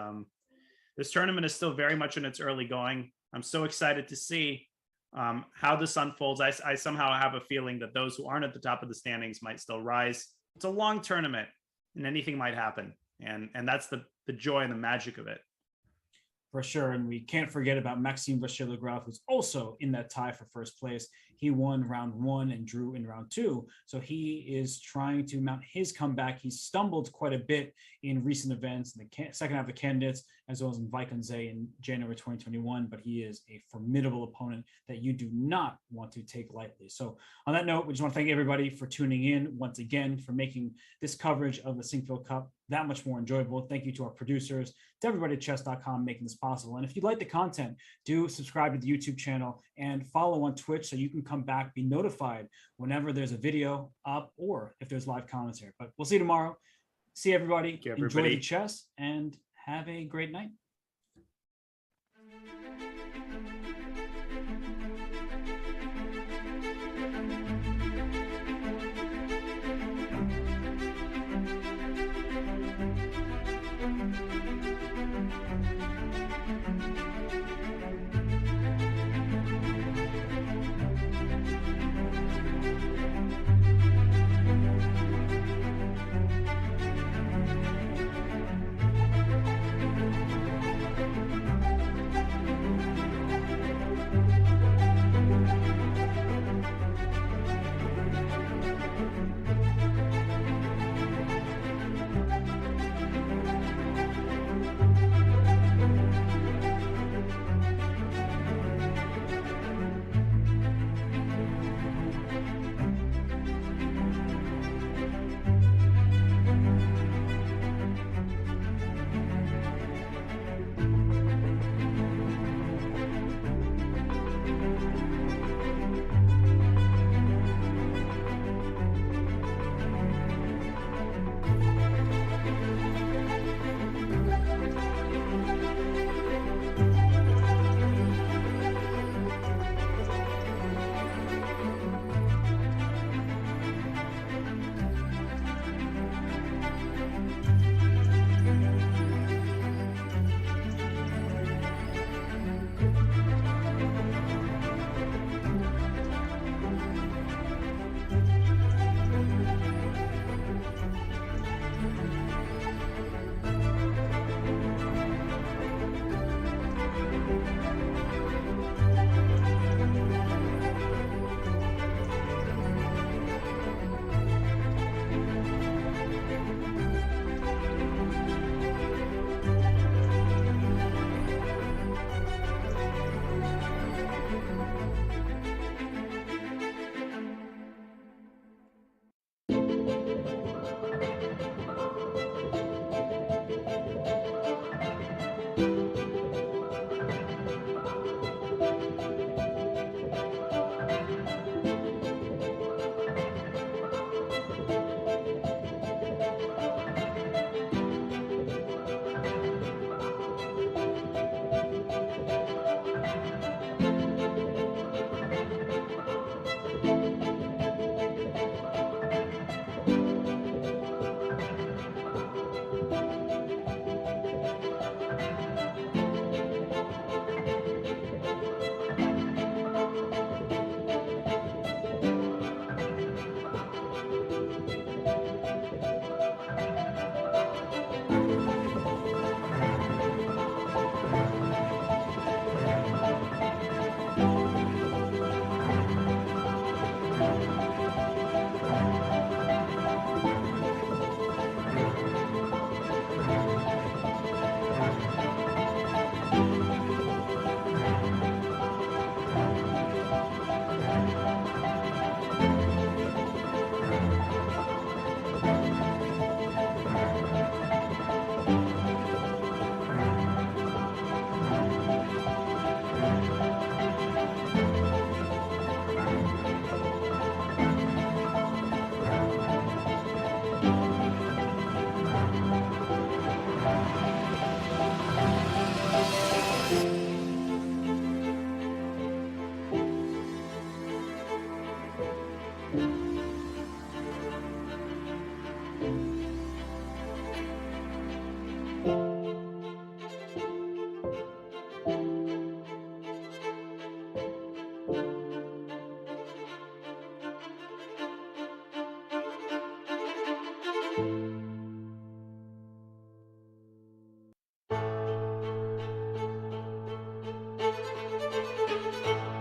this tournament is still very much in its early going. I'm so excited to see how this unfolds. I somehow have a feeling that those who aren't at the top of the standings might still rise. It's a long tournament and anything might happen. And that's the joy and the magic of it. For sure. And we can't forget about Maxime Vasilograd, who's also in that tie for first place. He won round 1 and drew in round 2. So he is trying to mount his comeback. He stumbled quite a bit in recent events in the second half of candidates, as well as in Vaikonze in January 2021. But he is a formidable opponent that you do not want to take lightly. So on that note, we just want to thank everybody for tuning in once again, for making this coverage of the Sinquefield Cup that much more enjoyable. Thank you to our producers, to everybody at Chess.com making this possible. And if you like the content, do subscribe to the YouTube channel and follow on Twitch so you can come back, be notified whenever there's a video up or if there's live commentary. But we'll see you tomorrow. See everybody. Enjoy the chess and have a great night.